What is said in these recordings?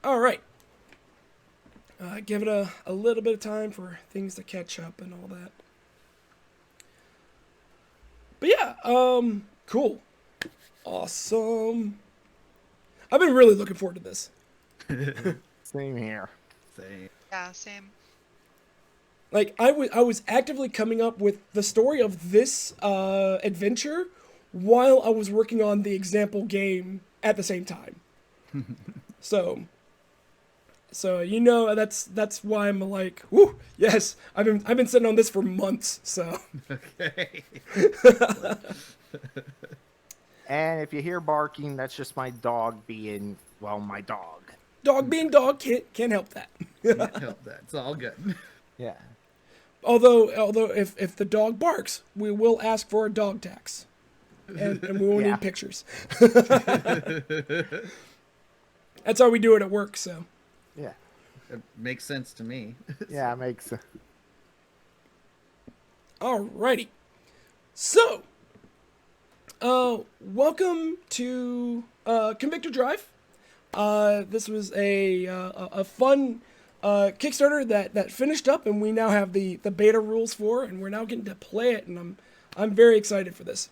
All right. Give it a little bit of time for things to catch up and all that. But yeah, cool. Awesome. I've been really looking forward to this. Same here. Same. Yeah, same. Like I was actively coming up with the story of this adventure while I was working on the example game at the same time. So that's why I'm like, whoo, yes, I've been sitting on this for months. So Okay. And if you hear barking, that's just my dog being, well, my dog. dog being dog can't help that. Can't help that. It's all good. Yeah. Although if the dog barks, we will ask for a dog tax, and we will Yeah. need pictures. That's how we do it at work. So Yeah. It makes sense to me. Yeah, it makes alrighty, so welcome to Convictor Drive. This was a fun Kickstarter that finished up, and we now have the beta rules for, and we're now getting to play it, and I'm very excited for this.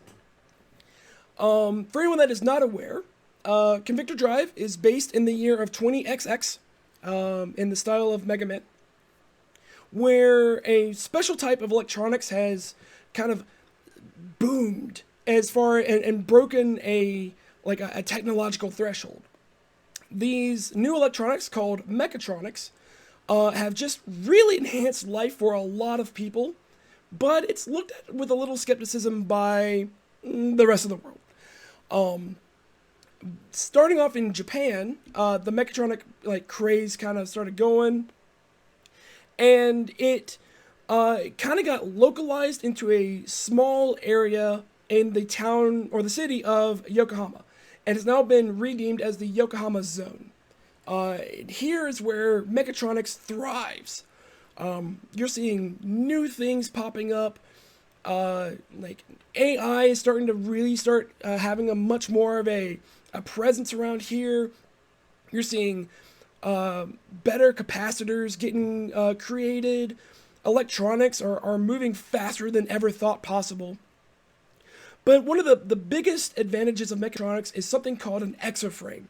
For anyone that is not aware, Convictor Drive is based in the year of 20XX, in the style of Mega Man, where a special type of electronics has kind of boomed as far and broken a technological threshold. These new electronics called mechatronics have just really enhanced life for a lot of people, but it's looked at with a little skepticism by the rest of the world. Starting off in Japan, the mechatronic craze kind of started going, and it kind of got localized into a small area in the town or the city of Yokohama, and has now been redeemed as the Yokohama Zone. Here is where mechatronics thrives. You're seeing new things popping up. Like AI is starting to really start having a much more of a presence around here. You're seeing better capacitors getting created. Electronics are moving faster than ever thought possible. But one of the biggest advantages of mechatronics is something called an exoframe.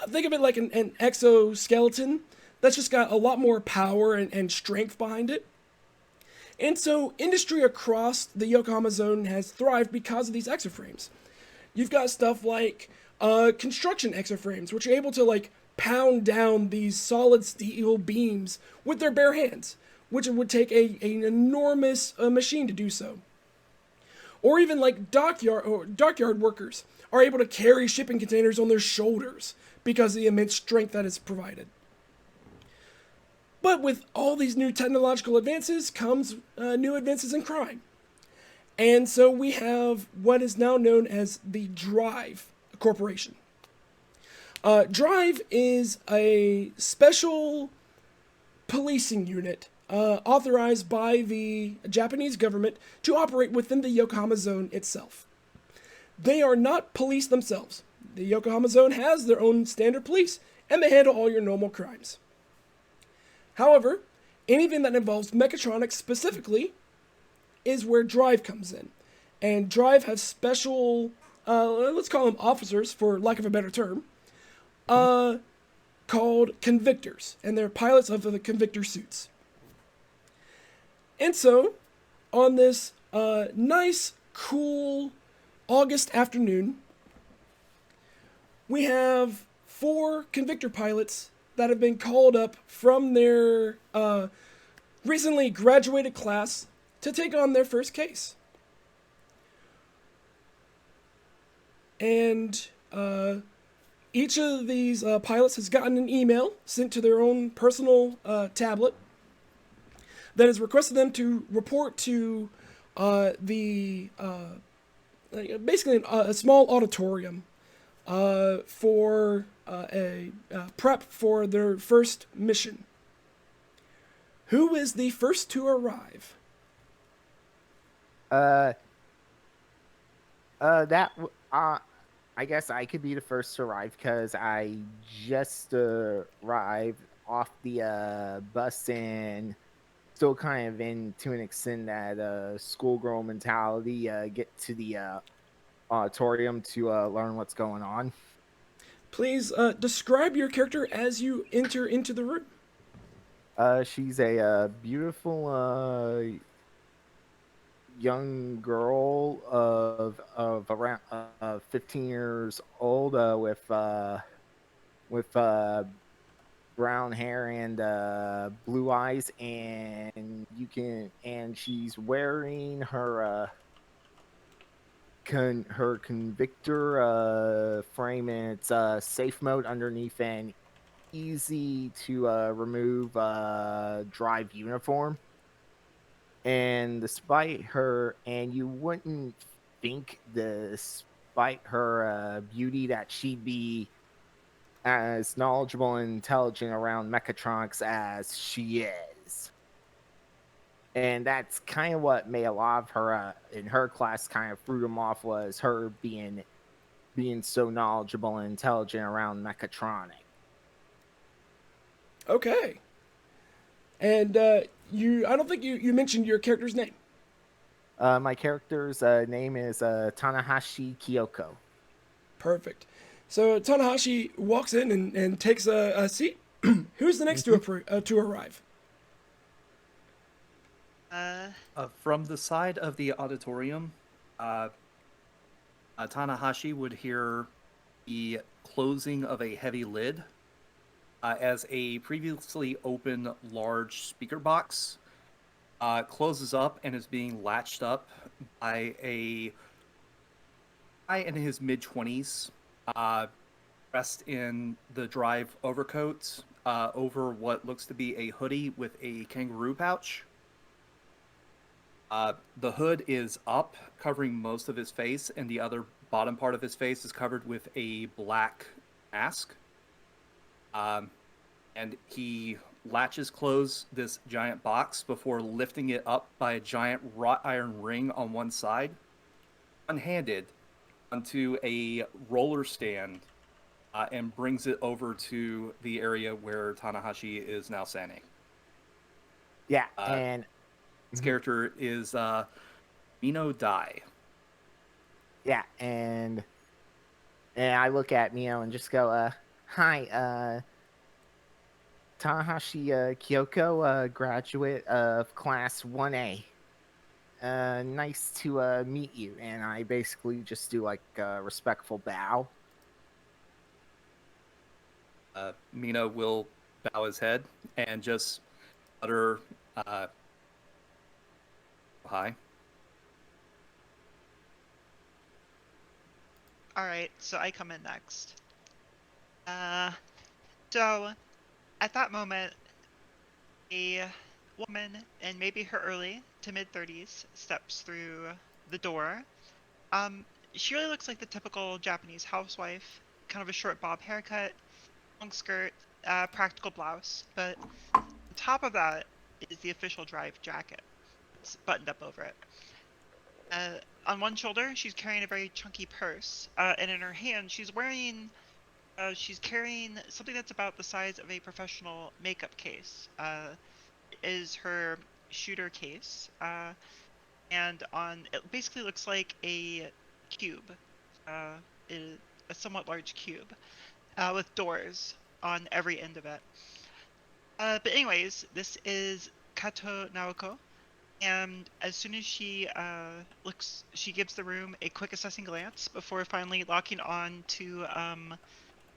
Think of it like an exoskeleton that's just got a lot more power and strength behind it. And so industry across the Yokohama Zone has thrived because of these exoframes. You've got stuff like construction exoframes, which are able to pound down these solid steel beams with their bare hands, which would take an enormous machine to do so. Or even dockyard workers are able to carry shipping containers on their shoulders because of the immense strength that is provided. But with all these new technological advances comes new advances in crime. And so we have what is now known as the Drive Corporation. Drive is a special policing unit authorized by the Japanese government to operate within the Yokohama Zone itself. They are not police themselves. The Yokohama Zone has their own standard police, and they handle all your normal crimes. However, anything that involves mechatronics specifically is where Drive comes in. And Drive has special, let's call them officers for lack of a better term, called Convictors, and they're pilots of the Convictor suits. And so, on this nice, cool August afternoon, we have 4 Convictor pilots that have been called up from their recently graduated class to take on their first case. And each of these pilots has gotten an email sent to their own personal tablet that has requested them to report to basically a small auditorium for a prep for their first mission. Who is the first to arrive? that I guess I could be the first to arrive because I just arrived off the bus and still kind of in to an extent that schoolgirl mentality. Get to the auditorium to learn what's going on. Please describe your character as you enter into the room. She's a beautiful young girl of around 15 years old with brown hair and blue eyes, and she's wearing her Convictor frame, and it's safe mode underneath an easy to remove drive uniform. And despite her, and you wouldn't think, despite her beauty, that she'd be as knowledgeable and intelligent around mechatronics as she is. And that's kind of what made a lot of her in her class kind of threw them off, was her being so knowledgeable and intelligent around mechatronics. Okay. And I don't think you mentioned your character's name. My character's name is Tanahashi Kyoko. Perfect. So Tanahashi walks in and takes a seat. Who's the next to arrive? From the side of the auditorium, Tanahashi would hear the closing of a heavy lid as a previously open large speaker box closes up and is being latched up by a guy in his mid-20s, dressed in the drive overcoat over what looks to be a hoodie with a kangaroo pouch. The hood is up, covering most of his face, and the other bottom part of his face is covered with a black mask. And he latches close this giant box before lifting it up by a giant wrought iron ring on one side, unhanded, onto a roller stand, and brings it over to the area where Tanahashi is now standing. Yeah, and his character is Mino Dai. Yeah, and I look at Mio and just go, "Hi, Tanahashi Kyoko, graduate of class 1A. Nice to meet you." And I basically just do like a respectful bow. Mino will bow his head and just utter hi. Alright, so I come in next. So at that moment, a woman in maybe her early to mid 30s steps through the door. She really looks like the typical Japanese housewife, kind of a short bob haircut, long skirt, practical blouse, but on top of that is the official Drive jacket. It's buttoned up over it. On one shoulder, she's carrying a very chunky purse, and in her hand, she's carrying something that's about the size of a professional makeup case. Is her shooter case, and it basically looks like a cube, a somewhat large cube, with doors on every end of it. But anyways, this is Kato Naoko. And as soon as she she gives the room a quick assessing glance before finally locking on to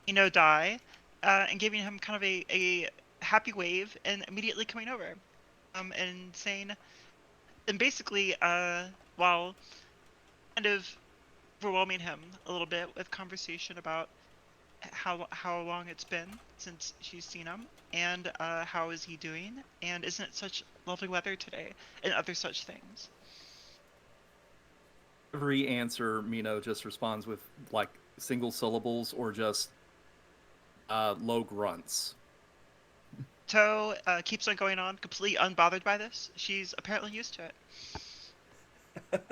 Ino Dai, and giving him kind of a happy wave, and immediately coming over, and saying, and basically, while kind of overwhelming him a little bit with conversation about how long it's been since she's seen him, and how is he doing, and isn't it such lovely weather today, and other such things. Every answer, Mino just responds with like single syllables or just low grunts. To keeps on going on, completely unbothered by this. She's apparently used to it.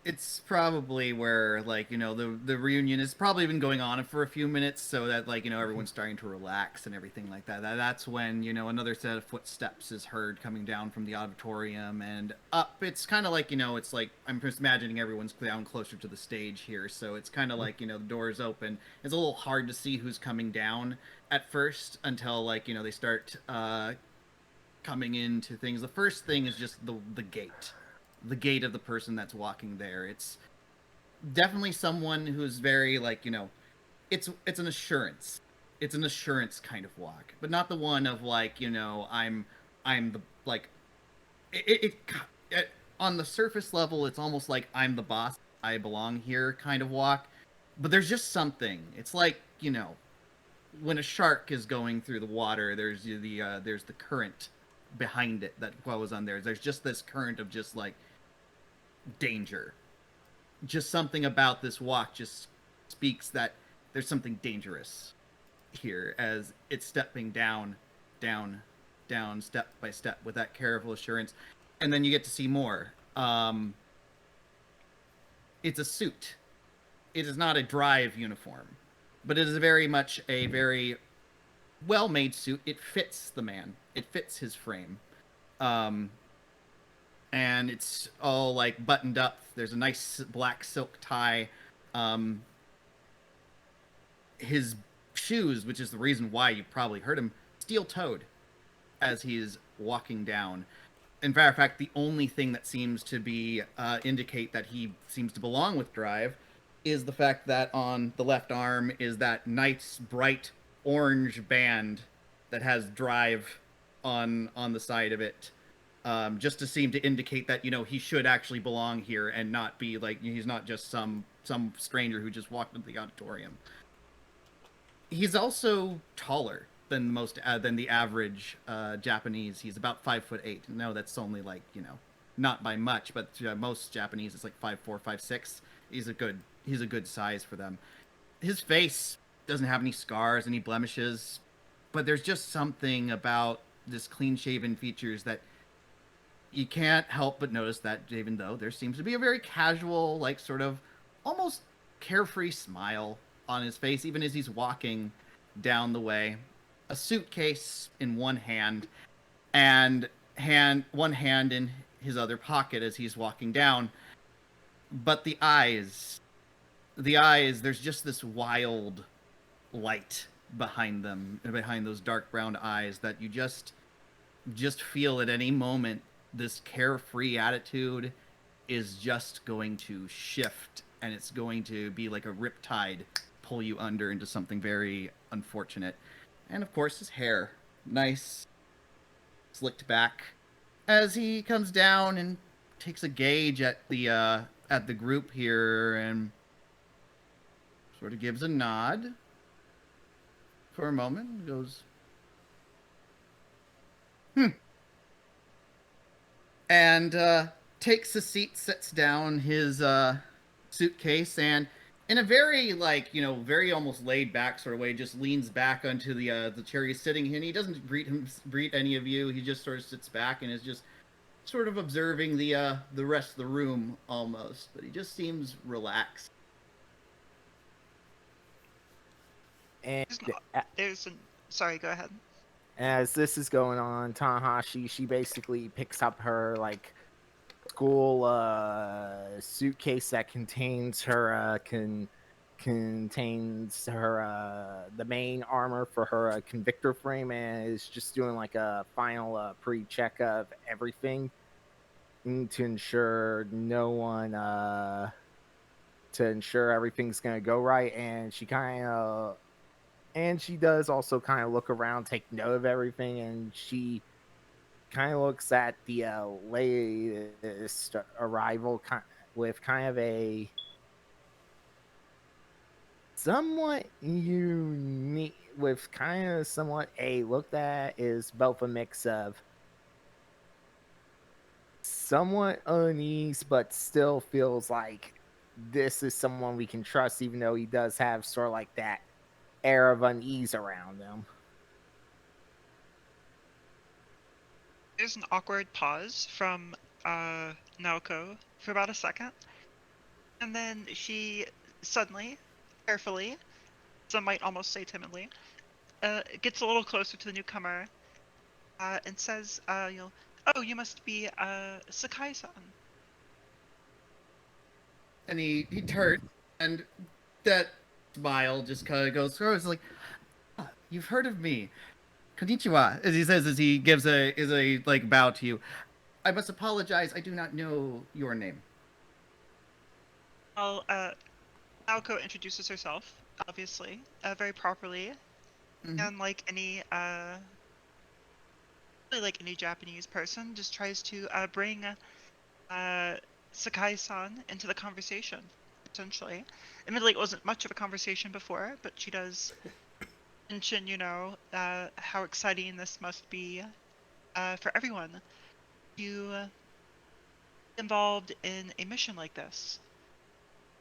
it's probably where, like, the reunion has probably been going on for a few minutes, so that, like, everyone's starting to relax and everything like that. That's when, another set of footsteps is heard coming down from the auditorium and up. It's kind of like, it's like, I'm just imagining everyone's down closer to the stage here, so it's kind of like, the doors open. It's a little hard to see who's coming down at first until, like, they start coming into things. The first thing is just the gate. The gate of the person that's walking there. It's definitely someone who's very, like, it's an assurance. It's an assurance kind of walk, but not the one of, like, I'm the, like, it on the surface level, it's almost like I'm the boss, I belong here kind of walk. But there's just something. It's like, when a shark is going through the water, there's the current behind it that goes on there. There's just this current of just, like, danger. Just something about this walk just speaks that there's something dangerous here as it's stepping down, step by step with that careful assurance. And then you get to see more. It's a suit. It is not a drive uniform, but it is very much a very well-made suit. It fits the man. It fits his frame. And it's all, like, buttoned up. There's a nice black silk tie. His shoes, which is the reason why you probably heard him, steel-toed as he's walking down. In fact, the only thing that seems to be indicate that he seems to belong with Drive is the fact that on the left arm is that nice, bright orange band that has Drive on the side of it. Just to seem to indicate that, he should actually belong here and not be, like, he's not just some stranger who just walked into the auditorium. He's also taller than the average Japanese. He's about 5'8". No, that's only, like, not by much, but most Japanese it's like 5'4", 5'6". He's a good size for them. His face doesn't have any scars, any blemishes, but there's just something about this clean-shaven features that you can't help but notice that even though there seems to be a very casual, like, sort of almost carefree smile on his face, even as he's walking down the way, a suitcase in one hand, and one hand in his other pocket as he's walking down. But the eyes, there's just this wild light behind them, behind those dark brown eyes that you just feel at any moment this carefree attitude is just going to shift, and it's going to be like a riptide, pull you under into something very unfortunate. And of course, his hair, nice, slicked back, as he comes down and takes a gauge at the group here and sort of gives a nod for a moment. Goes, and takes a seat, sets down his suitcase, and in a very, like, very almost laid back sort of way, just leans back onto the chair he's sitting in. He doesn't greet any of you. He just sort of sits back and is just sort of observing the rest of the room almost. But he just seems relaxed. And Sorry, go ahead. as this is going on, Tanahashi, she basically picks up her, like, school suitcase that contains her the main armor for her Convictor frame, and is just doing, like, a final pre-check of everything to ensure everything's gonna go right. And she does also kind of look around, take note of everything, and she kind of looks at the latest arrival with kind of a somewhat unique, with kind of somewhat a look that is both a mix of somewhat unease, but still feels like this is someone we can trust, even though he does have sort of like that air of unease around him. There's an awkward pause from Naoko for about a second, And then she suddenly, carefully, some might almost say timidly, gets a little closer to the newcomer, and says, "Oh, you must be Sakai-san." And he turns, and that smile just kind of goes through. It's like, "Ah, you've heard of me, konnichiwa," as he says, as he gives a like bow to you. I must apologize. I do not know your name. Well, Naoko introduces herself, obviously, very properly, Mhm. and really like any Japanese person, just tries to bring Sakai-san into the conversation, essentially. Admittedly, it wasn't much of a conversation before, but she does mention, how exciting this must be for everyone to be involved in a mission like this.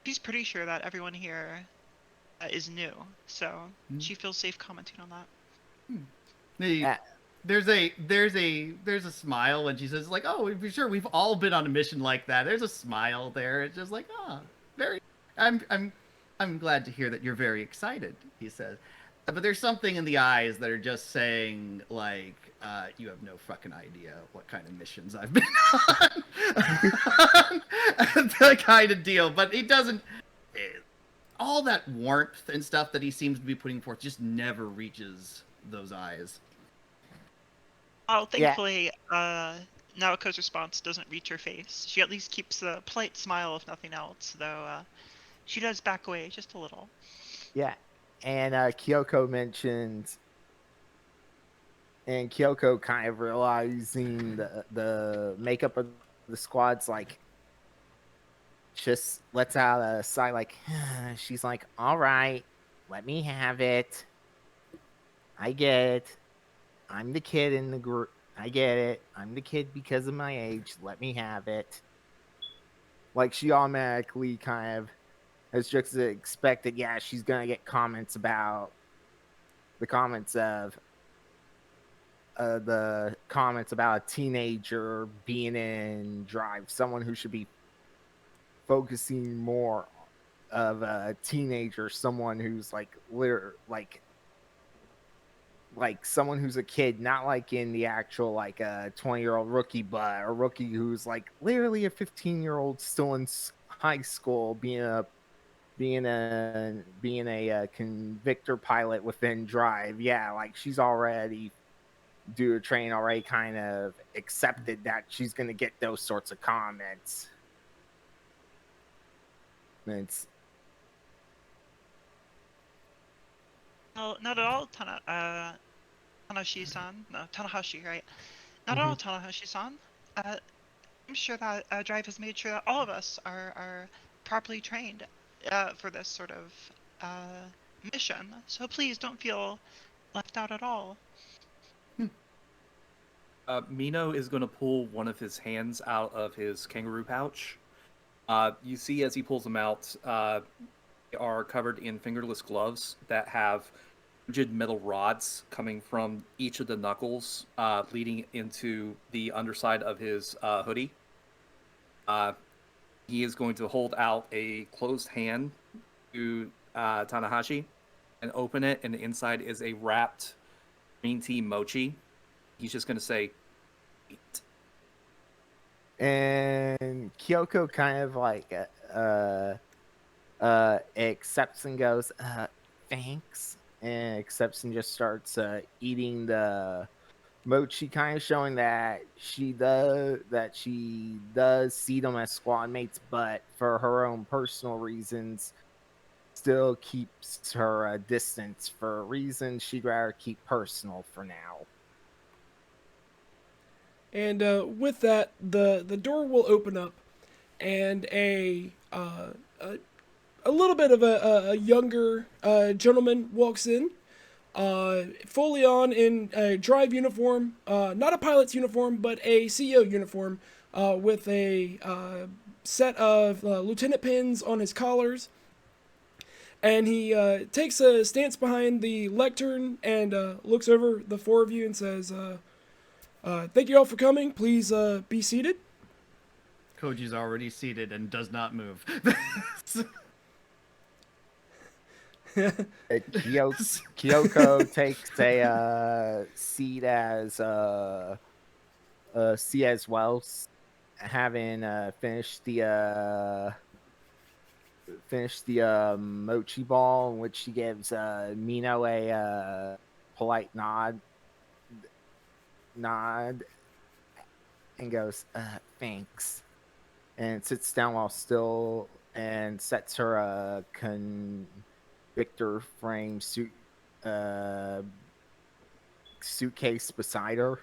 She's pretty sure that everyone here is new, so she feels safe commenting on that. The, Uh, there's a smile when she says like, "Oh, we've sure we've all been on a mission like that." There's a smile there. It's just like, very. I'm glad to hear that you're very excited. He says, but there's something in the eyes that are just saying like, you have no fucking idea what kind of missions I've been on. That kind of deal. But he doesn't. All that warmth and stuff that he seems to be putting forth just never reaches those eyes. Oh, Yeah. thankfully, Naoko's response doesn't reach her face. She at least keeps a polite smile, if nothing else, though she does back away just a little. Yeah. And Kyoko mentioned, and Kyoko kind of realizing the makeup of the squad's like, just lets out a sigh, like, she's like, all right, let me have it. I get it. I'm the kid in the group. I get it. I'm the kid because of my age. Let me have it. Like, she automatically kind of has just expected, yeah, she's going to get comments about the comments of a teenager being in Drive, someone who should be focusing more of a teenager, someone who's like someone who's a kid, not like in the actual like a 20-year-old rookie, but a rookie who's like literally a 15-year-old still in high school, being a convictor pilot within Drive. Yeah, like she's already due to train, already kind of accepted that she's gonna get those sorts of comments. And it's No, not at all, Tanahashi-san. No, Tanahashi, right? Not at all, Tanahashi-san. I'm sure that Drive has made sure that all of us are properly trained for this sort of mission. So please don't feel left out at all. Mino is going to pull one of his hands out of his kangaroo pouch. You see as he pulls them out, they are covered in fingerless gloves that have rigid metal rods coming from each of the knuckles, leading into the underside of his hoodie. He is going to hold out a closed hand to Tanahashi and open it, and the inside is a wrapped green tea mochi. He's just going to say, "Eat." And Kyoko kind of like accepts and goes, thanks, and accepts and just starts eating the mochi, kind of showing that she does see them as squad mates, but for her own personal reasons still keeps her distance for reasons she'd rather keep personal for now. And with that, the door will open up, and a little bit of a younger gentleman walks in, fully on in a Drive uniform, not a pilot's uniform, but a CEO uniform, with a set of lieutenant pins on his collars. And he takes a stance behind the lectern and looks over the four of you and says, thank you all for coming. Please be seated. Koji's already seated and does not move. Kyoko takes a seat as well, having finished the mochi ball, in which she gives Mino a polite nod, and goes, thanks, and sits down while still and sets her Convictor frame suitcase beside her.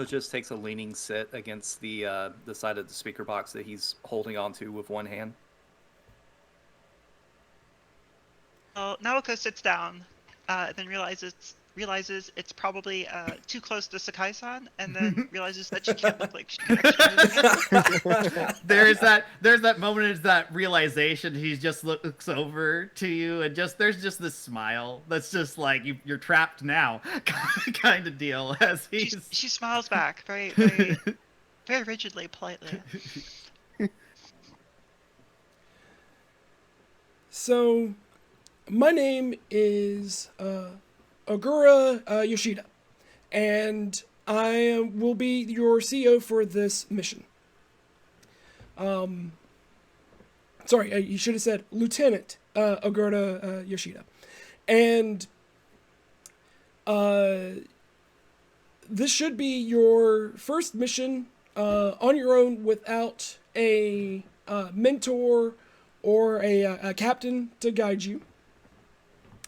Just takes a leaning sit against the side of the speaker box that he's holding onto with one hand. Well, Naoko sits down, then realizes it's probably too close to Sakai-san, and then realizes that she can't look like she can actually move. there's that moment, is that realization. He just looks over to you, and there's just this smile that's just like, you're trapped now, kind of deal. As She smiles back very, very, very rigidly, politely. So, my name is Ogura Yoshida, and I will be your CEO for this mission. Sorry, you should have said Lieutenant Ogura Yoshida. And this should be your first mission on your own without a mentor or a captain to guide you.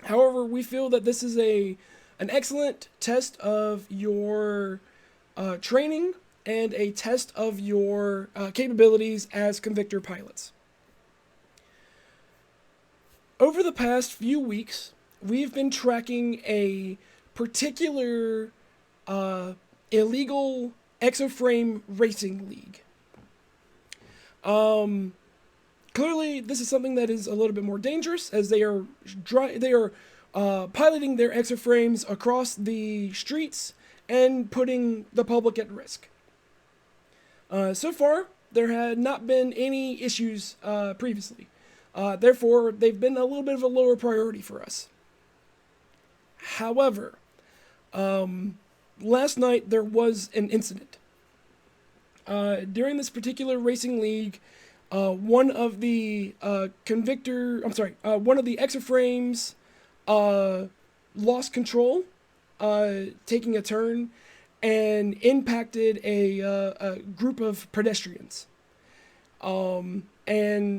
However, we feel that this is an excellent test of your training and a test of your capabilities as Convictor pilots. Over the past few weeks, we've been tracking a particular illegal exoframe racing league. Clearly, this is something that is a little bit more dangerous, as they are piloting their exoframes across the streets and putting the public at risk. So far, there had not been any issues previously. Therefore, they've been a little bit of a lower priority for us. However, last night there was an incident. During this particular racing league, one of the one of the exoframes lost control, taking a turn, and impacted a group of pedestrians. And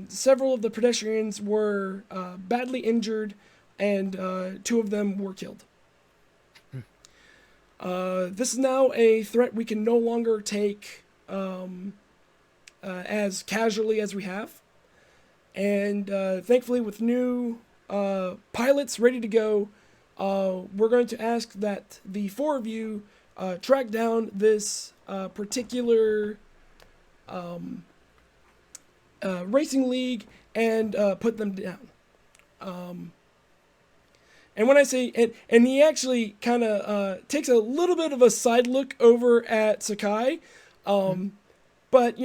several of the pedestrians were badly injured, and 2 of them were killed. This is now a threat we can no longer take as casually as we have. And thankfully, with new pilots ready to go, we're going to ask that the 4 of you track down this particular racing league and put them down. And when I say, and he actually kind of takes a little bit of a side look over at Sakai, but,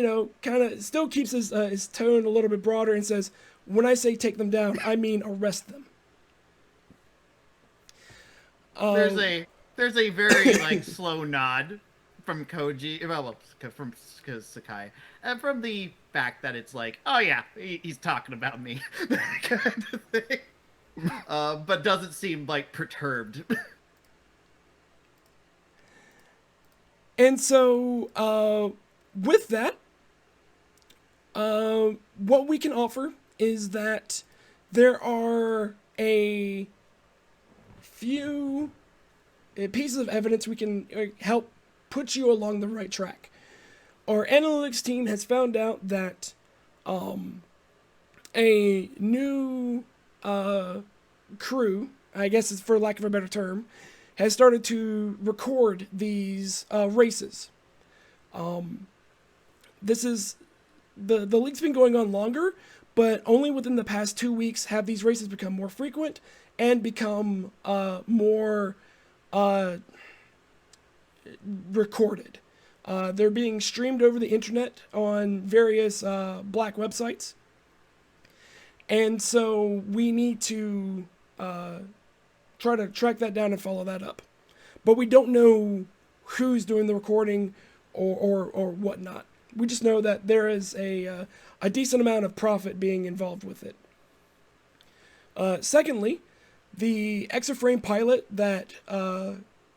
kind of still keeps his tone a little bit broader and says, when I say take them down, I mean arrest them. There's a very slow nod from Koji, from Sakai, and from the fact that it's like, oh yeah, he's talking about me, that kind of thing. But doesn't seem perturbed. And so, with that, what we can offer is that there are a few pieces of evidence we can help put you along the right track. Our analytics team has found out that a new crew, I guess it's for lack of a better term, has started to record these races. This is the league's been going on longer, but only within the past 2 weeks have these races become more frequent and become more recorded. They're being streamed over the internet on various black websites. And so we need to try to track that down and follow that up. But we don't know who's doing the recording or whatnot. We just know that there is a decent amount of profit being involved with it. Secondly, the exoframe pilot that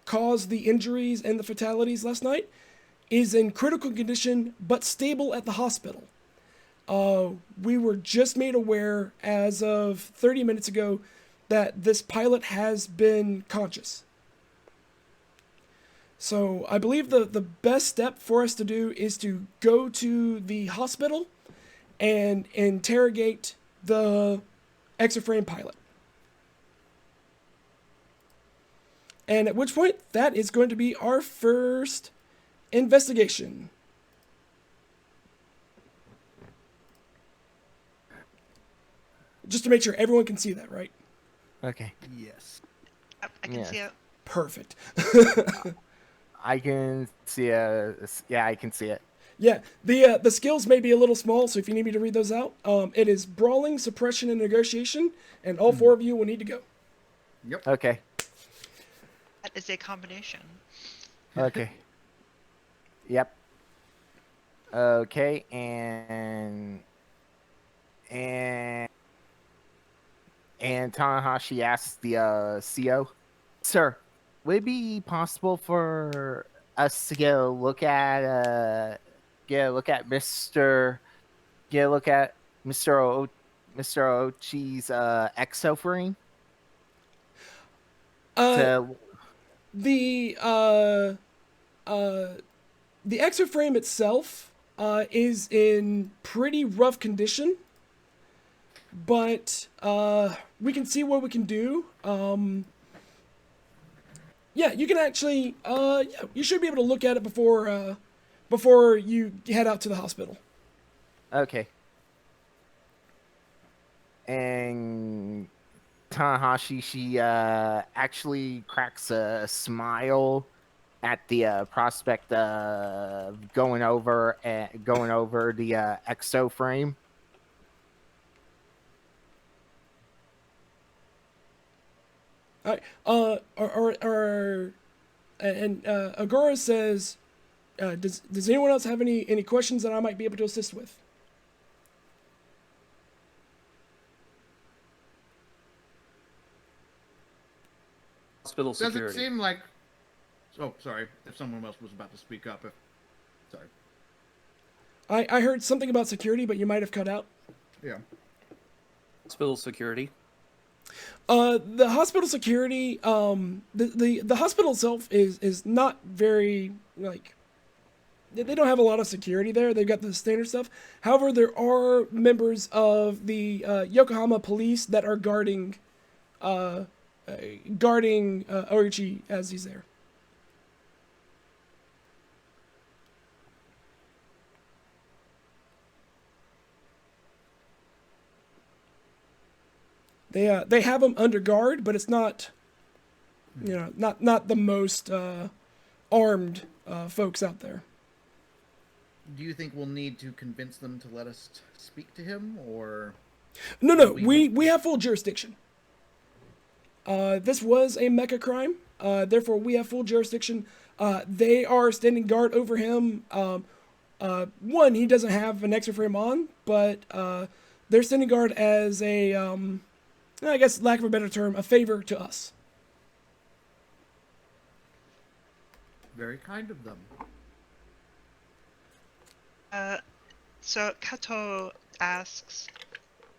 caused the injuries and the fatalities last night is in critical condition but stable at the hospital. We were just made aware as of 30 minutes ago that this pilot has been conscious. So I believe the best step for us to do is to go to the hospital and interrogate the exoframe pilot. And at which point, that is going to be our first investigation. Just to make sure everyone can see that, right? Okay. Yes. Yep, I can see it. Perfect. I can see yeah, I can see it. Yeah, the skills may be a little small, so if you need me to read those out, it is brawling, suppression, and negotiation, and all four of you will need to go. Yep. Okay. That is a combination. Okay. Yep. Okay, and Tanahashi asks the CO, "Sir, would it be possible for us to get a look at Mr. Mr. Ochi's exoframe?" The exoframe itself is in pretty rough condition, but we can see what we can do. Yeah, you can actually, you should be able to look at it before you head out to the hospital. Okay. And Tanahashi, she actually cracks a smile at the prospect of going over the exo frame. All right. Ogura says, does anyone else have any questions that I might be able to assist with? Hospital Does security. it seem like? Oh, sorry. If someone else was about to speak up, sorry. I heard something about security, but you might have cut out. Yeah. Hospital security. The hospital security, the hospital itself is not very, like, they don't have a lot of security there. They've got the standard stuff. However, there are members of the Yokohama police that are guarding Orichi as he's there. They have him under guard, but it's not, not the most armed folks out there. Do you think we'll need to convince them to let us speak to him, or? No. We have full jurisdiction. This was a mecha crime, therefore we have full jurisdiction. They are standing guard over him. One, he doesn't have an exoframe on, but they're standing guard as a, I guess, lack of a better term, a favor to us. Very kind of them. So Kato asks,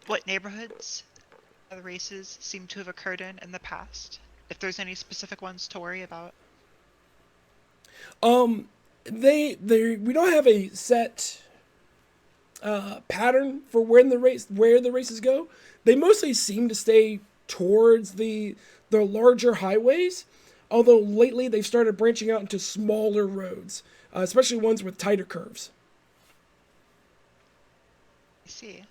what neighborhoods the races seem to have occurred in the past? If there's any specific ones to worry about. We don't have a set pattern for where the races go. They mostly seem to stay towards the larger highways, although lately they've started branching out into smaller roads, especially ones with tighter curves. I see.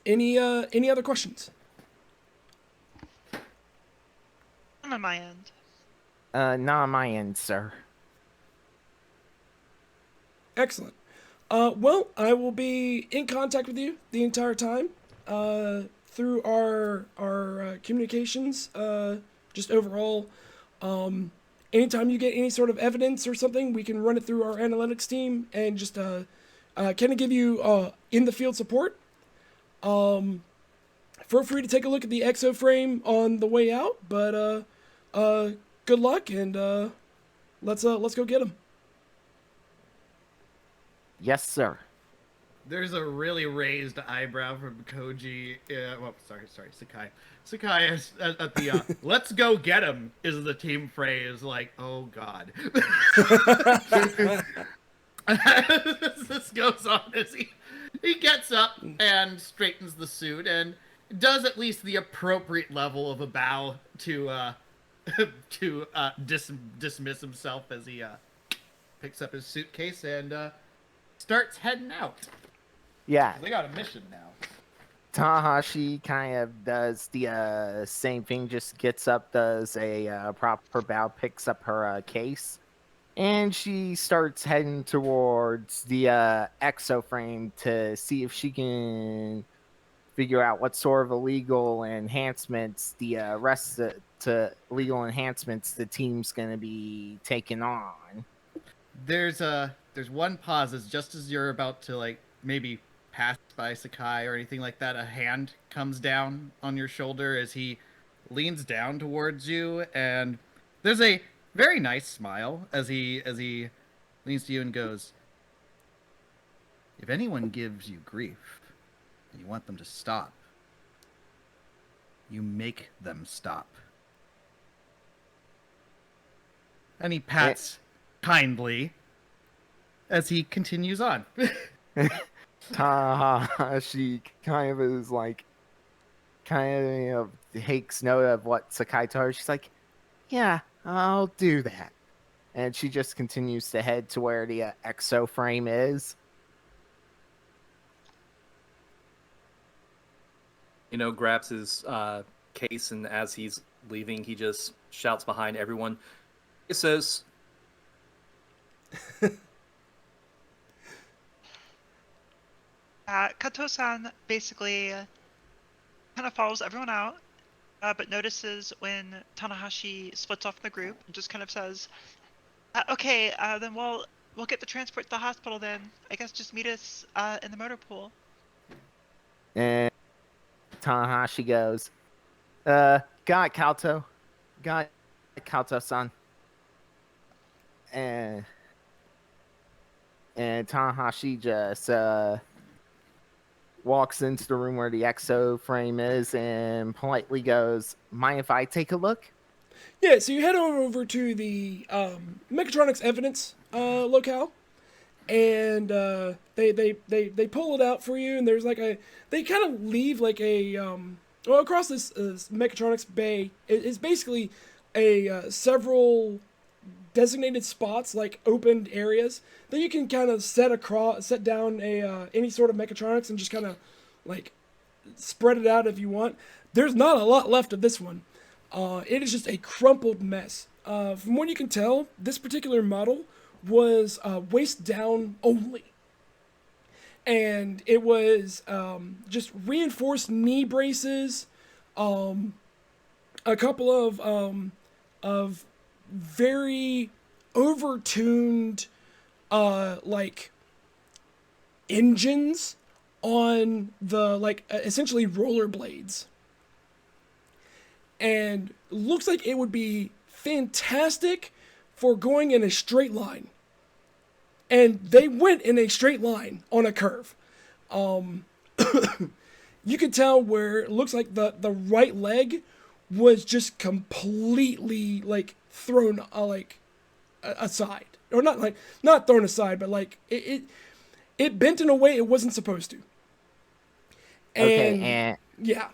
Any other questions? None on my end. Not on my end, sir. Excellent. Well, I will be in contact with you the entire time through our communications. Just overall, anytime you get any sort of evidence or something, we can run it through our analytics team and just kind of give you in the field support. Feel free to take a look at the exo frame on the way out, but good luck and let's go get him. Yes, sir. There's a really raised eyebrow from Koji. Sorry, Sakai. Sakai is at the "Let's go get him" is the team phrase. Like, oh god. This goes on as he gets up and straightens the suit and does at least the appropriate level of a bow to dismiss himself as he picks up his suitcase and starts heading out. Yeah. They got a mission now. Tanahashi kind of does the same thing, just gets up, does a proper bow, picks up her case, and she starts heading towards the exo frame to see if she can figure out what sort of illegal enhancements the legal enhancements the team's going to be taking on. There's one pause as just as you're about to like maybe pass by Sakai or anything like that, a hand comes down on your shoulder as he leans down towards you, and there's a very nice smile as he leans to you and goes, "If anyone gives you grief and you want them to stop, you make them stop." And he pats kindly as he continues on. Tanahashi kind of is like, kind of takes note of what Sakai told her. She's like, yeah, I'll do that. And she just continues to head to where the exo frame is. Grabs his case, and as he's leaving, he just shouts behind everyone, it says, Kato-san basically kind of follows everyone out, but notices when Tanahashi splits off the group and just kind of says, "Okay, then we'll get the transport to the hospital. Then I guess just meet us in the motor pool." And Tanahashi goes, got it, Kato. Got it, Kato-san. And Tanahashi just walks into the room where the exo frame is and politely goes, mind if I take a look? Yeah, so you head over to the mechatronics evidence locale, and they pull it out for you, and there's like they kind of leave like across this mechatronics bay is basically several designated spots, like opened areas that you can kind of set down any sort of mechatronics and just kind of like spread it out if you want. There's not a lot left of this one. It is just a crumpled mess. From what you can tell, this particular model was waist down only. And it was just reinforced knee braces, a couple of very overtuned like engines on the like essentially rollerblades, and looks like it would be fantastic for going in a straight line, and they went in a straight line on a curve. You could tell where it looks like the right leg was just completely like thrown aside, or not thrown aside, but like it bent in a way it wasn't supposed to. And yeah.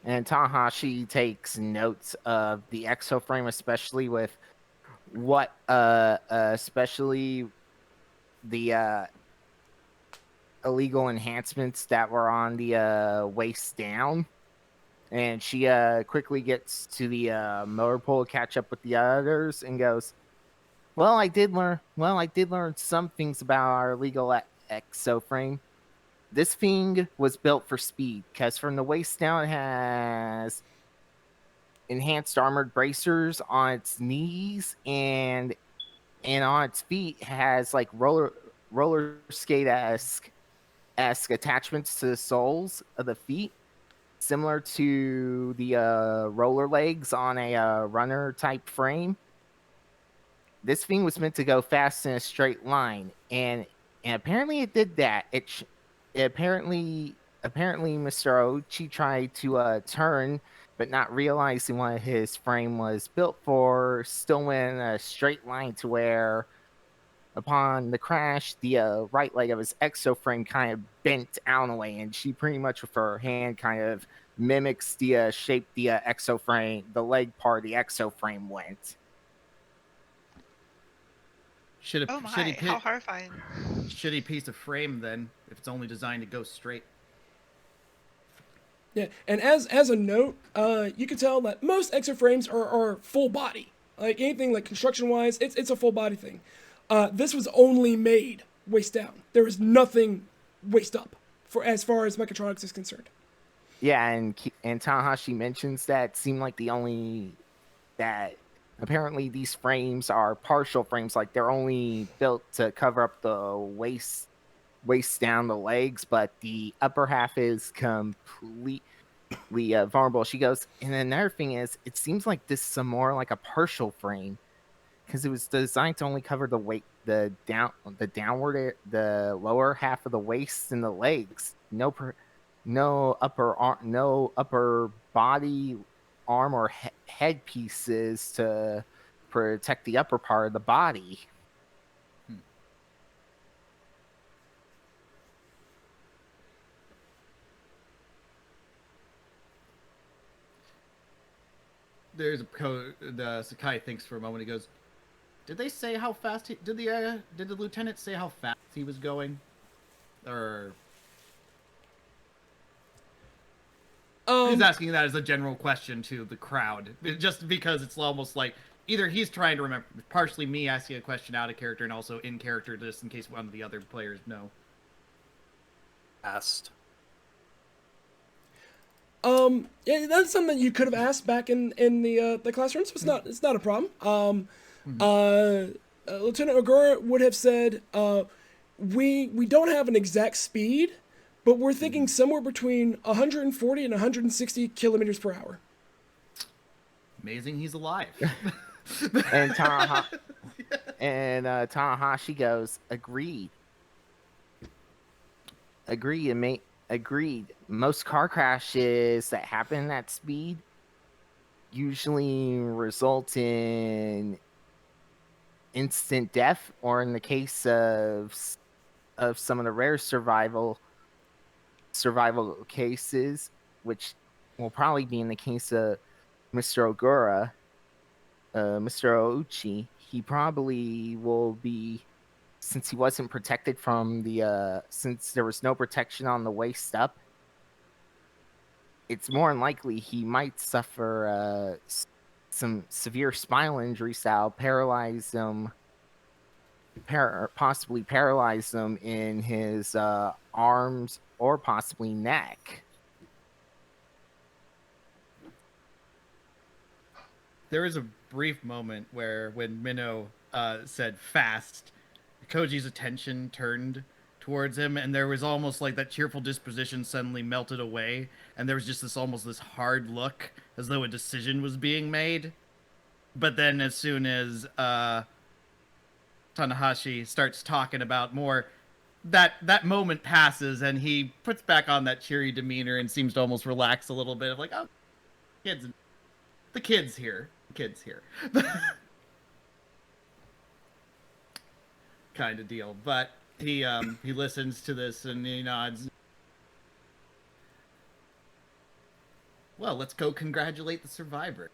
And Tanahashi takes notes of the exo frame, especially with what especially the illegal enhancements that were on the waist down. And she quickly gets to the motor pool to catch up with the others and goes, Well, I did learn some things about our illegal exoframe. This thing was built for speed because from the waist down it has enhanced armored bracers on its knees and on its feet has like roller skate esque attachments to the soles of the feet, similar to the roller legs on a runner type frame. This thing was meant to go fast in a straight line, and apparently it did that. Apparently Mr. Ochi tried to turn, but not realizing what his frame was built for, still went in a straight line to where, upon the crash, the right leg of his exoframe kind of bent out of the way, and she pretty much with her hand kind of mimics the shape the exoframe, the leg part of the exoframe went. Oh my, how horrifying. Shitty piece of frame then, if it's only designed to go straight. Yeah, and as a note, you can tell that most exoframes are full body. Like anything like construction wise, it's a full body thing. This was only made waist down. There was nothing waist up for as far as mechatronics is concerned. Yeah, and Tanahashi mentions that it seemed like the only that apparently these frames are partial frames, like they're only built to cover up the waist down the legs, but the upper half is completely vulnerable. She goes, and another thing is, it seems like this is more like a partial frame because it was designed to only cover the lower half of the waist and the legs. No upper body, arm, or head pieces to protect the upper part of the body. There's the Sakai thinks for a moment. He goes, "Did they say how fast did the lieutenant say how fast he was going, or?" He's asking that as a general question to the crowd, just because it's almost like either he's trying to remember, partially me asking a question out of character, and also in character, just in case one of the other players know. Asked. Yeah, that's something you could have asked back in the classrooms. It's not a problem. Lieutenant Ogura would have said, we don't have an exact speed, but we're thinking somewhere between 140 and 160 kilometers per hour. Amazing, he's alive. And Tanahashi goes, agreed. Agreed. Most car crashes that happen at speed usually result in instant death, or in the case of some of the rare survival cases, which will probably be in the case of Mr. Ogura, Mr. Ouchi, he probably will be, since he wasn't protected from since there was no protection on the waist up, it's more than likely he might suffer some severe spinal injuries that'll paralyze him, possibly paralyze him in his arms or possibly neck. There is a brief moment when Minnow said fast, Koji's attention turned towards him, and there was almost like that cheerful disposition suddenly melted away, and there was just this hard look as though a decision was being made. But then as soon as Tanahashi starts talking about more, that moment passes, and he puts back on that cheery demeanor and seems to almost relax a little bit of like, oh, the kid's here. Kind of deal. But he listens to this and he nods. Well, let's go congratulate the survivor.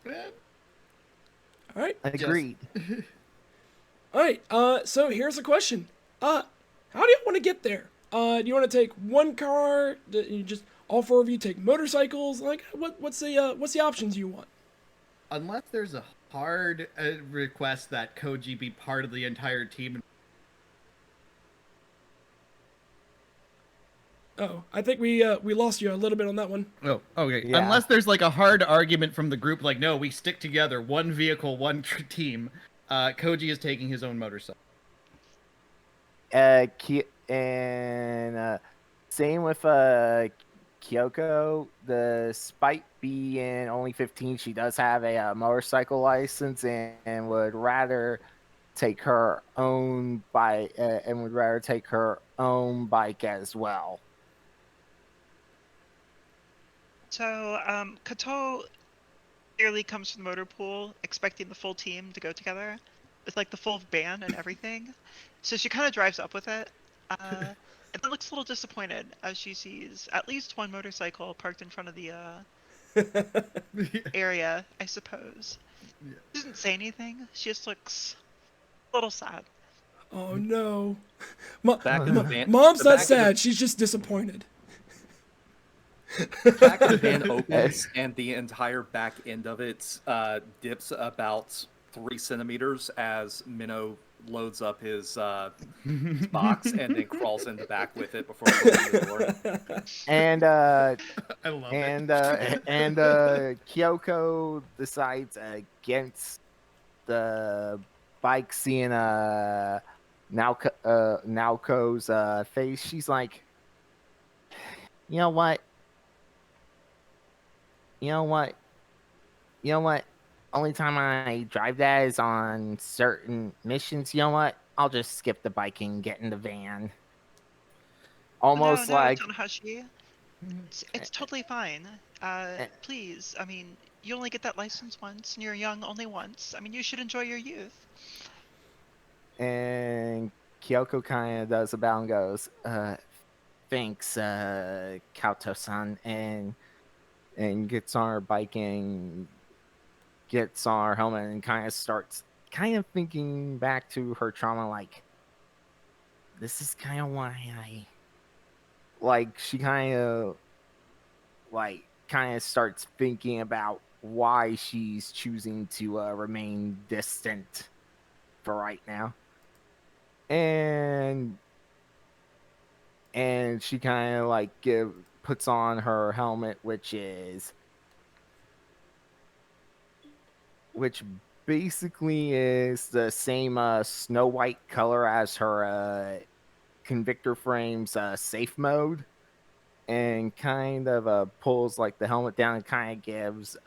All right. Agreed. All right. So here's a question. how do you want to get there? Do you want to take one car? Do you just all four of you take motorcycles? Like, what's the options you want? Unless there's a hard request that Koji be part of the entire team. Oh, I think we lost you a little bit on that one. Oh, okay. Yeah. Unless there's like a hard argument from the group, like, no, we stick together, one vehicle, one team. Koji is taking his own motorcycle. Same with Kyoko. Despite being only 15, she does have a motorcycle license and would rather take her own bike as well. So, Kato clearly comes from the motor pool, expecting the full team to go together, with like the full band and everything. So she kind of drives up with it, and then looks a little disappointed as she sees at least one motorcycle parked in front of the area, I suppose. Yeah. She doesn't say anything. She just looks a little sad. Oh no, Back in the van, Mom's the not back of sad. She's just disappointed. The back of the van opens, and the entire back end of it dips about 3 centimeters as Minnow loads up his box and then crawls in the back with it before closing the door. And I love and it. Kyoko decides against the bike, seeing Naoko's face. She's like, you know what? Only time I drive that is on certain missions. You know what? I'll just skip the bike and get in the van. Almost no, like Tanahashi. It's totally fine. Please, I mean, you only get that license once, and you're young only once. I mean, you should enjoy your youth. And Kyoko kind of does a bow and goes, thanks, Kato-san, and gets on her bike and gets on her helmet and kind of starts thinking back to her trauma, like, this is kind of why she kind of starts thinking about why she's choosing to remain distant for right now. And she kind of puts on her helmet, which basically is the same snow white color as her Convictor frame's safe mode, and kind of pulls like the helmet down and kind of gives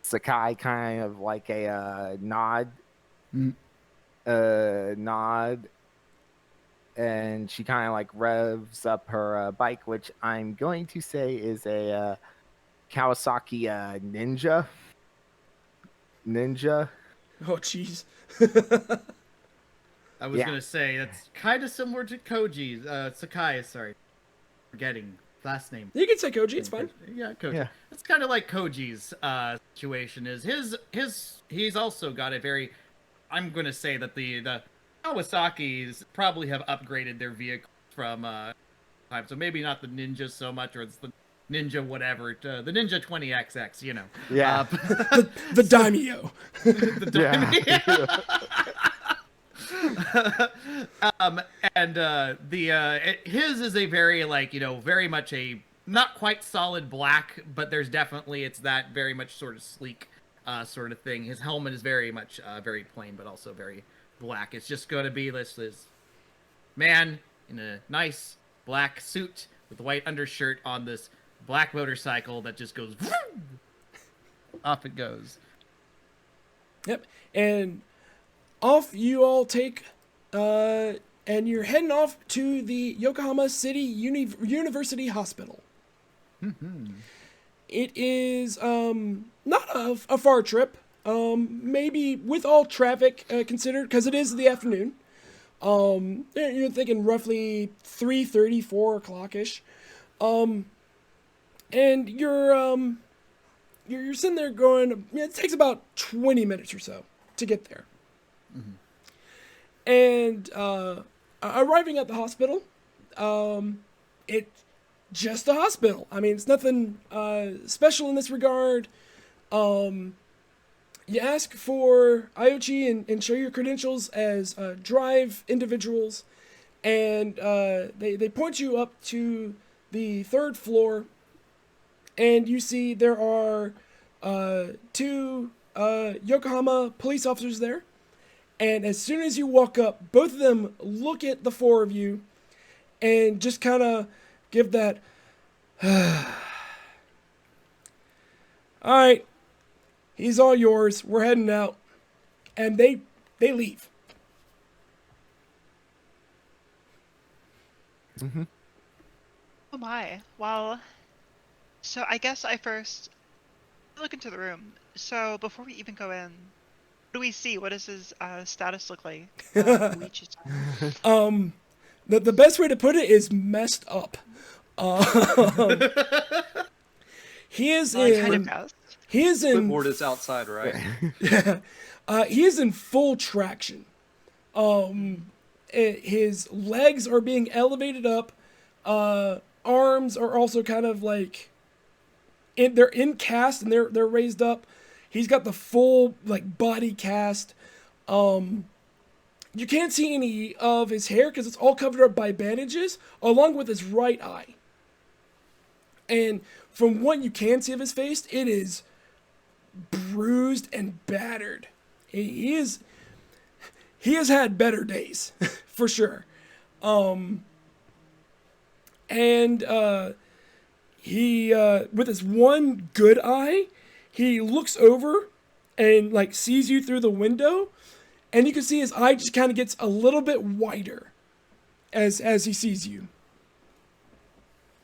Sakai kind of like a nod. And she kind of like revs up her bike, which I'm going to say is a Kawasaki Ninja. Oh jeez. I was gonna say that's kind of similar to Koji's. Sakai, sorry, forgetting last name. You can say Koji. It's fine. Yeah, Koji. Yeah. It's kind of like Koji's situation. Is he's also got a very. I'm gonna say that the Kawasaki's probably have upgraded their vehicles from time, so maybe not the Ninja so much, or it's the Ninja whatever, the Ninja 20XX, you know. Yeah. The Daimyo. The his is a very very much a not quite solid black, but there's definitely it's that very much sort of sleek sort of thing. His helmet is very much very plain, but also very black. It's just going to be this man in a nice black suit with a white undershirt on this black motorcycle that just goes off it goes. Yep. And off you all take, and you're heading off to the Yokohama City University Hospital. It is not a far trip, maybe with all traffic considered, because it is the afternoon. You're thinking roughly 3:30, 4 o'clock-ish. And you're sitting there going, it takes about 20 minutes or so to get there. And arriving at the hospital, it's just a hospital. I mean, it's nothing special in this regard. You ask for IoT and show your credentials as Drive individuals, and they point you up to the 3rd floor, and you see there are 2 Yokohama police officers there. And as soon as you walk up, both of them look at the 4 of you and just kind of give that, all right, he's all yours. We're heading out. And they leave. Mm-hmm. Oh my. Well, so I guess I first look into the room. So before we even go in, what do we see? What does his status look like? The best way to put it is messed up. He is in. Kind of messed. He is in. Clipboard is outside, right? He is in full traction. His legs are being elevated up. Arms are also kind of like. They're in cast and they're raised up. He's got the full like body cast. You can't see any of his hair because it's all covered up by bandages, along with his right eye. And from what you can see of his face, it is bruised and battered. He has had better days, for sure. He with his one good eye, he looks over and like sees you through the window, and you can see his eye just kind of gets a little bit wider as he sees you.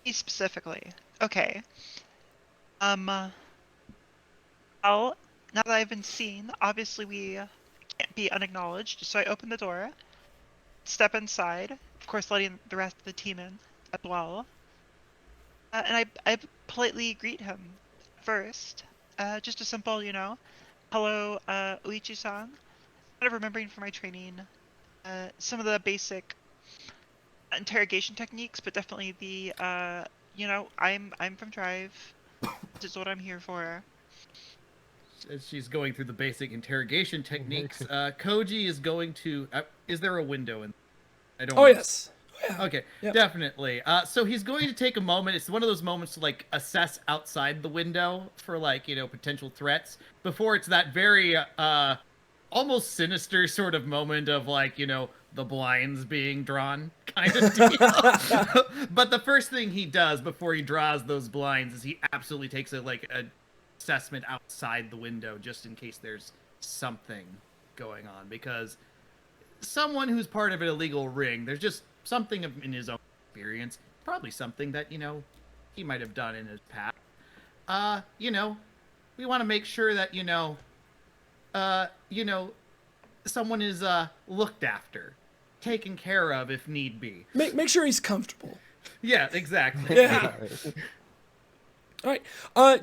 He specifically. Okay. Well, now that I've been seen, obviously we can't be unacknowledged, so I open the door, step inside, of course letting the rest of the team in as well. And I politely greet him first. Just a simple, hello, Uichi-san. Kind of remembering from my training some of the basic interrogation techniques, but definitely the, I'm from Drive. This is what I'm here for. As she's going through the basic interrogation techniques, Koji is going to... is there a window in... I don't. Oh, yes. Yeah. Okay, Yep. definitely. So he's going to take a moment. It's one of those moments to like assess outside the window for like potential threats before it's that very almost sinister sort of moment of like the blinds being drawn kind of deal. But the first thing he does before he draws those blinds is he absolutely takes a assessment outside the window just in case there's something going on, because someone who's part of an illegal ring, there's just something in his own experience, probably something that, he might have done in his past. We want to make sure that, someone is looked after, taken care of if need be. Make sure he's comfortable. Yeah, exactly. Yeah. All right.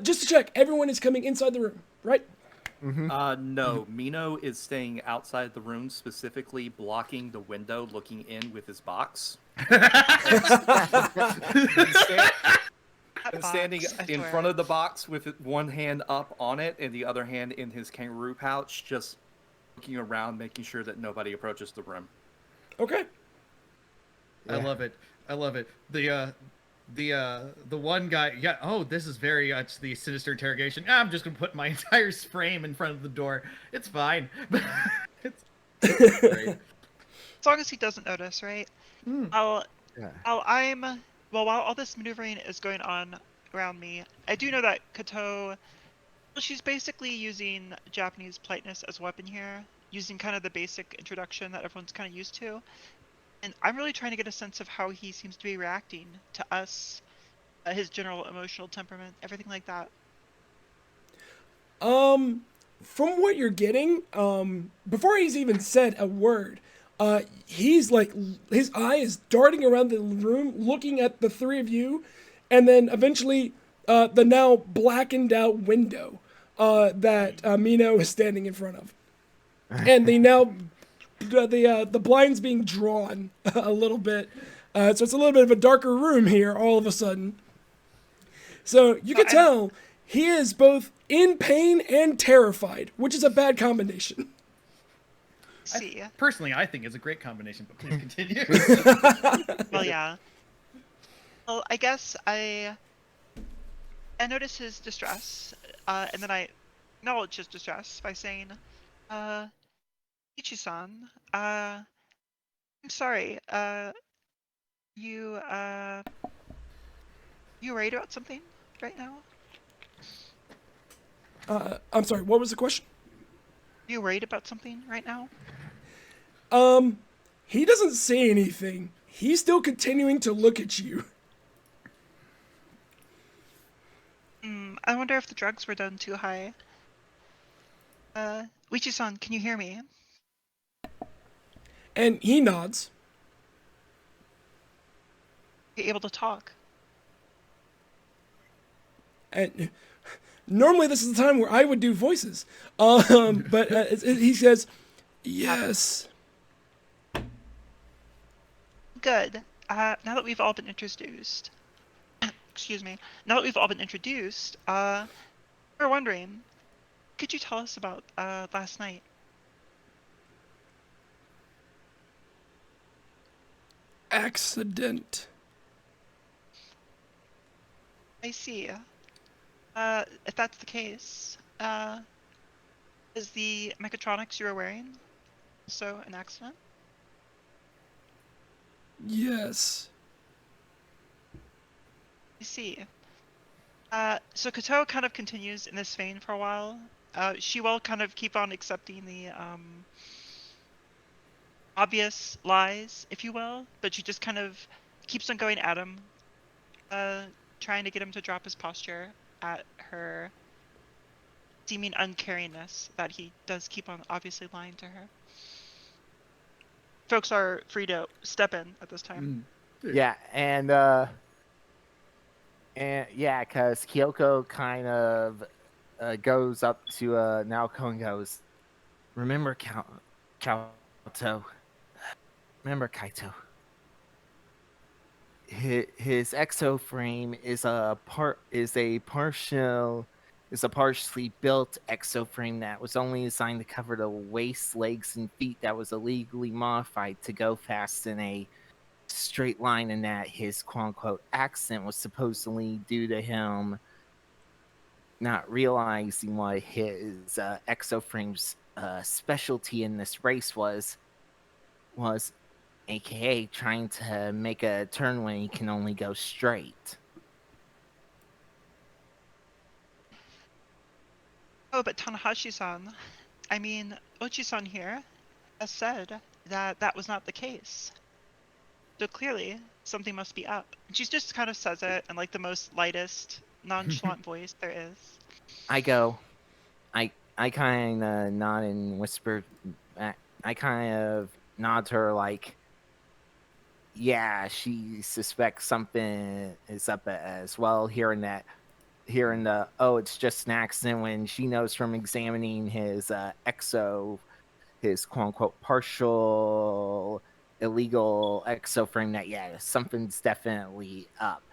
Just to check, everyone is coming inside the room, right? Mm-hmm. No, Mino is staying outside the room, specifically blocking the window, looking in with his box. Standing in front of the box with one hand up on it and the other hand in his kangaroo pouch, just looking around, making sure that nobody approaches the room. Okay. I love it. The one guy, this is very much the sinister interrogation. I'm just gonna put my entire frame in front of the door. It's fine. It's great. As long as he doesn't notice, right? While all this maneuvering is going on around me, I do know that Kato, she's basically using Japanese politeness as a weapon here, using kind of the basic introduction that everyone's kind of used to. And I'm really trying to get a sense of how he seems to be reacting to us, his general emotional temperament, everything like that. From what you're getting, before he's even said a word, he's like, his eye is darting around the room, looking at the 3 of you, and then eventually the now blackened out window that Mino is standing in front of. And the now the blinds being drawn a little bit, so it's a little bit of a darker room here all of a sudden. So you can tell he is both in pain and terrified, which is a bad combination. See. Personally, I think it's a great combination, but please continue. Well, yeah. Well, I guess I notice his distress, and then I acknowledge his distress by saying, Ichi-san, I'm sorry, you worried about something right now? I'm sorry, what was the question? You worried about something right now? He doesn't say anything. He's still continuing to look at you. I wonder if the drugs were done too high. Ichi-san, can you hear me? And he nods. You able to talk? And normally this is the time where I would do voices. But he says, yes. Good. Now that we've all been introduced, excuse me. Now that we've all been introduced, we're wondering, could you tell us about last night? Accident. I see. If that's the case, is the mechatronics you were wearing also an accident? Yes. I see. So Kato kind of continues in this vein for a while. She will kind of keep on accepting the obvious lies, if you will, but she just kind of keeps on going at him, trying to get him to drop his posture at her seeming uncaringness that he does keep on obviously lying to her. Folks are free to step in at this time. Yeah, and yeah, because Kyoko kind of goes up to Naoko and goes, "Remember, Kaito. Remember, Kaito. His exoframe is a partially built exoframe that was only designed to cover the waist, legs, and feet that was illegally modified to go fast in a straight line, and that his quote-unquote accident was supposedly due to him not realizing what his exoframe's specialty in this race was aka trying to make a turn when he can only go straight." Oh, but Tanahashi-san, I mean, Ochi-san here has said that that was not the case. So clearly, something must be up. And she just kind of says it in like the most lightest, nonchalant voice there is. I kind of nod and whisper. I kind of nod to her like, yeah, she suspects something is up as well. Hearing the "oh, it's just an accident," when she knows from examining his his quote unquote partial illegal exoframe that something's definitely up.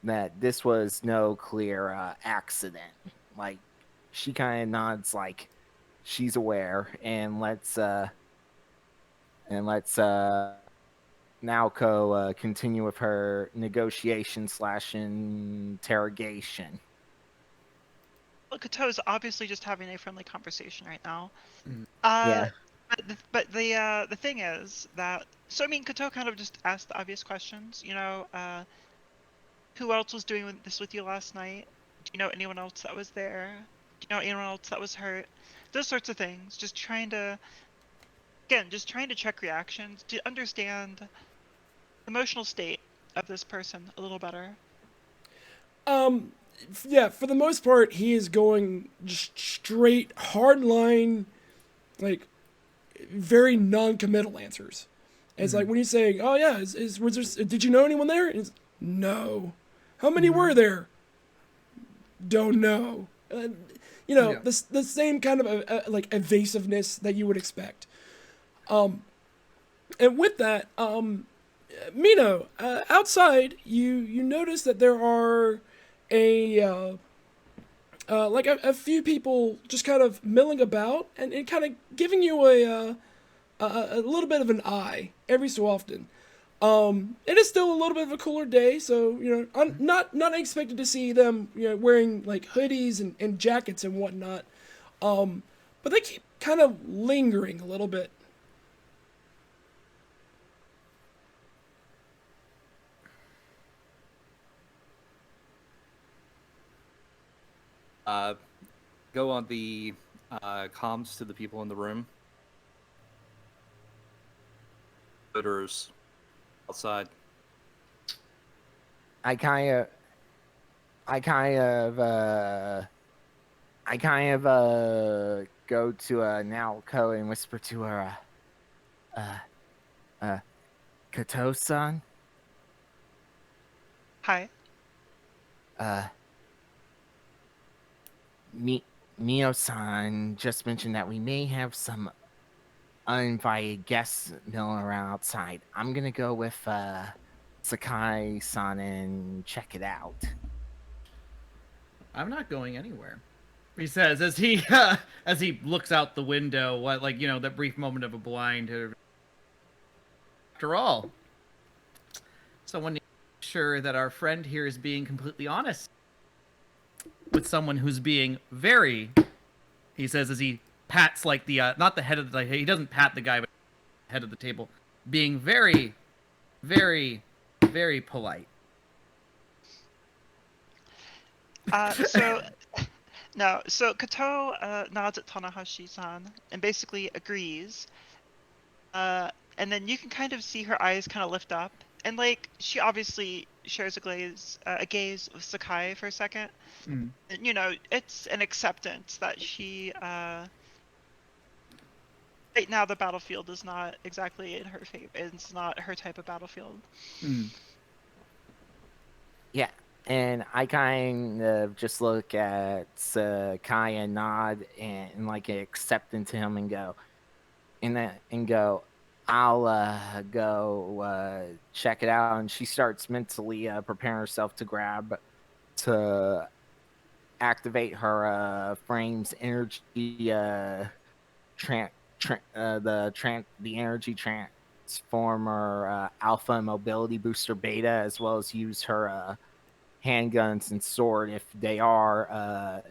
That this was no clear accident. Like, she kind of nods like she's aware, and lets Naoko continue with her negotiation / interrogation. Well, Kato's obviously just having a friendly conversation right now. Yeah. But the thing is that, so I mean, Kato kind of just asked the obvious questions. You know, who else was doing this with you last night? Do you know anyone else that was there? Do you know anyone else that was hurt? Those sorts of things. Just trying to check reactions to understand the emotional state of this person a little better. Yeah, for the most part, he is going just straight, hard line, like, very non-committal answers. It's like when you say, "Oh yeah, was there? Did you know anyone there?" It's, "No." "How many were there?" "Don't know." Yeah. the same kind of like evasiveness that you would expect. And with that, Mino, outside, you notice that there are a few people just kind of milling about and kind of giving you a little bit of an eye every so often. It is still a little bit of a cooler day, so I'm not expected to see them wearing like hoodies and jackets and whatnot. But they keep kind of lingering a little bit. Go on the comms to the people in the room. Visitors outside. I kind of go to Naoko and whisper to her, Kato-san, Hi. Mio-san just mentioned that we may have some uninvited guests milling around outside. I'm gonna go with Sakai-san and check it out. I'm not going anywhere, he says as he looks out the window. What, like, that brief moment of a blind. After all, someone needs to make sure that our friend here is being completely honest with someone who's being very, he says as he pats like the not the head of the, he doesn't pat the guy but the head of the table, being very, very, very polite. So no, so Kato nods at Tanahashi-san and basically agrees. And then you can kind of see her eyes kind of lift up, and like she obviously shares a gaze with Sakai for a second. Mm. And, it's an acceptance that she right now the battlefield is not exactly in her favor. It's not her type of battlefield. Mm. Yeah, and I kind of just look at Sakai and nod and like accepting to him and go, I'll go check it out. And she starts mentally preparing herself to activate her frame's energy, the energy transformer alpha mobility booster beta, as well as use her handguns and sword if they are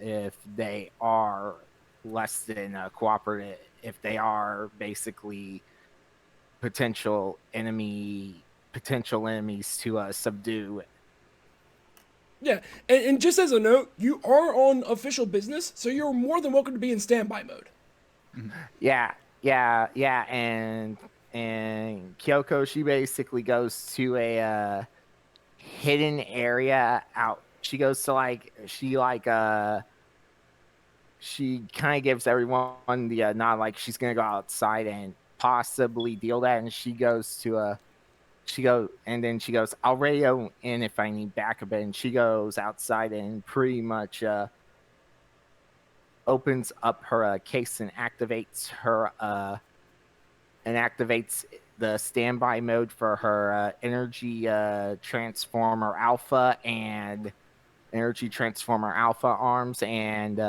less than cooperative, if they are basically potential enemies to subdue. Yeah, and just as a note, you are on official business, so you're more than welcome to be in standby mode. Yeah, and Kyoko, she basically goes to a hidden area out. She goes to she kind of gives everyone the nod, like she's gonna go outside and possibly deal that, and she goes, I'll radio in if I need backup, and she goes outside and pretty much opens up her case and activates the standby mode for her energy transformer alpha and energy transformer alpha arms and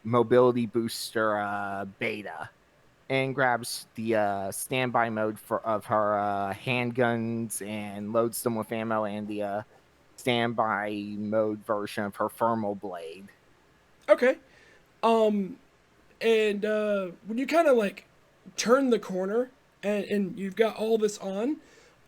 mobility booster beta, and grabs the standby mode of her handguns and loads them with ammo, and the standby mode version of her thermal blade. Okay. And when you kind of like turn the corner and you've got all this on,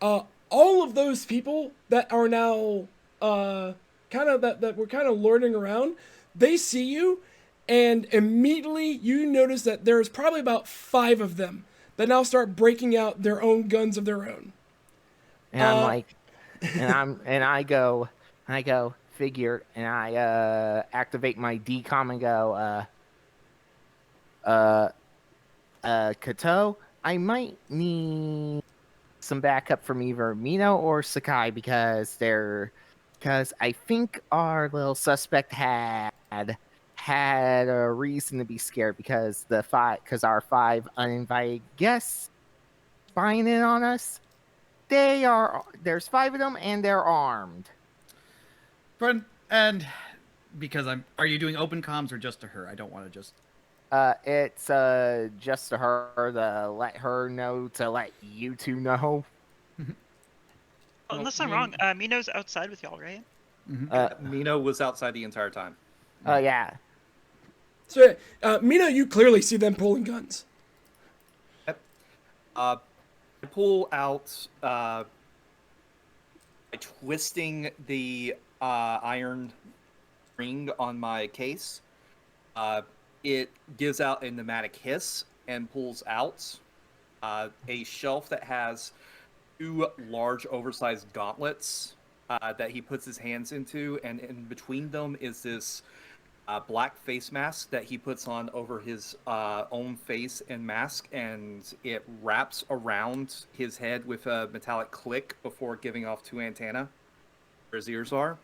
all of those people that are now kind of that were kind of lording around, they see you, and immediately you notice that there's probably about 5 of them that now start breaking out their own guns of their own. And I'm like, I go, figure, and I activate my decom and go, Kato, I might need some backup from either Mino or Sakai because I think our little suspect had had a reason to be scared because our 5 uninvited guests spying in on us. There's 5 of them and they're armed. And because are you doing open comms or just to her? I don't want to just. It's just to her to let her know to let you two know. Unless I'm wrong, Mino's outside with y'all, right? Mino was outside the entire time. Oh yeah. So, Mina, you clearly see them pulling guns. I pull out by twisting the iron ring on my case. It gives out a pneumatic hiss and pulls out a shelf that has 2 large, oversized gauntlets that he puts his hands into, and in between them is this black face mask that he puts on over his own face and mask, and it wraps around his head with a metallic click before giving off 2 antennae where his ears are.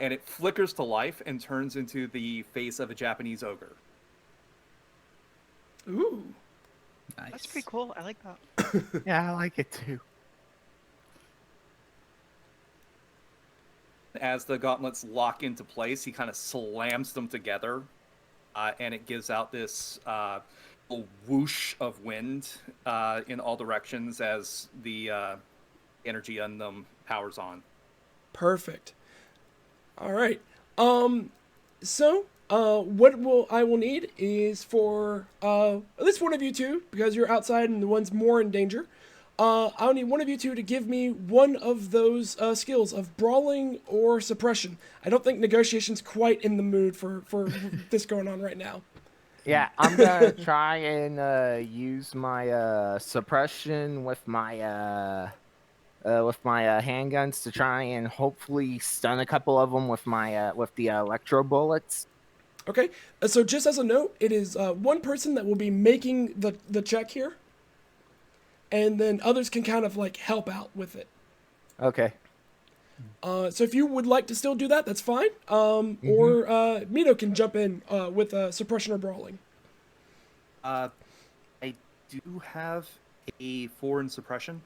And it flickers to life and turns into the face of a Japanese ogre. Ooh. Nice. That's pretty cool. I like that. Yeah, I like it too. As the gauntlets lock into place, he kind of slams them together, and it gives out this whoosh of wind in all directions as the energy on them powers on. Perfect. All right. So, what I will need is for at least one of you two, because you're outside and the one's more in danger. I'll need one of you two to give me one of those skills of brawling or suppression. I don't think negotiation's quite in the mood for this going on right now. Yeah, I'm gonna try and use my suppression with my handguns to try and hopefully stun a couple of them with the electro bullets. Okay, so just as a note, it is one person that will be making the check here, and then others can kind of like help out with it. Okay. So if you would like to still do that, that's fine. Or Mino can jump in with suppression or brawling. I do have a 4 in suppression.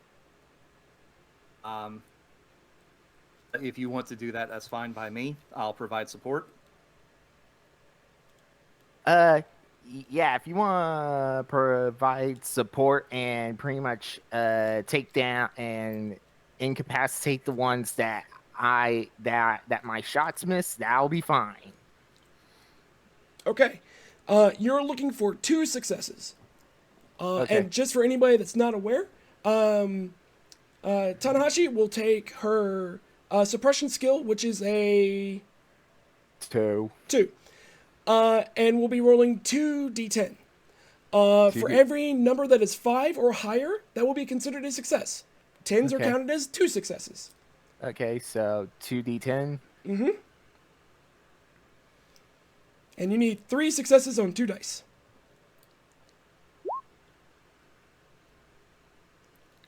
If you want to do that, that's fine by me. I'll provide support. Yeah, if you want to provide support and pretty much take down and incapacitate the ones that my shots miss, that'll be fine. Okay. You're looking for 2 successes. Okay. And just for anybody that's not aware, Tanahashi will take her suppression skill, which is a 2. 2. And we'll be rolling 2d10. For every number that is 5 or higher, that will be considered a success. 10s are Okay. counted as 2 successes. Okay, so 2d10. Mm-hmm. And you need 3 successes on 2 dice.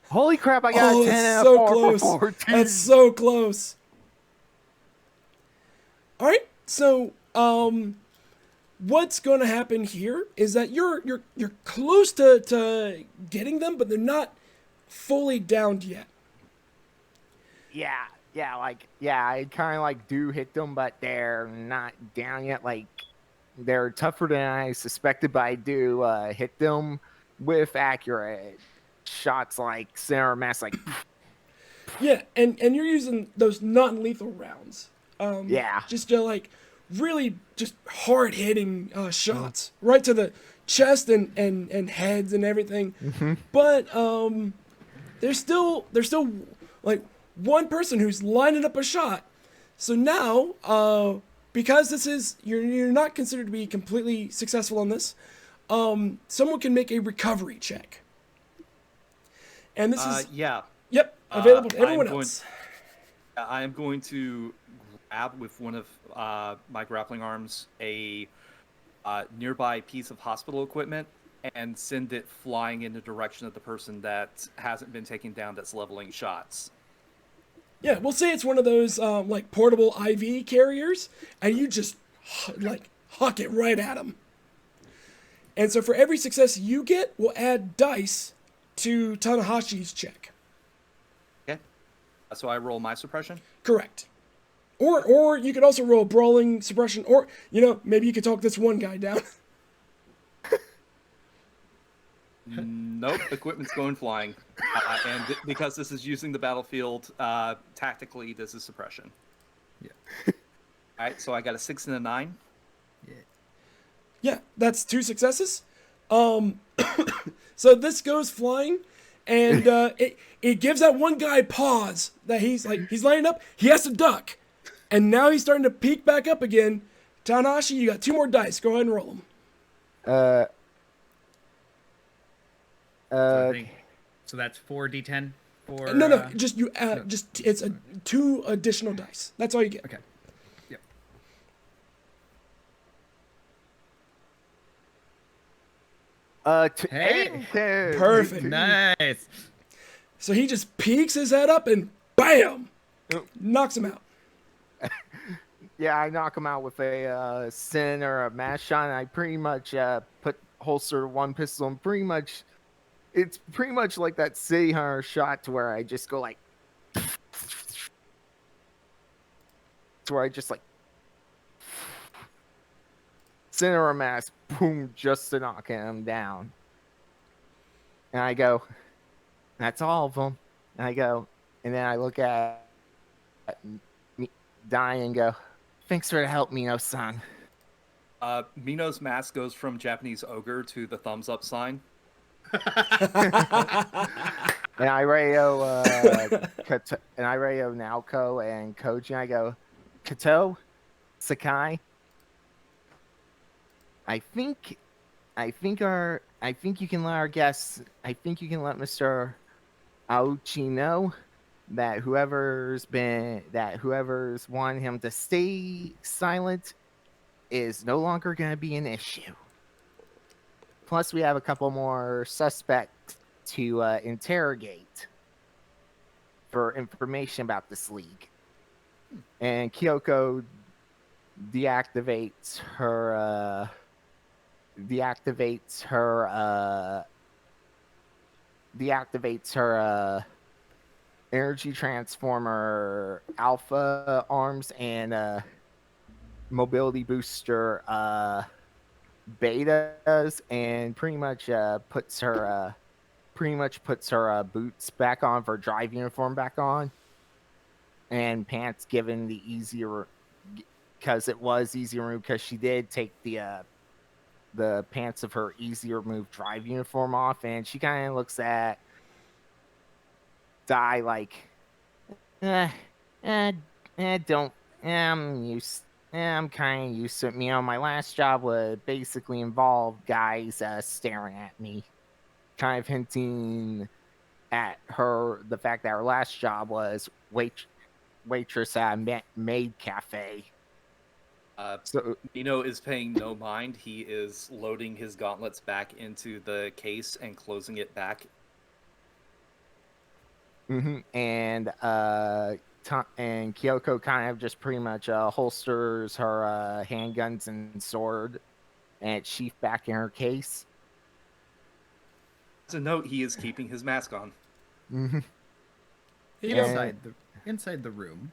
Holy crap! I got a 10 that's and a so 4 close. for 14. That's so close. All right, so what's going to happen here is that you're close to getting them, but they're not fully downed yet. I kind of like do hit them, but they're not down yet. Like they're tougher than I suspected, but I do hit them with accurate shots, like center mass, like. Yeah, and you're using those non-lethal rounds. Yeah. Just to like really just hard hitting shots right to the chest and heads and everything. Mm-hmm. But there's still like one person who's lining up a shot. So now because this is you're not considered to be completely successful on this, someone can make a recovery check. And this is available to everyone else. I am going to grab with one of my grappling arms a nearby piece of hospital equipment and send it flying in the direction of the person that hasn't been taken down that's leveling shots. Yeah, we'll say it's one of those like portable IV carriers, and you just like huck it right at him. And so for every success you get, we'll add dice to Tanahashi's check. Okay. So I roll my suppression. Correct. Or you could also roll brawling suppression, or maybe you could talk this one guy down. Nope, equipment's going flying. Because this is using the battlefield tactically, this is suppression. Yeah. All right, so I got a 6 and a 9. Yeah, that's 2 successes. So this goes flying, and it gives that one guy pause that he's lining up. He has to duck, and now he's starting to peek back up again. Tanahashi, you got 2 more dice. Go ahead and roll them. So that's 4d10 for. No, just it's 2 additional dice. That's all you get. Okay. Yep. Hey. Perfect. Nice. So he just peeks his head up and bam, knocks him out. Yeah, I knock him out with a sin or a mash shot. And I pretty much holster one pistol, and it's pretty much like that City Hunter shot, to where I just go like, sin or a mass, boom, just to knock him down. And I go, that's all of them. And I go, and then I look at me dying and go, thanks for the help, Mino-san. Mino's mask goes from Japanese ogre to the thumbs up sign. And I radio Naoko and Koji, and I go, Kato, Sakai, I think you can let our guests, I think you can let Mr. Aochi know that whoever's wanted him to stay silent is no longer going to be an issue. Plus, we have a couple more suspects to interrogate for information about this league. And Kyoko deactivates her energy transformer alpha arms and mobility booster betas, and pretty much puts her boots back on, for drive uniform back on, and pants, given the easier, because it was easy remove, because she did take the pants of her easy remove drive uniform off, and she kind of looks at Dai like, I'm kind of used to it. My last job would basically involve guys staring at me, kind of hinting at the fact that her last job was waitress at a maid cafe. So Mino is paying no mind. He is loading his gauntlets back into the case and closing it back. And Kyoko kind of just pretty much holsters her handguns and sword and sheath back in her case. As a note, he is keeping his mask on. Inside the room,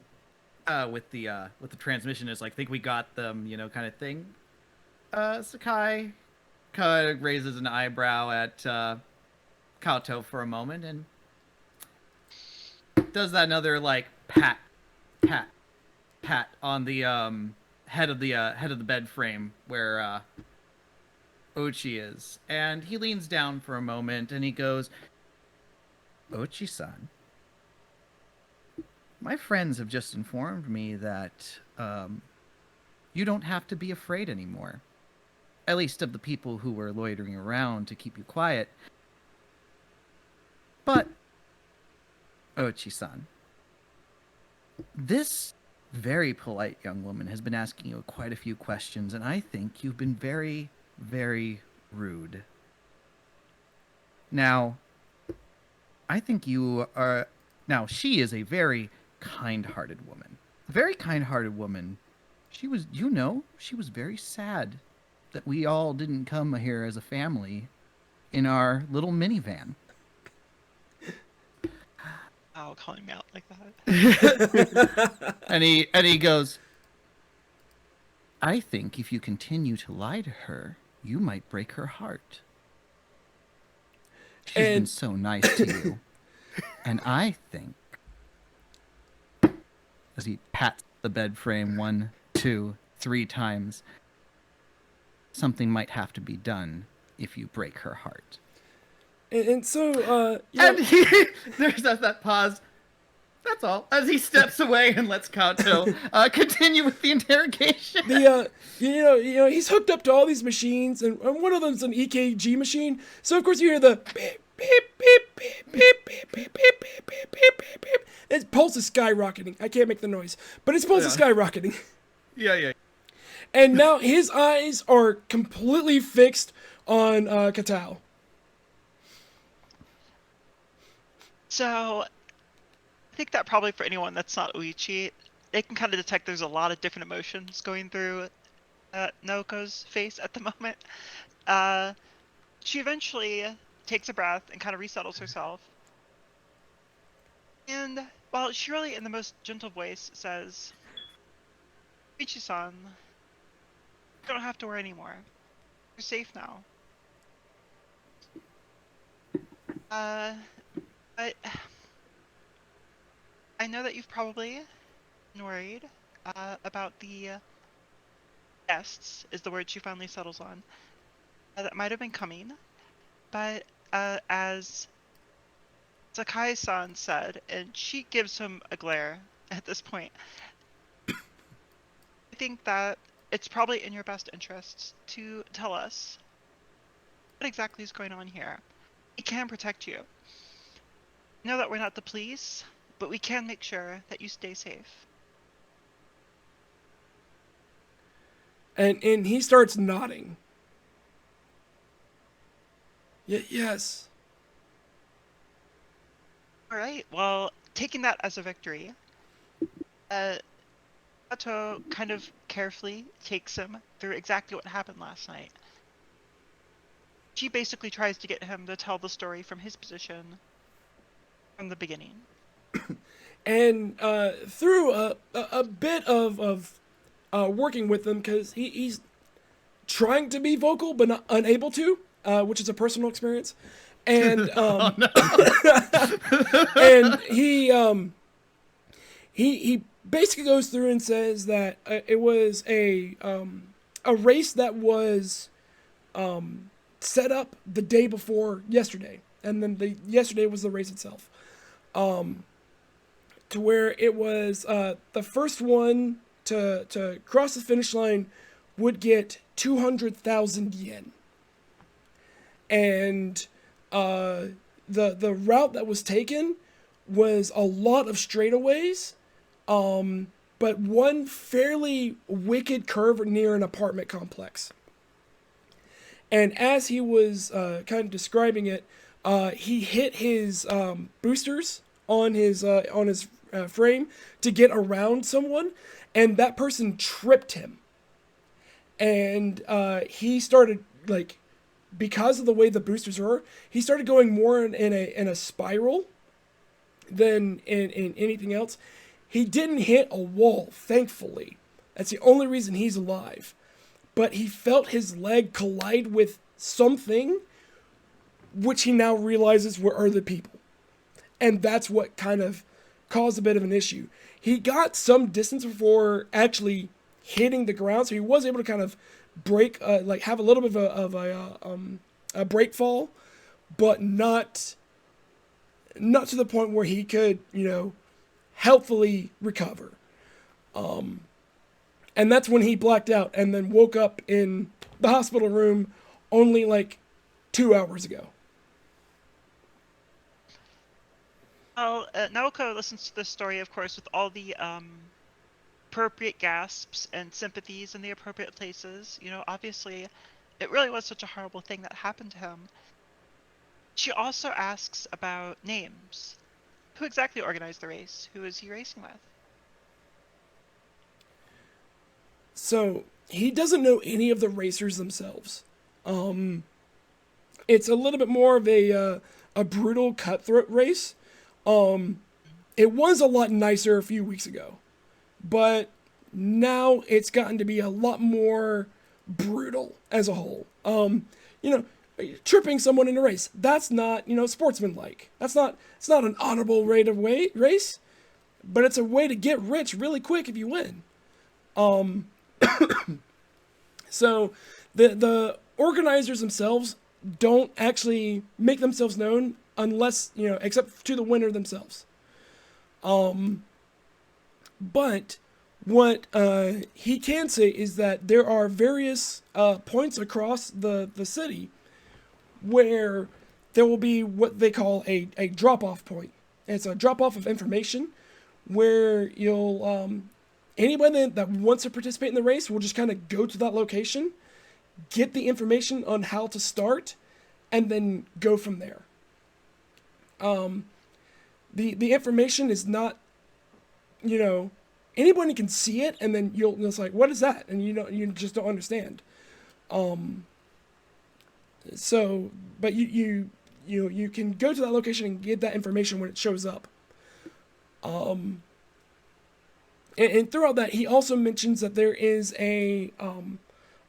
with the transmission is like, think we got them, kind of thing. Sakai kind of raises an eyebrow at Kato for a moment and does that another like pat on the head of the bed frame where Ochi is, and he leans down for a moment and he goes, Ochi-san, my friends have just informed me that you don't have to be afraid anymore, at least of the people who were loitering around to keep you quiet. But Ochi-san, this very polite young woman has been asking you quite a few questions, and I think you've been very, very rude. Now, I think you are... Now, she is a very kind-hearted woman. A very kind-hearted woman she was, you know, she was very sad that we all didn't come here as a family in our little minivan. Oh, calling me out like that. And he goes, I think if you continue to lie to her, you might break her heart. She's been And- so nice to you. And I think, as he pats the bed frame 1, 2, 3 times, something might have to be done if you break her heart. And so, yeah, And there's that pause. That's all. As he steps away and lets Kato continue with the interrogation. you know, he's hooked up to all these machines, and one of them's an EKG machine. So of course you hear the beep beep beep beep beep beep beep beep beep beep beep beep beep. Its pulse is skyrocketing. I can't make the noise, but its pulse is skyrocketing. Yeah. And now his eyes are completely fixed on Katao. So, I think that probably for anyone that's not Uichi, they can kind of detect there's a lot of different emotions going through Naoko's face at the moment. She eventually takes a breath and kind of resettles herself. And while she really, in the most gentle voice, says, Uichi-san, you don't have to worry anymore. You're safe now. I know that you've probably been worried about the guests, is the word she finally settles on, that might have been coming. But as Sakai-san said, and she gives him a glare at this point, I think that it's probably in your best interests to tell us what exactly is going on here. We can protect you. I know that we're not the police, but we can make sure that you stay safe. And he starts nodding. Yes. All right. Well, taking that as a victory, Kato kind of carefully takes him through exactly what happened last night. She basically tries to get him to tell the story from his position from the beginning. And through a bit of working with him, because he's trying to be vocal but not unable to, which is a personal experience. And and he basically goes through and says that it was a race that was set up the day before yesterday, and then yesterday was the race itself. To where it was the first one to cross the finish line would get 200,000 yen. And the route that was taken was a lot of straightaways, but one fairly wicked curve near an apartment complex. And as he was kind of describing it, he hit his boosters on his frame to get around someone, and that person tripped him. And he started, like, because of the way the boosters were, he started going more in a spiral than in anything else. He didn't hit a wall, thankfully. That's the only reason he's alive. But he felt his leg collide with something, which he now realizes were other people. And that's what kind of caused a bit of an issue. He got some distance before actually hitting the ground, so he was able to kind of break, have a little bit of a break fall, but not to the point where he could, helpfully recover. And that's when he blacked out and then woke up in the hospital room only like 2 hours ago. Well, Naoko listens to this story, of course, with all the appropriate gasps and sympathies in the appropriate places. Obviously, it really was such a horrible thing that happened to him. She also asks about names. Who exactly organized the race? Who is he racing with? So he doesn't know any of the racers themselves. It's a little bit more of a brutal cutthroat race. It was a lot nicer a few weeks ago, but now it's gotten to be a lot more brutal as a whole. You know, tripping someone in a race, that's not, sportsmanlike. It's not an honorable race, but it's a way to get rich really quick if you win. So the organizers themselves don't actually make themselves known unless, except to the winner themselves. But what he can say is that there are various points across the city where there will be what they call a drop-off point. It's a drop-off of information where you'll anybody that wants to participate in the race will just kind of go to that location, get the information on how to start, and then go from there. The information is not, anybody can see it, and then it's like, what is that? And you just don't understand. So, but you can go to that location and get that information when it shows up. And throughout that, he also mentions that there is a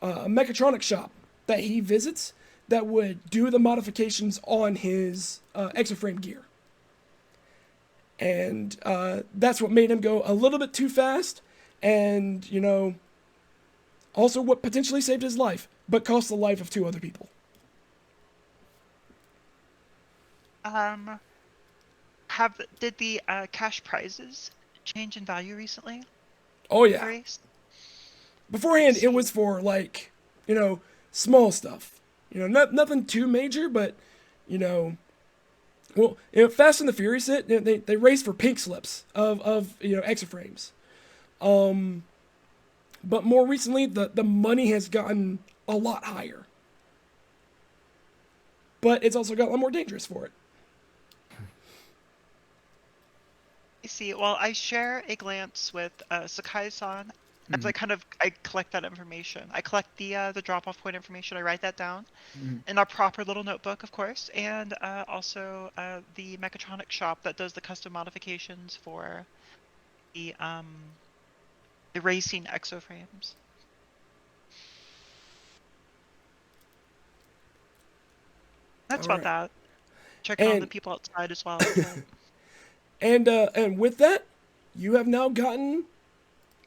mechatronic shop that he visits that would do the modifications on his exoframe gear. And that's what made him go a little bit too fast, and, also what potentially saved his life, but cost the life of 2 other people. Did the cash prizes change in value recently? Oh, yeah. Race? Beforehand, it was for, small stuff. Nothing too major, but, well, Fast and the Furious, they race for pink slips of exoframes. But more recently, the money has gotten a lot higher. But it's also got a lot more dangerous for it. I see. Well, I share a glance with Sakai-san as I collect that information. I collect the drop-off point information. I write that down in a proper little notebook, of course, and also the mechatronic shop that does the custom modifications for the racing exoframes. That's about that. Checking on the people outside as well. And with that, you have now gotten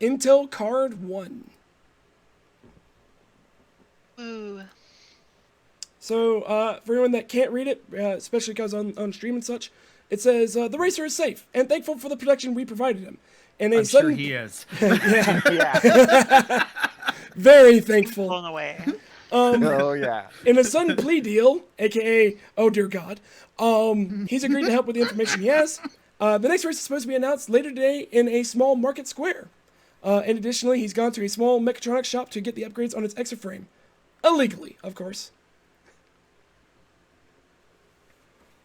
Intel Card 1. Ooh. So, for anyone that can't read it, especially because on stream and such, it says, the racer is safe and thankful for the protection we provided him. And I'm sure he is. Yeah. Very thankful. Blown away. Oh, yeah. In a sudden plea deal, aka, oh dear God, he's agreed to help with the information he has. The next race is supposed to be announced later today in a small market square. And additionally, he's gone to a small mechatronics shop to get the upgrades on its exoframe. Illegally, of course.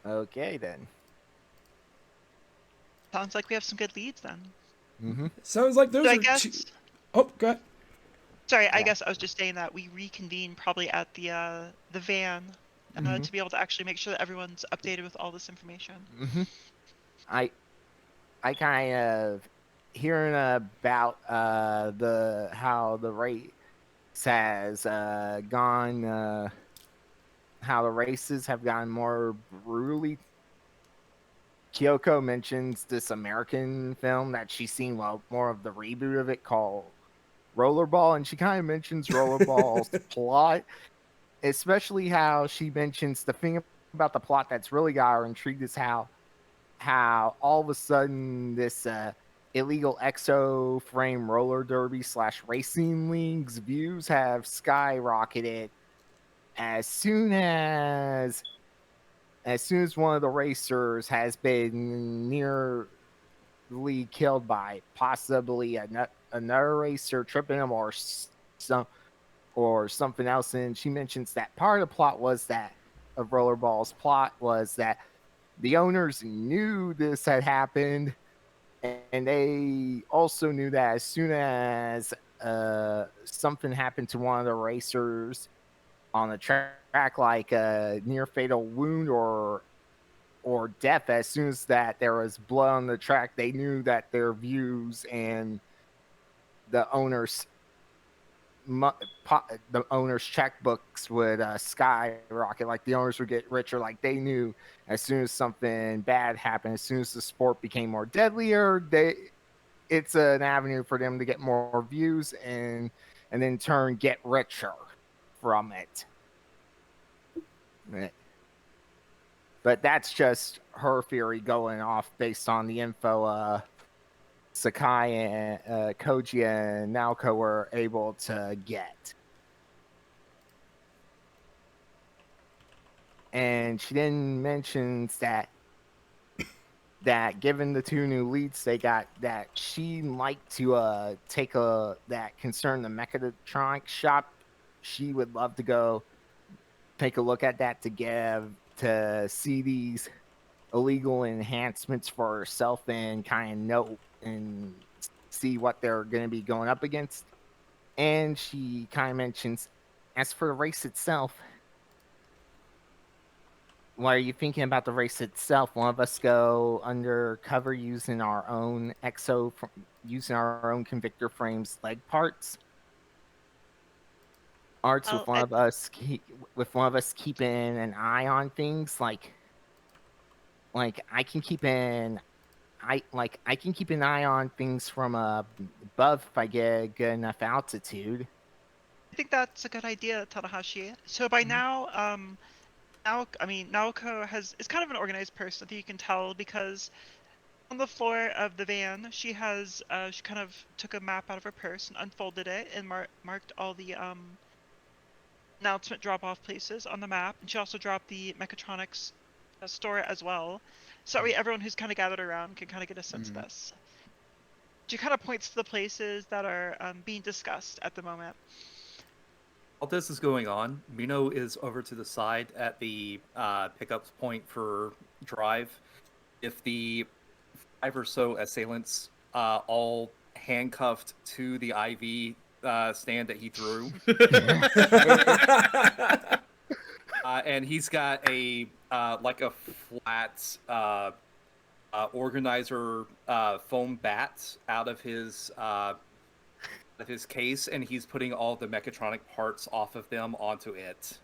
Okay, then. Sounds like we have some good leads then. Mm-hmm. Sounds like those So are two... Oh, go ahead. Sorry, I guess I was just saying that we reconvene probably at the van to be able to actually make sure that everyone's updated with all this information. Mm-hmm. I kind of hearing about how the race has gone, how the races have gotten more brutally. Kyoko mentions this American film that she's seen, more of the reboot of it called Rollerball, and she kind of mentions Rollerball's plot, especially how she mentions the thing about the plot that's really got her intrigued is how all of a sudden this illegal exo frame roller derby / racing league's views have skyrocketed as soon as one of the racers has been nearly killed by possibly another racer tripping him or something else. And she mentions that part of the plot was that of Rollerball's plot was that the owners knew this had happened, and they also knew that as soon as something happened to one of the racers on the track, like a near fatal wound or death. As soon as that there was blood on the track, they knew that their views and the owners the owners' checkbooks would skyrocket. Like the owners would get richer. Like they knew as soon as something bad happened, as soon as the sport became more deadlier, it's an avenue for them to get more views and in turn get richer from it. But that's just her theory going off based on the info Sakai and Koji and Naoko were able to get. And she then mentions that given the two new leads they got, that she'd like to take that concern the mechatronics shop. She would love to go take a look at that to see these illegal enhancements for herself and kind of know and see what they're going to be going up against. And she kind of mentions, as for the race itself, what are you thinking about the race itself? One of us go undercover using our own using our own Convictor frames leg parts? Arts with one of us keeping an eye on things, like I can keep an eye on things from above if I get a good enough altitude. I think that's a good idea, Tanahashi. So by now, Naoko is kind of an organized person. I think you can tell because on the floor of the van, she kind of took a map out of her purse and unfolded it and marked all the announcement drop-off places on the map. And she also dropped the mechatronics store as well. So everyone who's kind of gathered around can kind of get a sense of this. She kind of points to the places that are being discussed at the moment. While this is going on, Mino is over to the side at the pickup point for Drive. If the 5 or so assailants all handcuffed to the IV stand that he threw. And he's got a flat organizer foam bat out of his case, and he's putting all the mechatronic parts off of them onto it.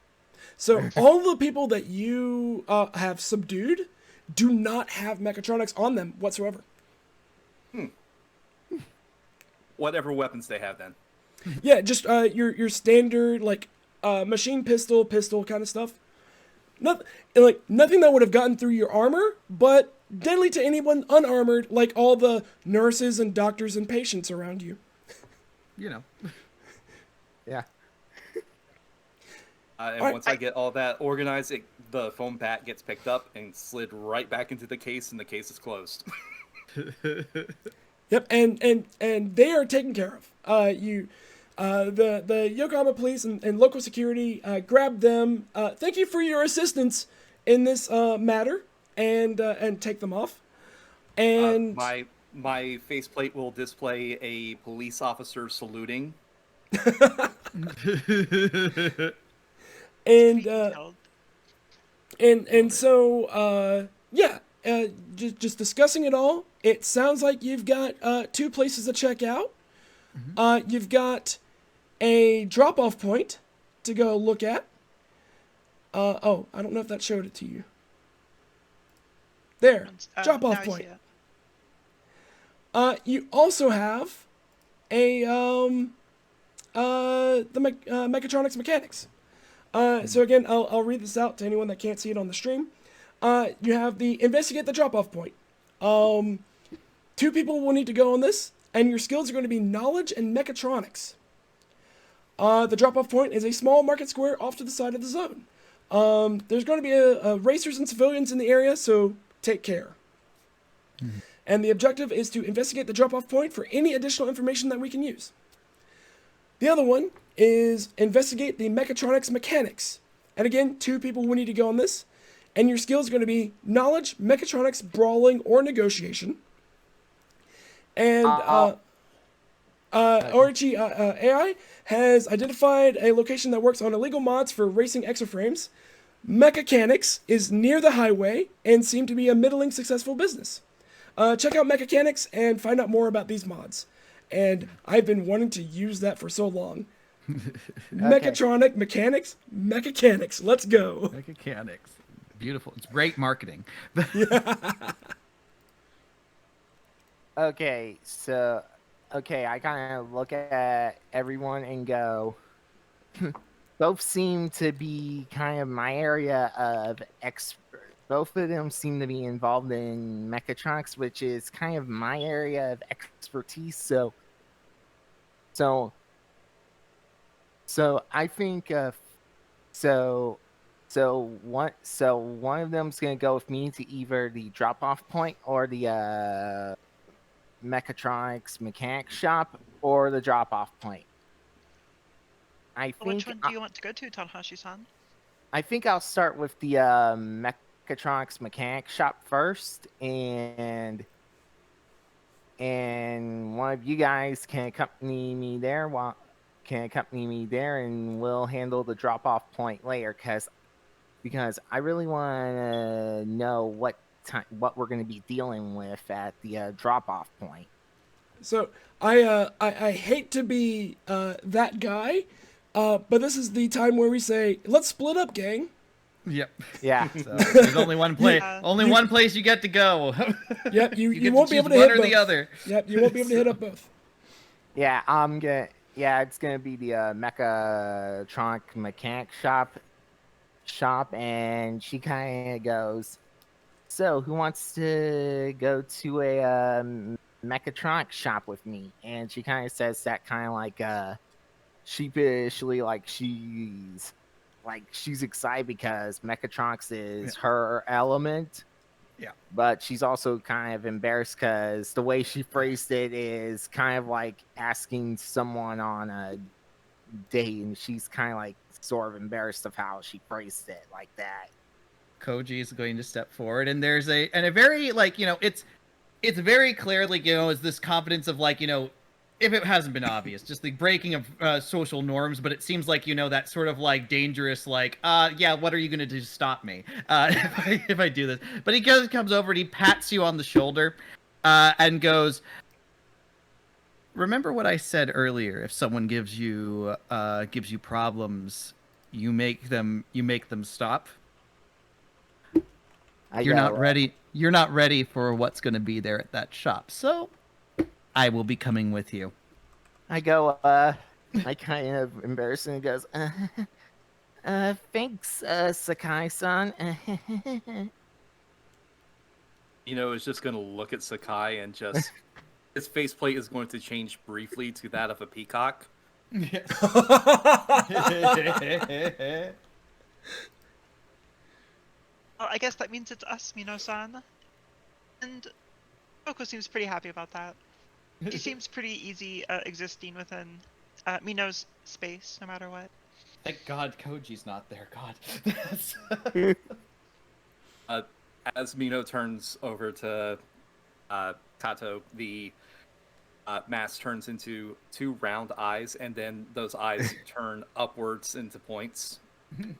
So all the people that you have subdued do not have mechatronics on them whatsoever. Whatever weapons they have, then. Yeah, just your standard machine pistol kind of stuff. Nothing that would have gotten through your armor, but deadly to anyone unarmored, like all the nurses and doctors and patients around you. You know. Yeah. And once I get all that organized, the foam bat gets picked up and slid right back into the case, and the case is closed. Yep, and they are taken care of. The Yokohama police and local security grabbed them. Thank you for your assistance in this matter, and take them off. And my faceplate will display a police officer saluting. Just discussing it all. It sounds like you've got 2 places to check out. You've got a drop-off point to go look at. I don't know if that showed it to you. There, drop-off point. You also have the mechatronics mechanics. So again, I'll read this out to anyone that can't see it on the stream. You have the investigate the drop-off point. 2 people will need to go on this, and your skills are going to be knowledge and mechatronics. The drop-off point is a small market square off to the side of the zone. There's going to be racers and civilians in the area, so take care. And the objective is to investigate the drop-off point for any additional information that we can use. The other one is investigate the mechatronics mechanics. And again, 2 people will need to go on this. And your skills are going to be knowledge, mechatronics, brawling, or negotiation. And Orichi AI has identified a location that works on illegal mods for racing exoframes. Mechanics is near the highway and seem to be a middling successful business. Check out Mechanics and find out more about these mods. And I've been wanting to use that for so long. Mechatronic mechanics, mechanics. Let's go. Mechanics. Beautiful. It's great marketing. Okay, so I kind of look at everyone and go, both seem to be kind of my area of both of them seem to be involved in mechatronics, which is kind of my area of expertise. So I think so one of them's gonna go with me to either the drop-off point or the mechatronics mechanic shop or the drop-off point. Which one do you want to go to, Tanahashi-san? I think I'll start with the mechatronics mechanic shop first, and one of you guys can accompany me there and we'll handle the drop-off point later, because I really want to know what we're going to be dealing with at the drop-off point. So I hate to be that guy, but this is the time where we say, let's split up, gang. Yep. Yeah. So there's only one place. One place you get to go. Yep. You get won't to be able to one hit or both. the other. Yep. You won't be able to hit up both. Yeah. It's gonna be the mechatronic mechanic shop, and she kind of goes, so who wants to go to a mechatronic shop with me? And she kind of says that kind of like sheepishly, like she's excited because mechatronics is her element. Yeah. But she's also kind of embarrassed because the way she phrased it is kind of like asking someone on a date, and she's kind of like sort of embarrassed of how she phrased it like that. Koji is going to step forward, and there's a very, like, it's very clearly, is this confidence of, like, if it hasn't been obvious, just the breaking of social norms, but it seems like, that sort of, like, dangerous, like, yeah, what are you going to do to stop me if I do this? But he comes over and he pats you on the shoulder and goes, remember what I said earlier? If someone gives you problems, you make them stop. You're not ready for what's going to be there at that shop. So I will be coming with you. I go, I kind of embarrassed and goes, thanks, Sakai-san. Is just going to look at Sakai and just, his faceplate is going to change briefly to that of a peacock. Yes. Well, I guess that means it's us, Mino-san. And Oko seems pretty happy about that. He seems pretty easy existing within Mino's space, no matter what. Thank God Koji's not there. God. As Mino turns over to Kato, the mask turns into two round eyes, and then those eyes turn upwards into points. I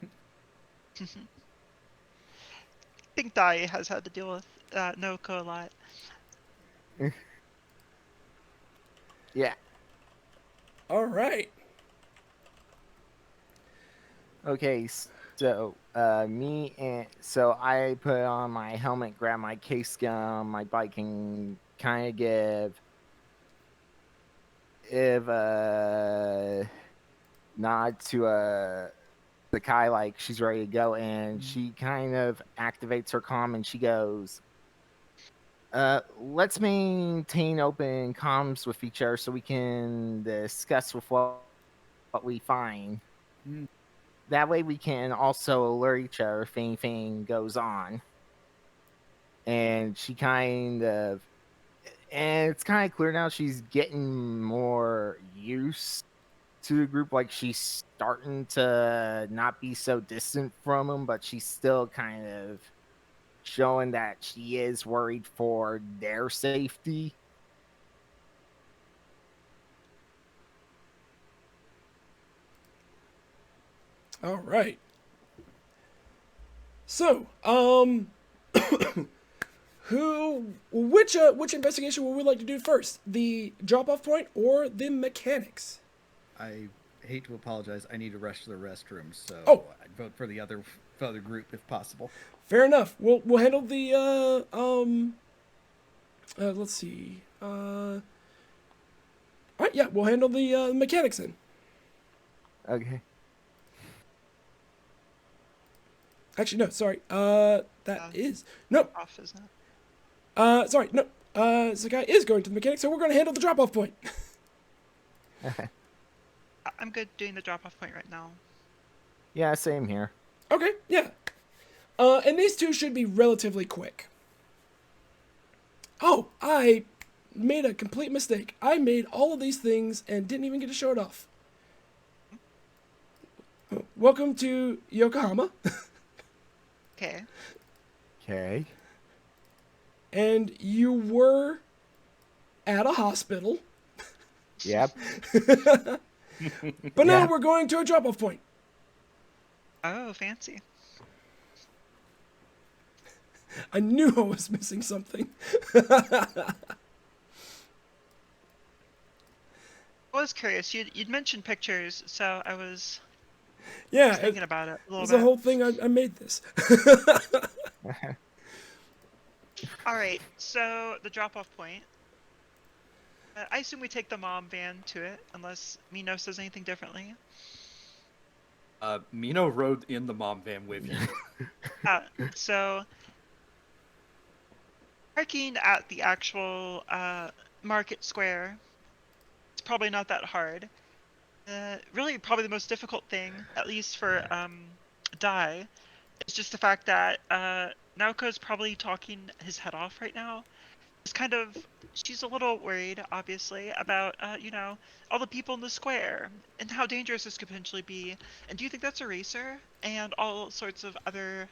think Dai has had to deal with Noko a lot. Yeah. All right. Okay, so I put on my helmet, grab my case gun on my bike, and kind of give a nod to Sakai, like she's ready to go, and she kind of activates her comm and she goes, let's maintain open comms with each other so we can discuss with what we find. That way we can also alert each other if anything goes on. And she and it's kind of clear now she's getting more used to the group. Like, she's starting to not be so distant from them, but she's still kind of showing that she is worried for their safety. All right. So, which investigation would we like to do first? The drop-off point or the mechanics? I hate to apologize. I need to rush to the restroom, so Oh. I'd vote for the other group if possible. Fair enough. We'll handle the let's see. All right, yeah, we'll handle the mechanics then. Okay. Actually, no, sorry. That is no. Off, isn't it? Sorry, no. Sakai is going to the mechanics, so we're going to handle the drop-off point. I'm good doing the drop-off point right now. Yeah, same here. Okay, yeah. And these two should be relatively quick. Oh, I made a complete mistake. I made all of these things and didn't even get to show it off. Welcome to Yokohama. Okay. Okay. And you were at a hospital. Yep. But now Yeah. we're going to a drop-off point. Oh, fancy. I knew I was missing something. I was curious. You'd mentioned pictures, so I was Yeah, thinking about it a little it's bit. the whole thing. I made this. All right, so the drop-off point. I assume we take the mom van to it, unless Mino says anything differently. Mino rode in the mom van with you. So parking at the actual market square, it's probably not that hard. Really, probably the most difficult thing, at least for Dai, is just the fact that Naoko's probably talking his head off right now. It's kind of, she's a little worried, obviously, about all the people in the square and how dangerous this could potentially be. And do you think that's a racer? And all sorts of other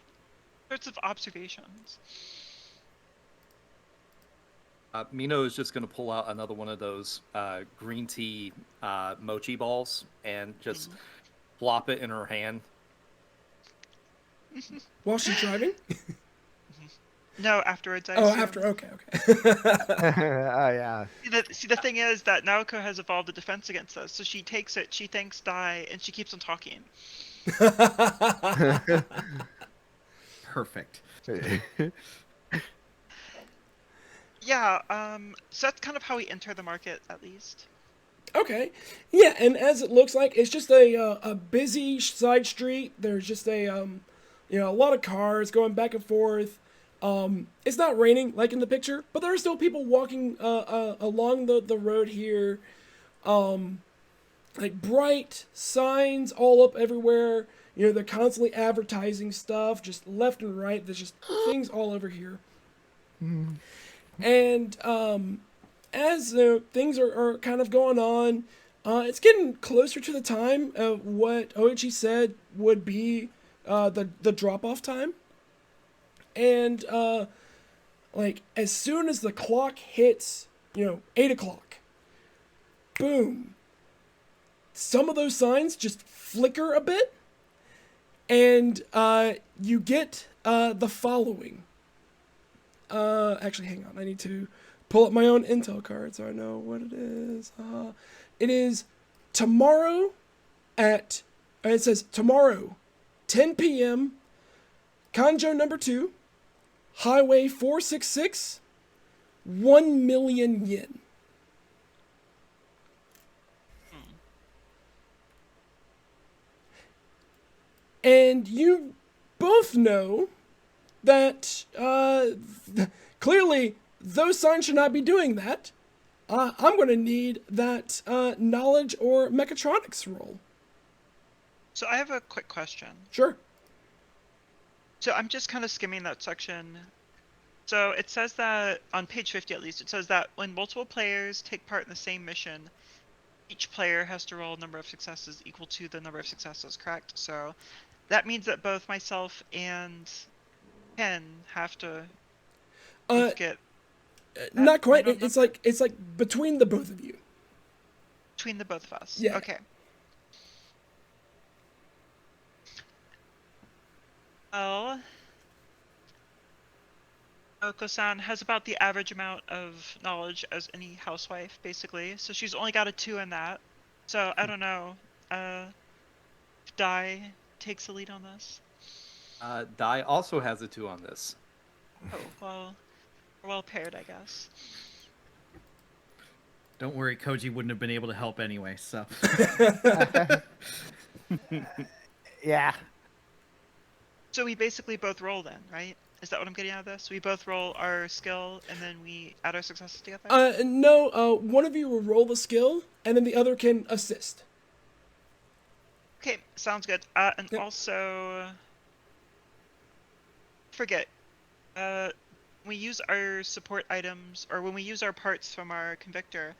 sorts of observations. Mino is just going to pull out another one of those green tea mochi balls and just plop it in her hand. While she's driving? No, afterwards. I Oh, assume. after. Okay. Oh, yeah. See, the thing is that Naoko has evolved a defense against us, so she takes it, she thanks Dai, and she keeps on talking. Perfect. Yeah, so that's kind of how we enter the market, at least. Okay. Yeah, and as it looks like, it's just a busy side street. There's just a lot of cars going back and forth. It's not raining like in the picture, but there are still people walking along the road here. Like bright signs all up everywhere. They're constantly advertising stuff just left and right. There's just things all over here. And as things are kind of going on, it's getting closer to the time of what Oichi said would be the drop-off time. And as soon as the clock hits, 8 o'clock, boom, some of those signs just flicker a bit, and you get the following. Actually, hang on. I need to pull up my own intel card so I know what it is. It is tomorrow it says tomorrow, 10 p.m., Kanjo number 2, Highway 466, 1 million yen. And you both know that clearly those signs should not be doing that. I'm going to need that knowledge or mechatronics roll. So I have a quick question. Sure. So I'm just kind of skimming that section. So it says that, on page 50 at least, it says that when multiple players take part in the same mission, each player has to roll a number of successes equal to the number of successes, correct? So that means that both myself and Ken have to get... Not quite. minimum It's like between the both of you. Between the both of us. Yeah. Okay. Well, Oko-san has about the average amount of knowledge as any housewife, basically. So she's only got a 2 in that. So I don't know. If Dai takes the lead on this. Dai also has a 2 on this. Oh, well, we're well paired, I guess. Don't worry, Koji wouldn't have been able to help anyway, so. Yeah. So we basically both roll then, right? Is that what I'm getting out of this? We both roll our skill and then we add our successes together? No, one of you will roll the skill, and then the other can assist. Okay, sounds good. And Yep. also, forget, we use our support items, or when we use our parts from our Convictor,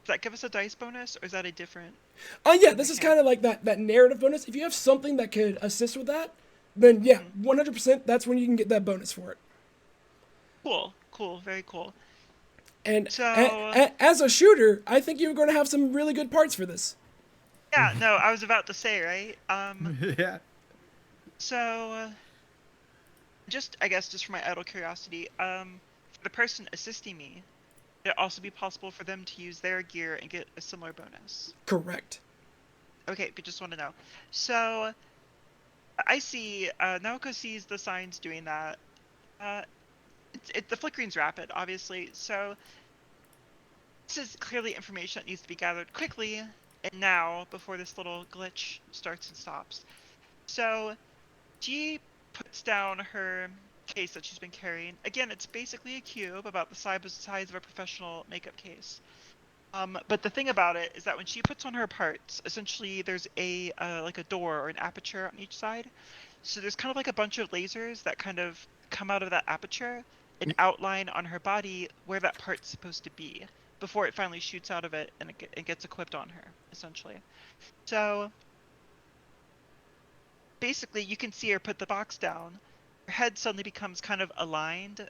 does that give us a dice bonus, or is that a different? Yeah, this is kind of like that narrative bonus. If you have something that could assist with that, then yeah, 100%, that's when you can get that bonus for it. Cool, very cool. And So- as a shooter, I think you're going to have some really good parts for this. Yeah, no, I was about to say, right? Yeah. So, I guess just for my idle curiosity, for the person assisting me, would it also be possible for them to use their gear and get a similar bonus? Correct. Okay, but just want to know. So, I see, Naoko sees the signs doing that. The flickering's rapid, obviously, so this is clearly information that needs to be gathered quickly, and now, before this little glitch starts and stops. So, she puts down her case that she's been carrying. Again, it's basically a cube, about the size of a professional makeup case. But the thing about it is that when she puts on her parts, essentially there's a like a door or an aperture on each side. So there's kind of like a bunch of lasers that kind of come out of that aperture and outline on her body where that part's supposed to be before it finally shoots out of it and it gets equipped on her, essentially. So basically you can see her put the box down. Her head suddenly becomes kind of aligned,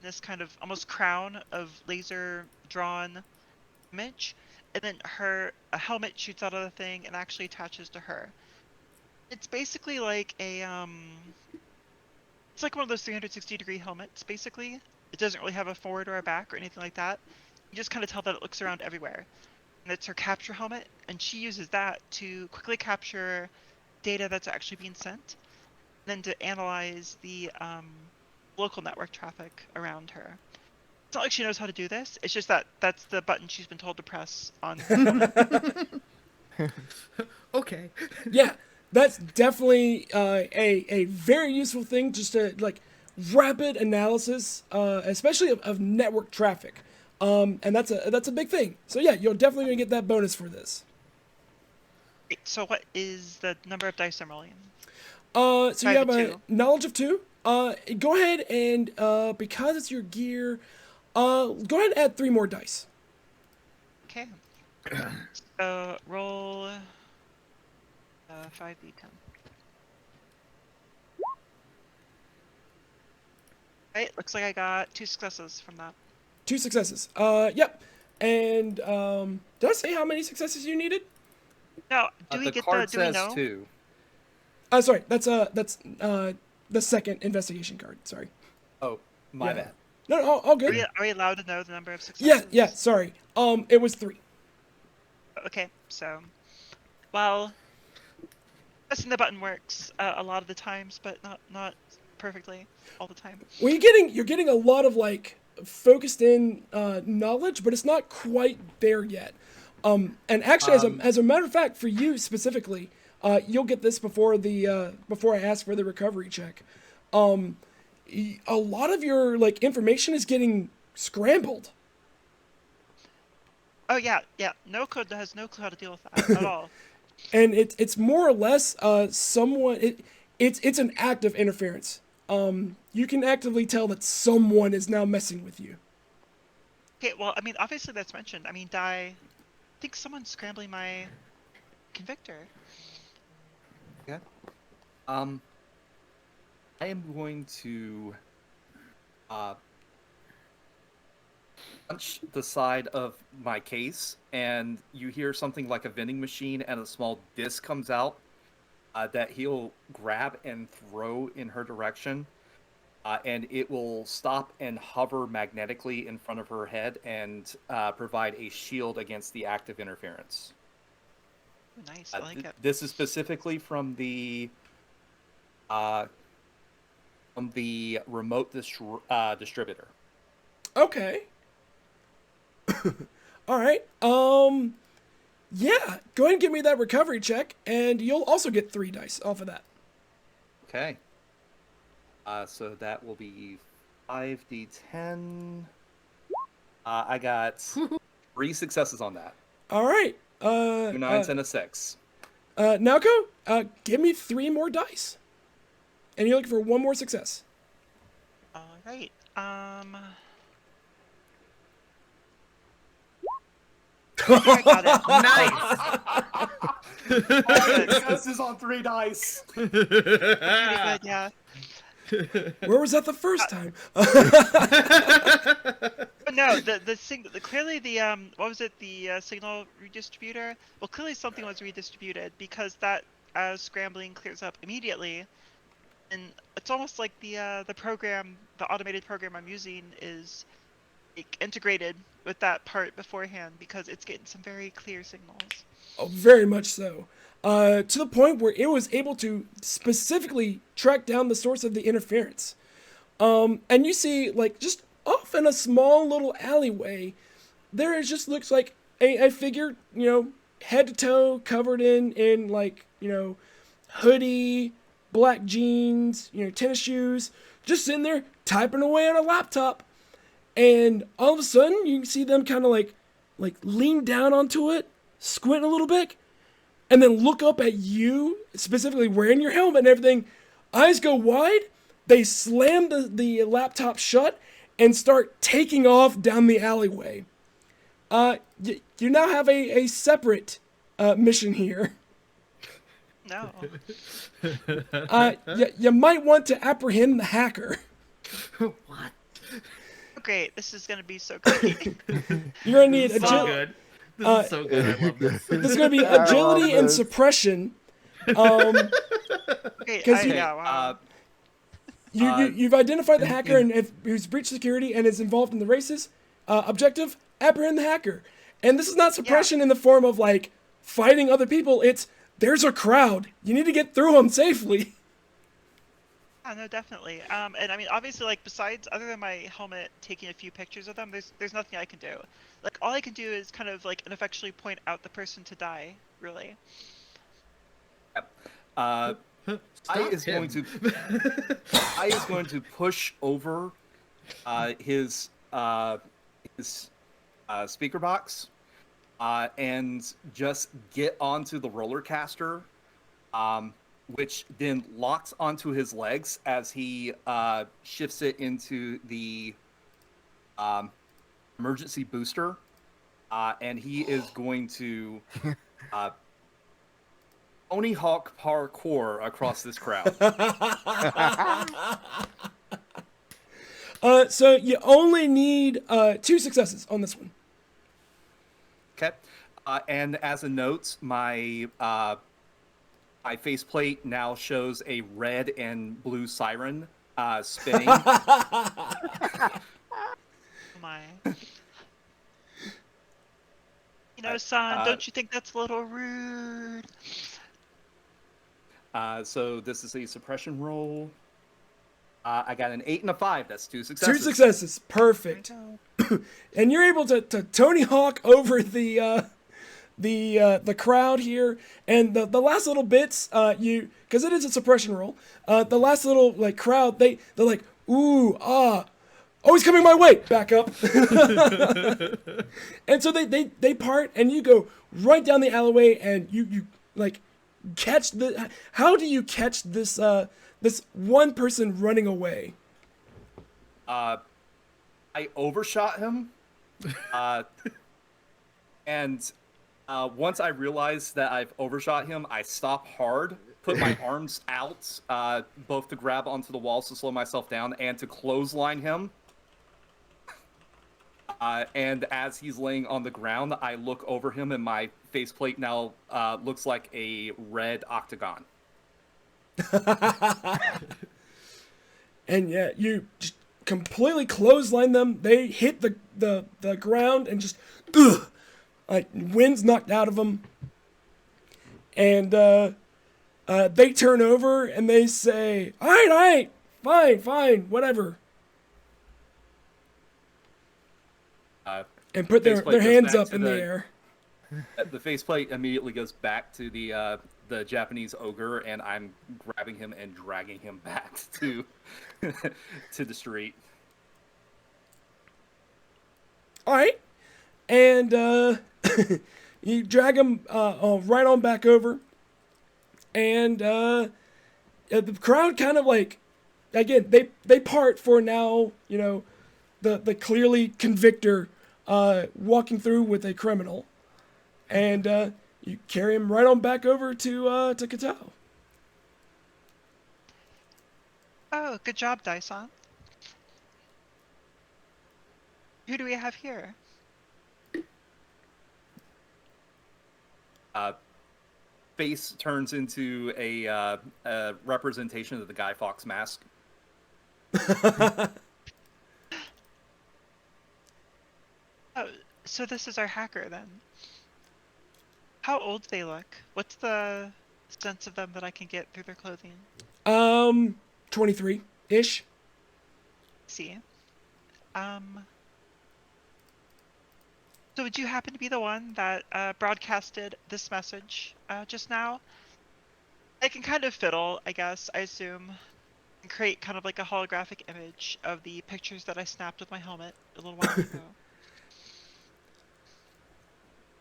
this kind of almost crown of laser drawn image, and then a helmet shoots out of the thing and actually attaches to her. It's basically like it's like one of those 360-degree helmets, basically. It doesn't really have a forward or a back or anything like that. You just kind of tell that it looks around everywhere. And it's her capture helmet, and she uses that to quickly capture data that's actually being sent, and then to analyze the local network traffic around her. It's not like she knows how to do this. It's just that that's the button she's been told to press on her helmet. Okay. Yeah, that's definitely a very useful thing, just to like rapid analysis, especially of network traffic, and that's a big thing. So yeah, you're definitely gonna get that bonus for this. Wait, so what is the number of dice I'm rolling? So I you have have a a 2. knowledge of 2. Go ahead and because it's your gear, go ahead and add 3 more dice. Okay. So roll 5d10. Right, looks like I got 2 successes from that. 2 successes. Yep. And did I say how many successes you needed? Now, do we The get card do we says know? 2. Sorry, that's the second investigation card. Sorry. Oh, my Yeah. bad. No, all Are good. we allowed to know the number of successes? Yeah. Sorry. It was 3. Okay, so, well, pressing the button works a lot of the times, but not perfectly all the time. Well, you're getting a lot of like focused in knowledge, but it's not quite there yet. And actually, as a matter of fact, for you specifically, you'll get this before I ask for the recovery check. A lot of your like information is getting scrambled. Oh yeah. No code has no clue how to deal with that at all. And it's more or less it's an act of interference. You can actively tell that someone is now messing with you. Okay, well, I mean, obviously that's mentioned. I mean, I think someone's scrambling my Convictor. Okay. I am going to punch the side of my case, and you hear something like a vending machine, and a small disc comes out. that he'll grab and throw in her direction. And it will stop and hover magnetically in front of her head and provide a shield against the active interference. Nice, I like it. This is specifically from the remote distributor. Okay. All right. Yeah. Go ahead and give me that recovery check, and you'll also get 3 dice off of that. Okay. So that will be 5d10. I got 3 successes on that. All right. 2 9s and a 6. Naoko, give me 3 more dice, and you're looking for 1 more success. All right. I got it. Nice. Successes on 3 dice. Pretty good, yeah. Where was that the first time? But no, clearly the what was it, the signal redistributor? Well, clearly something was redistributed because that scrambling clears up immediately, and it's almost like the automated program I'm using is integrated with that part beforehand because it's getting some very clear signals. Oh, very much so. To the point where it was able to specifically track down the source of the interference. And you see, like, just off in a small little alleyway, there just looks like a figure, head to toe covered in like, hoodie, black jeans, tennis shoes, just sitting there typing away on a laptop. And all of a sudden, you can see them kind of like lean down onto it, squint a little bit, and then look up at you, specifically wearing your helmet and everything. Eyes go wide, they slam the laptop shut, and start taking off down the alleyway. You now have a separate mission here. No. You might want to apprehend the hacker. What? Great, this is gonna be so great. You're gonna need So agility. good. This is so good. I love this. This is gonna be agility and suppression. Okay, 'Cause you- wow. You've identified the hacker and who's breached security and is involved in the races. Objective: apprehend the hacker. And this is not suppression in the form of like fighting other people. It's there's a crowd. You need to get through them safely. Yeah, no, definitely. And I mean, obviously, like, besides, other than my helmet taking a few pictures of them, there's nothing I can do. Like, all I can do is kind of, like, ineffectually point out the person to die, really. I is going to push over his speaker box and just get onto the roller caster, which then locks onto his legs as he shifts it into the emergency booster, and he is going to Tony Hawk parkour across this crowd. So you only need 2 successes on this one. Okay, and as a note, my faceplate now shows a red and blue siren spinning. Oh my. Son, don't you think that's a little rude? So this is a suppression roll. I got an 8 and a 5. That's 2 successes. 2 successes. Perfect. And you're able to Tony Hawk over the crowd here, and the last little bits because it is a suppression roll. The last little like crowd they're like ooh ah. Oh, he's coming my way. Back up. And so they part, and you go right down the alleyway, and you like catch the. How do you catch this this one person running away? I overshot him, and once I realize that I've overshot him, I stop hard, put my arms out, both to grab onto the walls to slow myself down and to clothesline him. And as he's laying on the ground, I look over him, and my faceplate now looks like a red octagon. And yeah, you just completely clothesline them. They hit the ground and just, ugh, like wind's knocked out of them. And they turn over and they say, all right, fine, whatever. And put their hands up in the air. The faceplate immediately goes back to the Japanese ogre, and I'm grabbing him and dragging him back to to the street. All right, and you drag him right on back over, and the crowd kind of like, again, they part for now. You know, the clearly convictor walking through with a criminal, and you carry him right on back over to Katao. Oh, good job, Dyson. Who do we have here? Face turns into a representation of the Guy Fawkes mask. Oh, so this is our hacker then. How old do they look? What's the sense of them that I can get through their clothing? 23-ish. See. So would you happen to be the one that broadcasted this message just now? I can kind of fiddle, I guess, I assume, and create kind of like a holographic image of the pictures that I snapped with my helmet a little while ago.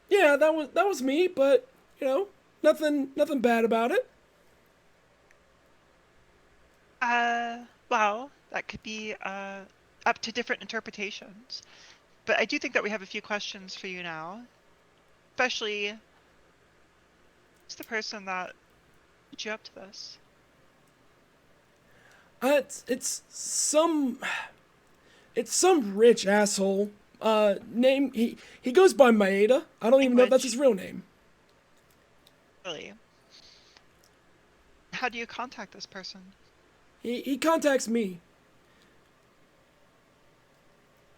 Yeah, that was me, but you know, nothing bad about it. Well, that could be up to different interpretations. But I do think that we have a few questions for you now. Especially, who's the person that put you up to this? It's some rich asshole. Name he goes by Maeda. I don't even know if that's his real name. Really? How do you contact this person? He contacts me.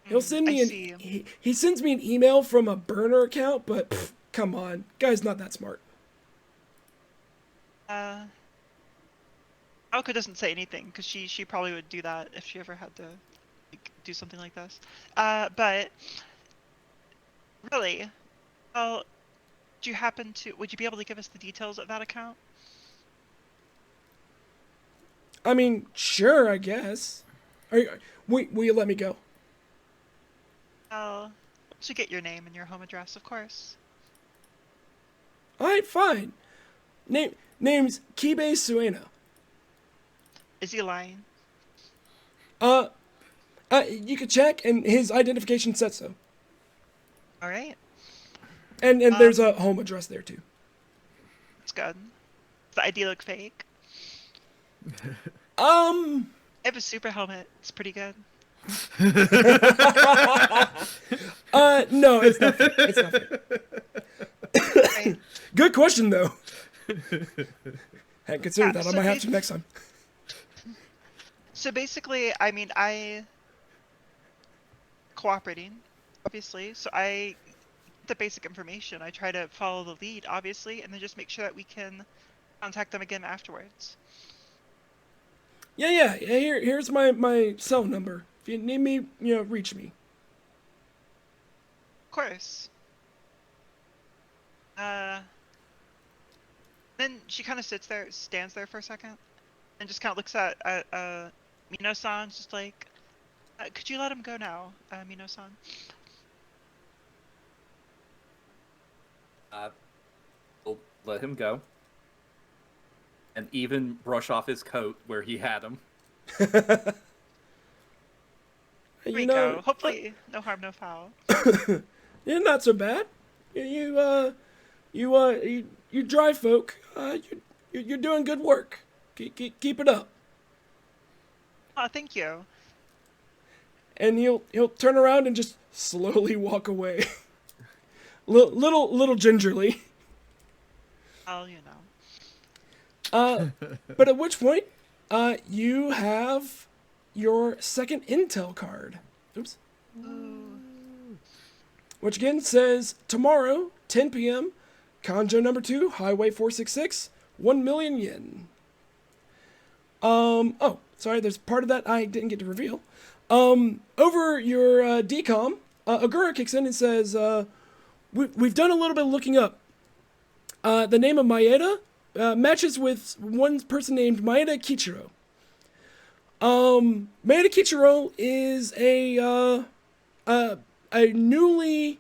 He'll send me he sends me an email from a burner account, but come on, guy's not that smart. Aoka doesn't say anything because she probably would do that if she ever had to do something like this. But really, well, would you be able to give us the details of that account? I mean, sure, I guess. Will you let me go? Well, once you get your name and your home address, of course. Alright, fine. Name's Kibe Sueno. Is he lying? You could check, and his identification says so. All right. And there's a home address there too. That's good. Does the ID look fake? I have a super helmet. It's pretty good. No, it's not fake. It's not fake. Okay. Good question though. Hadn't considered that. I might have to next time. So basically, I mean, I cooperating, obviously. So I the basic information. I try to follow the lead, obviously, and then just make sure that we can contact them again afterwards. Yeah. Here's my cell number. If you need me, reach me. Of course. Then she kind of stands there for a second, and just kind of looks at Mino-san, just like, could you let him go now, Mino-san? We'll let him go. And even brush off his coat where he had him. There we go. Hopefully, no harm, no foul. You're not so bad. You dry folk. You're doing good work. Keep it up. Oh, thank you. And he'll turn around and just slowly walk away. little gingerly. Well, But at which point, you have your second intel card. Oops. Which again says tomorrow, 10 p.m., Kanjo number 2, Highway 466, 1 million yen. Oh, sorry, there's part of that I didn't get to reveal. Over your decom, Ogura kicks in and says, we've done a little bit of looking up. The name of Maeda matches with one person named Maeda Kichiro. Maeda Kichiro is a newly...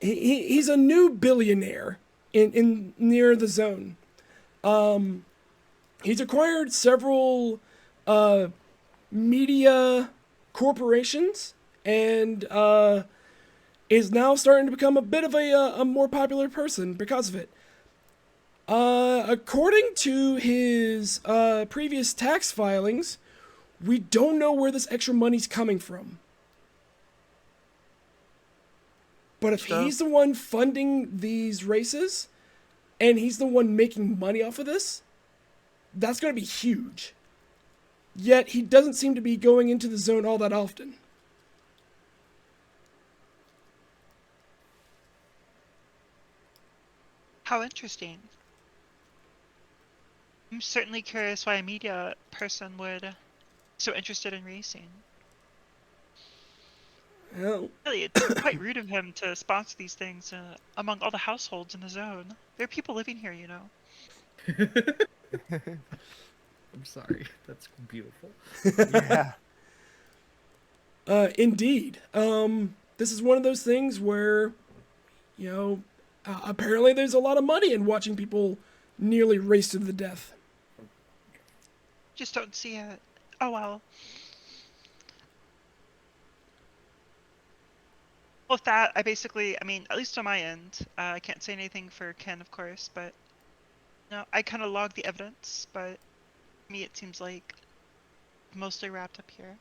he's a new billionaire in near the zone. He's acquired several media corporations and is now starting to become a bit of a more popular person because of it. According to his previous tax filings, we don't know where this extra money's coming from. But if he's the one funding these races, and he's the one making money off of this, that's going to be huge. Yet he doesn't seem to be going into the zone all that often. How interesting. I'm certainly curious why a media person would be so interested in racing. Well, Really, it's quite rude of him to sponsor these things among all the households in the zone. There are people living here, you know. I'm sorry. That's beautiful. Yeah. Indeed. This is one of those things where, you know, apparently there's a lot of money in watching people nearly race to the death. Just don't see it. Oh well. With that, I mean, at least on my end, I can't say anything for Ken, of course, but no, I kind of logged the evidence, but to me it seems like mostly wrapped up here.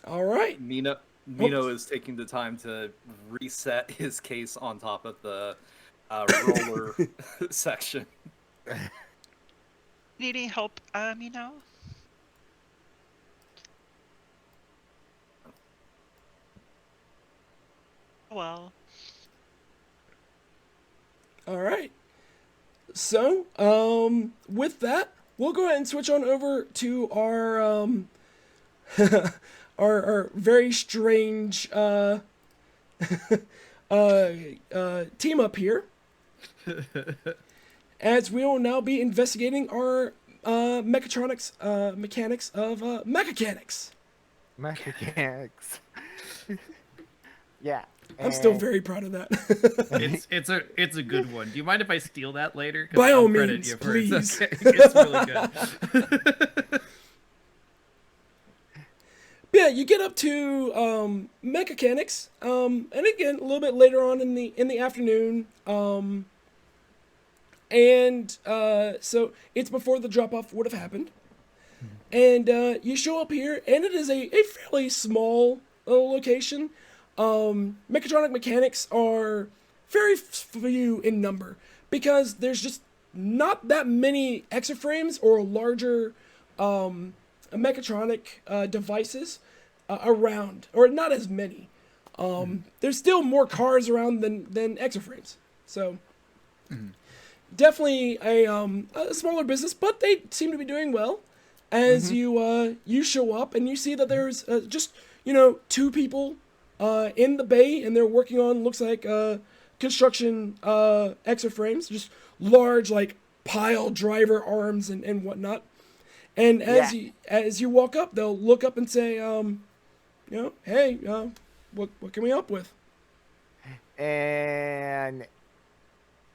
All right. Mino is taking the time to reset his case on top of the roller section. Need any help, Mino? Well. All right. So, with that, we'll go ahead and switch on over to our our very strange team up here, as we will now be investigating our mechanics of mechanics. Mechanics. Yeah. I'm still very proud of that. It's a good one. Do you mind if I steal that later? 'Cause By all I'll credit means, you for it. please. Okay. It's really good. Yeah, you get up to mechanics, and again a little bit later on in the afternoon, and so it's before the drop off would have happened, and you show up here, and it is a fairly small location. Mechatronic mechanics are very few in number because there's just not that many exaframes or larger mechatronic devices around, or not as many. There's still more cars around than exaframes, so definitely a smaller business, but they seem to be doing well. As you show up and you see that there's just two people in the bay, and they're working on, looks like construction exaframes, just large like pile driver arms and whatnot. And as you walk up, they'll look up and say, hey, what can we help with? And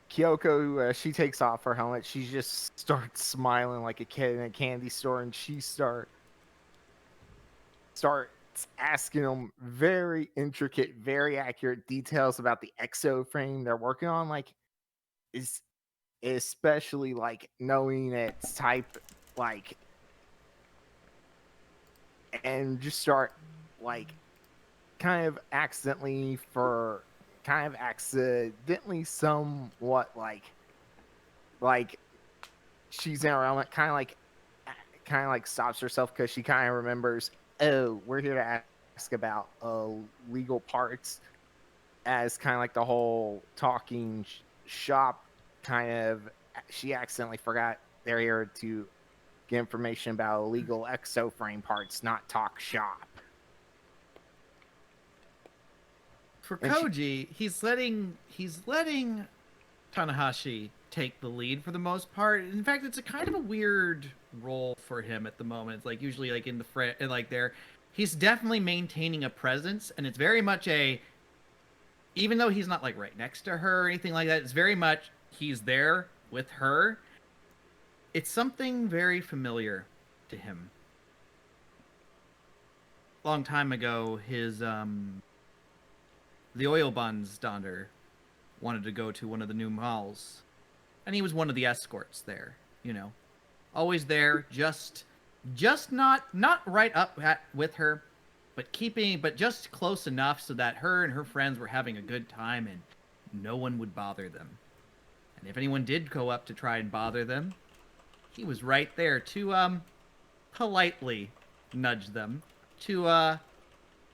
Kyoko, she takes off her helmet. She just starts smiling like a kid in a candy store, and she starts asking them very intricate, very accurate details about the exo frame they're working on. Like, is especially like knowing its type, like, and just start like kind of accidentally for kind of accidentally somewhat like she's in her element, kind of like stops herself because she kind of remembers, oh, we're here to ask about legal parts, as kind of like the whole talking shop kind of, she accidentally forgot they're here to get information about illegal exoframe parts, not talk shop. For And she- Koji, he's letting Tanahashi take the lead for the most part. In fact, it's a kind of a weird role for him at the moment. It's like usually like in the like there, he's definitely maintaining a presence, and it's very much a, even though he's not like right next to her or anything like that, it's very much he's there with her. It's something very familiar to him. Long time ago, his the oil buns donder wanted to go to one of the new malls, and he was one of the escorts there, you know, always there, just not right up with her, but just close enough so that her and her friends were having a good time and no one would bother them. And if anyone did go up to try and bother them, he was right there to politely nudge them to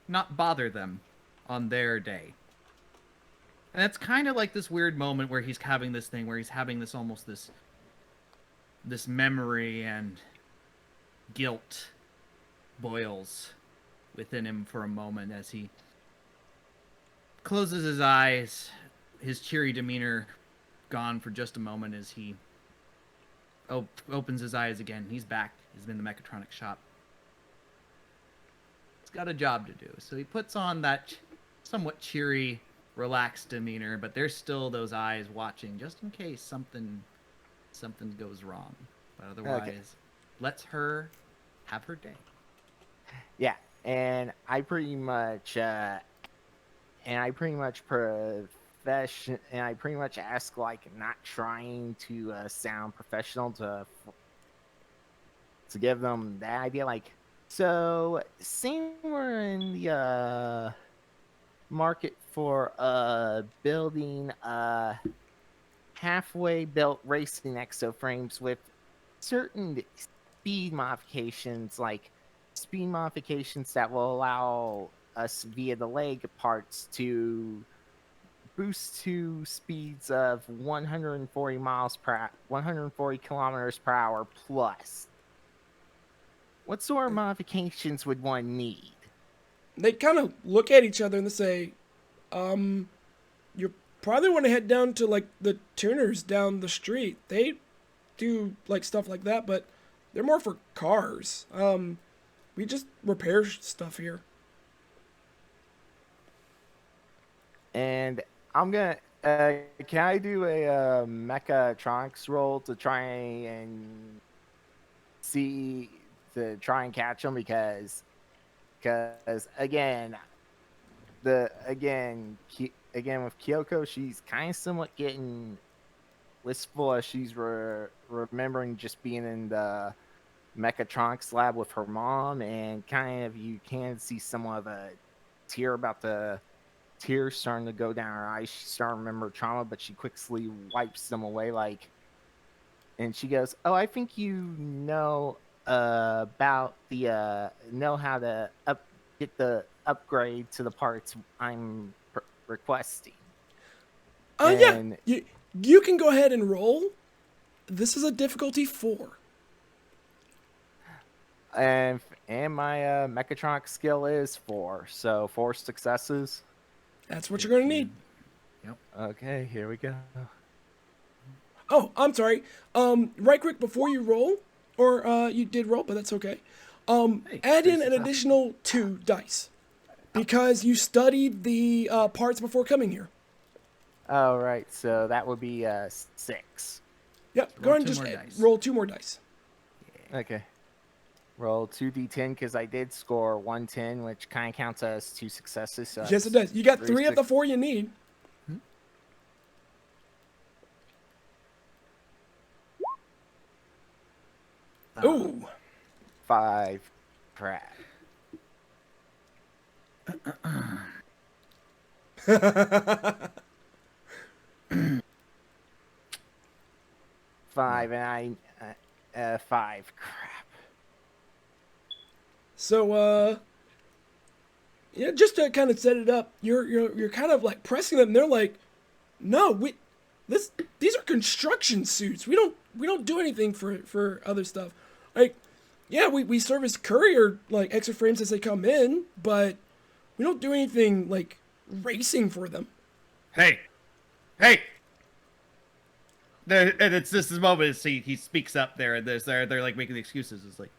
not bother them on their day. And it's kind of like this weird moment where he's having this thing where he's having this almost this memory and guilt boils within him for a moment as he closes his eyes, his cheery demeanor gone for just a moment as he opens his eyes again. He's back. He's in the mechatronic shop. He's got a job to do, so he puts on that somewhat cheery, relaxed demeanor, but there's still those eyes watching just in case something goes wrong. But otherwise, lets her have her day. Yeah, and I pretty much ask, like, not trying to sound professional, to give them that idea, like, so seeing we're in the market for building halfway built racing exoframes with certain speed modifications, like speed modifications that will allow us via the leg parts to boost to speeds of 140 kilometers per hour plus. What sort of modifications would one need? They kind of look at each other and they say, you probably want to head down to, like, the tuners down the street. They do, like, stuff like that, but they're more for cars. We just repair stuff here. And I'm gonna, can I do a mechatronics roll to try and catch them? Because again with Kyoko, she's kind of somewhat getting wistful as she's remembering just being in the mechatronics lab with her mom, and kind of you can see somewhat of a tears starting to go down her eyes. She's starting to remember trauma, but she quickly wipes them away, and she goes, "Oh, I think you know about the know how to get the upgrade to the parts I'm requesting." Yeah, you can go ahead and roll. This is a difficulty 4. And my mechatronic skill is 4, so 4 successes. That's what you're going to need. Yep. Okay, here we go. Oh, I'm sorry. Right quick before you roll, or you did roll, but that's okay. Add in an additional 2 dice because you studied the parts before coming here. Oh, right, so that would be 6. Yep, go ahead and just roll 2 more dice. Okay. Roll 2d10 because I did score 110, which kind of counts as 2 successes. So Yes, it does. You got 3 of the 4 you need. Ooh. 5. Crap. Five, and five. Crap. So, yeah, just to kind of set it up, you're kind of like pressing them. And they're like, no, these are construction suits. We don't do anything for other stuff. Like, yeah, we service courier like extra frames as they come in, but we don't do anything like racing for them. Hey. And it's this moment he speaks up there, and they're like making the excuses. It's like,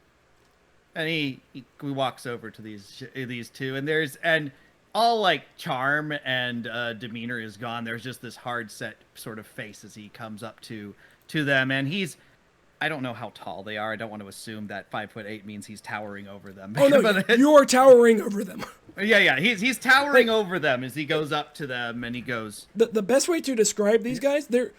and he walks over to these two, and all like charm and demeanor is gone. There's just this hard set sort of face as he comes up to them, and I don't know how tall they are. I don't want to assume that 5'8" means he's towering over them. Oh no, you are towering over them. Yeah, he's towering over them as he goes up to them, and he goes. The best way to describe these guys, they're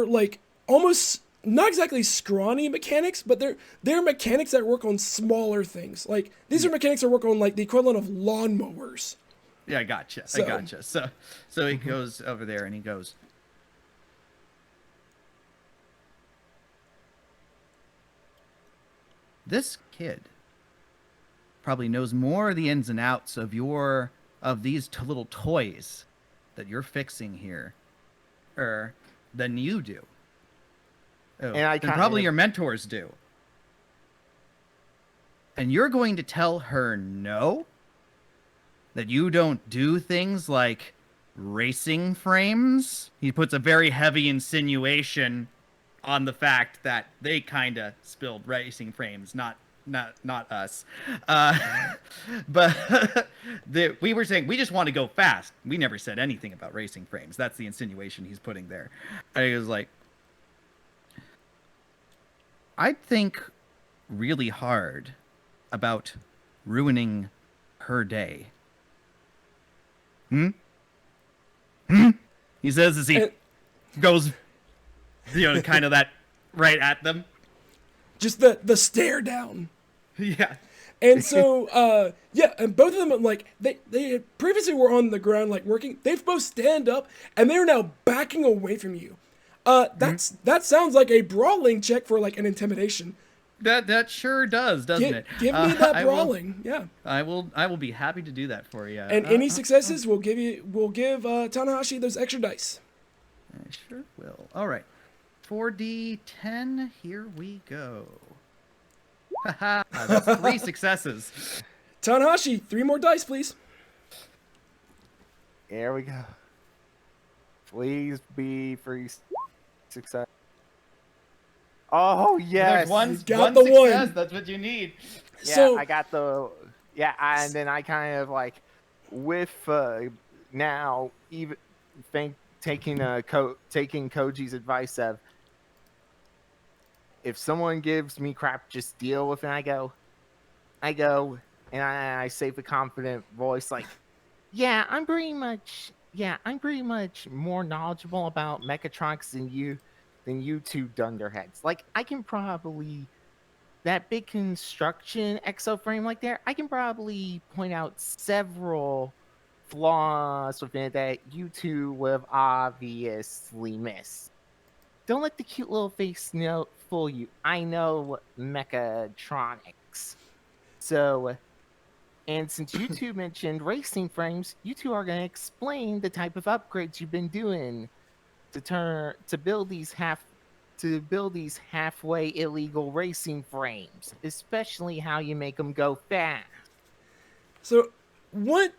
like almost not exactly scrawny mechanics, but they're mechanics that work on smaller things. Like these are mechanics that work on like the equivalent of lawnmowers. Yeah, I gotcha. So he goes over there and he goes, this kid probably knows more of the ins and outs of these little toys that you're fixing here than you do. And probably your mentors do. And you're going to tell her no? That you don't do things like racing frames? He puts a very heavy insinuation on the fact that they kind of spilled racing frames, not us. But we were saying we just want to go fast. We never said anything about racing frames. That's the insinuation he's putting there. And he was like, I'd think really hard about ruining her day. He says as he goes, kind of that right at them. Just the stare down. Yeah. And so, and both of them, like, they previously were on the ground, like, working. They've both stand up, and they're now backing away from you. That sounds like a brawling check for, like, an intimidation. That sure does, doesn't it? Give me that brawling. Yeah. I will be happy to do that for you. And any successes will give Tanahashi those extra dice. I sure will. All right. 4d10. Here we go. Haha. That's 3 successes. Tanahashi, 3 more dice, please. There we go. Please be 3 success. Oh yes, There's one got the success. one. That's what you need. Yeah, So I got the and then I kind of like with now even taking Koji's advice of if someone gives me crap, just deal with it. I go, and I say with a confident voice like, I'm pretty much more knowledgeable about mechatronics than you two dunderheads. Like, I can probably, that big construction exoframe like there, I can probably point out several flaws within it that you two would have obviously missed. Don't let the cute little face fool you. I know mechatronics. So, and since you two mentioned racing frames, you two are going to explain the type of upgrades you've been doing to build these halfway illegal racing frames, especially how you make them go fast. So what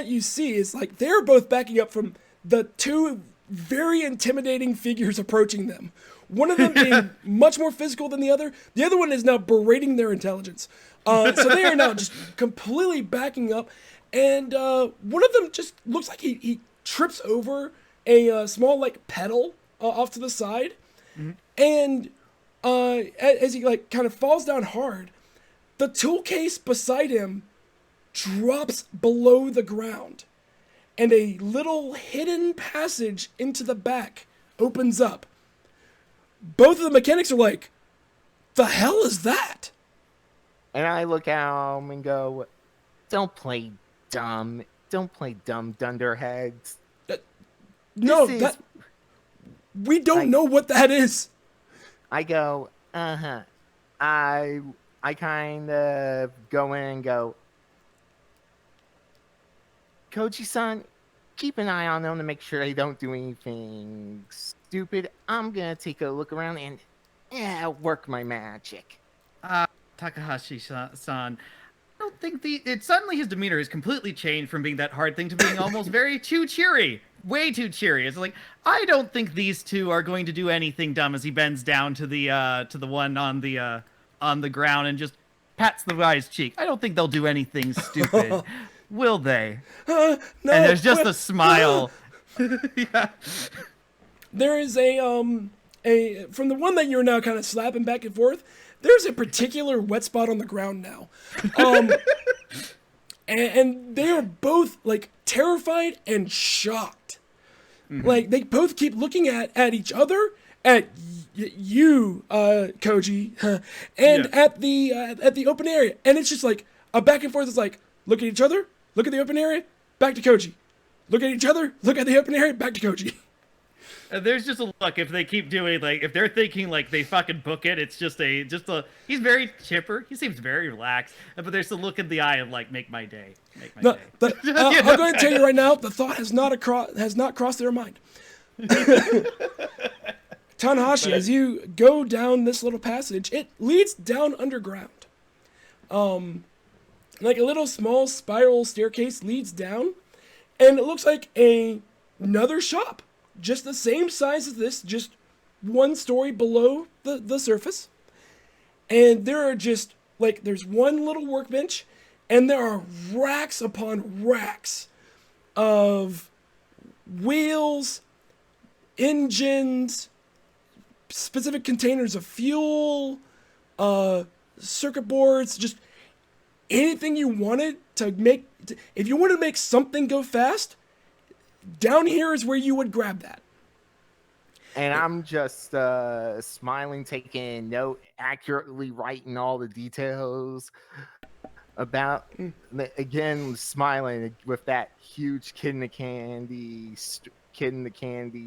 you see is like they're both backing up from the 2 very intimidating figures approaching them. One of them being much more physical than the other. The other one is now berating their intelligence. So they are now just completely backing up. And one of them just looks like he trips over a small like pedal off to the side. Mm-hmm. And as he like kind of falls down hard, the tool case beside him drops below the ground. And a little hidden passage into the back opens up. Both of the mechanics are like, the hell is that? And I look at him and go, don't play dumb. don't play dumb dunderheads. No, This is- that we don't know what that is. I go, I kind of go in and go, Koji-san, keep an eye on them to make sure they don't do anything stupid. I'm gonna take a look around and work my magic. Takahashi-san, I don't think suddenly his demeanor has completely changed from being that hard thing to being almost very too cheery. Way too cheery. It's like, I don't think these two are going to do anything dumb, as he bends down to the one on the ground and just pats the guy's cheek. I don't think they'll do anything stupid. Will they? No. And there's just a smile. Yeah. There is a from the one that you're now kind of slapping back and forth. There's a particular wet spot on the ground now, and they are both like terrified and shocked. Mm-hmm. Like they both keep looking at each other, at you, Koji, and at the open area, and it's just like a back and forth. It's like look at each other, look at the open area, back to Koji, look at each other, look at the open area, back to Koji. There's just a look if they keep doing like if they're thinking like they fucking book it. It's just a he's very chipper. He seems very relaxed, but there's a look in the eye of like make my day, make my day. I'm going to tell you right now, the thought has not crossed their mind. Tanahashi, as you go down this little passage, it leads down underground. Like a little small spiral staircase leads down, and it looks like another shop. Just the same size as this, just one story below the surface. And there are just, like, there's one little workbench, and there are racks upon racks of wheels, engines, specific containers of fuel, circuit boards, just anything you wanted to make. If you wanted to make something go fast, down here is where you would grab that. And I'm just smiling, taking note, accurately writing all the details about, again, smiling with that huge kid in the candy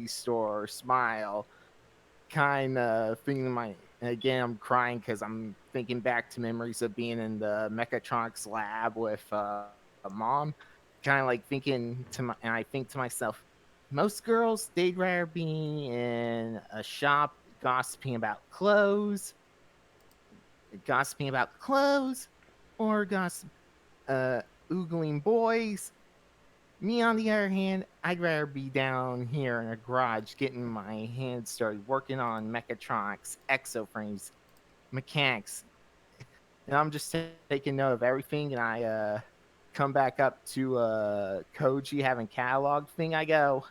store smile, kind of thinking again, I'm crying because I'm thinking back to memories of being in the mechatronics lab with a mom. Kind of like thinking and I think to myself, most girls, they'd rather be in a shop gossiping about clothes, or oogling boys. Me, on the other hand, I'd rather be down here in a garage getting my hands started working on mechatronics, exoframes, mechanics. And I'm just taking note of everything, and I come back up to Koji having catalog thing. I go,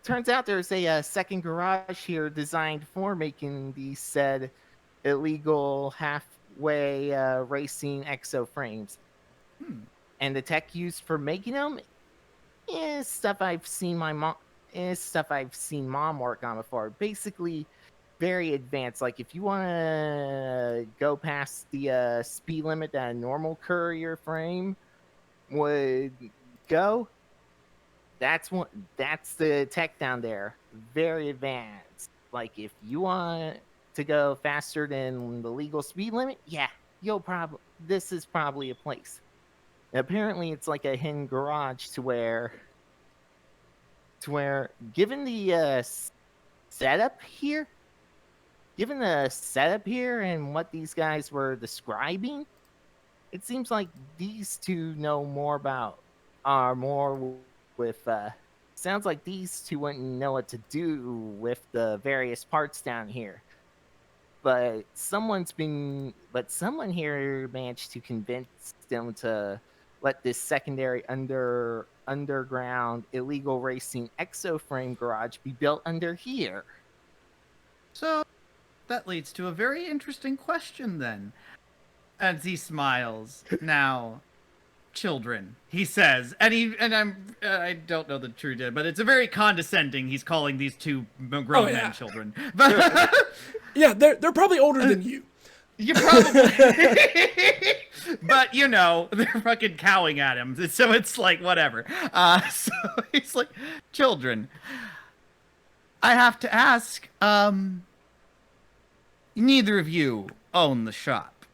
turns out there's a second garage here designed for making these said illegal halfway racing exoframes. And the tech used for making them is stuff I've seen mom work on before. Basically very advanced. Like if you want to go past the speed limit that a normal courier frame would go, that's the tech down there. Very advanced. Like if you want to go faster than the legal speed limit, yeah, this is probably a place. Apparently it's like a hidden garage to where given the setup here and what these guys were describing, it seems like these two know more with sounds like these two wouldn't know what to do with the various parts down here. But someone here managed to convince them to let this secondary underground illegal racing exoframe garage be built under here. So that leads to a very interesting question then. As he smiles. Now, children, he says, I don't know the true did, but it's a very condescending. He's calling these two grown men children. Yeah, they're probably older than you. You probably, but you know they're fucking cowing at him, so it's like whatever. So he's like, children. I have to ask. Neither of you own the shop.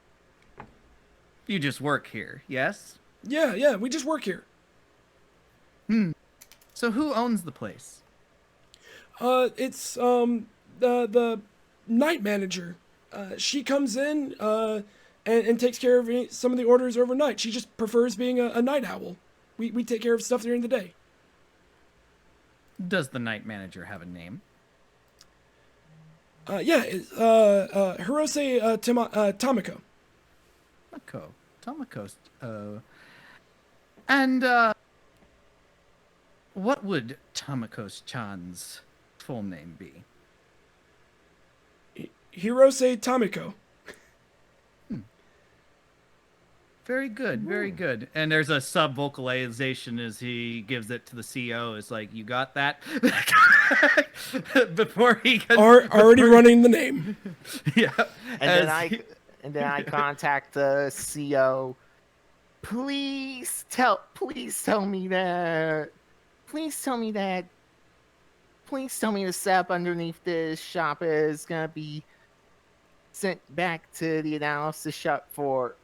You just work here, yes? Yeah, we just work here. So who owns the place? It's the night manager. She comes in and takes care of some of the orders overnight. She just prefers being a night owl. We take care of stuff during the day. Does the night manager have a name? Yeah, it's Hirose Tomiko. Tomiko. And what would Tomiko's-chan's full name be? Hirose Tomiko. Very good, very good. And there's a sub vocalization as he gives it to the CO. It's like, you got that? Before he gets, Already running the name. yeah. And then I contact the CO. Please tell me that. Please tell me the setup underneath this shop is gonna be sent back to the analysis shop for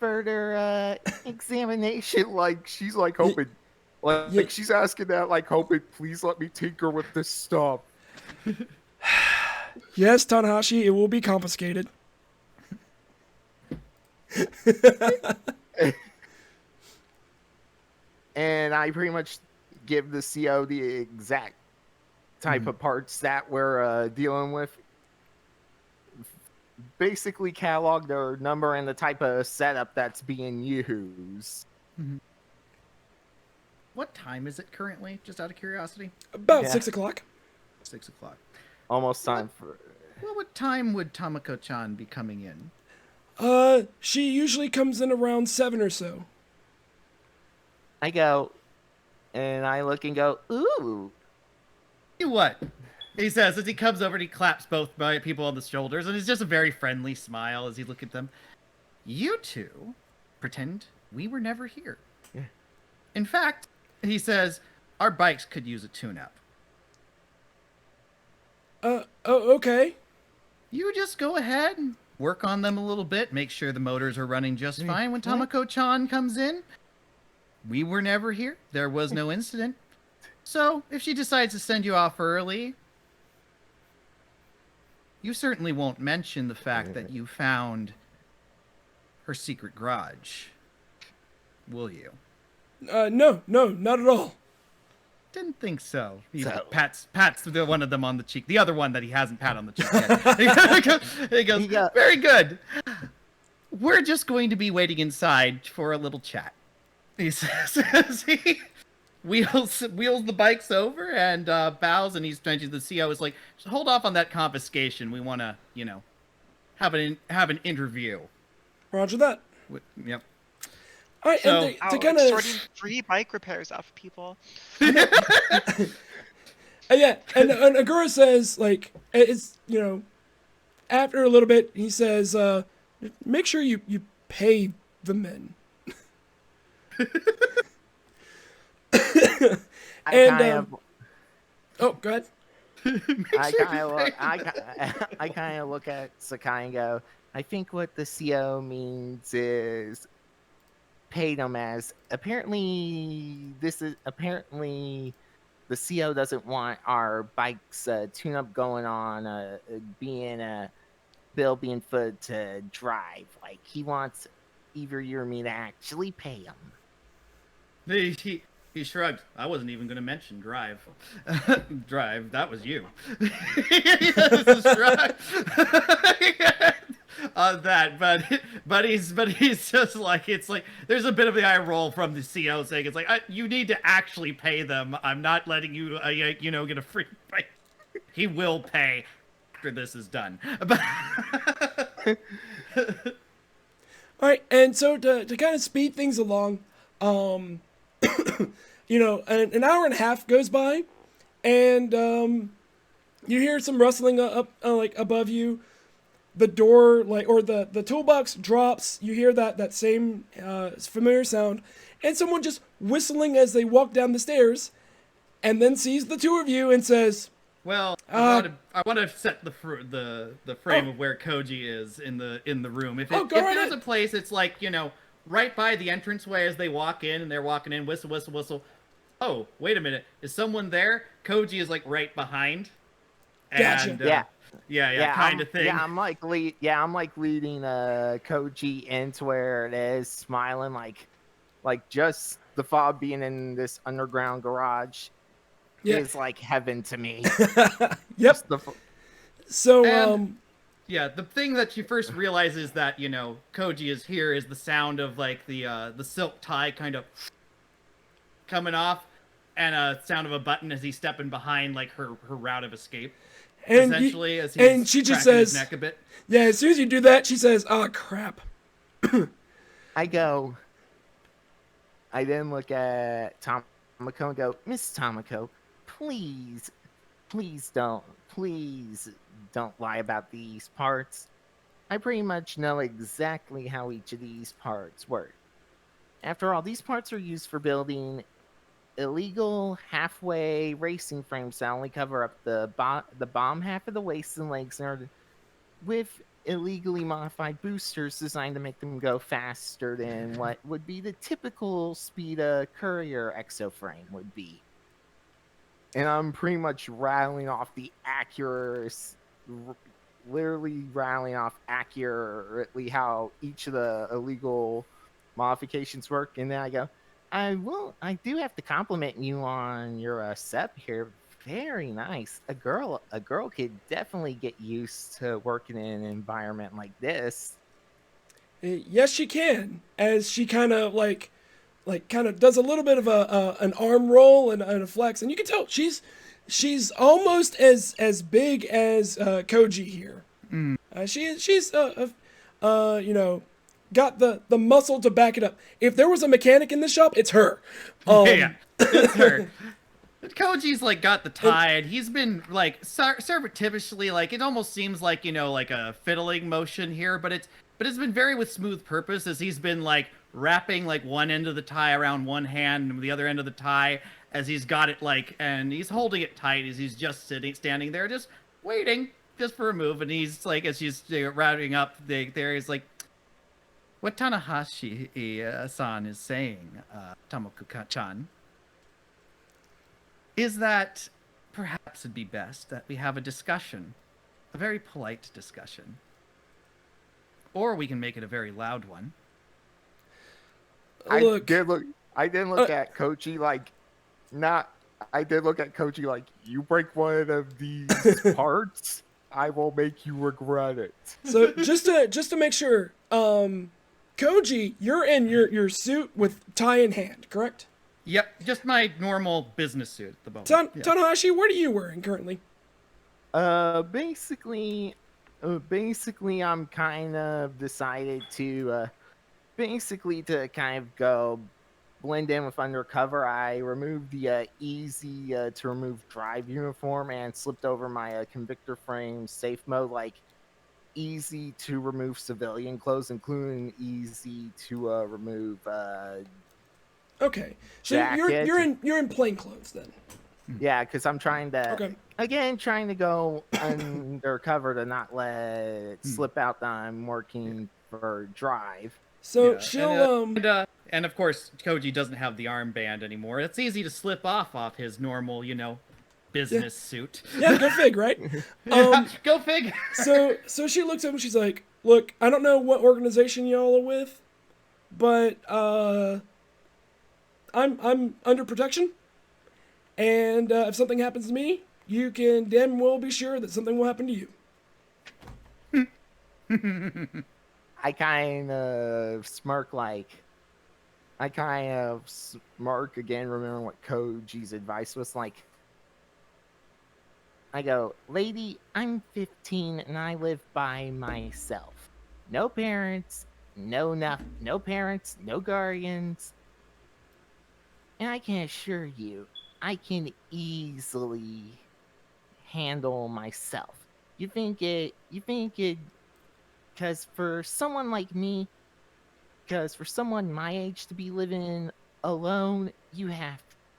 further examination. Like she's like hoping, like she's asking that, like hoping, please let me tinker with this stuff. Yes, Tanahashi, it will be confiscated. And I pretty much give the CO the exact type of parts that we're dealing with. Basically catalog their number and the type of setup that's being used. What time is it currently, just out of curiosity? About 6 o'clock. 6 o'clock. Almost time for... What time would Tomiko-chan be coming in? She usually comes in around 7 or so. I go, and I look and go, ooh. You what? He says as he comes over and he claps both people on the shoulders, and it's just a very friendly smile as he looks at them. You two pretend we were never here. Yeah. In fact, he says, our bikes could use a tune-up. Okay. You just go ahead and work on them a little bit, make sure the motors are running just fine when Tomiko-chan comes in. We were never here. There was no incident. So, if she decides to send you off early, you certainly won't mention the fact that you found her secret garage, will you? No, not at all. Didn't think so. He So- pats the one of them on the cheek. The other one that he hasn't pat on the cheek yet. He goes, very good. We're just going to be waiting inside for a little chat. He says as he wheels the bikes over and bows, and he's trying to, the CO is like, just hold off on that confiscation. We want to, have an interview. Roger that. Yep. All right, So- and to kind of sorting free bike repairs off of people. yeah, and Ogura says, like, it's, after a little bit, he says, make sure you pay the men. Oh, go ahead. I kind of look at Sakai and go, I think what the CO means is pay them as apparently the CO doesn't want our bikes tune up going on being being fun to drive. Like he wants either you or me to actually pay him. He shrugged. I wasn't even going to mention Drive. Drive, that was you. On that, but he's just like, it's like there's a bit of the eye roll from the CO saying it's like you need to actually pay them. I'm not letting you get a free bike. He will pay after this is done. All right, and so to kind of speed things along, an hour and a half goes by, and you hear some rustling up like above you, the door, like, or the toolbox drops. You hear that same familiar sound, and someone just whistling as they walk down the stairs, and then sees the two of you and says, Well, Uh, I want to set the frame of where Koji is in the room. If Oh, go right there's ahead. a place, it's like, you know, right by the entranceway as they walk in, and they're walking in, whistle, whistle, whistle. Oh, wait a minute, is someone there? Koji is like right behind. Gotcha. And, Yeah, kind of thing. I'm like leading Koji into where it is, smiling like just the thought of being in this underground garage Yeah. is like heaven to me. Yep. Just the f- So, And- Yeah, the thing that you first realize is that, you know, Koji is here is the sound of like the silk tie kind of coming off, and a sound of a button as he's stepping behind like her route of escape. and Essentially, as he's and she just cracking his says, neck a bit. yeah, as soon as you do that, she says, "Oh crap." I go. I then look at Tomoko and go, Miss Tomoko, please don't lie about these parts. I pretty much know exactly how each of these parts work. After all, these parts are used for building illegal halfway racing frames that only cover up the bomb half of the waist and legs, with illegally modified boosters designed to make them go faster than what would be the typical speed a courier exoframe would be. And I'm pretty much rattling off the literally rattling off accurately how each of the illegal modifications work. And then I go, I do have to compliment you on your setup here. Very nice. A girl could definitely get used to working in an environment like this. Yes, she can. As she kind of kind of does a little bit of an arm roll and a flex, and you can tell she's almost as big as Koji here. She's you know, got the muscle to back it up. If there was a mechanic in the shop, it's her. Yeah, it's her. Koji's like got the tie, and he's been like surreptitiously, like it almost seems like, you know, like a fiddling motion here, but it's been very with smooth purpose, as he's been like wrapping like one end of the tie around one hand and the other end of the tie as he's got it like, and he's holding it tight as he's just standing there, just waiting just for a move, and he's like, as she's wrapping up there, he's like, what Tanahashi-san is saying, Tomoko-chan, is that perhaps it'd be best that we have a discussion, a very polite discussion. Or we can make it a very loud one. Look, I did look at Koji like, you break one of these parts, I will make you regret it. so just to make sure, Koji, you're in your suit with tie in hand, correct? Yep, just my normal business suit at the moment. Yeah. Tanahashi, what are you wearing currently? Basically, I'm kind of decided to, to kind of go blend in with undercover. I removed the easy to remove drive uniform and slipped over my Convictor frame safe mode, like easy to remove civilian clothes, including easy to remove. Okay, so Jacket. you're in plain clothes then. Yeah, because I'm trying to Okay. go undercover to not let it slip out that I'm working for Drive. So Yeah, she'll and of course, Koji doesn't have the armband anymore. It's easy to slip off his normal, you know, business suit. yeah, go fig, right? Go fig. So she looks up and she's like, "Look, I don't know what organization y'all are with, but I'm under protection, and if something happens to me, you can damn well be sure that something will happen to you." I kind of smirk again, remembering what Koji's advice was like. I go, lady, I'm 15 and I live by myself. No parents, no parents, no guardians. And I can assure you, I can easily handle myself. You think it because for someone like me, because for someone my age to be living alone,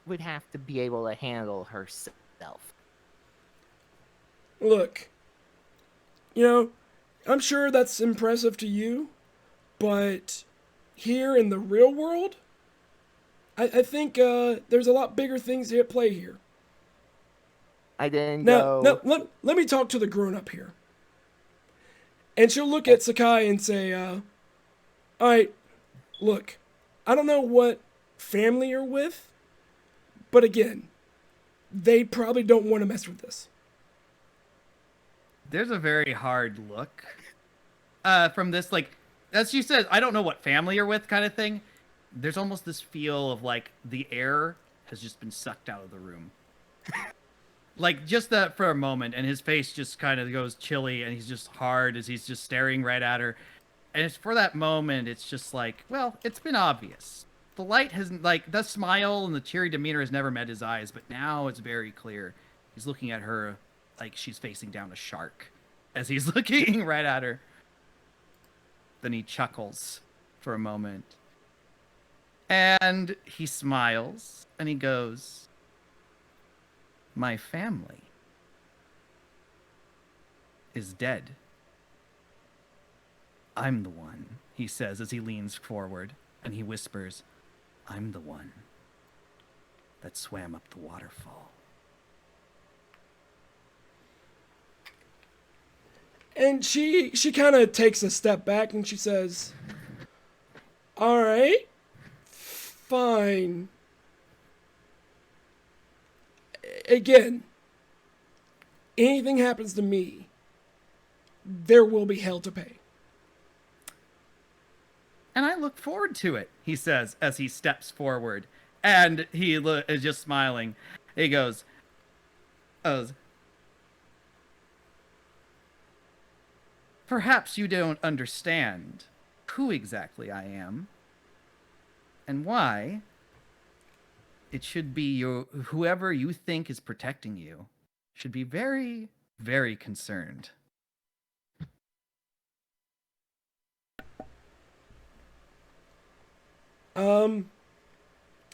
would have to be able to handle herself. Look, I'm sure that's impressive to you, but here in the real world, I think there's a lot bigger things at play here. I didn't Now, go. let me talk to the grown up here. And she'll look at Sakai and say, all right, look, I don't know what family you're with, but again, they probably don't want to mess with this. There's a very hard look from this, like, as she says, I don't know what family you're with kind of thing. There's almost this feel of like the air has just been sucked out of the room. Like, just that for a moment, and his face just kind of goes chilly, and he's just hard as he's just staring right at her. And it's for that moment, it's just like, well, it's been obvious. The light hasn't, like, the smile and the cheery demeanor has never met his eyes, but now it's very clear. He's looking at her like she's facing down a shark as he's looking right at her. Then he chuckles for a moment. And he smiles, and he goes, my family is dead. I'm the one, he says as he leans forward, and he whispers, I'm the one that swam up the waterfall. And she kind of takes a step back and she says, all right, fine. Again, anything happens to me, there will be hell to pay. And I look forward to it, he says as he steps forward. And he is just smiling. He goes, perhaps you don't understand who exactly I am and why it should be whoever you think is protecting you should be very, very concerned.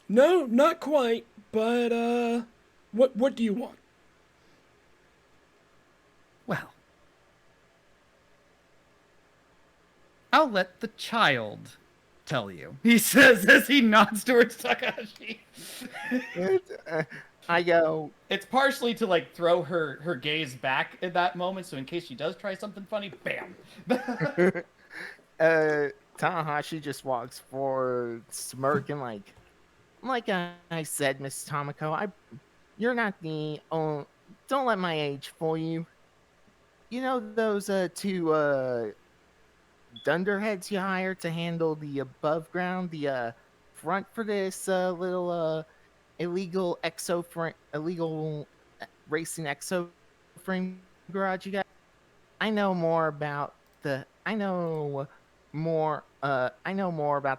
No, not quite, but what do you want? Well, I'll let the child tell you, he says as he nods towards Takahashi. I go. It's partially to like throw her gaze back at that moment, so in case she does try something funny, bam. Tanahashi just walks forward, smirking like I said, Miss Tomiko. You're not the only. Don't let my age fool you. You know those two dunderheads you hired to handle the above ground, the front for this little illegal racing exo frame garage you got? I know more about the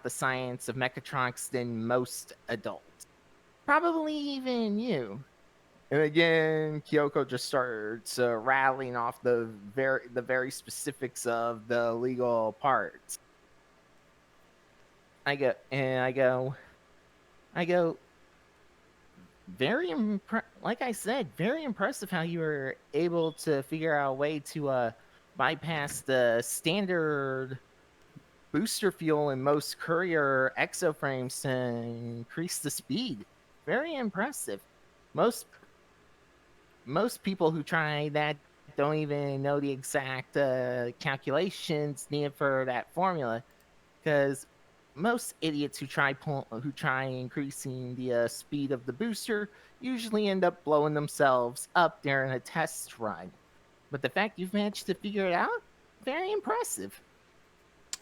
science of mechatronics than most adults. Probably even you. And again, Kyoko just starts rattling off the very specifics of the legal parts. I go. Like I said, very impressive how you were able to figure out a way to bypass the standard booster fuel in most courier exoframes to increase the speed. Very impressive. Most people who try that don't even know the exact calculations needed for that formula, because most idiots who try increasing the speed of the booster usually end up blowing themselves up during a test run. But the fact you've managed to figure it out, very impressive.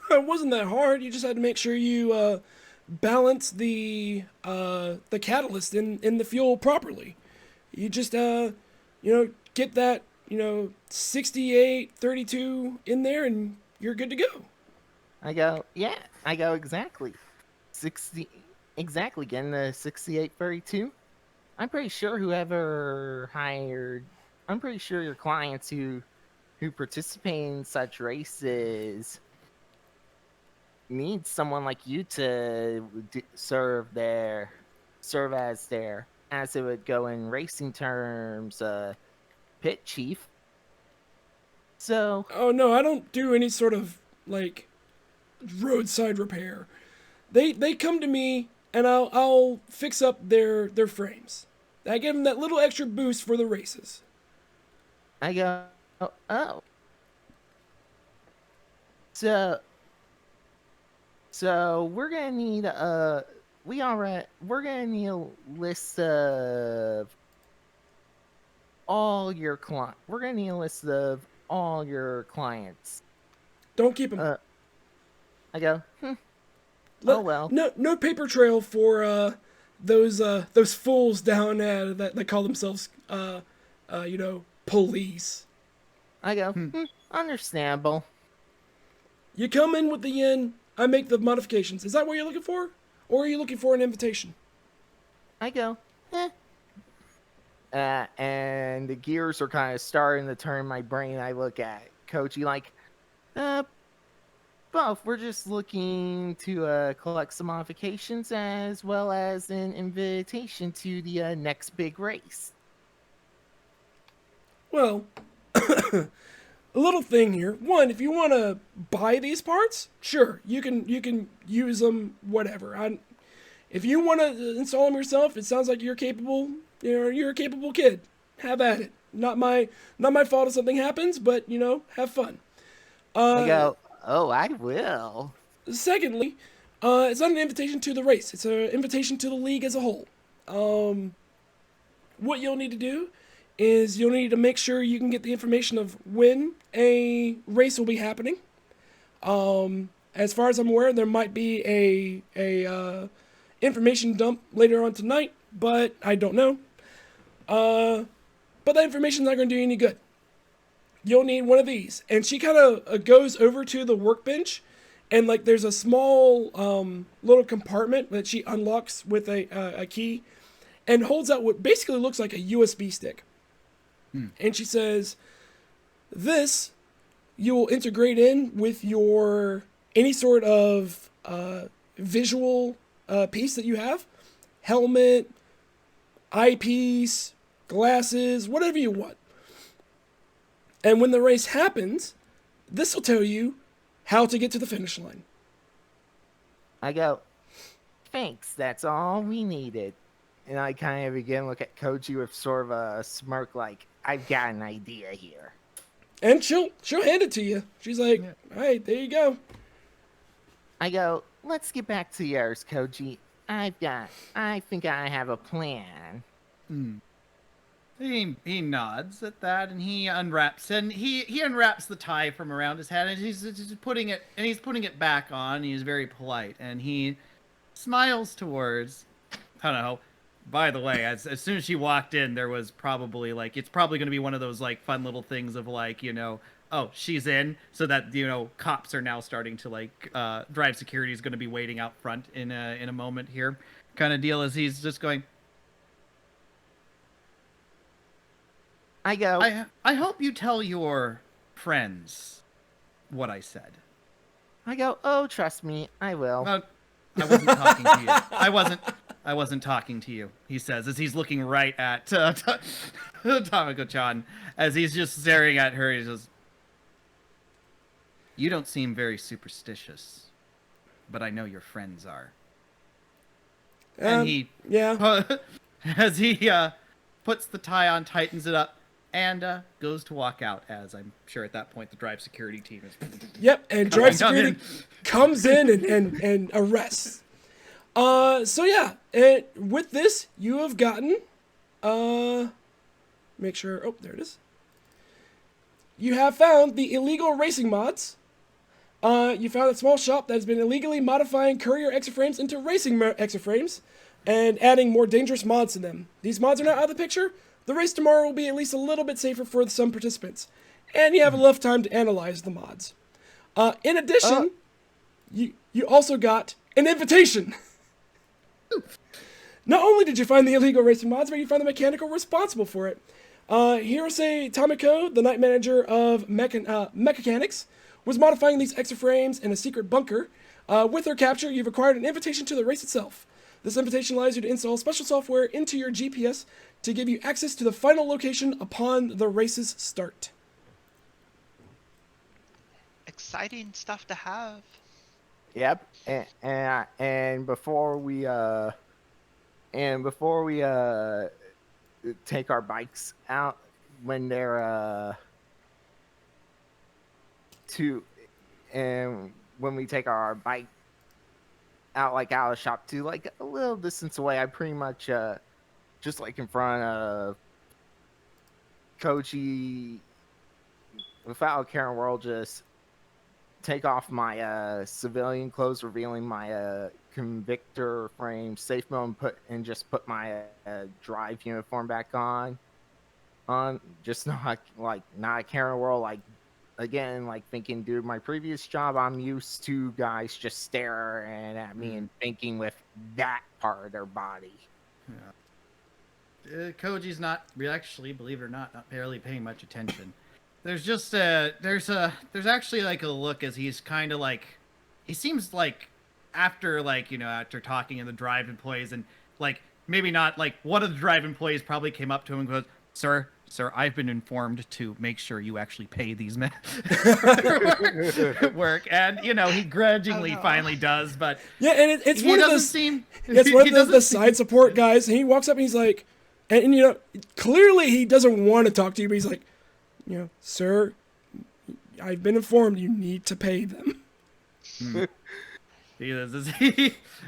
It wasn't that hard. You just had to make sure you balance the catalyst in the fuel properly. You just get that 68-32 in there, and you're good to go. I go exactly 60 exactly getting the 68-32. I'm pretty sure your clients who who participate in such races need someone like you to serve as their, as it would go in racing terms, pit chief. So, Oh no, I don't do any sort of like roadside repair. They come to me and I'll fix up their frames. I give them that little extra boost for the races. I go, oh. So we're gonna need we're gonna need a list of all your We're gonna need a list of all your clients. Don't keep them. I go, oh well. No paper trail for those fools down at that call themselves police. I go, understandable. You come in with the yen, I make the modifications. Is that what you're looking for? Or are you looking for an invitation? I go, and the gears are kind of starting to turn in my brain. I look at Koji like, both. We're just looking to collect some modifications as well as an invitation to the next big race. Well, a little thing here. One, if you want to buy these parts, sure, you can use them. Whatever. If you want to install them yourself, it sounds like you're capable. You're a capable kid. Have at it. Not my fault if something happens, but have fun. I go, oh, I will. Secondly, it's not an invitation to the race. It's an invitation to the league as a whole. What you'll need to do is you'll need to make sure you can get the information of when a race will be happening. As far as I'm aware, there might be a information dump later on tonight, but I don't know. But that information's not going to do you any good. You'll need one of these. And she kind of goes over to the workbench, and like there's a small little compartment that she unlocks with a key, and holds out what basically looks like a USB stick. And she says, this you will integrate in with your any sort of visual piece that you have, helmet, eyepiece, glasses, whatever you want. And when the race happens, this will tell you how to get to the finish line. I go, thanks, that's all we needed. And I kind of again look at Koji with sort of a smirk like, I've got an idea here. And she'll hand it to you. She's like, all right, there you go. I go, let's get back to yours, Koji. I think I have a plan. He nods at that, and he unwraps the tie from around his head, and he's putting it back on. He's very polite, and he smiles towards. I don't know. By the way, as soon as she walked in, there was probably it's probably going to be one of those fun little things of oh, she's in, so that cops are now starting to Drive security is going to be waiting out front in a moment here, kind of deal. As he's just going. I go, I hope you tell your friends what I said. I go, oh, trust me, I will. I wasn't talking to you. I wasn't talking to you, he says, as he's looking right at Tamako-chan, as he's just staring at her. He says, you don't seem very superstitious, but I know your friends are. And he, as he puts the tie on, tightens it up, and goes to walk out, as I'm sure at that point the Drive security team is... Yep, and Drive security comes in and arrests. So yeah, with this, you have gotten, make sure, oh, there it is. You have found the illegal racing mods. You found a small shop that has been illegally modifying courier exaframes into racing exaframes and adding more dangerous mods to them. These mods are not out of the picture. The race tomorrow will be at least a little bit safer for some participants, and you have enough time to analyze the mods. In addition, you also got an invitation. Not only did you find the illegal racing mods, but you found the mechanical responsible for it. Hirose Tamiko, the night manager of Mechanics, was modifying these extra frames in a secret bunker. With her capture, you've acquired an invitation to the race itself. This invitation allows you to install special software into your GPS to give you access to the final location upon the race's start. Exciting stuff to have. Yep. And before we take our bikes out when they're when we take our bike out out of shop to like a little distance away, I pretty much just like in front of Koji without caring world, just take off my civilian clothes, revealing my Convictor frame safe mode, and just put my drive uniform back on just not a caring world, again, thinking, dude, my previous job, I'm used to guys just staring at me and thinking with that part of their body. Yeah. Koji's not actually, believe it or not barely paying much attention. There's just there's actually like a look as he's kind of he seems after after talking to the drive employees, and maybe not one of the drive employees probably came up to him and goes, Sir, I've been informed to make sure you actually pay these men work. And, he grudgingly finally does, but yeah, and it's one of those, it's one of the side seem... support guys, and he walks up and he's like, and clearly he doesn't want to talk to you, but he's like, sir, I've been informed you need to pay them. He does,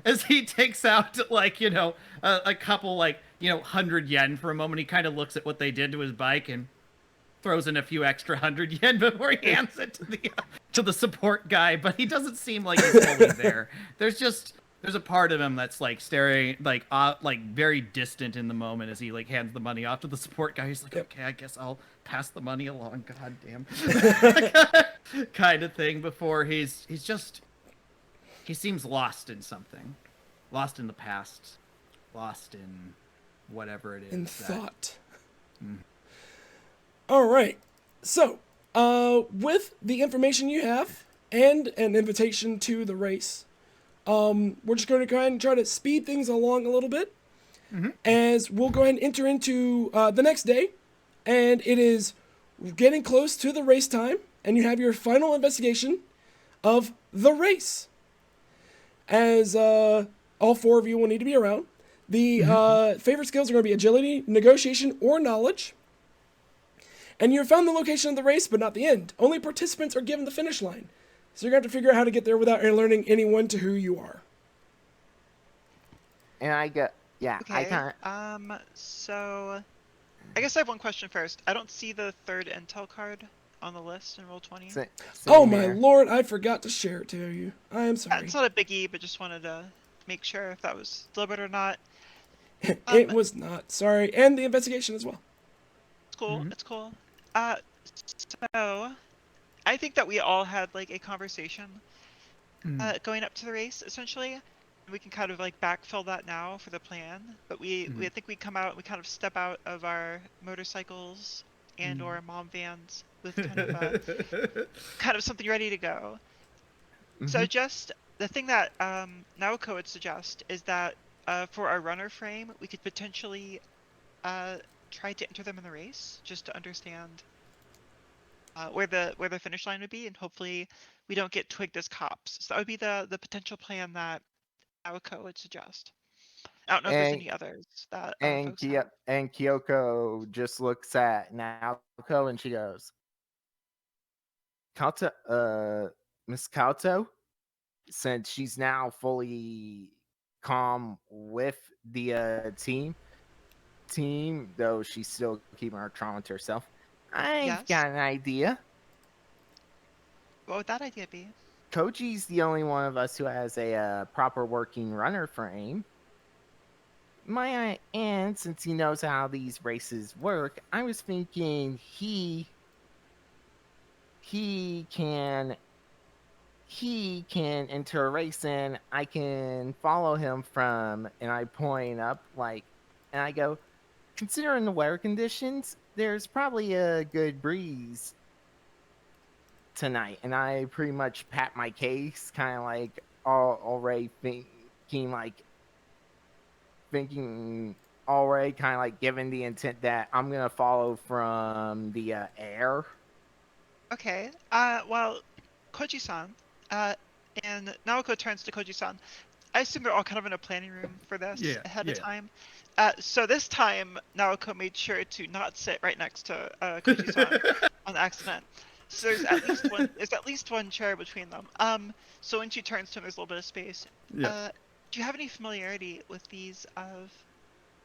as he takes out a couple 100 yen for a moment. He kind of looks at what they did to his bike and throws in a few extra 100 yen before he hands it to the support guy. But he doesn't seem like he's fully there. There's a part of him that's staring very distant in the moment as he hands the money off to the support guy. He's like, okay, I guess I'll pass the money along. God damn, kind of thing. Before he seems lost in something, lost in the past, lost in whatever it is. In thought. All right. So, with the information you have and an invitation to the race, we're just going to go ahead and try to speed things along a little bit, as we'll go ahead and enter into the next day, and it is getting close to the race time, and you have your final investigation of the race. As all four of you will need to be around. The favorite skills are going to be agility, negotiation, or knowledge. And you've found the location of the race, but not the end. Only participants are given the finish line. So you're going to have to figure out how to get there without learning anyone to who you are. And I get, yeah, Okay. I kind of... So I guess I have one question first. I don't see the third intel card on the list in Roll20. Oh my lord, I forgot to share it to you. I am sorry. It's not a biggie, but just wanted to make sure if that was deliberate or not. It was not. Sorry. And the investigation as well. It's cool. It's cool. So I think that we all had a conversation going up to the race, essentially. We can kind of backfill that now for the plan. But we think we come out, we kind of step out of our motorcycles and or mom vans with kind of something ready to go. So just the thing that Naoko would suggest is that for our runner frame, we could potentially try to enter them in the race just to understand where the finish line would be, and hopefully we don't get twigged as cops. So that would be the potential plan that Naoko would suggest. I don't know if there's any others that folks have. And Kyoko just looks at Naoko and she goes, Miss Kato, since she's now fully calm with the team, though she's still keeping her trauma to herself, I've got an idea. What would that idea be? Koji's the only one of us who has a proper working runner frame. And since he knows how these races work, I was thinking he can enter a race and I can follow him from, and I point up and I go, considering the weather conditions, there's probably a good breeze tonight, and I pretty much pat my case, kind of like already thinking already, kind of like giving the intent that I'm gonna follow from the air. Okay. Well, Koji-san, and Naoko turns to Koji-san. I assume they're all kind of in a planning room for this ahead of time. So this time, Naoko made sure to not sit right next to Koji-san on accident. So there's at least one. There's at least one chair between them. So when she turns to him, there's a little bit of space. Yeah. Do you have any familiarity with these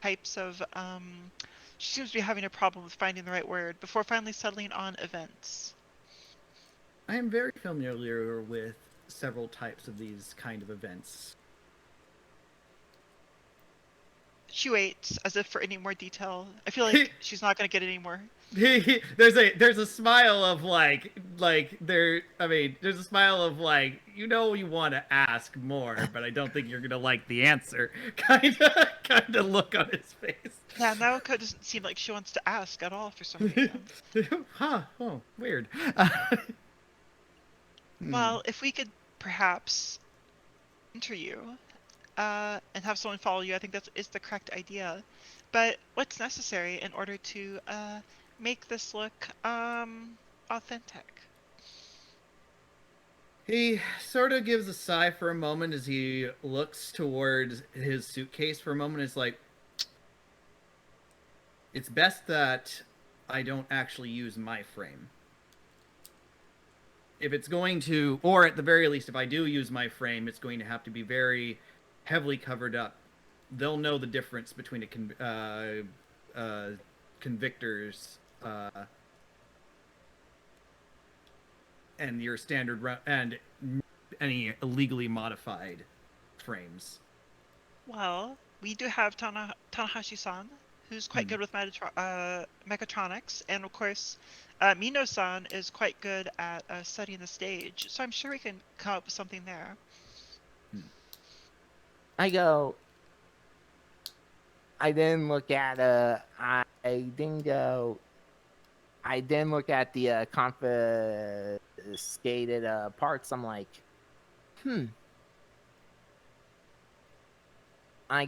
types of? She seems to be having a problem with finding the right word before finally settling on events. I am very familiar with several types of these kind of events. She waits as if for any more detail. I feel like she's not gonna get any more. There's a smile of there's a smile of like, you want to ask more, but I don't think you're gonna like the answer. Kind of look on his face. Yeah, Naoko doesn't seem like she wants to ask at all for some reason. Huh? Oh, weird. Well, if we could perhaps enter you, and have someone follow you, I think that is the correct idea. But what's necessary in order to make this look authentic? He sort of gives a sigh for a moment as he looks towards his suitcase for a moment. It's like, it's best that I don't actually use my frame. If it's going to, or at the very least, if I do use my frame, it's going to have to be very heavily covered up. They'll know the difference between a convictor's and your standard and any illegally modified frames. Well, we do have Tanahashi-san, who's quite good with mechatronics, and of course, Mino-san is quite good at studying the stage, so I'm sure we can come up with something there. I then look at the confiscated parts. I'm like, I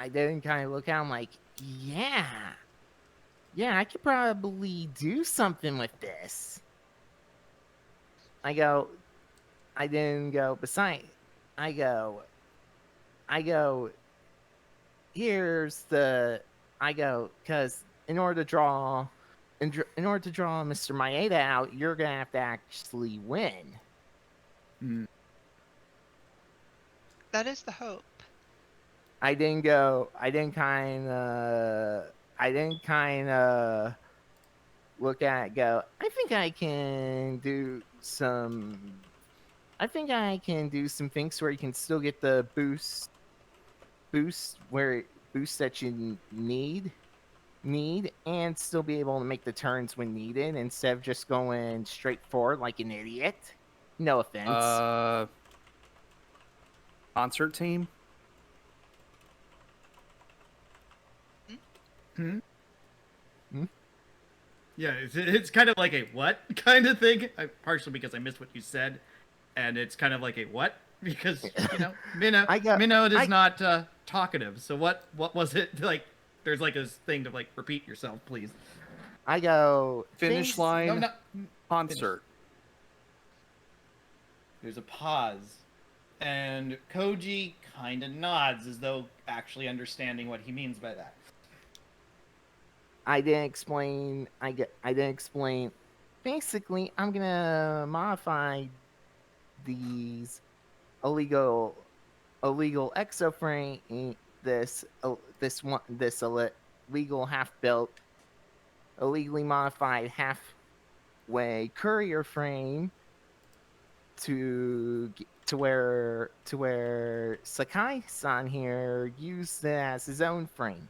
then kind of look at. I'm like, yeah, I could probably do something with this. I then go, besides, because in order to draw Mr. Maeda out, you're gonna have to actually win. That is the hope. I didn't kind of look at it, go, I think I can do some things where you can still get the boost that you need and still be able to make the turns when needed instead of just going straight forward like an idiot. No offense. Concert team? Yeah, it's kind of like a what kind of thing. Partially because I missed what you said, and it's kind of like a what because Minnow is not talkative. So what was it like? There's like a thing to like repeat yourself, please. I go Finish line. Concert. There's a pause, and Koji kind of nods as though actually understanding what he means by that. I didn't explain. Basically, I'm gonna modify these illegal exoframe. This illegal half-built, illegally modified halfway courier frame to where Sakai-san here used it as his own frame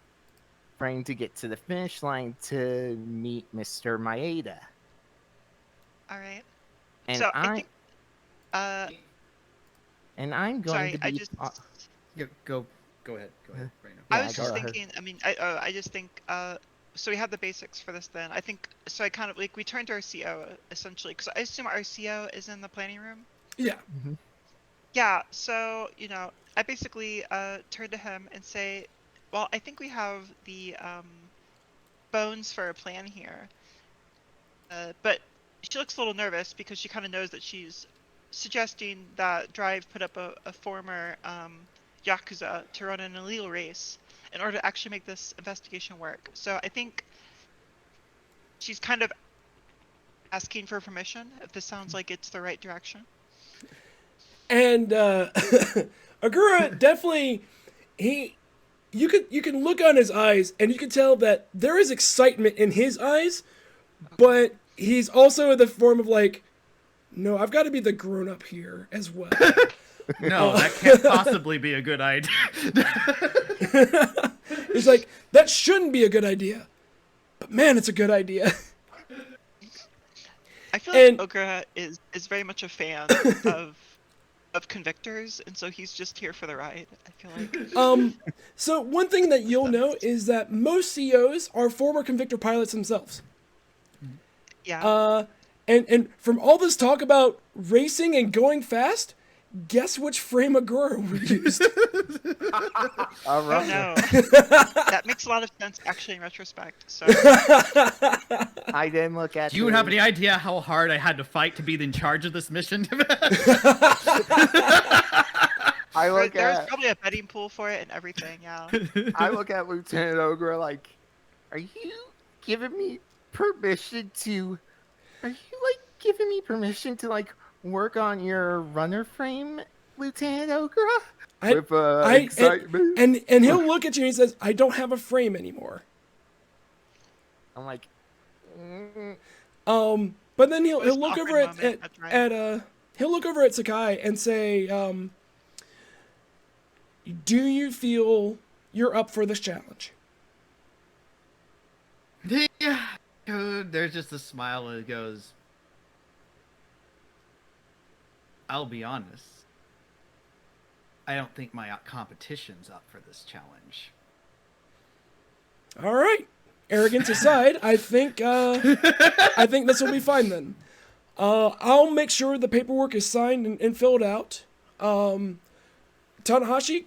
to get to the finish line to meet Mr. Maeda. All right. And so I think, and I'm going to be Go. Go ahead. Right now. I Yeah, was go just ahead. thinking. I mean, I just think. So we have the basics for this then. I think. So I kind of like we turned to our CO essentially because I assume our CO is in the planning room. Yeah. Yeah. So I basically turn to him and say, well, I think we have the bones for a plan here. But she looks a little nervous because she kind of knows that she's suggesting that Drive put up a former Yakuza to run an illegal race in order to actually make this investigation work. So I think she's kind of asking for permission, if this sounds like it's the right direction. And Ogura definitely you can look on his eyes and you can tell that there is excitement in his eyes, but he's also in the form of like, no, I've got to be the grown up here as well. No, that can't possibly be a good idea. It's like, that shouldn't be a good idea, but man, it's a good idea. I feel like And- Ogura is very much a fan of Convictors, and so he's just here for the ride. I feel like. So one thing that you'll know is that most COs are former Convictor pilots themselves. Yeah. And from all this talk about racing and going fast, guess which frame Ogura used? All Oh right. no. That makes a lot of sense actually in retrospect. So I didn't look at. Do you have any idea how hard I had to fight to be in charge of this mission? I look there's at. probably a betting pool for it and everything. Yeah. I look at Lieutenant Ogura like, are you giving me permission to? Are you giving me permission to work on your runner frame, Lieutenant Ogura? With excitement. And he'll look at you and he says, I don't have a frame anymore. I'm like, But then he'll Most look awkward over moment, that's right. at he'll look over at Sakai and say, do you feel you're up for this challenge? Yeah. There's just a smile and it goes, I'll be honest. I don't think my competition's up for this challenge. All right. Arrogance aside, I think this will be fine then. I'll make sure the paperwork is signed and filled out. Tanahashi,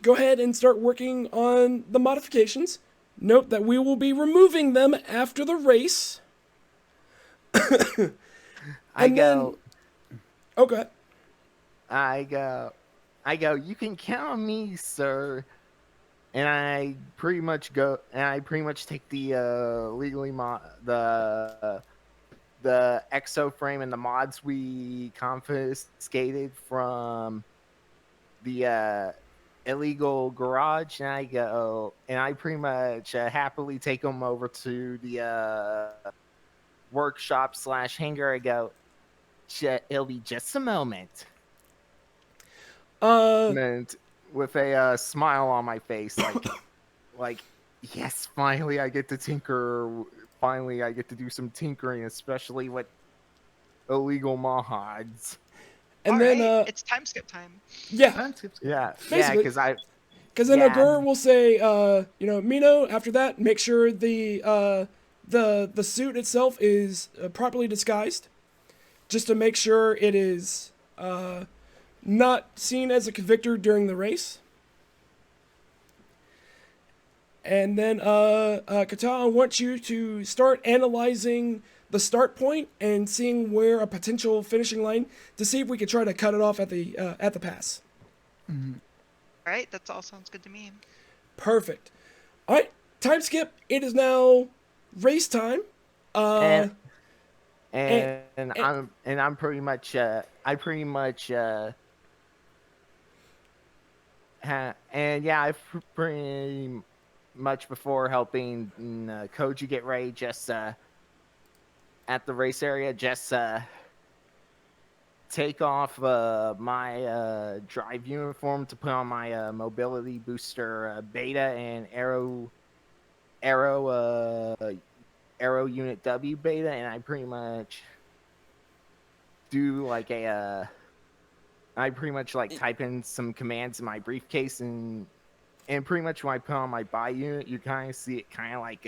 go ahead and start working on the modifications. Note that we will be removing them after the race. I go, you can count on me, sir. And I pretty much take the the exo frame and the mods we confiscated from the illegal garage, and I pretty much happily take them over to the workshop / hangar. I go, it'll be just a moment. And with a smile on my face, like, yes, finally I get to tinker. Finally, I get to do some tinkering, especially with illegal mods. And All then right, it's time skip time. Yeah, Basically. because I. Because then Yeah. Ogura will say, Mino, after that, make sure the suit itself is properly disguised, just to make sure it is not seen as a convictor during the race. And then Kata, I want you to start analyzing the start point and seeing where a potential finishing line to see if we can try to cut it off at the pass. All right, that all sounds good to me. Perfect. All right, time skip. It is now race time. And and- I'm pretty much and yeah, I pretty much before helping Koji get ready, just at the race area, just take off my drive uniform to put on my mobility booster beta and arrow unit W beta, and I pretty much do I pretty much type in some commands in my briefcase and and pretty much when I put on my buy unit, you kind of see it kind of like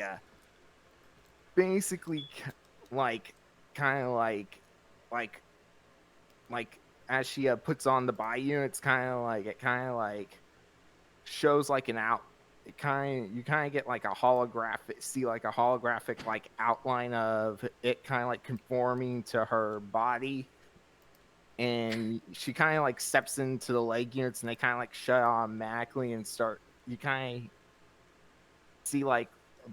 basically like kind of like like as she puts on the buy unit, it's kind of like shows like an out. You kind of get like a holographic like outline of it, kind of like conforming to her body, and she kind of like steps into the leg units, and they kind of like shut automatically and start. You kind of see like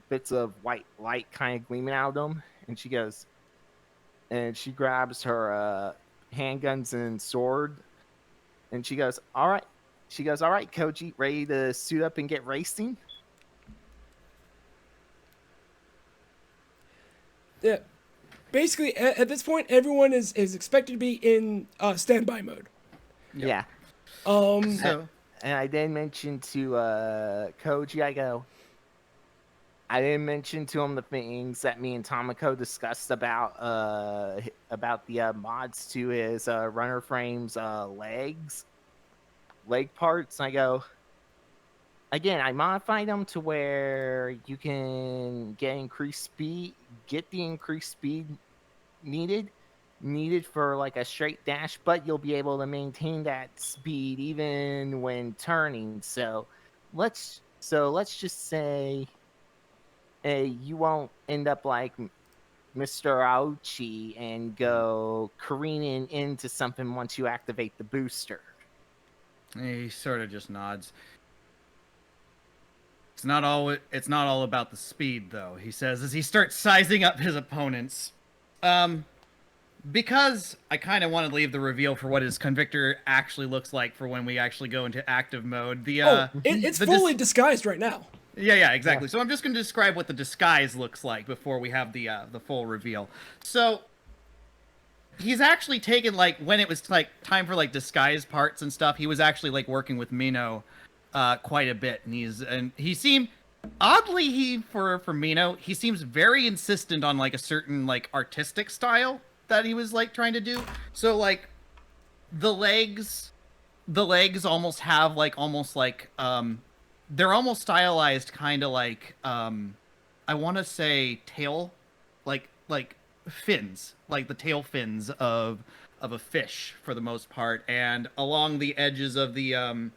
bits of white light kind of gleaming out of them, and she grabs her handguns and sword, and she goes, "All right." She goes, "All right, Koji, ready to suit up and get racing?" Yeah. Basically, at this point, everyone is expected to be in standby mode. Yeah. So And I then mentioned to Koji, I didn't mention to him the things that me and Tomoko discussed about the mods to his runner frame's leg parts. I go, again, I modified them to where you can get the increased speed needed for like a straight dash, but you'll be able to maintain that speed even when turning. So let's just say you won't end up like Mr. Aochi and go careening into something once you activate the booster. he sort of just nods. It's not all about the speed, though, he says as he starts sizing up his opponents. Because I kind of want to leave the reveal for what his Convictor actually looks like for when we actually go into active mode. It's fully disguised right now. Yeah, exactly. Yeah. So I'm just going to describe what the disguise looks like before we have the full reveal. So he's actually taken, like, when it was like time for like disguise parts and stuff, he was actually like working with Mino quite a bit, and he seemed oddly for Mino, he seems very insistent on like a certain like artistic style that he was like trying to do. So like the legs almost have like they're almost stylized kind of like I want to say tail like fins, like the tail fins of a fish for the most part, and along the edges of the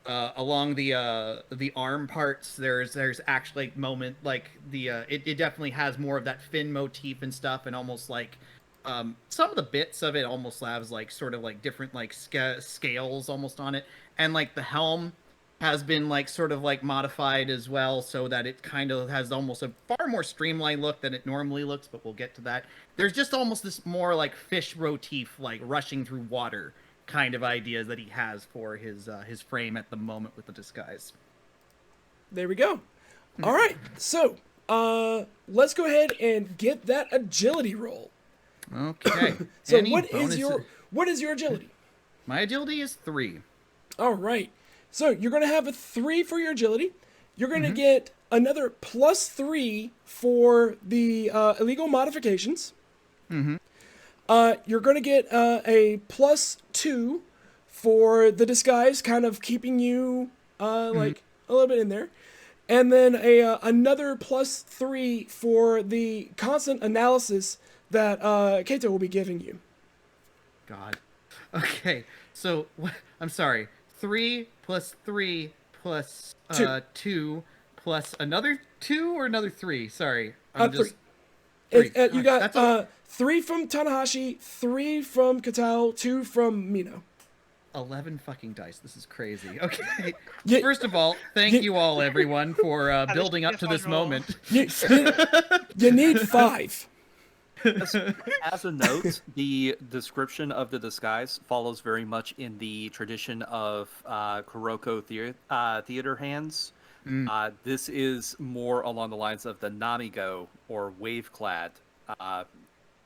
along the arm parts there's actually like moment like it definitely has more of that fin motif and stuff, and almost like some of the bits of it almost has like sort of like different like scales almost on it, and like the helm has been like sort of like modified as well so that it kind of has almost a far more streamlined look than it normally looks, but we'll get to that. There's just almost this more like fish motif, like rushing through water kind of ideas that he has for his frame at the moment with the disguise. There we go. All right, so let's go ahead and get that agility roll. Okay. So what is your agility? My agility is 3. All right. So you're going to have a 3 for your agility. You're going to get another +3 for the illegal modifications. You're going to get a +2 for the disguise, kind of keeping you like a little bit in there. And then another +3 for the constant analysis that Keito will be giving you. God. Okay. So, I'm sorry. 3 plus 3 plus 2 plus another 2 or another 3? Sorry. I'm just... 3. You got 3 from Tanahashi, 3 from Katao, 2 from Mino. 11 fucking dice. This is crazy. Okay. First of all, thank you all, everyone, for building up to this moment. You need 5. As a note, the description of the disguise follows very much in the tradition of Kuroko theater hands. This is more along the lines of the Namigo or wave-clad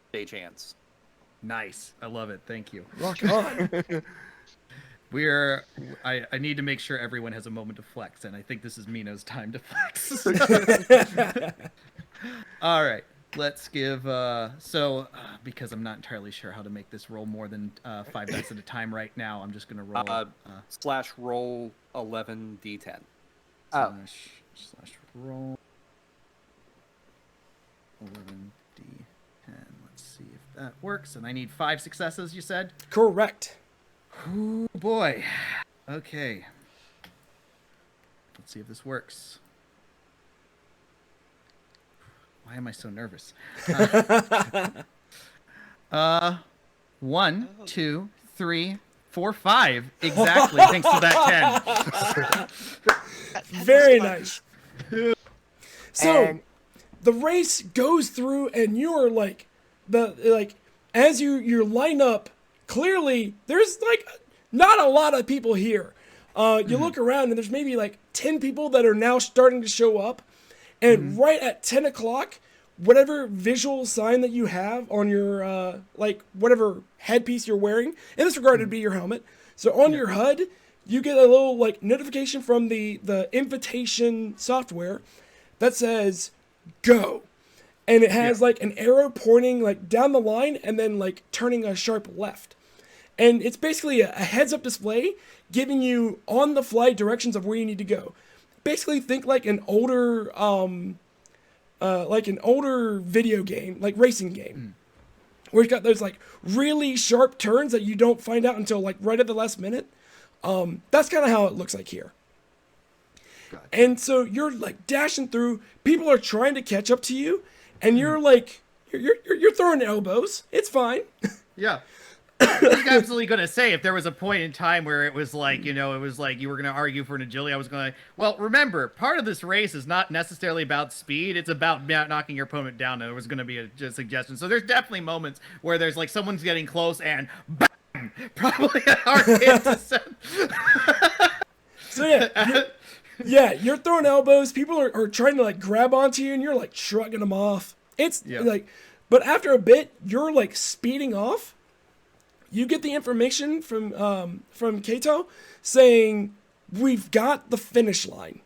stage hands. Nice. I love it. Thank you. Rock on. I need to make sure everyone has a moment to flex, and I think this is Mino's time to flex. All right. Let's give because I'm not entirely sure how to make this roll more than 5 dice at a time right now. I'm just gonna roll /roll 11 d10. Oh. slash roll 11d10. Let's see if that works. And I need 5 successes, you said? Correct. Oh boy. Okay. Let's see if this works. Why am I so nervous? 1, 2, 3, 4, 5. Exactly. Thanks to that 10. Very nice. So And- the race goes through, and you are as you line up. Clearly, there's not a lot of people here. You look around, and there's maybe 10 people that are now starting to show up. And right at 10 o'clock, whatever visual sign that you have on your, whatever headpiece you're wearing, in this regard, it'd be your helmet. So on your HUD, you get a little, notification from the invitation software that says, go. And it has, an arrow pointing, down the line and then, turning a sharp left. And it's basically a heads-up display giving you on-the-fly directions of where you need to go. Basically, think like an older video game, racing game, where you've got those really sharp turns that you don't find out until right at the last minute. That's kind of how it looks like here. Gotcha. And so you're dashing through. People are trying to catch up to you, and you're you're throwing elbows. It's fine. Yeah. I was absolutely going to say, if there was a point in time where it was you were going to argue for an agility, I was going to, well, remember, part of this race is not necessarily about speed. It's about knocking your opponent down. And it was going to be a suggestion. So there's definitely moments where there's someone's getting close and bang, probably a hard hit to send. So yeah, you're throwing elbows. People are trying to grab onto you, and you're shrugging them off. It's but after a bit, you're speeding off. You get the information from Kato saying we've got the finish line,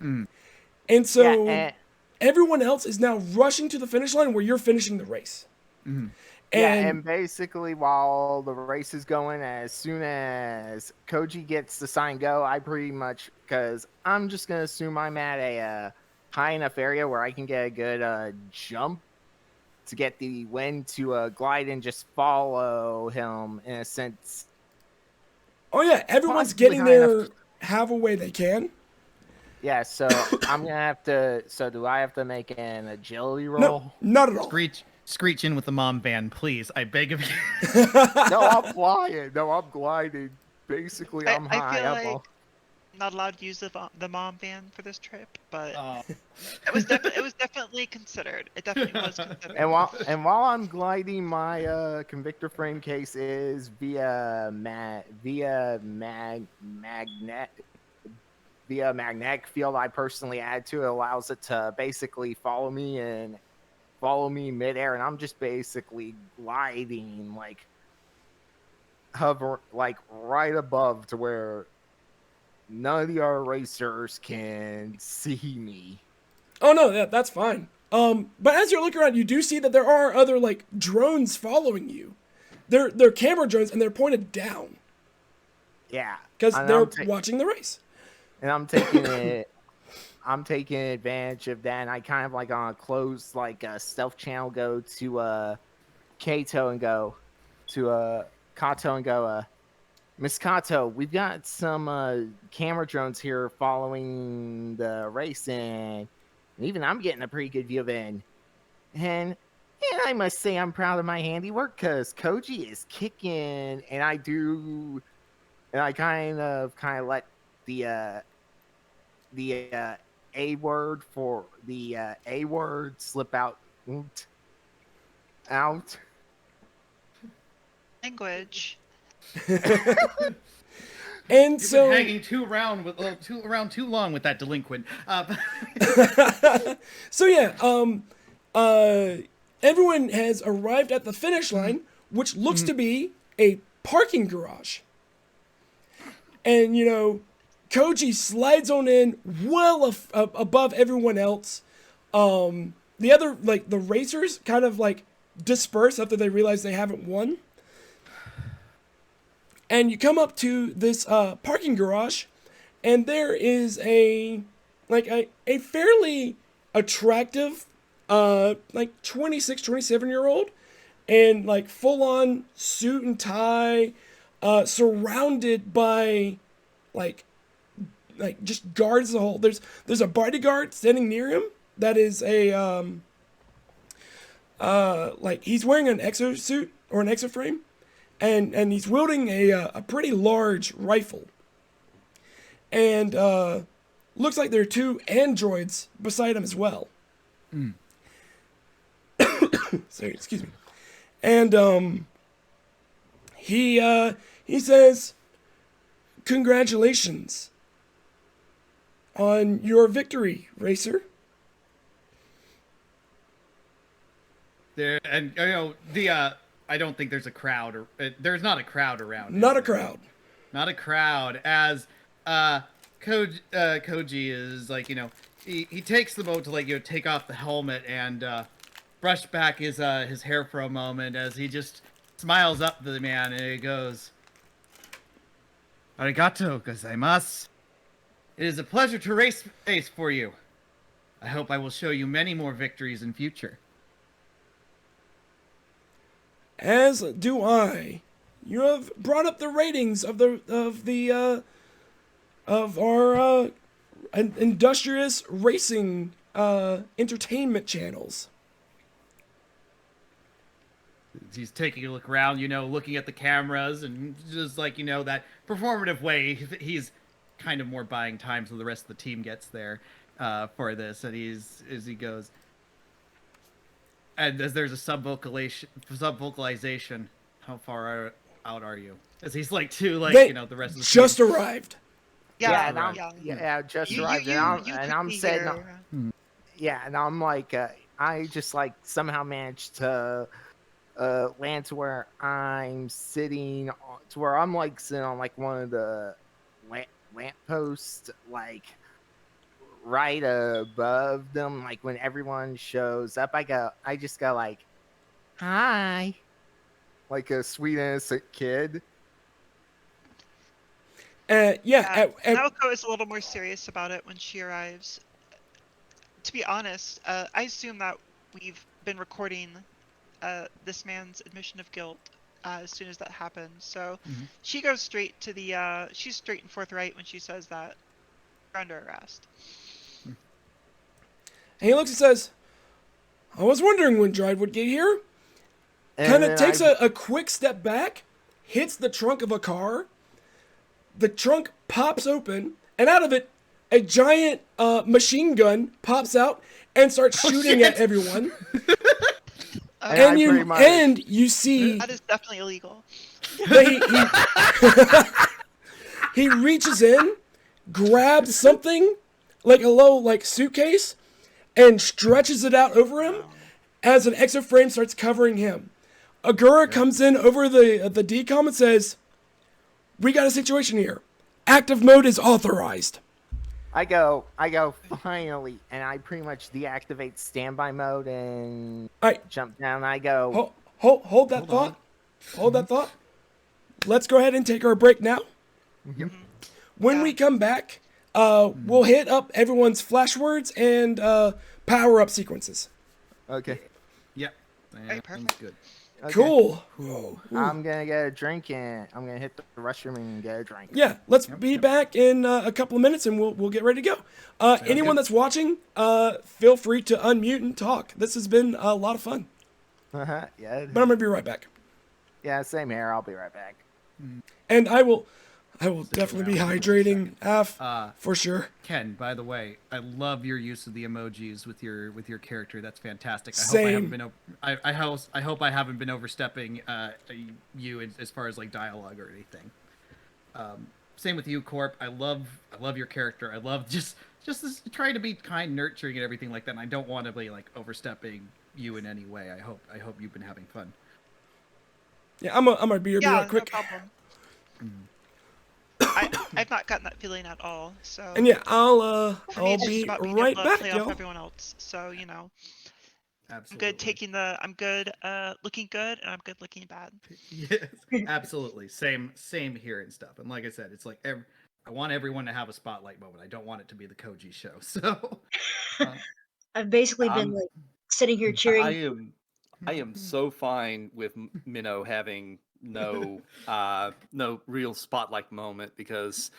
and so everyone else is now rushing to the finish line where you're finishing the race. And basically, while the race is going, as soon as Koji gets the sign go, I pretty much, because I'm just going to assume I'm at a high enough area where I can get a good jump to get the wind to glide and just follow him in a sense. Oh yeah, everyone's Possibly getting high there enough. however they can. Yeah, so I'm going to have to, so do I have to make an agility roll? No, not at all. Screech in with the mom band, please. I beg of you. No, I'm flying. No, I'm gliding. Basically, I'm I high feel up. like not allowed to use the mom van for this trip, but it was definitely considered. It definitely was considered. And while I'm gliding, my Convictor frame case is via magnetic field I personally add to it. Allows it to basically follow me midair, and I'm just basically gliding hover right above to where none of the other racers can see me. Oh no, that's fine. But as you're looking around, you do see that there are other drones following you. They're camera drones, and they're pointed down. Yeah, Because and they're watching the race. And I'm taking it. I'm taking advantage of that, and I kind of on a close stealth channel go to Kato and go to Kato and go, Miss Kato, we've got some camera drones here following the race, and even I'm getting a pretty good view of it. And I must say I'm proud of my handiwork, because Koji is kicking, and I kind of let the A word for the A word slip out. Language. And You've so been hanging too long with that delinquent. So yeah, everyone has arrived at the finish line, which looks to be a parking garage. And Koji slides on in well above everyone else. The other the racers kind of disperse after they realize they haven't won. And you come up to this parking garage, and there is a fairly attractive, like 26, 27-year-old, and like full on suit and tie, surrounded by like just guards the whole. There's a bodyguard standing near him that is a like he's wearing an exosuit or an exoframe, and he's wielding a pretty large rifle. And looks like there are two androids beside him as well. Sorry, excuse me. And he says, "Congratulations on your victory, Racer." There and I don't think there's a crowd or there's not a crowd around. Not a crowd. Not a crowd. As Koji is like, he takes the moment to like take off the helmet and brush back his hair for a moment as he just smiles up to the man and he goes, "Arigato gozaimasu. It is a pleasure to race for you. I hope I will show you many more victories in future." As do I. You have brought up the ratings of our industrious racing entertainment channels. He's taking a look around, looking at the cameras and just like, that performative way. He's kind of more buying time so the rest of the team gets there for this. And as he goes, and as there's a sub-vocalization, how far out are you? As he's like, the rest of the just team. arrived. Yeah, Yeah. just You- arrived. you- and you I'm could be saying, here. and I'm like, I just like somehow managed to land to where I'm sitting, to where I'm like sitting on like one of the lampposts, like right above them. Like when everyone shows up, I just go like, "Hi," like a sweet innocent kid. Naoko is a little more serious about it when she arrives. To be honest, I assume that we've been recording this man's admission of guilt as soon as that happens. So she goes straight to the. She's straight and forthright when she says that you're under arrest. And he looks and says, "I was wondering when Drive would get here." And Kind of then takes a quick step back, hits the trunk of a car. The trunk pops open, and out of it, a giant machine gun pops out and starts shooting at everyone. And And you see That is definitely illegal. that he reaches in, grabs something like a low suitcase, and stretches it out over him as an exoframe starts covering him. Ogura comes in over the decom and says, "We got a situation here. Active mode is authorized." I go finally, and I pretty much deactivate standby mode and Alright, jump down. I go, hold that thought. Hold that thought. Let's go ahead and take our break now. When we come back, we'll hit up everyone's flash words and power up sequences. okay. Yep. Alright, Sounds perfect. good. Okay. Cool. I'm gonna get a drink and I'm gonna hit the restroom and get a drink. Yeah, let's be back in a couple of minutes and we'll get ready to go. Anyone that's watching, feel free to unmute and talk. This has been a lot of fun. Yeah. But I'm gonna be right back. Yeah, same here. I'll be right back. And I will definitely be hydrating for sure. Ken, by the way, I love your use of the emojis with your character. That's fantastic. Same. I hope I haven't been overstepping you as far as like dialogue or anything. Same with you, Corp. I love your character. I love just this, trying to be kind, nurturing, and everything like that. And I don't want to be like overstepping you in any way. I hope you've been having fun. Yeah, I'm gonna be here Yeah, right quick. no problem. I've not gotten that feeling at all. So. And yeah, I'll For me, it's just be about being right able to back, play off y'all. everyone else. So Absolutely. I'm good looking good, and I'm good looking bad. Yes, absolutely. Same here and stuff. And like I said, it's like I want everyone to have a spotlight moment. I don't want it to be the Koji show. So I've basically been like sitting here cheering. I am so fine with Minnow having no real spotlight moment because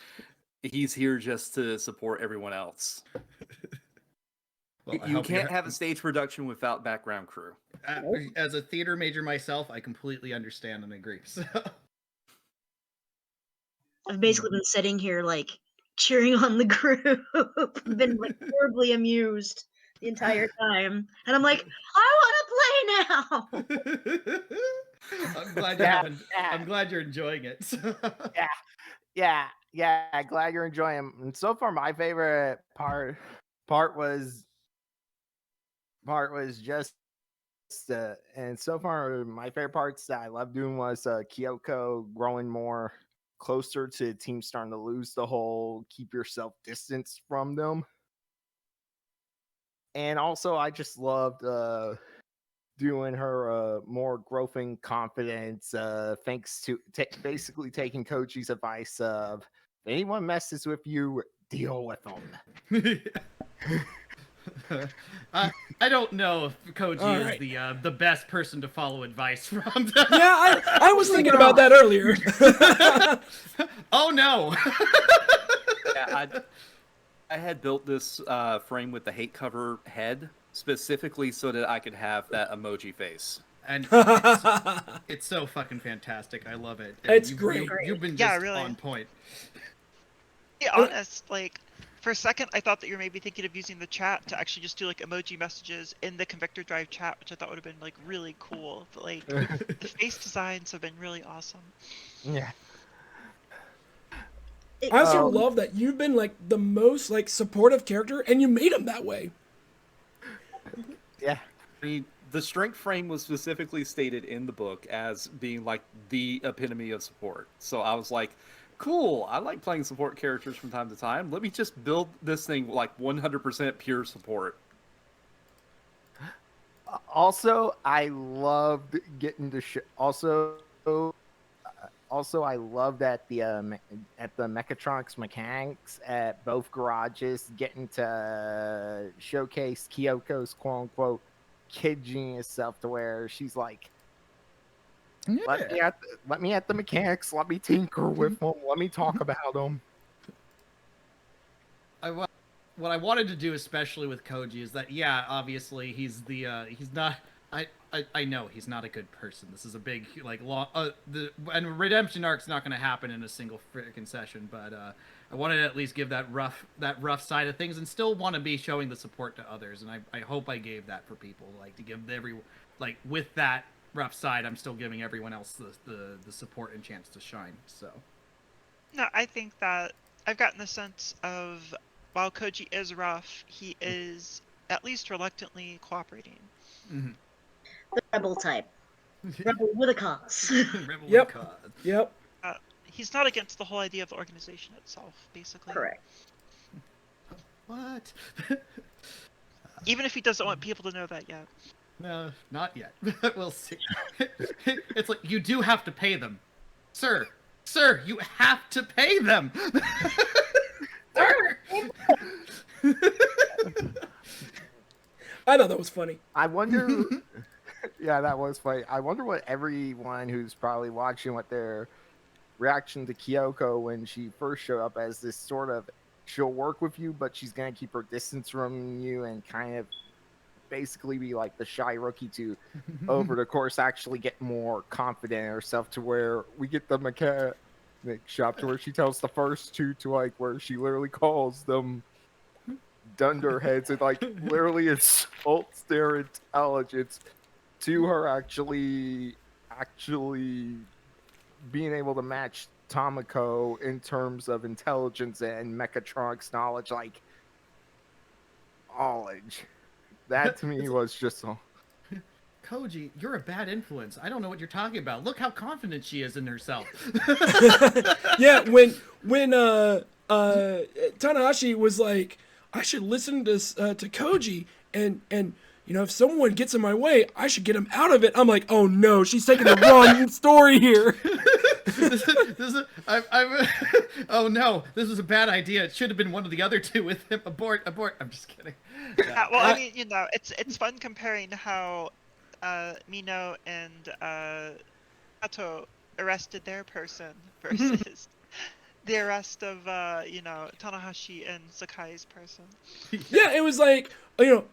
he's here just to support everyone else. well, You can't have a stage production without background crew. As a theater major myself, I completely understand and agree. So. I've basically been sitting here like cheering on the group. I've been like horribly amused the entire time, and I'm like, I want to play now. I'm glad I'm glad you're enjoying it. Yeah. Glad you're enjoying them. And so far, my favorite part was just. And so far, my favorite parts that I love doing was Kyoko growing more closer to teams starting to lose the whole keep yourself distance from them. And also, I just loved doing her more growth in confidence, thanks to basically taking Koji's advice of, if anyone messes with you, deal with them. I don't know if Koji is the best person to follow advice from. Yeah, I was thinking about that earlier. Oh no. Yeah, I had built this frame with the hate cover head specifically so that I could have that emoji face. And it's so fucking fantastic. I love it. It's great. You've been just really. on point. To be honest, like, for a second, I thought that you were maybe thinking of using the chat to actually just do like emoji messages in the Convictor Drive chat, which I thought would have been like really cool. But like, the face designs have been really awesome. Yeah. I also love that you've been like the most like supportive character, and you made him that way. Yeah. I mean, the strength frame was specifically stated in the book as being like the epitome of support. So I was like, cool, I like playing support characters from time to time. Let me just build this thing like 100% pure support. Also, I loved getting to Also, I loved at the Mechatronics mechanics at both garages, getting to showcase Kyoko's quote unquote kid genius self to where she's like, let me at the mechanics, let me tinker with them, let me talk about them. What I wanted to do, especially with Koji, is that obviously he's not. I know he's not a good person. This is a big and redemption arc's not going to happen in a single freaking session. But I wanted to at least give that rough side of things, and still want to be showing the support to others. And I hope I gave that for people, like to give with that rough side, I'm still giving everyone else the support and chance to shine. So. No, I think that I've gotten the sense of, while Koji is rough, he is at least reluctantly cooperating. Mm-hmm. The rebel type. Rebel with a cause. Rebel Yep. with cause. Yep. He's not against the whole idea of the organization itself, basically. Correct. What? Even if he doesn't want people to know that yet. No, not yet. We'll see. It's like, you do have to pay them. Sir, you have to pay them. Sir! I thought that was funny. I wonder. Yeah, that was funny. I wonder what everyone who's probably watching, what their reaction to Kyoko when she first showed up as this sort of, she'll work with you, but she's gonna keep her distance from you and kind of basically be like the shy rookie to, over the course, actually get more confident in herself to where we get the mechanic shop to where she tells the first two to like where she literally calls them dunderheads and like literally insults their intelligence to her actually being able to match Tomoko in terms of intelligence and mechatronics knowledge, like knowledge. That to me was just so... Koji, you're a bad influence. I don't know what you're talking about. Look how confident she is in herself. Yeah, when Tanahashi was like, I should listen to Koji, and you know, if someone gets in my way, I should get him out of it. I'm like, oh no, she's taking the wrong story here. I'm oh no, this was a bad idea. It should have been one of the other two with him. Abort. I'm just kidding. Well, I mean, it's fun comparing how Mino and Kato arrested their person versus the arrest of Tanahashi and Sakai's person. Yeah, it was like, a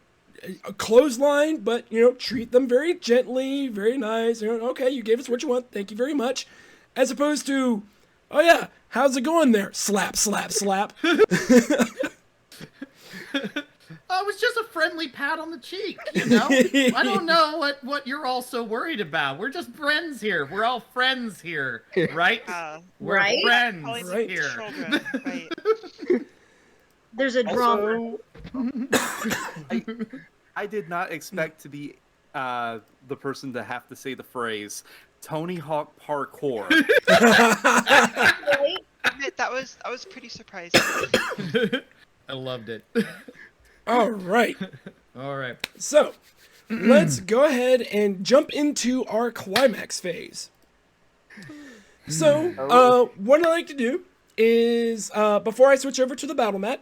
clothesline, but, treat them very gently, very nice. Okay, you gave us what you want. Thank you very much. As opposed to, oh yeah, how's it going there? Slap, slap, slap. Oh, it was just a friendly pat on the cheek, I don't know what you're all so worried about. We're just friends here. We're all friends here, right? We're Right? friends Right. here. Children, right? There's a drama. I did not expect to be the person to have to say the phrase Tony Hawk parkour. Right? Admit, that was pretty surprising. I loved it. All right. All right. So, let's go ahead and jump into our climax phase. So, what I like to do is, before I switch over to the battle mat,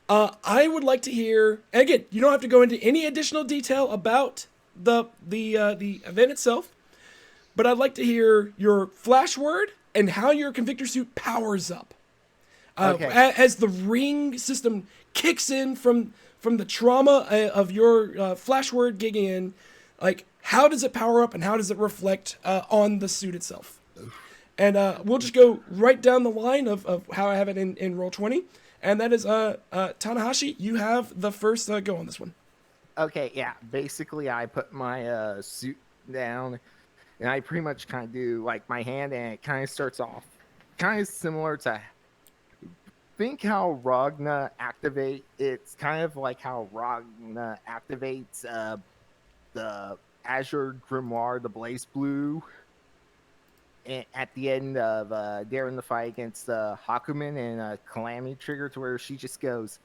I would like to hear, and again, you don't have to go into any additional detail about the event itself, but I'd like to hear your flash word and how your Convictor suit powers up. Okay. As the ring system kicks in from the trauma of your flash word gigging in, like, how does it power up and how does it reflect on the suit itself? And we'll just go right down the line of how I have it in Roll20. And that is, Tanahashi, you have the first go on this one. Okay, yeah. Basically, I put my suit down, and I pretty much kind of do, like, my hand, and it kind of starts off kind of similar to... Think how Ragna activate. It's kind of like how Ragna activates the Azure Grimoire, the Blaze Blue, at the end of during the fight against Hakumen and Calamity Trigger, to where she just goes,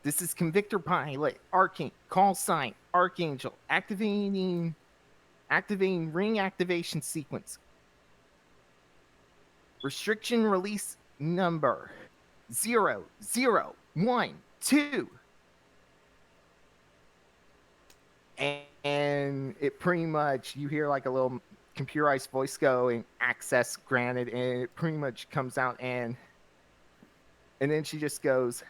"This is Convictor Pilot, Arcane, call sign, Archangel, activating ring activation sequence. Restriction release number 0012." And it pretty much, you hear like a little computerized voice go and access granted, and it pretty much comes out, and then she just goes,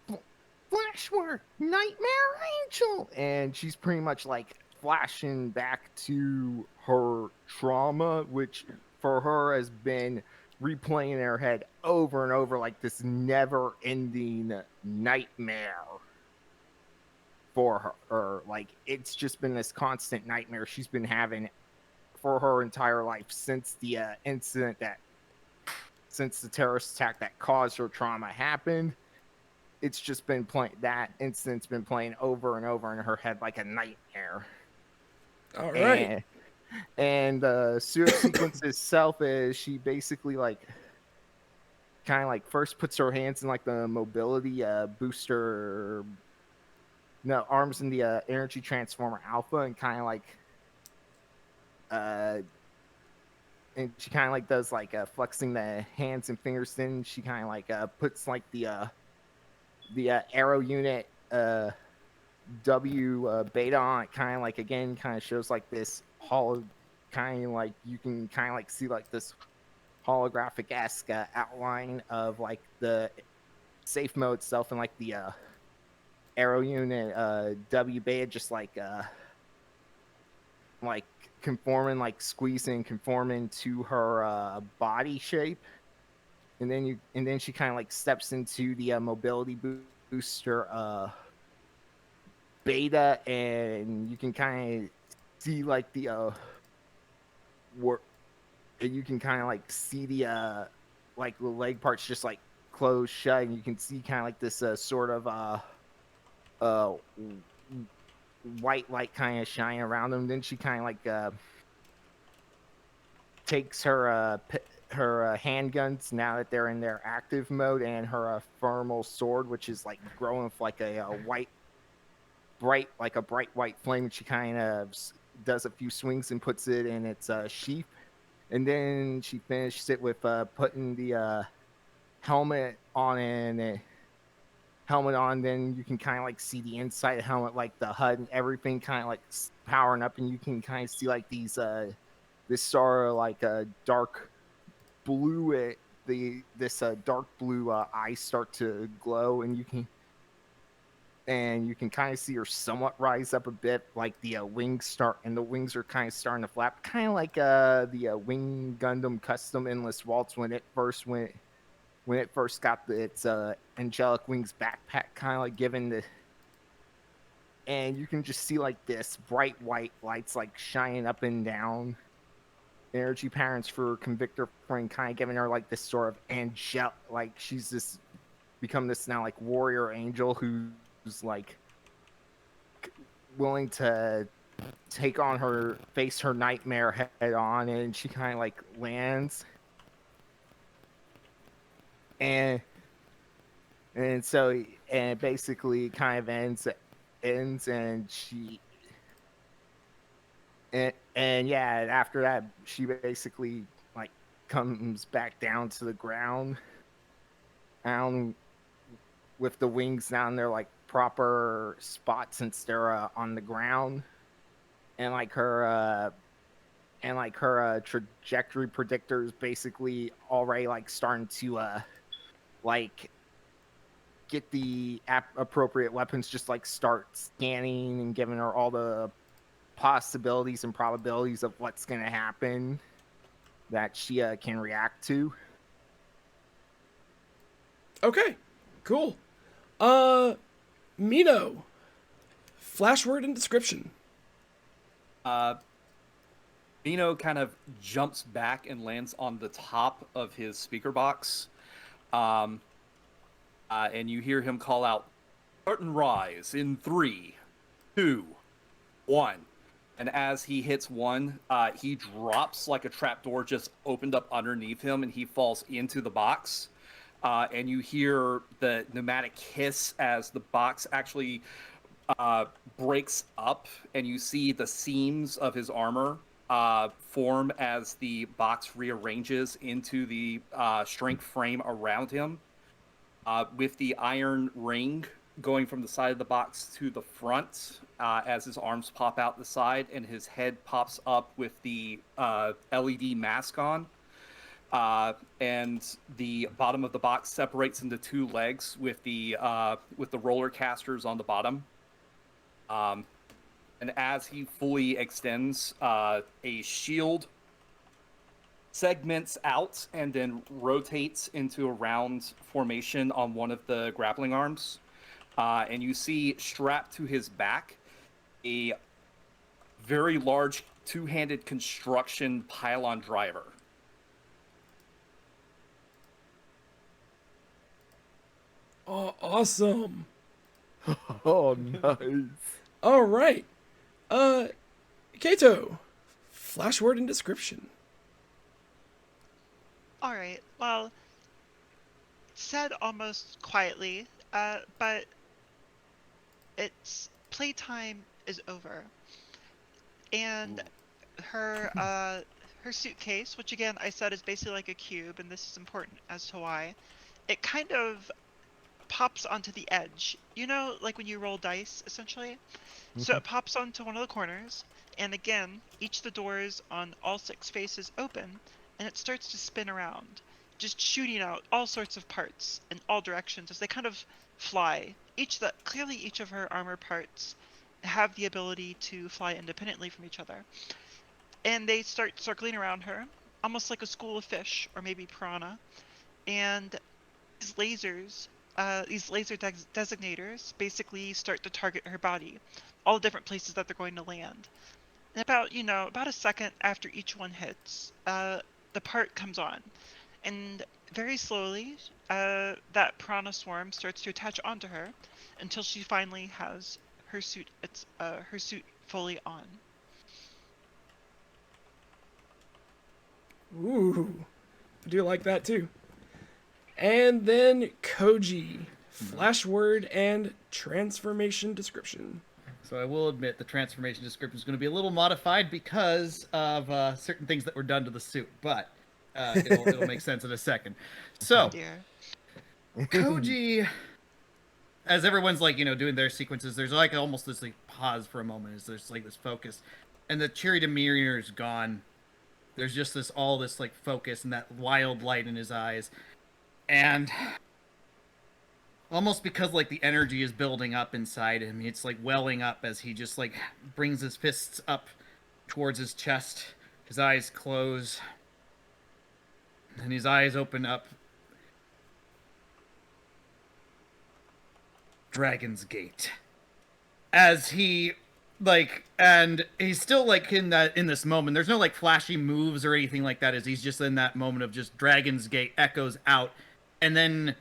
"Flash word, Nightmare Angel," and she's pretty much like flashing back to her trauma, which for her has been replaying in her head over and over, like this never-ending nightmare for her. Or like, it's just been this constant nightmare she's been having for her entire life since the incident since the terrorist attack that caused her trauma happened. It's just been that incident's been playing over and over in her head like a nightmare. All right. And the suit sequence itself is, she basically like kind of like first puts her hands in like the mobility booster, no, arms in the energy transformer alpha, and kind of like and she kind of like does like flexing the hands and fingers. Then she kind of like puts like the arrow unit W beta on it, kind of like, again, kind of shows like this kind of like, you can kind of like see like this holographic-esque outline of like the safe mode itself, and like the arrow unit W beta just like conforming, like squeezing, conforming to her body shape. And then she kind of like steps into the mobility booster beta, and you can kind of see like the you can kind of like see the like the leg parts just like close shut, and you can see kind of like this sort of white light kind of shine around them. Then she kind of like takes her handguns, now that they're in their active mode, and her thermal sword, which is like growing with like a bright white flame. And she kind of does a few swings and puts it in its sheath, and then she finishes it with putting the helmet on and helmet on. Then you can kind of like see the inside of the helmet, like the HUD and everything, kind of like powering up, and you can kind of see like these this sort of like a dark blue this dark blue eyes start to glow, and you can kind of see her somewhat rise up a bit, like the wings start, and the wings are kind of starting to flap, kind of like the Wing Gundam Custom Endless Waltz when it first got its angelic wings backpack, kind of like given the, and you can just see like this bright white lights like shining up and down energy patterns for Convictor Frame, kind of giving her like this sort of like she's just become this now like warrior angel who's like willing to face her nightmare head on, and she kind of like lands, and so it basically kind of ends, and she and yeah, after that she basically like comes back down to the ground with the wings down there like proper spot, since they're on the ground, and like her trajectory predictors basically already like starting to like get the appropriate weapons, just like start scanning and giving her all the possibilities and probabilities of what's going to happen that she can react to. Okay, cool. Mino, flash word and description. Bino kind of jumps back and lands on the top of his speaker box. And you hear him call out, "Curtain rise in 3, 2, 1. And as he hits 1, he drops like a trapdoor just opened up underneath him, and he falls into the box. And you hear the pneumatic hiss as the box actually breaks up, and you see the seams of his armor form as the box rearranges into the strength frame around him, with the iron ring going from the side of the box to the front, as his arms pop out the side and his head pops up with the LED mask on. And the bottom of the box separates into 2 legs with the roller casters on the bottom. And as he fully extends, a shield segments out and then rotates into a round formation on one of the grappling arms. And you see strapped to his back a very large 2-handed construction pylon driver. Oh, awesome. Oh, nice. All right. Kato, flash word and description. All right. Well, said almost quietly, but its playtime is over, and her suitcase, which again I said is basically like a cube, and this is important as to why, it kind of pops onto the edge. You know, like when you roll dice, essentially. Mm-hmm. So it pops onto one of the corners, and again, each of the doors on all 6 faces open, and it starts to spin around, just shooting out all sorts of parts in all directions as they kind of fly. Clearly each of her armor parts have the ability to fly independently from each other. And they start circling around her, almost like a school of fish, or maybe piranha. And these laser designators basically start to target her body, all the different places that they're going to land. And about a second after each one hits, the part comes on, and very slowly, that piranha swarm starts to attach onto her until she finally has her suit fully on. Ooh, I do like that too. And then Koji, flash word and transformation description. So I will admit the transformation description is going to be a little modified because of certain things that were done to the suit, but it'll make sense in a second. So, Dear. Koji, as everyone's like, doing their sequences, there's like almost this like pause for a moment as there's like this focus, and the cheery demeanor is gone. There's just this like focus and that wild light in his eyes, and almost because like the energy is building up inside him, it's like welling up as he just like brings his fists up towards his chest. His eyes close, and his eyes open up. Dragon's Gate. As he and he's still like in this moment. There's no like flashy moves or anything like that, as he's just in that moment of just Dragon's Gate echoes out, and then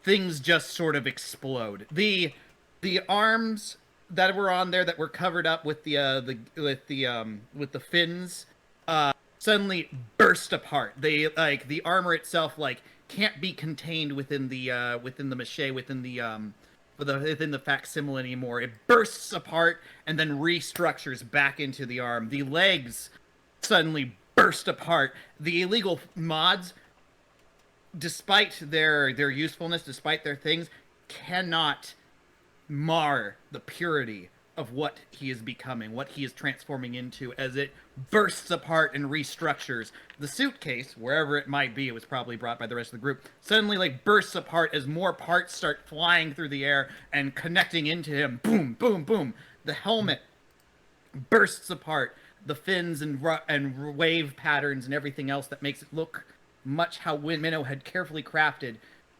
things just sort of explode. The arms that were on there that were covered up with the fins suddenly burst apart. They like the armor itself like can't be contained within the mache, within the facsimile anymore. It bursts apart and then restructures back into the arm. The legs suddenly burst apart. The illegal mods, despite their usefulness, despite their things, cannot mar the purity of what he is becoming, what he is transforming into, as it bursts apart and restructures. The suitcase, wherever it might be, it was probably brought by the rest of the group, suddenly like bursts apart as more parts start flying through the air and connecting into him. Boom, boom, boom. The helmet bursts apart. The fins and wave patterns and everything else that makes it look much how Minnow had carefully crafted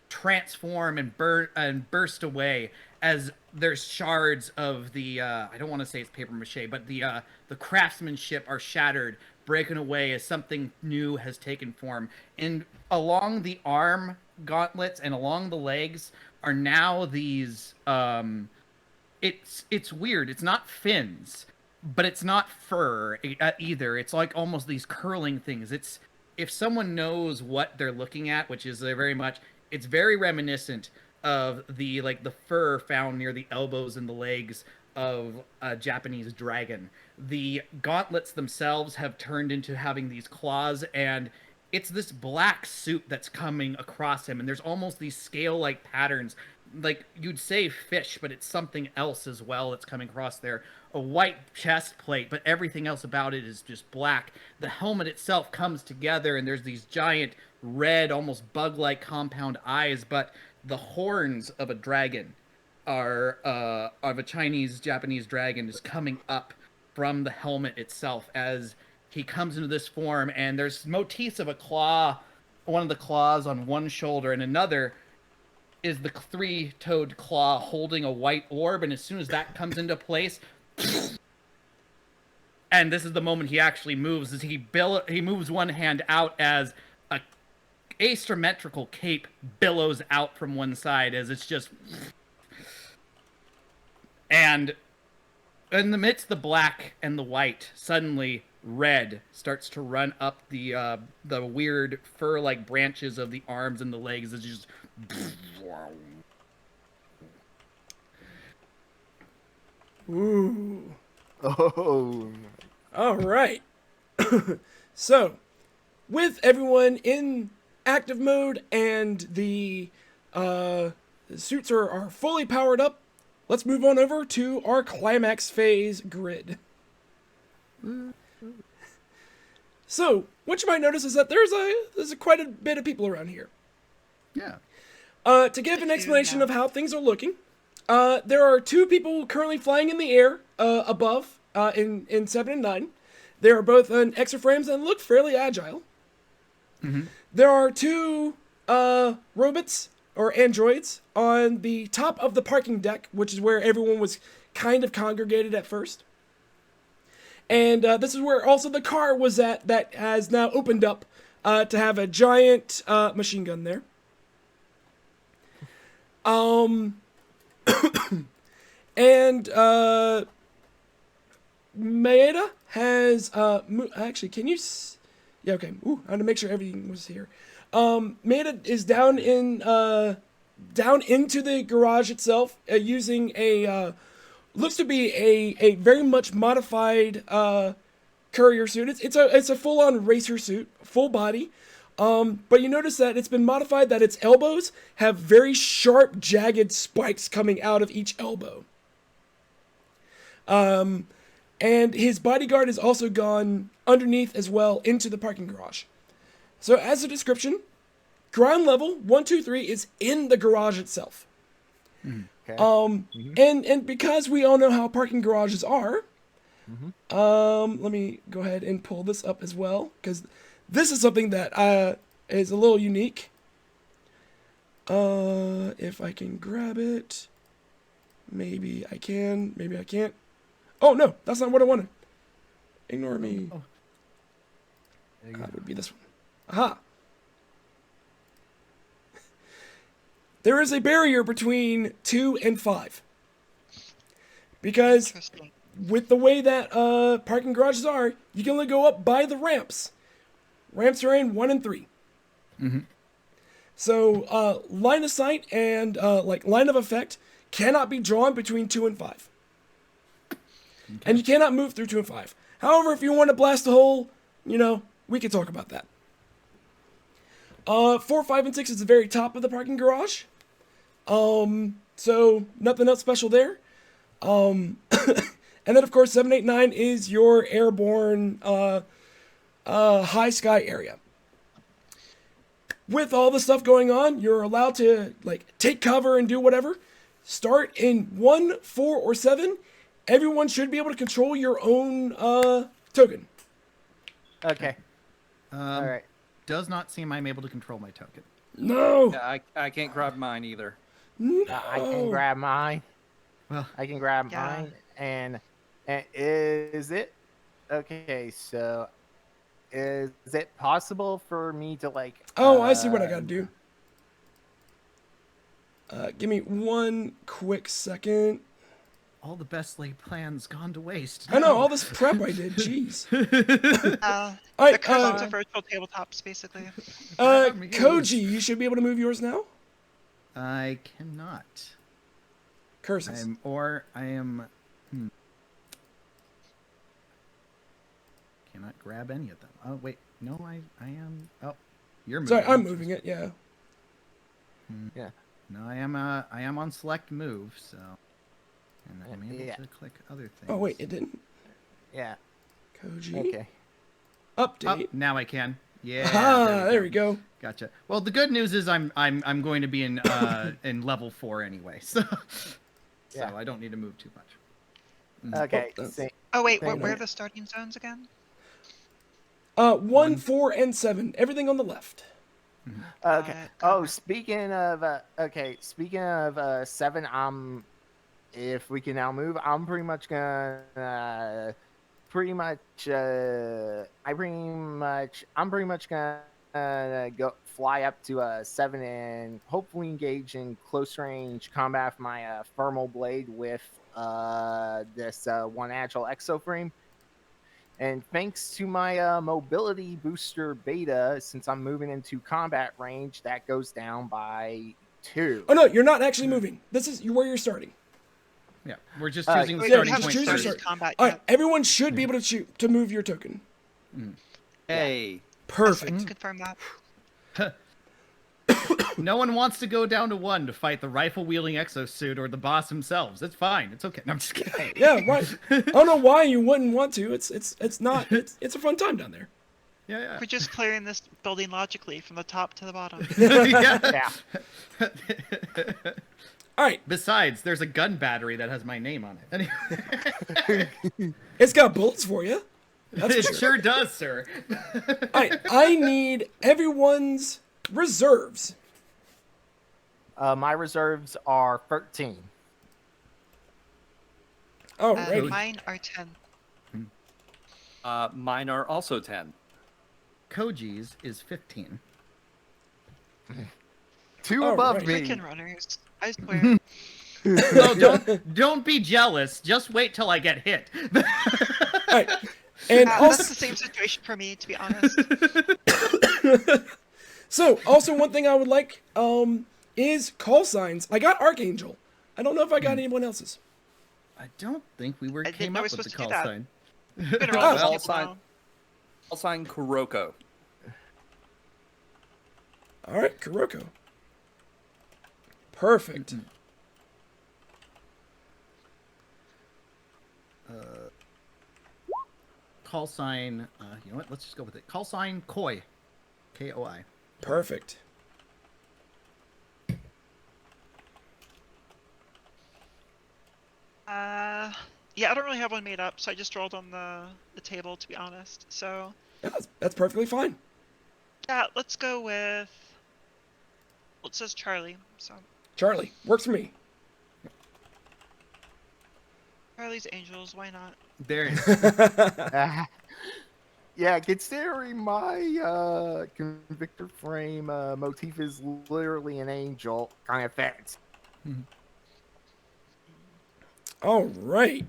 transform and burst away as there's shards of the I don't want to say it's paper mache, but the craftsmanship are shattered, breaking away as something new has taken form. And along the arm gauntlets and along the legs are now these it's weird. It's not fins, but it's not fur either. It's like almost these curling things. It's, if someone knows what they're looking at, which is it's very reminiscent of the fur found near the elbows and the legs of a Japanese dragon. The gauntlets themselves have turned into having these claws, and it's this black suit that's coming across him, and there's almost these scale-like patterns. Like, you'd say fish, but it's something else as well that's coming across there. A white chest plate, but everything else about it is just black. The helmet itself comes together, and there's these giant red, almost bug-like compound eyes, but the horns of a dragon of a Japanese dragon is coming up from the helmet itself as he comes into this form, and there's motifs of a claw, one of the claws on one shoulder, and another is the three-toed claw holding a white orb, and as soon as that comes into place, and this is the moment he actually moves, as he moves one hand out as a asymmetrical cape billows out from one side as it's just, and in the midst of the black and the white, suddenly red starts to run up the weird fur-like branches of the arms and the legs. It's just Ooh. Oh. All right. So, with everyone in active mode and the suits are fully powered up, let's move on over to our climax phase grid. So, what you might notice is that there's quite a bit of people around here. yeah. To give an explanation of how things are looking, there are two people currently flying in the air above in 7 and 9. They are both on exoframes and look fairly agile. Mm-hmm. There are two robots or androids on the top of the parking deck, which is where everyone was kind of congregated at first. And this is where also the car was at that has now opened up to have a giant machine gun there. And Maeda has actually, can you yeah, okay. Ooh, I had to make sure everything was here. Maeda is down into the garage itself using a looks to be a very much modified courier suit. It's a full-on racer suit, full body. But you notice that it's been modified that its elbows have very sharp, jagged spikes coming out of each elbow. And his bodyguard has also gone underneath as well into the parking garage. So as a description, ground level 1, 2, 3 is in the garage itself. Okay. And because we all know how parking garages are, let me go ahead and pull this up as well, because this is something that is a little unique. If I can grab it, maybe I can, maybe I can't. Oh no, that's not what I wanted. Ignore me. Oh. That would be this one. Aha. There is a barrier between 2 and 5. Because Interesting. with the way that parking garages are, you can only go up by the ramps. Ramps are in 1 and 3. So line of sight and like line of effect cannot be drawn between 2 and 5. And you cannot move through 2 and 5. However, if you want to blast a hole, we can talk about that. 4, 5, and 6 is the very top of the parking garage. So nothing else special there. And then of course 7, 8, 9 is your airborne high sky area. With all the stuff going on, you're allowed to take cover and do whatever. Start in 1, 4, or 7. Everyone should be able to control your own token. Okay. All right. Does not seem I'm able to control my token. No. Yeah, I can't grab mine either. I can grab mine. Well, I can grab Yeah. mine. And is it okay? So, is it possible for me to Oh, I see what I gotta do. Give me one quick second. all the best laid plans gone to waste. I know all this prep I did. Jeez. Uh, All right, the curse of virtual tabletops, basically. Koji, you should be able to move yours now. I cannot. Curses. I am. Cannot grab any of them. Oh wait, no, I am. Oh, you're moving. Sorry, I'm moving it. Yeah. Yeah. No, I am on select move, so, and I'm able Yeah. to click other things. Oh wait, it didn't. Yeah. Koji. Okay. Update. Oh, now I can. Yeah. Ah, there we go. Gotcha. Well, the good news is I'm going to be in in level 4 anyway, so Yeah. I don't need to move too much. Okay. that's- see- Oh wait, Fair where are enough. the starting zones again? 1, 4, and 7. Everything on the left. Okay. Got Oh, it. speaking of 7, if we can now move, I'm pretty much gonna I'm pretty much gonna go fly up to 7 and hopefully engage in close range combat with my thermal blade with this 1 agile exoframe. And thanks to my mobility booster beta, since I'm moving into combat range, that goes down by 2. Oh no, you're not actually moving. This is where you're starting. Yeah, we're just choosing the Wait, starting just haven't point choose your started first. combat All yet. right, everyone should be able to shoot to move your token. Hey, Perfect. Confirm that. No one wants to go down to 1 to fight the rifle-wielding exosuit or the boss themselves. It's fine. It's okay. No, I'm just kidding. Yeah, right. I don't know why you wouldn't want to. It's not. It's a fun time down there. Yeah, We're just clearing this building logically from the top to the bottom. yeah. Yeah. All right, Besides, there's a gun battery that has my name on it. Anyway. it's got bullets for you. That's for It sure. sure does, sir. All right, I need everyone's reserves. My reserves are 13. Alrighty. Mine are 10. mine are also 10. Koji's is 15. 2 All above right. me. Freaking runners. I swear. Oh, don't be jealous. Just wait till I get hit. All right, and That's also, the same situation for me, to be honest. so also one thing I would like is call signs. I got Archangel. I don't know if I got anyone else's. I don't think we I didn't came know up we were with the supposed to do call that. sign. I'm gonna roll Oh. this Call table sign. now. I'll sign Kuroko. All right, Kuroko. Perfect. Call sign. You know what? Let's just go with it. Call sign Koi. Koi. Perfect. Yeah, I don't really have one made up, so I just rolled on the table, to be honest. So, Yeah, that's perfectly fine. yeah, let's go with. Well, it says Charlie, so Charlie, works for me. Charlie's Angels. Why not? There it is. Yeah, considering my Convictor frame motif is literally an angel, kind of fits. All right.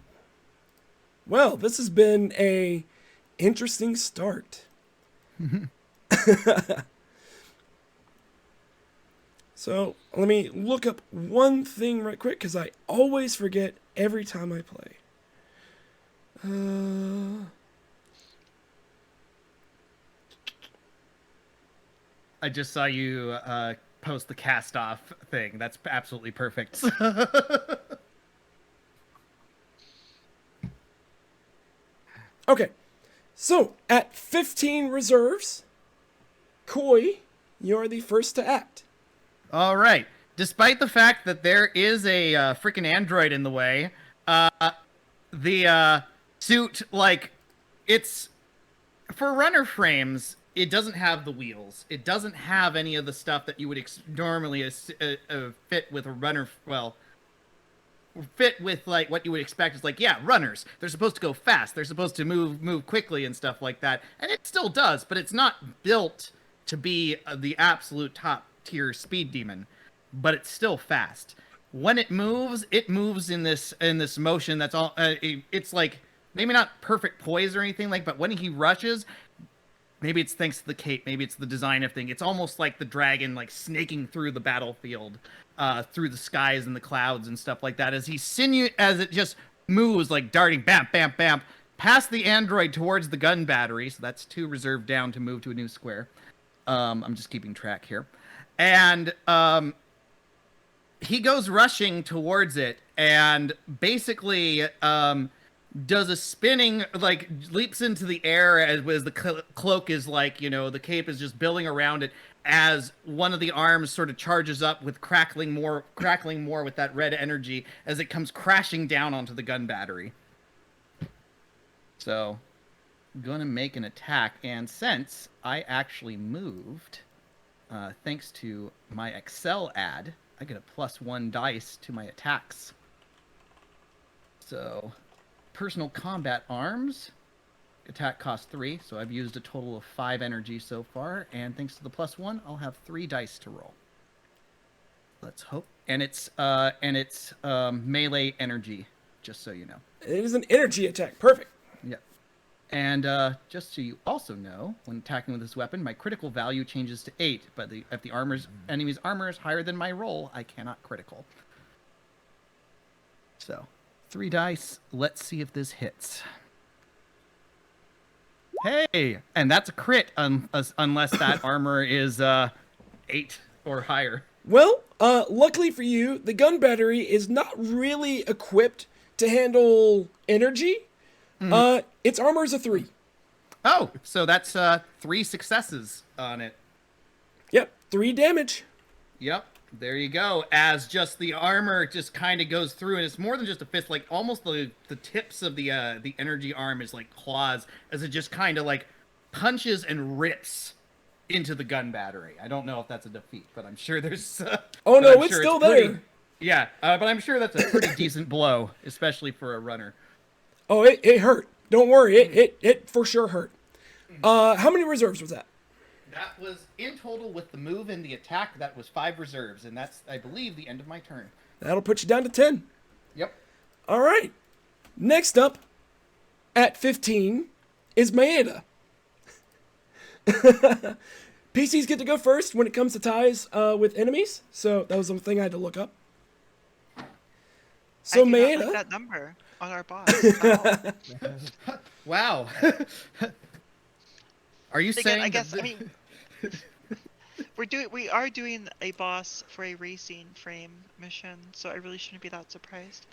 Well, this has been a interesting start. So let me look up one thing right quick because I always forget every time I play. I just saw you post the cast off thing. That's absolutely perfect. Okay, so at 15 reserves, Koi, you're the first to act. All right. Despite the fact that there is a freaking android in the way, the suit, like, it's for runner frames. It doesn't have the wheels. It doesn't have any of the stuff that you would normally fit with a runner. Well, fit with like what you would expect is like, yeah, runners. They're supposed to go fast. They're supposed to move quickly and stuff like that. And it still does, but it's not built to be the absolute top tier speed demon. But it's still fast. When it moves in this motion that's all. It's like maybe not perfect poise or anything like, but when he rushes. Maybe it's thanks to the cape. Maybe it's the design of thing. It's almost like the dragon, like snaking through the battlefield, through the skies and the clouds and stuff like that. As it just moves, like darting, bam, bam, bam, past the android towards the gun battery. So that's 2 reserved down to move to a new square. I'm just keeping track here, and he goes rushing towards it, and basically, does a spinning, like, leaps into the air as the cloak is like, the cape is just billing around it as one of the arms sort of charges up with crackling more with that red energy as it comes crashing down onto the gun battery. So, gonna make an attack, and since I actually moved, thanks to my Excel ad, I get a +1 dice to my attacks. So... personal combat arms attack costs 3, so I've used a total of 5 energy so far, and thanks to the +1 I'll have 3 dice to roll. Let's hope. And it's melee energy, just so you know. It is an energy attack. Perfect. Yep. And just so you also know, when attacking with this weapon, my critical value changes to 8, but if the enemy's armor is higher than my roll, I cannot critical. So 3 dice. Let's see if this hits. Hey, and that's a crit unless that armor is 8 or higher. Well, luckily for you, the gun battery is not really equipped to handle energy. Its armor is a 3. Oh, so that's 3 successes on it. Yep, 3 damage. Yep. There you go. As just the armor just kind of goes through, and it's more than just a fist. Like almost the tips of the energy arm is like claws, as it just kind of like punches and rips into the gun battery. I don't know if that's a defeat, but I'm sure there's. Oh no, it's sure still pretty, there. yeah, but I'm sure that's a pretty decent blow, especially for a runner. Oh, it hurt. Don't worry, it for sure hurt. How many reserves was that? That was, in total, with the move and the attack, that was 5 reserves, and that's, I believe, the end of my turn. That'll put you down to 10. Yep. All right. Next up, at 15, is Maeda. PCs get to go first when it comes to ties with enemies, so that was the thing I had to look up. So I do not like Maeda. that number on our boss at all. Wow. Are you Again, saying I guess that I mean we are doing a boss for a racing frame mission, so I really shouldn't be that surprised.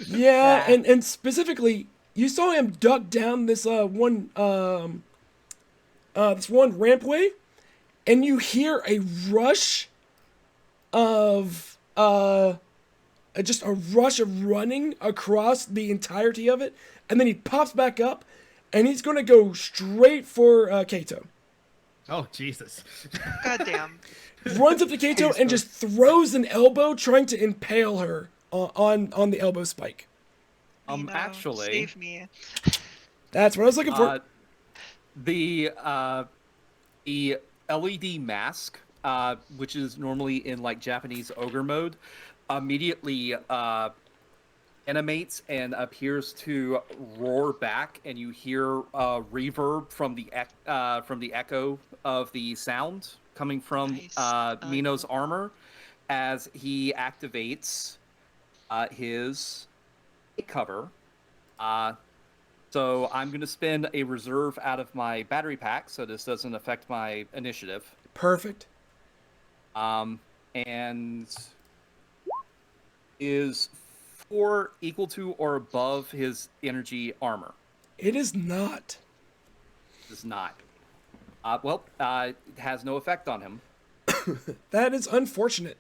Yeah, Yeah. and specifically, you saw him duck down this one rampway, and you hear a rush of just a rush of running across the entirety of it, and then he pops back up, and he's gonna go straight for Kato. Oh, Jesus. God damn. Runs up to Kato and just throws an elbow, trying to impale her on the elbow spike. Nino, Actually, save me. That's what I was looking for. The LED mask, which is normally in like Japanese ogre mode, immediately animates and appears to roar back, and you hear reverb from the echo of the sound coming from Nice. Mino's armor as he activates his cover. So I'm going to spend a reserve out of my battery pack, so this doesn't affect my initiative. Perfect. And is 4 equal to or above his energy armor? It is not. It is not. It has no effect on him. That is unfortunate.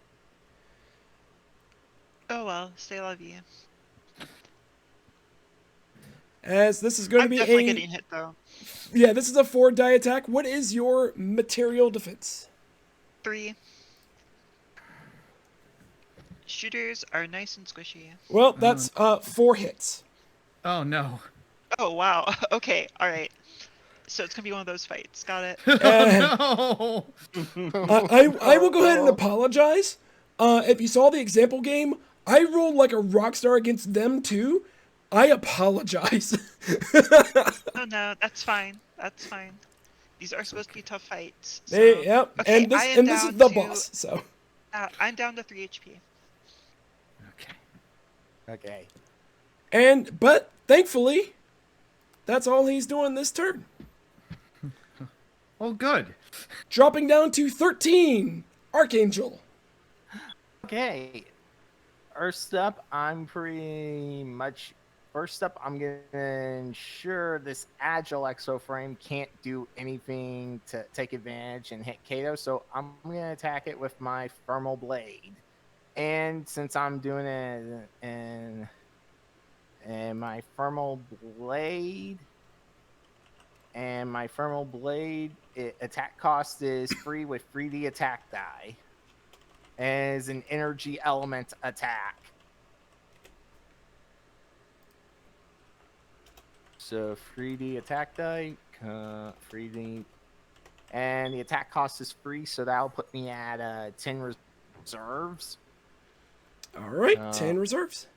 Oh well, stay la vie. As this is going to I'm be definitely a getting hit though. yeah, this is a 4 die attack. What is your material defense? 3. Shooters are nice and squishy. Well, that's 4 hits. Oh, no. Oh wow. Okay. All right. So it's gonna be one of those fights. Got it. Oh, no. I will go ahead and apologize. If you saw the example game, I rolled like a rock star against them too. I apologize. Oh no, that's fine. That's fine. These are supposed to be tough fights. So... Yep. Okay, And this I am and this is down the to- boss. So I'm down to 3 HP. Okay. but thankfully, that's all he's doing this turn. Oh, good. Dropping down to 13, Archangel. Okay. First up, I'm gonna ensure this agile exoframe can't do anything to take advantage and hit Kato, so I'm gonna attack it with my thermal blade. And since I'm doing it in my thermal blade, attack cost is free with 3D attack die. And is an energy element attack. So 3D attack die, 3D, and the attack cost is free, so that'll put me at 10 reserves. All right, 10 reserves.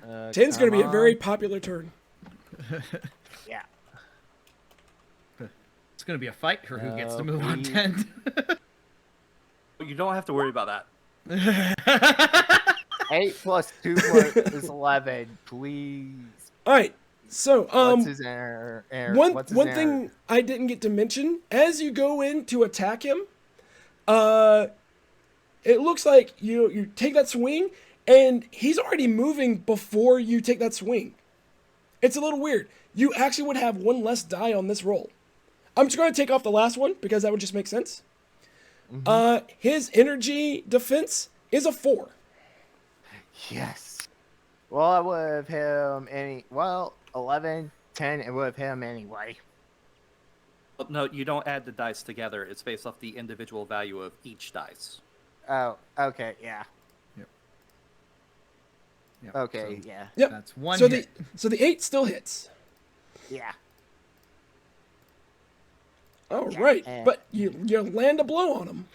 10's going to Come be a very on. popular turn. Yeah. It's going to be a fight for who gets to Oh, move on please. 10. You don't have to worry about that. 8 plus 2 is 11. Please. All right. So, What's his error? one thing I didn't get to mention, as you go in to attack him, it looks like you take that swing, and he's already moving before you take that swing. It's a little weird. You actually would have 1 less die on this roll. I'm just going to take off the last one, because that would just make sense. His energy defense is a 4. Yes. Well, I would have him 11, 10, it would have him anyway. No, you don't add the dice together. It's based off the individual value of each dice. Oh, okay, yeah. Yep, Okay, so yeah. Yep. That's 1 So hit. the 8 still hits. Yeah. All Yeah, right, and- but you land a blow on him.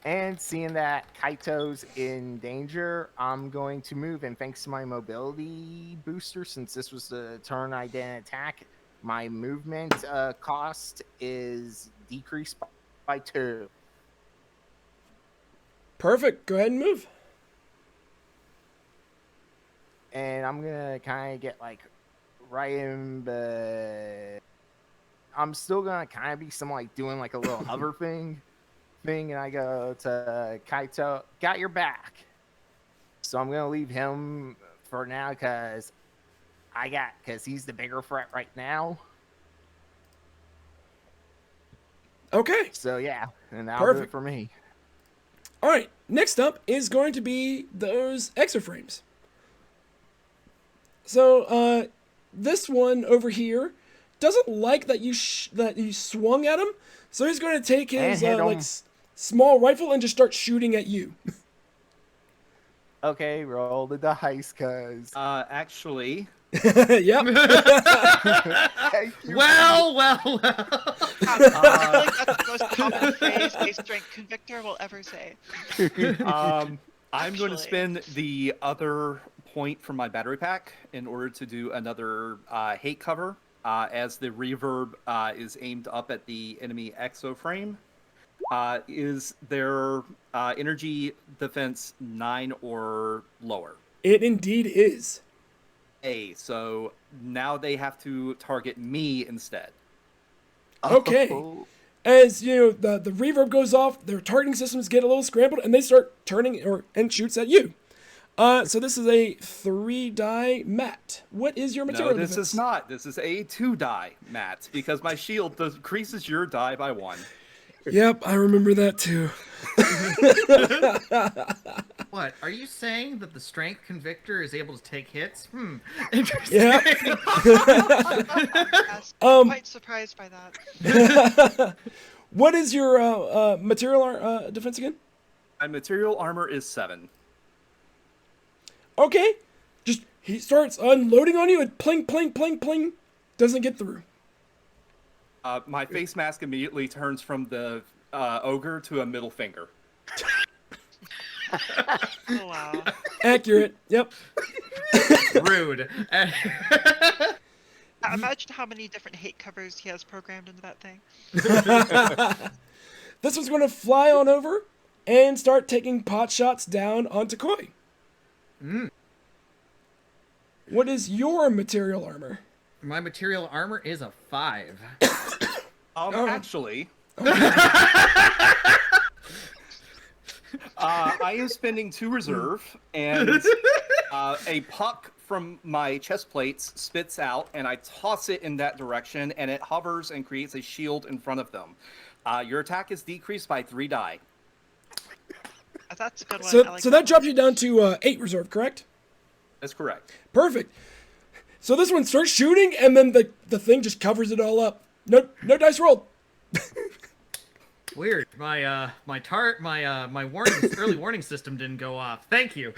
And seeing that Kaito's in danger, I'm going to move, and thanks to my mobility booster, since this was the turn I didn't attack, my movement cost is decreased by 2. Perfect. Go ahead and move. and I'm gonna kind of get like right in the. I'm still gonna kind of be some like doing like a little hover thing, and I go to Kaito, got your back. So I'm gonna leave him for now because he's the bigger threat right now. Okay. So yeah, and that'll do it Perfect. for me. All right. Next up is going to be those exoframes. So this one over here doesn't like that you swung at him, so he's going to take his And hit him. small rifle and just start shooting at you. Okay, roll the dice, cause Actually, Yep. thank you. Well. I feel like that's the most common phrase a strength convictor will ever say. I'm going to Actually. spend the other point from my battery pack in order to do another hate cover, as the reverb is aimed up at the enemy exoframe. Is their energy defense 9 or lower? It indeed is. So now they have to target me instead. Okay. Oh, As you know, the reverb goes off, their targeting systems get a little scrambled, and they start turning and shoots at you. So this is a 3-die Matt. What is your material No, this defense? is not. This is a 2-die, Matt, because my shield decreases your die by 1. Yep, I remember that too. What? Are you saying that the strength convictor is able to take hits? Interesting. Yeah. Yes, quite surprised by that. What is your material defense again? My material armor is 7. Okay. Just he starts unloading on you and pling, pling, pling, pling. Doesn't get through. My face mask immediately turns from the ogre to a middle finger. Oh, wow. Accurate. Yep. Rude. Imagine how many different hate covers he has programmed into that thing. This one's going to fly on over and start taking pot shots down onto Koi. What is your material armor? My material armor is a 5. Actually, I am spending 2 reserve, and a puck from my chest plates spits out, and I toss it in that direction, and it hovers and creates a shield in front of them. Your attack is decreased by 3 die. That's a good one. So, I like so that one. drops you down to 8 reserve, correct? That's correct. Perfect. So this one starts shooting, and then the thing just covers it all up. No dice rolled. Weird. My early warning system didn't go off. Thank you.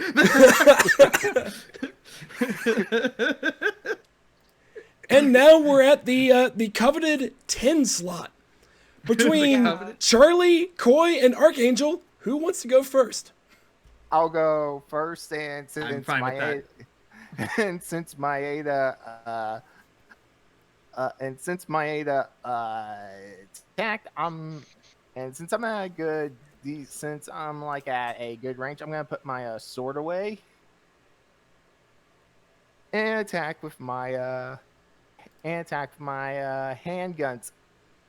And now we're at the coveted 10 slot between Charlie, Koi, and Archangel. Who wants to go first? I'll go first, and I'm fine with that. since Maeda attacked, since I'm at a good, since I'm like at a good range, I'm gonna put my sword away and attack with my handguns.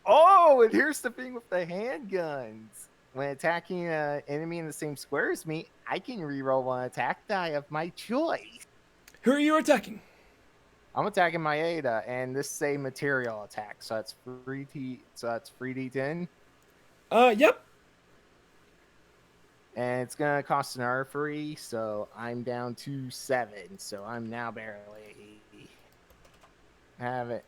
Oh, and here's the thing with the handguns. When attacking an enemy in the same square as me, I can reroll one attack die of my choice. Who are you attacking? I'm attacking Maeda, and this is a material attack, so that's 3d10. Yep. And it's gonna cost an artery, so I'm down to 7. So I'm now barely have it.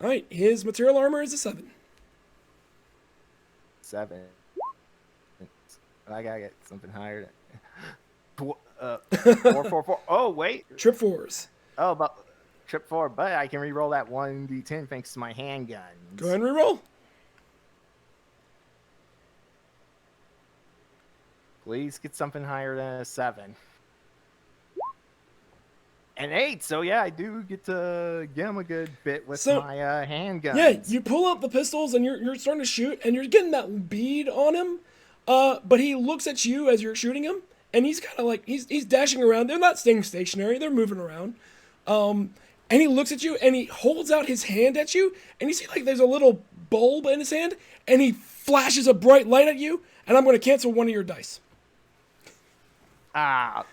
All right, his material armor is a 7. 7. I gotta get something higher. 4, 4, 4. Oh wait. Trip 4s. Oh, but trip 4. But I can reroll that 1d10 thanks to my handguns. Go ahead and reroll. Please get something higher than a 7. An 8, so yeah, I do get to get him a good bit with my handguns. Yeah, you pull out the pistols and you're starting to shoot, and you're getting that bead on him. But he looks at you as you're shooting him, and he's kind of like he's dashing around. They're not staying stationary; they're moving around. And he looks at you, and he holds out his hand at you, and you see like there's a little bulb in his hand, and he flashes a bright light at you. And I'm going to cancel one of your dice.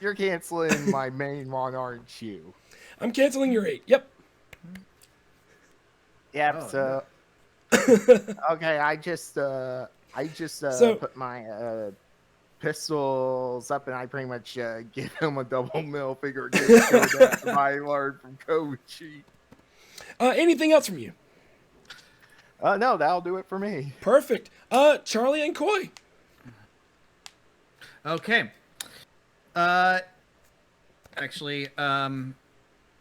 You're canceling my main one, aren't you? I'm canceling your 8. Yep. Yep. Oh, So okay, I just put my pistols up, and I pretty much give him a double middle finger. That's what I learned from Koichi. Anything else from you? No, that'll do it for me. Perfect. Charlie and Koi. Okay. Actually,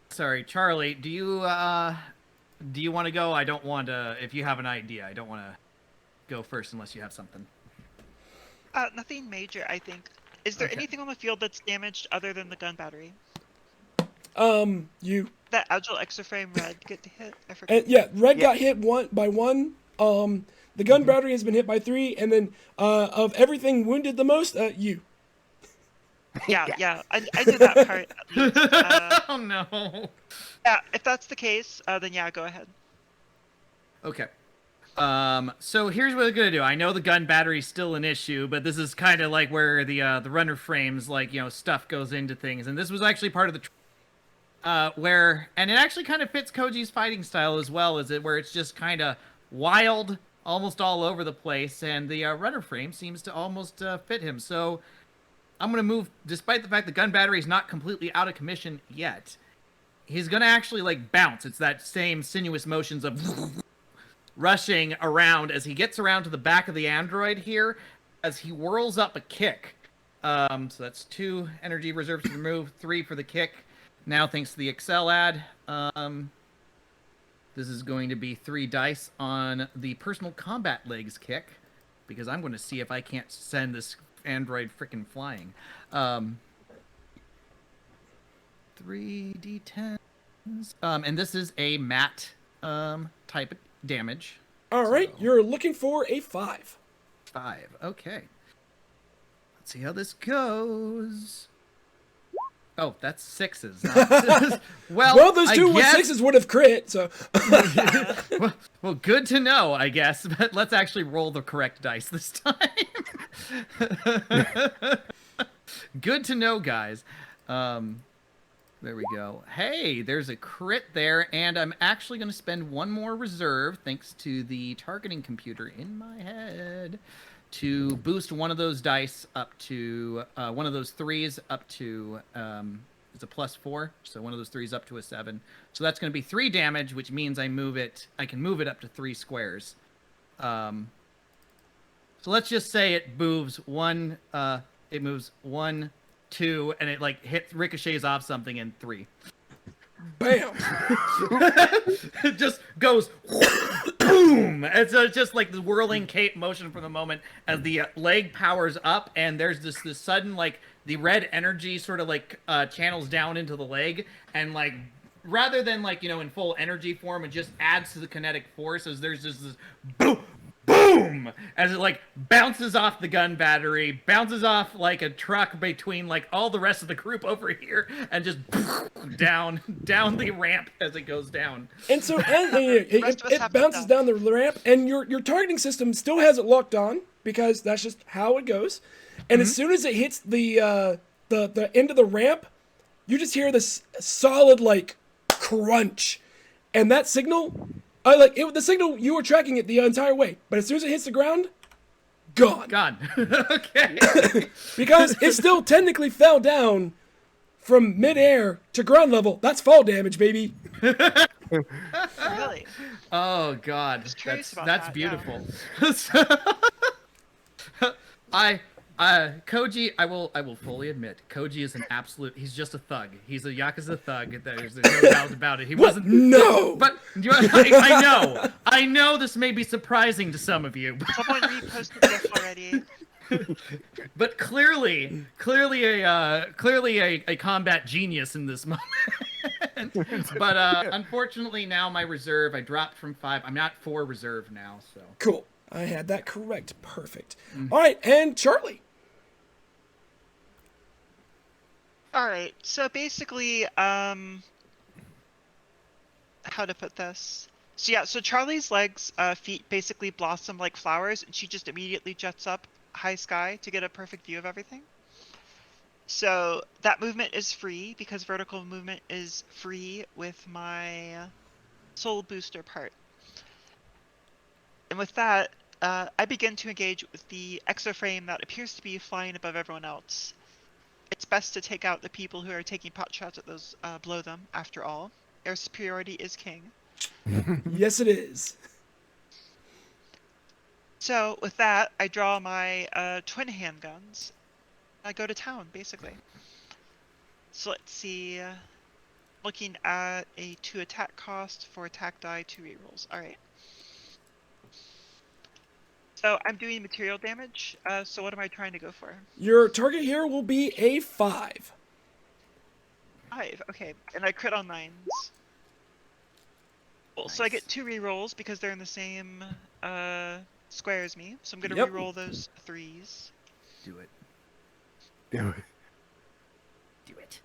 sorry, Charlie, do you want to go? I don't want to, if you have an idea, I don't want to go first unless you have something. Nothing major, I think. Is there anything on the field that's damaged other than the gun battery? You. That Agile Exaframe Red get to hit? I forgot. Yeah, Red got hit by 1. The gun battery has been hit by 3, and then of everything wounded the most, you. Yeah, I did that part at least. Oh no. Yeah, if that's the case, then yeah, go ahead. Okay. So here's what we're gonna do. I know the gun battery's still an issue, but this is kind of like where the runner frames, like, you know, stuff goes into things, and this was actually part of the and it actually kind of fits Koji's fighting style as well, where it's just kind of wild, almost all over the place, and the runner frame seems to almost fit him. So I'm gonna move, despite the fact the gun battery is not completely out of commission yet. He's gonna actually like bounce. It's that same sinuous motions of rushing around as he gets around to the back of the android here, as he whirls up a kick. So that's 2 energy reserves to remove, 3 for the kick. Now, thanks to the Excel ad, this is going to be 3 dice on the personal combat legs kick, because I'm going to see if I can't send this android frickin' flying. 3d10s. And this is a mat type of damage. All right, you're looking for a 5. 5. Okay. Let's see how this goes. Oh, that's 6s. Well, those 2 with 6s would have crit, so. well, good to know, I guess. But let's actually roll the correct dice this time. Good to know, guys. There we go. Hey, there's a crit there, and I'm actually going to spend 1 more reserve, thanks to the targeting computer in my head, to boost one of those dice up to, one of those 3s up to, it's a +4, so one of those 3s up to a 7. So that's going to be 3 damage, which means I can move it up to 3 squares. So let's just say it moves 1, 2, and it like ricochets off something in 3. Bam! It just goes boom. It's just like the whirling cape motion for the moment as the leg powers up, and there's this sudden, like, the red energy sort of like channels down into the leg, and like rather than like, you know, in full energy form, it just adds to the kinetic force as there's just this boom, boom, as it like bounces off the gun battery, bounces off like a truck between like all the rest of the group over here, and just down the ramp as it goes down. And so it bounces down the ramp, and your targeting system still has it locked on, because that's just how it goes. And as soon as it hits the end of the ramp, you just hear this solid like crunch, and that signal, the signal, you were tracking it the entire way, but as soon as it hits the ground, gone. Okay. Because it still technically fell down from midair to ground level. That's fall damage, baby. Really? Oh God, Just curious about that's that, beautiful. Koji, I will fully admit, Koji is an absolute. He's just a thug. He's a Yakuza thug. There's no doubt about it. He wasn't. No. But I know this may be surprising to some of you. Someone reposted this already. But clearly a combat genius in this moment. But unfortunately, now my reserve, I dropped from 5. I'm at 4 reserve now. So Cool. I had that correct. Perfect. All right, and Charlie. All right. So basically, how to put this? So yeah, so Charlie's legs, feet basically blossom like flowers, and she just immediately jets up high sky to get a perfect view of everything. So that movement is free because vertical movement is free with my soul booster part. And with that, I begin to engage with the exoframe that appears to be flying above everyone else. It's best to take out the people who are taking pot shots at those below them, after all. Air superiority is king. Yes, it is. So with that, I draw my twin handguns. I go to town, basically. So let's see. Looking at a 2 attack cost for attack die, 2 rerolls. Alright. So I'm doing material damage. So what am I trying to go for? Your target here will be a 5. 5. Okay. And I crit on 9s. Cool. So I get 2 rerolls because they're in the same square as me. So I'm going to reroll those 3s. Do it. Do it. Do it.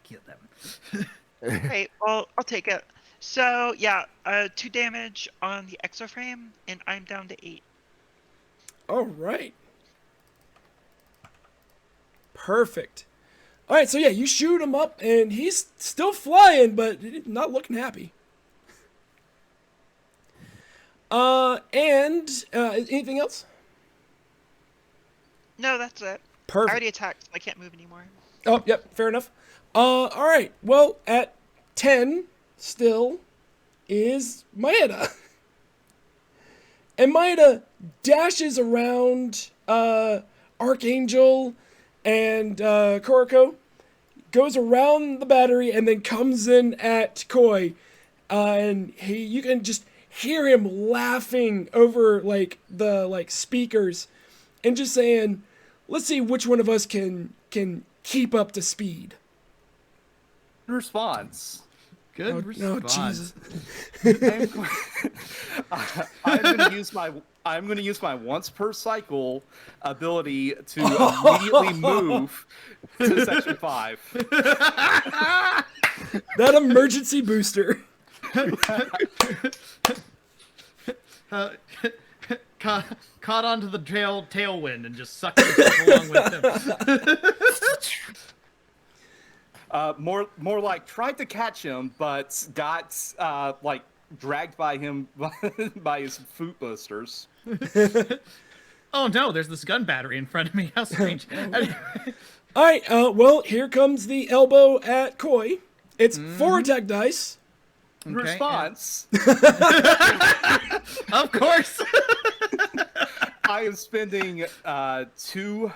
Kill them. Right, well, I'll take it. So, yeah, 2 damage on the exoframe, and I'm down to 8. All right. Perfect. All right, so yeah, you shoot him up, and he's still flying, but not looking happy. Anything else? No, that's it. Perfect. I already attacked, so I can't move anymore. Oh, yep, fair enough. All right, well, at 10 still is Maeda. And Maeda dashes around Archangel and Koroko, goes around the battery, and then comes in at Koi. And you can just hear him laughing over the speakers and just saying, let's see which one of us can keep up to speed. Response. Good response. Oh, Jesus. I'm going to use my once per cycle ability to immediately move to section 5. That emergency booster. Caught onto the tailwind and just sucked himself along with him. More like tried to catch him, but got dragged by him by his foot blisters. Oh no, there's this gun battery in front of me. How strange. All right, well, here comes the elbow at Koi. It's 4 attack dice. Okay, Response. Of course. I am spending 2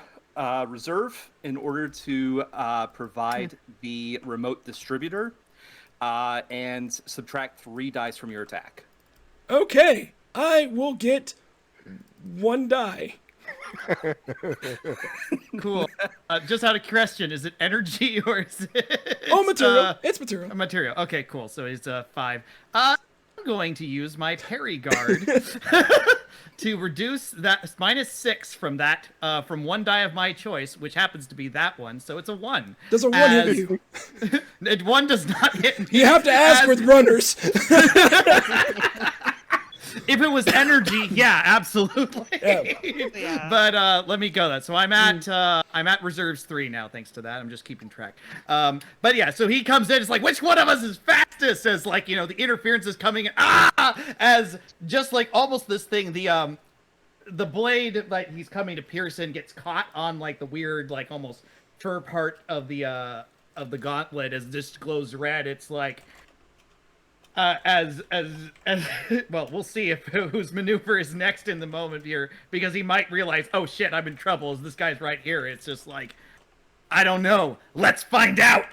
reserve in order to provide the remote distributor and subtract 3 dice from your attack. Okay, I will get 1 die. Cool. Just out of question, is it energy or is it? Oh, material. It's material. Material. Okay, cool. So it's 5. I'm going to use my parry guard to reduce that -6 from that from 1 die of my choice, which happens to be that one. So it's a 1. Does a 1 hit you? 1 does not hit me. You have to ask with runners. If it was energy, yeah, absolutely. Yeah. But let me go that. So I'm at reserves 3 now, thanks to that. I'm just keeping track. But yeah, so he comes in. It's like, which one of us is fastest? As the interference is coming. As just like almost this thing. The blade he's coming to Pearson gets caught on the weird almost fur part of the gauntlet as this glows red. It's like. As well, we'll see whose maneuver is next in the moment here, because he might realize, oh shit, I'm in trouble, as this guy's right here. It's just like, I don't know, let's find out.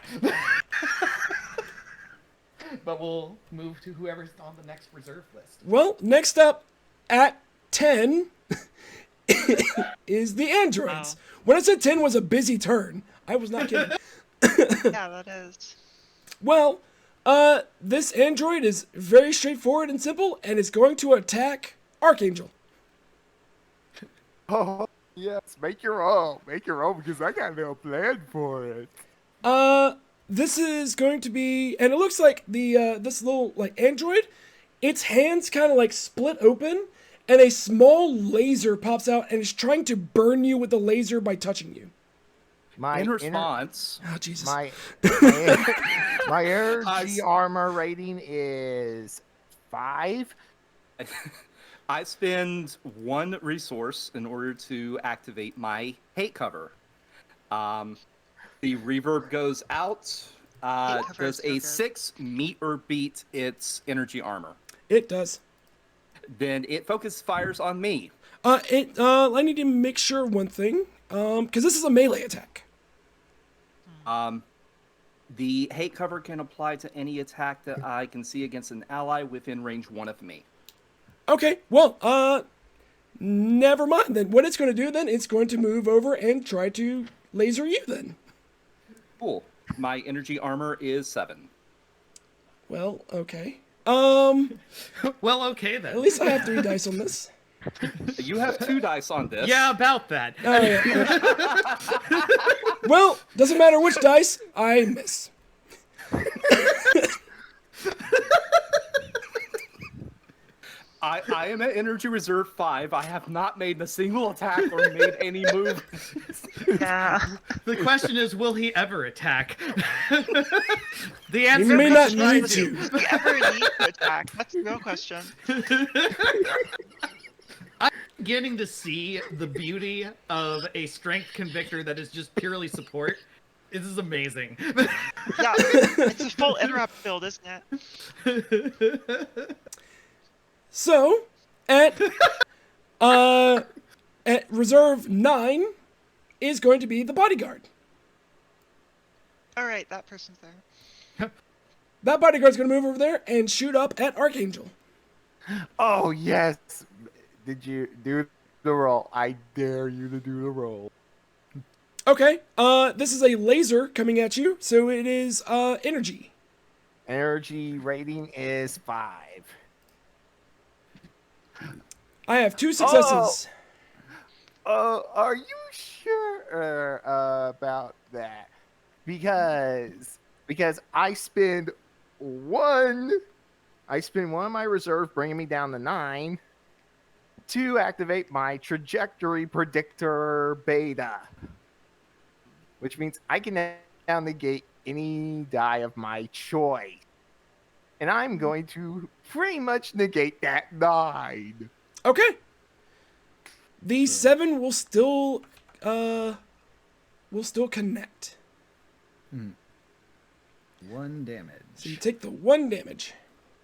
But we'll move to whoever's on the next reserve list. Well, next up at 10 is the androids. Wow. When I said 10 was a busy turn, I was not kidding. Yeah, that is. Well, this android is very straightforward and simple, and is going to attack Archangel. Oh, Yes, make your own because I got no plan for it. This is going to be, and it looks like the this little like android, its hands kind of like split open, and a small laser pops out and is trying to burn you with the laser by touching you. My In inner- response, Oh Jesus! my energy armor rating is 5. I spend 1 resource in order to activate my hate cover. The reverb goes out. Hate cover Does is so a good. 6 meet or beat its energy armor? It does. Then it focus fires on me. I need to make sure one thing, because this is a melee attack. The hate cover can apply to any attack that I can see against an ally within range 1 of me. Okay, well, never mind then. What it's going to do then, it's going to move over and try to laser you then. Cool. My energy armor is 7. Well, okay. Well, okay then. At least I have 3 dice on this. You have 2 dice on this. Yeah, about that. Oh, yeah. Well, doesn't matter which dice, I miss. I am at energy reserve 5. I have not made a single attack or made any move. Yeah. The question is, will he ever attack? The You answer may is not try need to. to. Do you ever need to attack? That's the real question. I'm beginning to see the beauty of a strength convictor that is just purely support. This is amazing. Yeah, it's a full interrupt build, isn't it? So, at reserve 9 is going to be the bodyguard. All right, that person's there. That bodyguard's going to move over there and shoot up at Archangel. Oh yes. Did you do the roll? I dare you to do the roll. Okay, this is a laser coming at you, so it is energy. Energy rating is 5. I have 2 successes. Are you sure about that? Because I spend one of my reserve, bringing me down to 9, to activate my trajectory predictor beta, which means I can now negate any die of my choice, and I'm going to pretty much negate that 9. Okay. The 7 will still connect. 1 damage. So you take the 1 damage.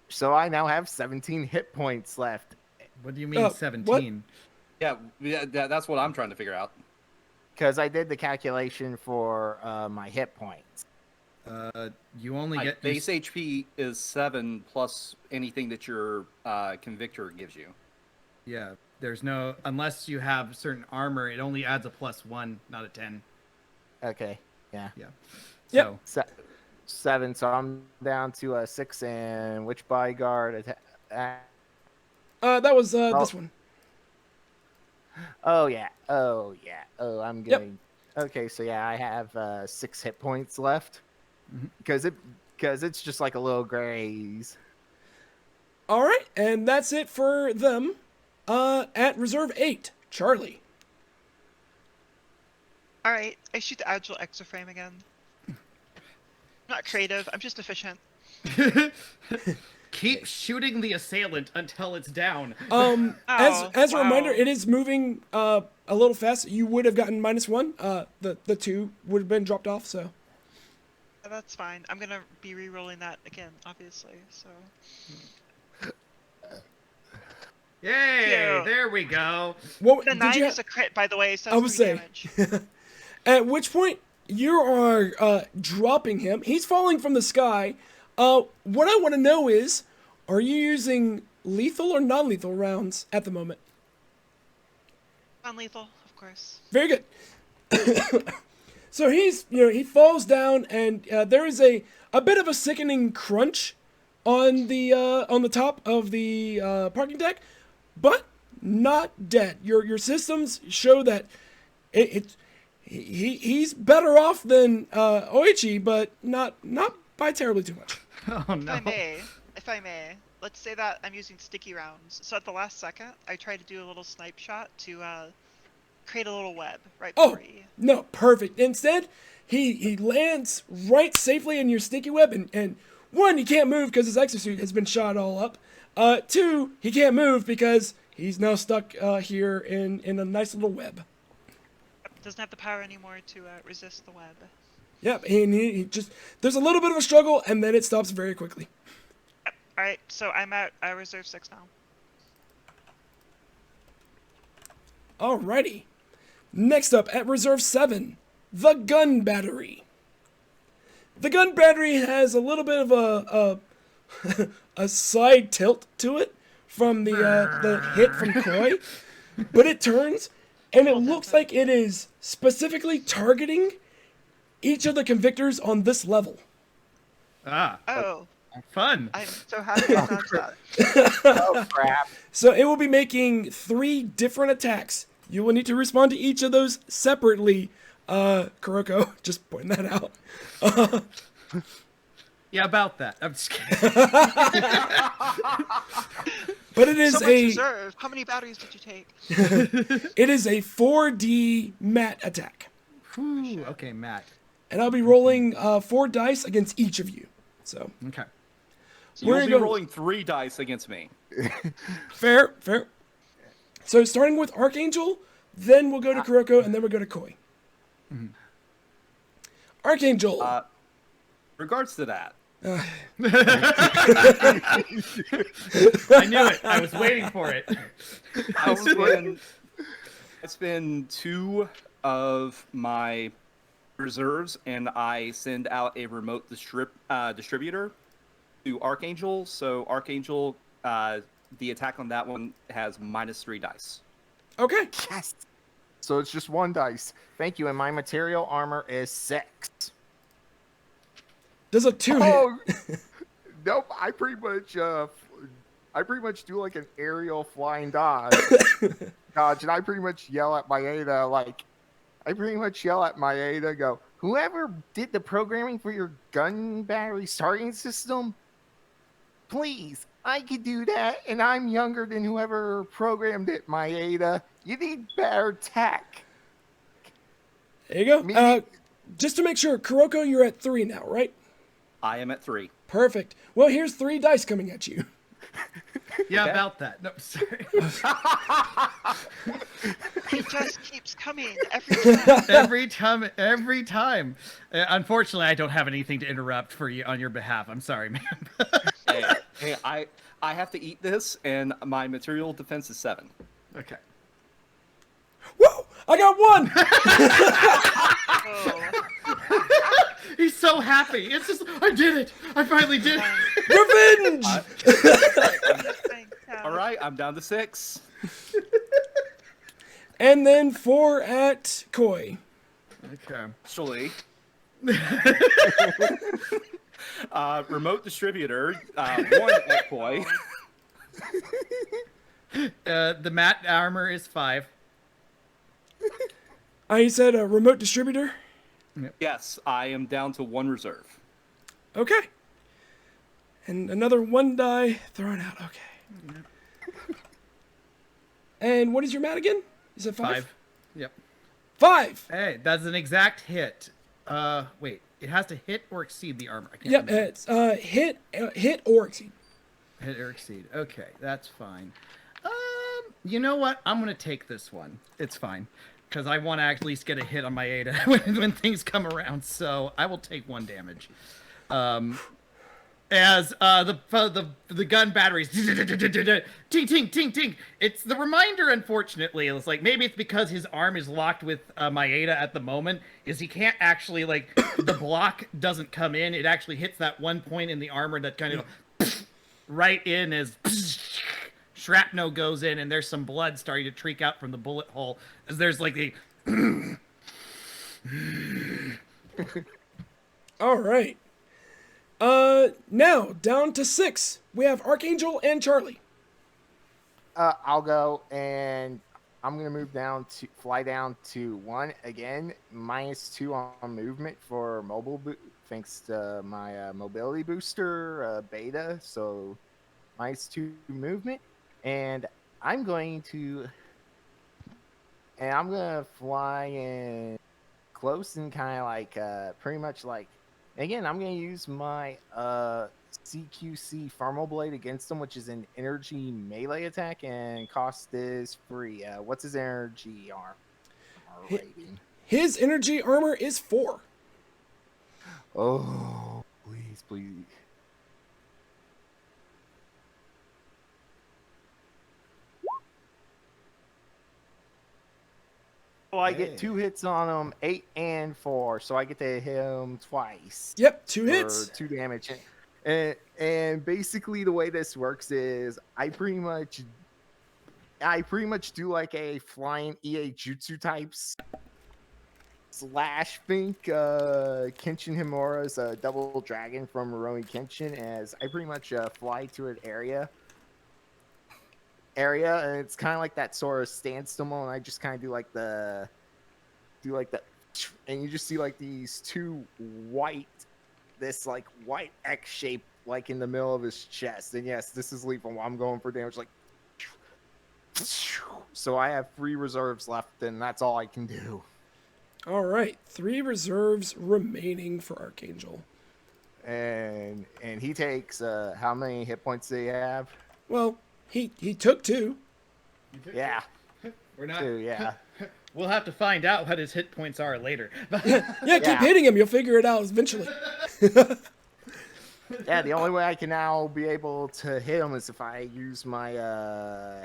So I now have 17 hit points left. What do you mean what? 17? Yeah, that's what I'm trying to figure out. Because I did the calculation for my hit points. You only My get base HP is 7 plus anything that your convictor gives you. Yeah, there's no, unless you have certain armor, it only adds a +1, not a 10. Okay, yeah. Yeah. Yep. So 7, so I'm down to a 6, and which bodyguard That was this one. Oh, I'm getting... Okay, so yeah, I have 6 hit points left. Because it's just like a little graze. All right, and that's it for them. At reserve 8, Charlie. All right, I shoot the agile exoframe again. I'm not creative. I'm just efficient. keep shooting the assailant until it's down. As a wow. reminder, it is moving a little fast. You would have gotten -1. The 2 would have been dropped off. So That's fine. I'm gonna be re-rolling that again, obviously. So. Yay! Yeah. There we go. what The did 9 you? is a crit, by the way, so I would that's 3 say. damage. At which point you are dropping him. He's falling from the sky. What I want to know is, are you using lethal or non-lethal rounds at the moment? Non-lethal, of course. Very good. So he falls down, and there is a bit of a sickening crunch on the top of the parking deck, but not dead. Your systems show that he's better off than Oichi, but not by terribly too much. Oh no. If I may, let's say that I'm using sticky rounds. So at the last second, I try to do a little snipe shot to create a little web right Oh, before you. no, perfect. Instead, he lands right safely in your sticky web, and one, he can't move because his exosuit has been shot all up. Two, he can't move because he's now stuck here in a nice little web. Doesn't have the power anymore to resist the web. Yep, and he just, there's a little bit of a struggle, and then it stops very quickly. Alright, so I'm at Reserve 6 now. Alrighty. Next up at Reserve 7, the Gun Battery. The Gun Battery has a little bit of a side tilt to it from the hit from Koi, but it turns, and it looks like it is specifically targeting each of the Convictors on this level. Ah, Oh, fun. I'm so happy to dodge that. Oh crap! So it will be making 3 different attacks. You will need to respond to each of those separately. Kuroko, just pointing that out. Yeah, about that. I'm just kidding. But it is So much reserve. How many batteries did you take? it is a 4D mat attack. Whew, okay, Matt. And I'll be rolling 4 dice against each of you. So Okay. So We're you'll be gonna go- rolling 3 dice against me. fair. So starting with Archangel, then we'll go to Kuroko, and then we'll go to Koi. Archangel. Regards to that, I knew it. I was waiting for it. I spend 2 of my reserves, and I send out a remote distributor to Archangel. So Archangel, the attack on that one has -3 dice. Okay. Yes. So it's just 1 dice. Thank you. And my material armor is 6. Does a 2 Oh, hit? nope. I pretty much do like an aerial flying dodge, and I pretty much yell at Maeda go, whoever did the programming for your gun battery starting system, please, I could do that, and I'm younger than whoever programmed it, Maeda. You need better tech. There you go. Me- Just to make sure, Kuroko, you're at 3 now, right? I am at 3. Perfect. Well, here's 3 dice coming at you. Yeah, Okay. about that. No, sorry. It just keeps coming every time. every time. Unfortunately, I don't have anything to interrupt for you on your behalf. I'm sorry, man. Hey, I have to eat this, and my material defense is 7. Okay. Whoa! I got 1! Oh, He's so happy. It's just, I did it. I finally did it. Revenge! thank God. All right, I'm down to 6. And then 4 at Koi. Okay. Actually, remote distributor, 1 at Koi. The mat armor is 5. You said a remote distributor? Yes, I am down to 1 reserve. Okay. And another 1 die thrown out. Okay. And what is your mat again? You said 5? Yep. 5! Hey, that's an exact hit. Wait. It has to hit or exceed the armor. I can't Yep, remember. it's hit or exceed. Hit or exceed. Okay, that's fine. You know what? I'm gonna take this one. It's fine, because I want to at least get a hit on my Ada when things come around. So I will take 1 damage. As the gun batteries ting ting ting ting. It's the reminder, unfortunately. It's like maybe it's because his arm is locked with Maeda at the moment. Is he can't actually like the block doesn't come in. It actually hits that one point in the armor that kind of right in as shrapnel goes in, and there's some blood starting to streak out from the bullet hole. As there's like the All right. Now down to 6. We have Archangel and Charlie. I'll go, and I'm gonna fly down to 1 again, -2 on movement for thanks to my mobility booster beta. So -2 movement, and I'm going to, fly in close and kind of like pretty much like, again, I'm going to use my CQC Thermal Blade against him, which is an energy melee attack, and cost is free. What's his energy armor rating? His energy armor is 4. Oh, please. Oh, I get 2 hits on him, 8 and 4, so I get to hit him twice. Yep, 2 hits. 2 damage. And basically the way this works is I pretty much do like a flying EA Jutsu types / think Kenshin Himura's Double Dragon from Rurouni Kenshin, as I pretty much fly to an area, and it's kind of like that sort of standstill moment, and I just kind of do like the and you just see like these 2 white X shape like in the middle of his chest. And yes, this is lethal. I'm going for damage like, so I have 3 reserves left, and that's all I can do. All right, 3 reserves remaining for Archangel. And he takes how many hit points do you have? Well, he took 2. Yeah. We're not. 2, yeah. We'll have to find out what his hit points are later. Yeah, keep hitting him. You'll figure it out eventually. Yeah, the only way I can now be able to hit him is if I use my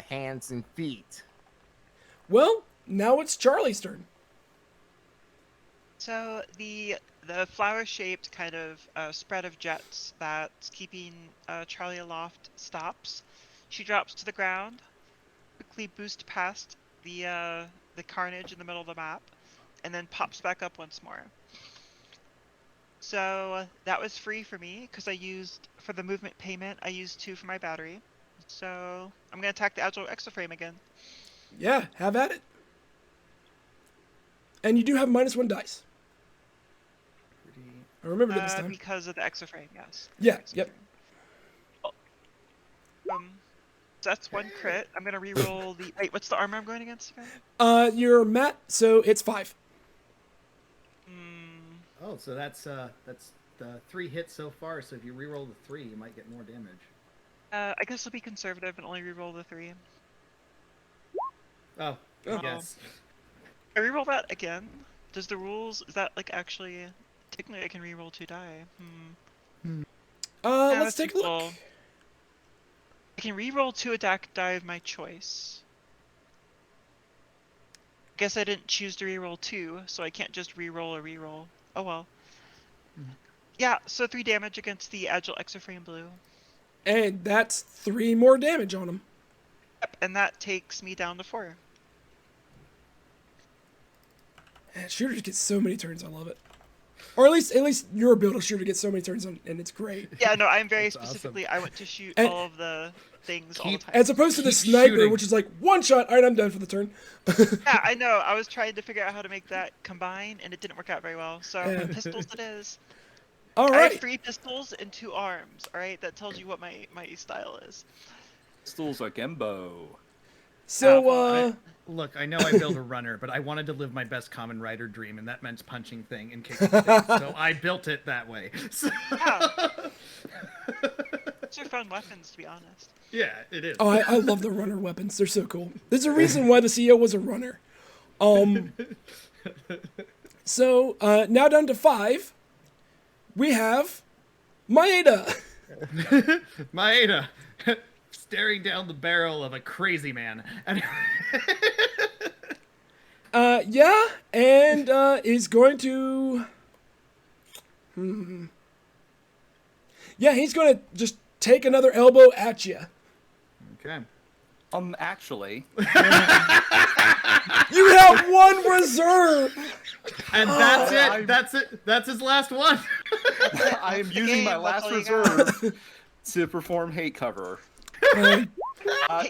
hands and feet. Well, now it's Charlie's turn. So the flower-shaped kind of spread of jets that's keeping Charlie aloft stops. She drops to the ground, quickly boosts past the carnage in the middle of the map, and then pops back up once more. So that was free for me because I used, for the movement payment, I used 2 for my battery. So I'm going to attack the Agile Exoframe again. Yeah, have at it. And you do have -1 dice. I remembered it this time. Because of the Exoframe, yes. Yeah, Exoframe. yep. So that's 1 crit. I'm going to reroll the... Wait, what's the armor I'm going against again? You're Matt, so it's 5. Oh, so that's the 3 hits so far. So if you reroll the 3, you might get more damage. I guess I'll be conservative and only reroll the 3. Oh, yes. I reroll that again. Does the rules... Is that, like, actually... Technically, I can reroll 2 die. Let's take a look. I can reroll 2 attack die of my choice. Guess I didn't choose to reroll 2, so I can't just reroll a reroll. Oh well. Yeah, so 3 damage against the Agile Exoframe Blue. And that's 3 more damage on him. Yep, and that takes me down to 4. Man, Shooter gets so many turns, I love it. Or at least your ability Shooter gets so many turns on, and it's great. Yeah, no, I'm very That's specifically, awesome. I want to shoot And- all of the things all the time. As opposed to the Keep sniper, shooting. which is like 1 shot, alright, I'm done for the turn. Yeah, I know. I was trying to figure out how to make that combine, and it didn't work out very well. So Yeah. pistols it is. I Alright. have 3 pistols and 2 arms. All right, that tells you what my style is. Pistols akimbo. So, Look, I know I built a runner, but I wanted to live my best Common Rider dream, and that meant punching thing and kicking things. So I built it that way. So... Yeah. Those are fun weapons, to be honest. Yeah, it is. oh, I love the runner weapons. They're so cool. There's a reason why the CEO was a runner. So, now down to 5. We have Maeda. Maeda, staring down the barrel of a crazy man. And Yeah, and is going to... Yeah, he's going to just take another elbow at you. okay. Actually, You have 1 reserve! And that's it. That's it. That's his last one. I am using my game, that's last all you got. reserve to perform hate cover.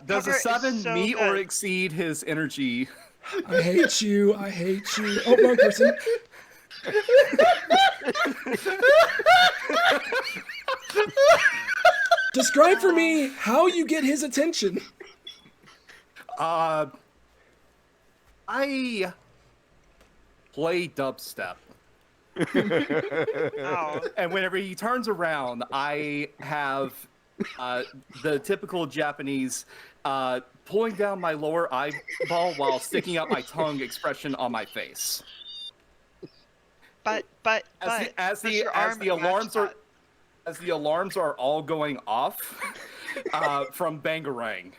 Does a Takeover is 7 so meet or good. exceed his energy? I hate you. I hate you. Oh, wrong person. Describe for me how you get his attention. I play dubstep. Oh, And whenever he turns around, I have the typical Japanese pulling down my lower eyeball while sticking out my tongue expression on my face. but As does your arm match that? As the alarms are all going off from Bangarang.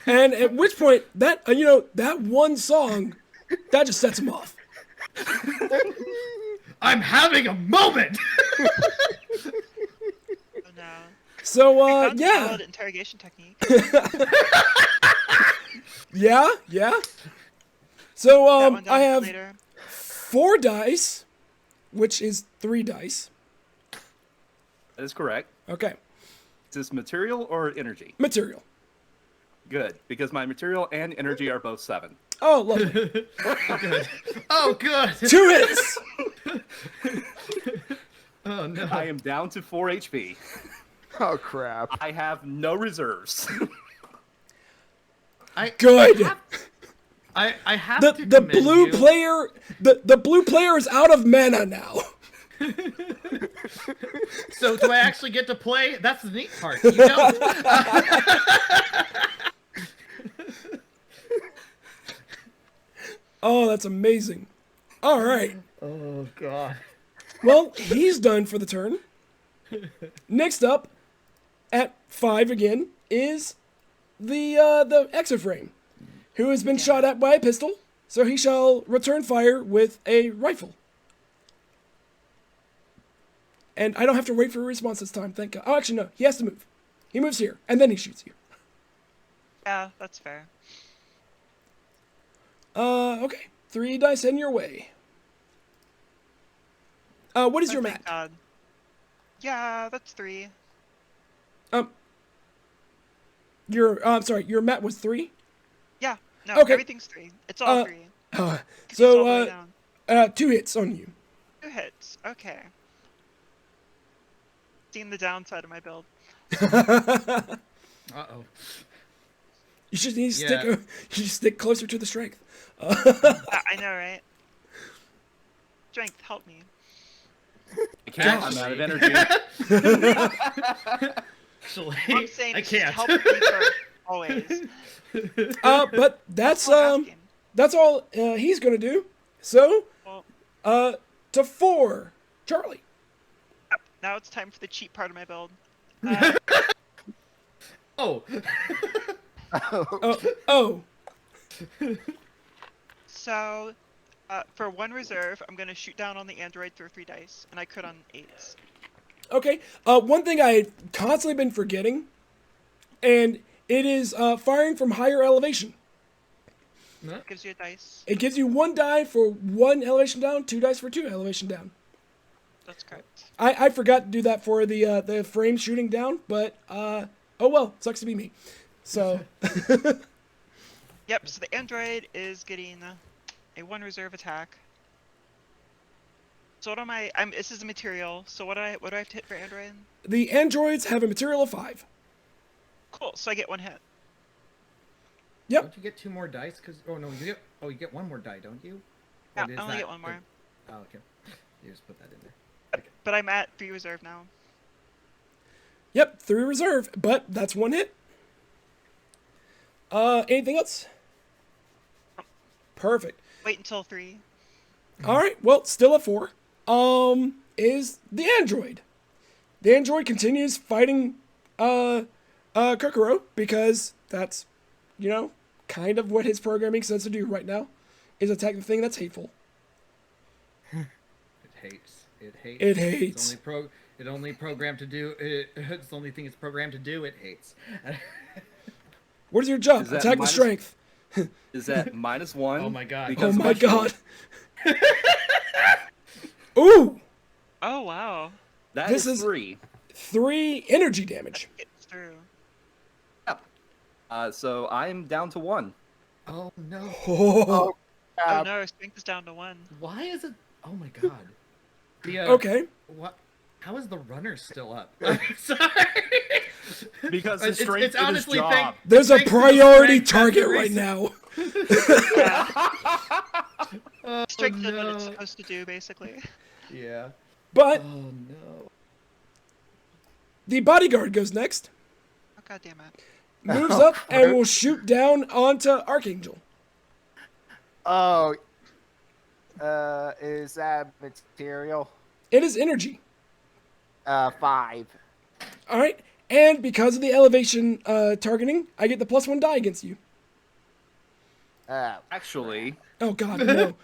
And at which point, that that one song, that just sets him off. I'm having a moment. Oh no. So I found a yeah, valid interrogation technique. yeah. So That one down I for have later. 4 dice, which is 3 dice. That is correct. Okay, Is this material or energy? material. Good, because my material and energy are both 7. Oh, lovely. Oh, good. 2 hits. Oh no. I am down to 4 HP. Oh crap! I have no reserves. Good. I have The to the commend blue you. player the blue player is out of mana now. So do I actually get to play? That's the neat part. You don't. Oh, that's amazing. All right. Oh god. Well, he's done for the turn. Next up, at 5 again, is the Exoframe, who has been shot at by a pistol, so he shall return fire with a rifle. And I don't have to wait for a response this time, thank God. Oh, actually, no, he has to move. He moves here, and then he shoots you. Yeah, that's fair. Okay. 3 dice in your way. What is your Thank mat? God. Yeah, that's 3. I'm sorry, your mat was 3? Yeah. No, Okay. everything's 3. It's all 3. 'Cause it's all the way So, down. 2 hits on you. 2 hits. Okay. Seen the downside of my build. Uh-oh. You should need to Yeah. you should stick closer to the strength. I know, right? Strength, help me. I can't. I'm out of energy. Actually, I'm saying I just can't. help me first, always. But that's all I'm asking. that's all he's gonna do. So, Well, to 4, Charlie. now it's time for the cheap part of my build. Oh. Oh, So, for 1 reserve, I'm gonna shoot down on the android through 3 dice, and I crit on 8s. okay. One thing I've constantly been forgetting, and it is firing from higher elevation. Gives you a dice. It gives you 1 die for 1 elevation down, 2 dice for 2 elevation down. That's correct. I forgot to do that for the frame shooting down, but oh well, sucks to be me. So Yep, so the android is getting a 1 reserve attack. So what am I? This is a material. So what do I have to hit for android? the androids have a material of 5. Cool. So I get 1 hit. Yep. Don't you get 2 more dice? Cause you get 1 more die, don't you? Yeah, Or is I only that get 1 more. Oh, okay. You just put that in there. But I'm at 3 reserve now. Yep, 3 reserve, but that's 1 hit. Anything else? Perfect. Wait until 3. All right, well, still at 4. Is the android. The android continues fighting Kokoro because that's, kind of what his programming says to do right now, is attack the thing that's hateful. It hates. It hates. It hates. It only programmed to do. It's the only thing it's programmed to do. It hates. What is your job? Is that Attack the minus- strength. Is that -1? Oh my god. Oh Because my special? god. Ooh! Oh wow. That This is is- 3. 3 energy damage. It's through. So I'm down to 1. Oh no! Oh, Oh no, our strength is down to 1. Why is it? Oh my god! The, okay. What? How is the runner still up? I'm sorry. Because the strength it's of his honestly job. There's a thanks to the priority strength, that's the target right reason. now. Yeah. Strength is what it's no. supposed to do, basically. Yeah. But Oh no. the bodyguard goes next, Oh god damn it. moves up, and will shoot down onto Archangel. Oh, is that material? It is energy. 5. All right. And because of the elevation targeting, I get the +1 die against you. Actually, Oh, God, no.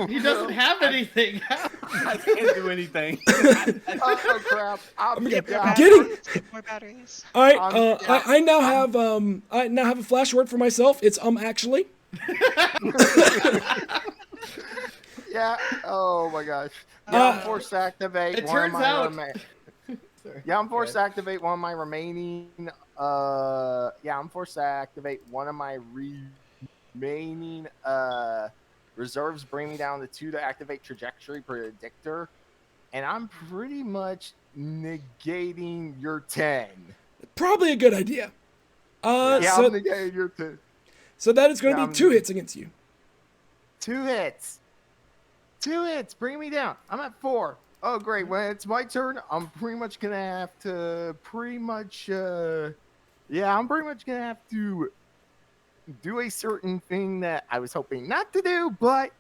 He doesn't have anything. I can't do anything. Oh crap! I'm Get down. it! More batteries. All right. Yeah. I now have a flash word for myself. It's actually. Yeah. Oh my gosh. Yeah, I'm Uh, forced to activate. It one of turns my out- Sorry. Yeah, I'm forced to activate one of my remaining. I'm forced to activate one of my remaining reserves. Bring me down to 2 to activate trajectory predictor, and I'm pretty much negating your 10. Probably a good idea. I'm So negating your 10. that is going Yeah, to I'm- be 2 hits against you. 2 hits. 2 hits. Bring me down. I'm at 4. Oh, great. When it's my turn, I'm pretty much going to have to I'm pretty much going to have to do a certain thing that I was hoping not to do, but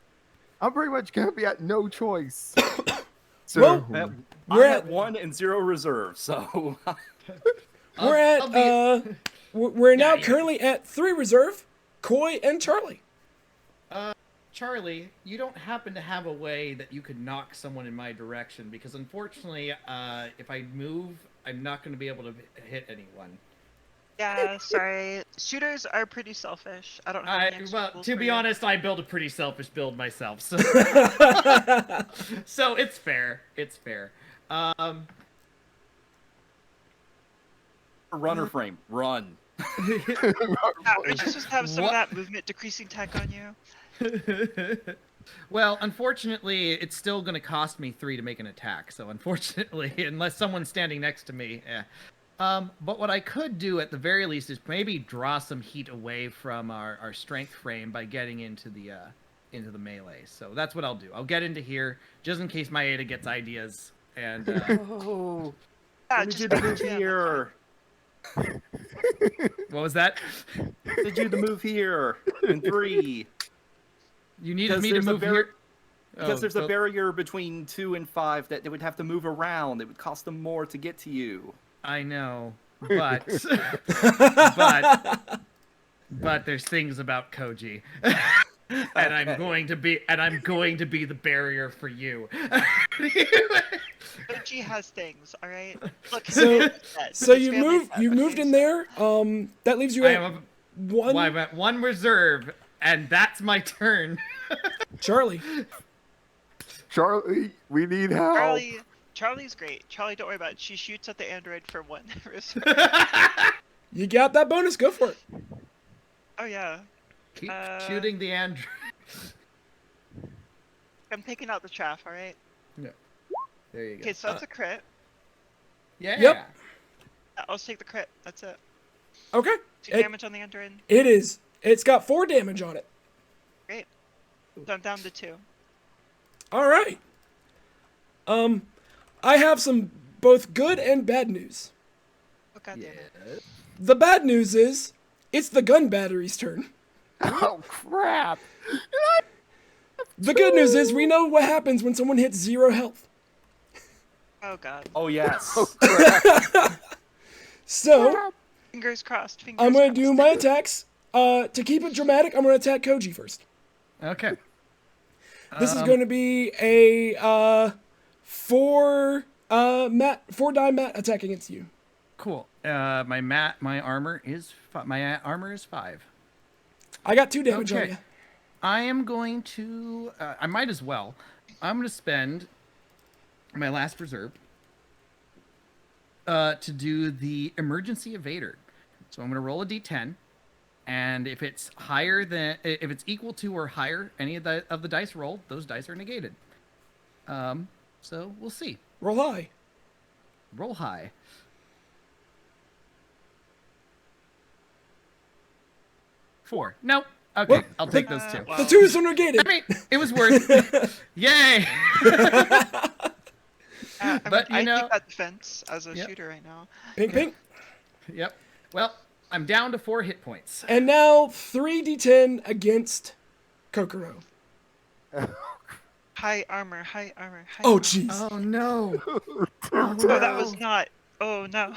I'm pretty much going to be at no choice. So, Well, I'm We're at at- 1 and 0 reserve, so We're now yeah. currently at 3 reserve, Koi and Charlie. Charlie, you don't happen to have a way that you could knock someone in my direction, because unfortunately, if I move, I'm not going to be able to hit anyone. Yeah, sorry. Shooters are pretty selfish. I don't have any extra tools To for be you. honest, I build a pretty selfish build myself, so so it's fair. It's fair. runner frame, run. Yeah, aren't you supposed to have some of What? that movement decreasing tech on you? Well, unfortunately, it's still going to cost me 3 to make an attack. So, unfortunately, unless someone's standing next to me, but what I could do at the very least is maybe draw some heat away from our strength frame by getting into the melee. So that's what I'll do. I'll get into here just in case my Ada gets ideas. And Oh, Yeah, let me just do the make a move jam, here. what was that? Let me do the move here in 3. You needed Because me to there's a move bar- here. Because Oh, there's so- a barrier between 2 and 5 that they would have to move around. It would cost them more to get to you. I know, but but there's things about Koji, and I'm going to be the barrier for you. Koji has things, all right. Look, So- his So family you has that, moved okay, in so- there. That leaves you I at am 1. I'm at 1 reserve, and that's my turn. Charlie. Charlie, we need help. Charlie's great. Charlie, don't worry about it. She shoots at the android for 1 reserve. You got that bonus. Go for it. Oh yeah. Keep shooting the android. I'm taking out the chaff, all right? There you go. Okay, so that's a crit. Yeah. Yep. I'll just take the crit. That's it. Okay. 2 damage on the android. It is. It's got 4 damage on it. Great. So I'm down to 2. All right. I have some both good and bad news. Oh god damn it. The bad news is it's the gun battery's turn. Oh crap! The good news is we know what happens when someone hits 0 health. Oh god. Oh, yes. So Fingers crossed. Fingers I'm going crossed. to do my attacks. To keep it dramatic, I'm going to attack Koji first. Okay. This is going to be a 4 die mat attack against you. Cool. My armor is 5. I got 2 damage on Okay. you. I am going to. I might as well. I'm going to spend my last reserve to do the emergency evader. So I'm going to roll a d10, and if it's equal to or higher any of the dice rolled, those dice are negated. So we'll see. Roll high. Roll high. 4. Nope. Okay, Well, I'll take those 2. Wow. The 2s are negated. I mean, it was worth it. Yay! I But, mean, you I know- take that defense as a Yep. shooter right now. Pink, pink. Yep. Well, I'm down to 4 hit points. And now 3d10 against Kokoro. High armor, high armor, high Oh, armor. jeez. Oh no! Oh, that was not. Oh no.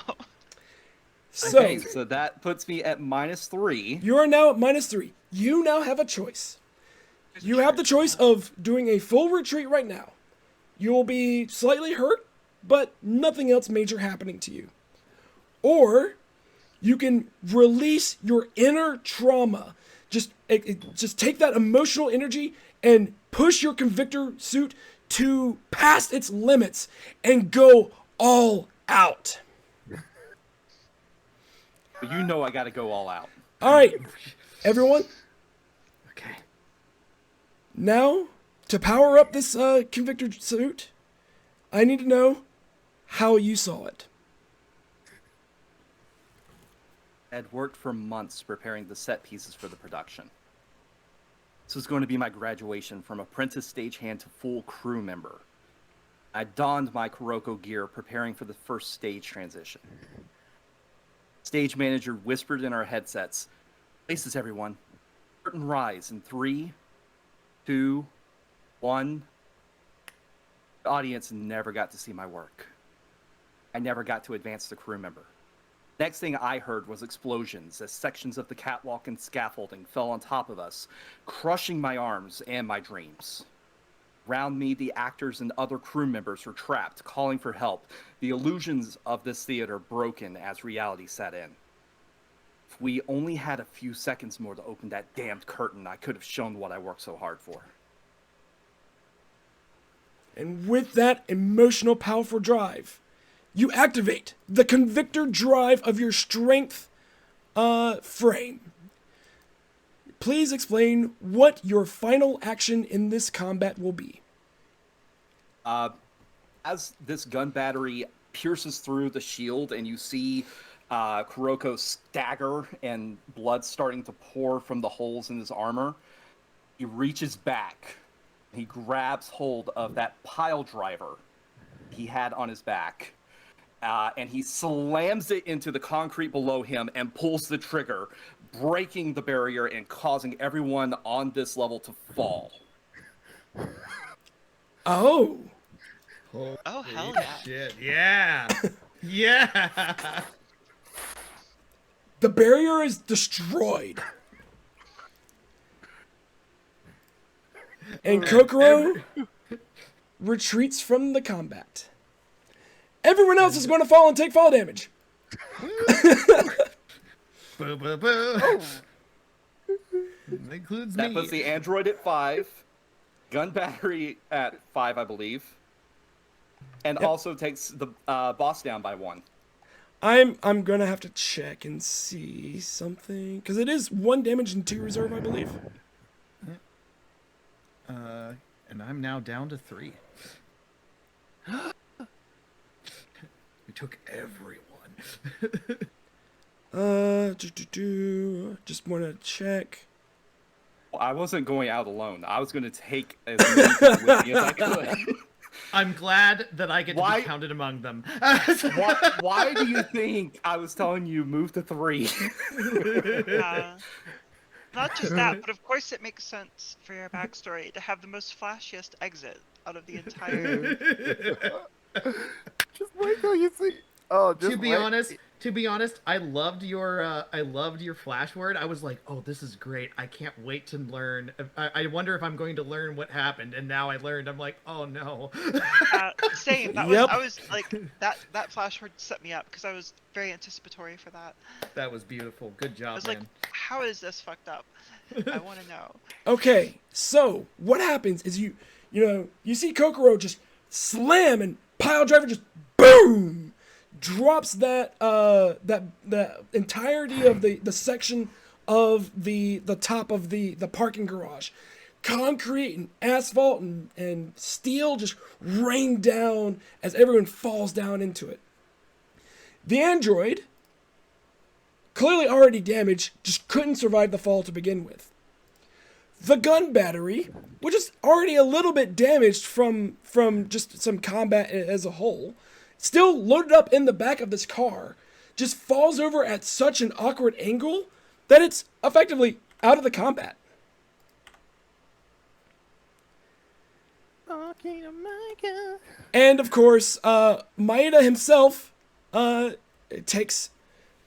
So, Okay, so that puts me at -3. you are now at -3. You now have a choice. You have the choice of doing a full retreat right now. You will be slightly hurt, but nothing else major happening to you. Or you can release your inner trauma. Just take that emotional energy and push your Convictor suit to past its limits and go all out. But you know I gotta go all out. All right, everyone. Okay. Now, to power up this Convictor suit, I need to know how you saw it. I had worked for months preparing the set pieces for the production. This was going to be my graduation from apprentice stagehand to full crew member. I donned my Kuroko gear preparing for the first stage transition. Stage manager whispered in our headsets, "Places, everyone. Curtain rise in 3, 2, 1. The audience never got to see my work. I never got to advance the crew member. Next thing I heard was explosions as sections of the catwalk and scaffolding fell on top of us, crushing my arms and my dreams. Around me, the actors and other crew members were trapped, calling for help, the illusions of this theater broken as reality set in. If we only had a few seconds more to open that damned curtain, I could have shown what I worked so hard for." And with that emotional, powerful drive, you activate the Convictor Drive of your strength frame. Please explain what your final action in this combat will be. As this gun battery pierces through the shield and you see Kuroko stagger and blood starting to pour from the holes in his armor, he reaches back. He grabs hold of that pile driver he had on his back, and he slams it into the concrete below him and pulls the trigger, breaking the barrier and causing everyone on this level to fall. Oh, Oh hell yeah. Shit. Yeah. Yeah. the barrier is destroyed. And Kokoro retreats from the combat. Everyone else is going to fall and take fall damage. Boo, boo, boo. That includes That me. puts the android at 5, gun battery at 5, I believe, and Yep. also takes the boss down by 1. I'm gonna have to check and see something because it is 1 damage and 2 reserve, I believe. And I'm now down to 3. We took everyone. Just want to check. Well, I wasn't going out alone. I was going to take as many people with me as I could. I'm glad that I get to Why- be counted among them. Why do you think I was telling you move to 3? Not just that, but of course it makes sense for your backstory to have the most flashiest exit out of the entire. Just wait till you see. Oh, just to be wait. honest, I loved your flash word. I was like, oh, this is great. I can't wait to learn. I wonder if I'm going to learn what happened. And now I learned. I'm like, oh no. Same. That Yep. I was like that flash word set me up because I was very anticipatory for that. That was beautiful. Good I job, was man. like, how is this fucked up? I want to know. Okay, so what happens is you see Kokoro just slam and pile driver just boom drops that entirety of the section of the top of the parking garage. Concrete and asphalt and steel just rain down as everyone falls down into it. The android, clearly already damaged, just couldn't survive the fall to begin with. The gun battery, which is already a little bit damaged from just some combat as a whole, still loaded up in the back of this car, just falls over at such an awkward angle that it's effectively out of the combat. And of course, Maeda himself takes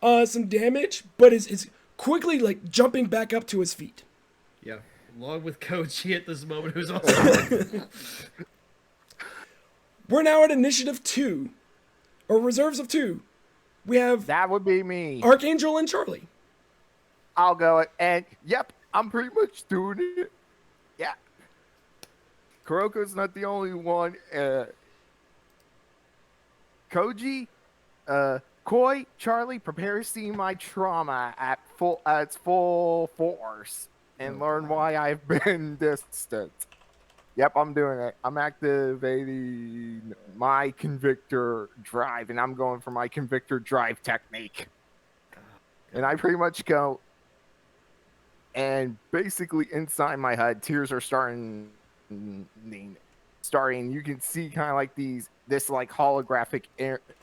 some damage, but is quickly like jumping back up to his feet. Yeah, along with Koji at this moment, who's also. We're now at initiative 2, or reserves of 2. We have That would be me. Archangel and Charlie. I'll go it. And yep, I'm pretty much doing it. Yeah. Kuroko's not the only one. Koji, Koi, Charlie, prepare to see my trauma at its full force and learn why I've been distant. Yep, I'm doing it. I'm activating my Convictor Drive, and I'm going for my Convictor Drive technique. And I pretty much go, and basically inside my HUD, tears are starting. You can see kind of like this like holographic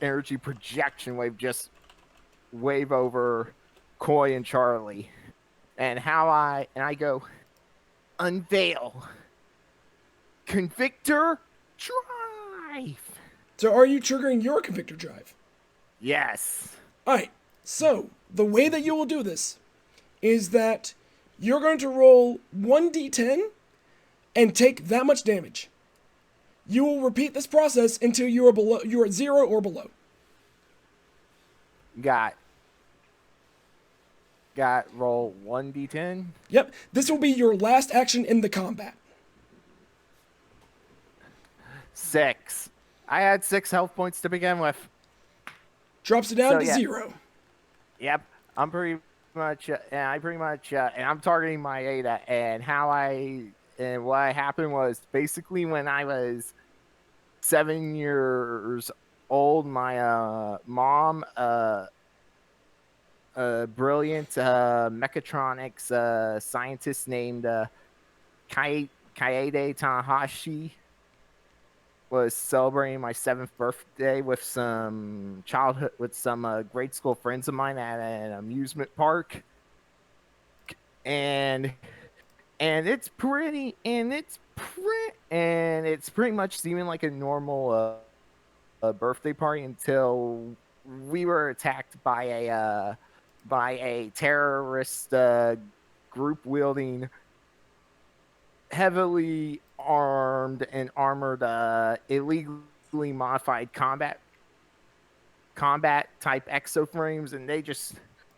energy projection wave just wave over Koi and Charlie, and I go, unveil Convictor Drive. So are you triggering your Convictor Drive? Yes. Alright, so the way that you will do this is that you're going to roll 1d10 and take that much damage. You will repeat this process until you are at 0 or below. Got roll 1d10. Yep, this will be your last action in the combat. 6. I had 6 health points to begin with. Drops it down So, to yeah. 0. Yep, I'm pretty much, and I'm targeting my Ada, and what happened was basically when I was 7 years old, my mom, a brilliant mechatronics scientist named Kaede Tanahashi, was celebrating my 7th birthday with some grade school friends of mine at an amusement park, and it's pretty much seeming like a normal birthday party until we were attacked by a terrorist group wielding heavily armed and armored illegally modified combat type exoframes, and they just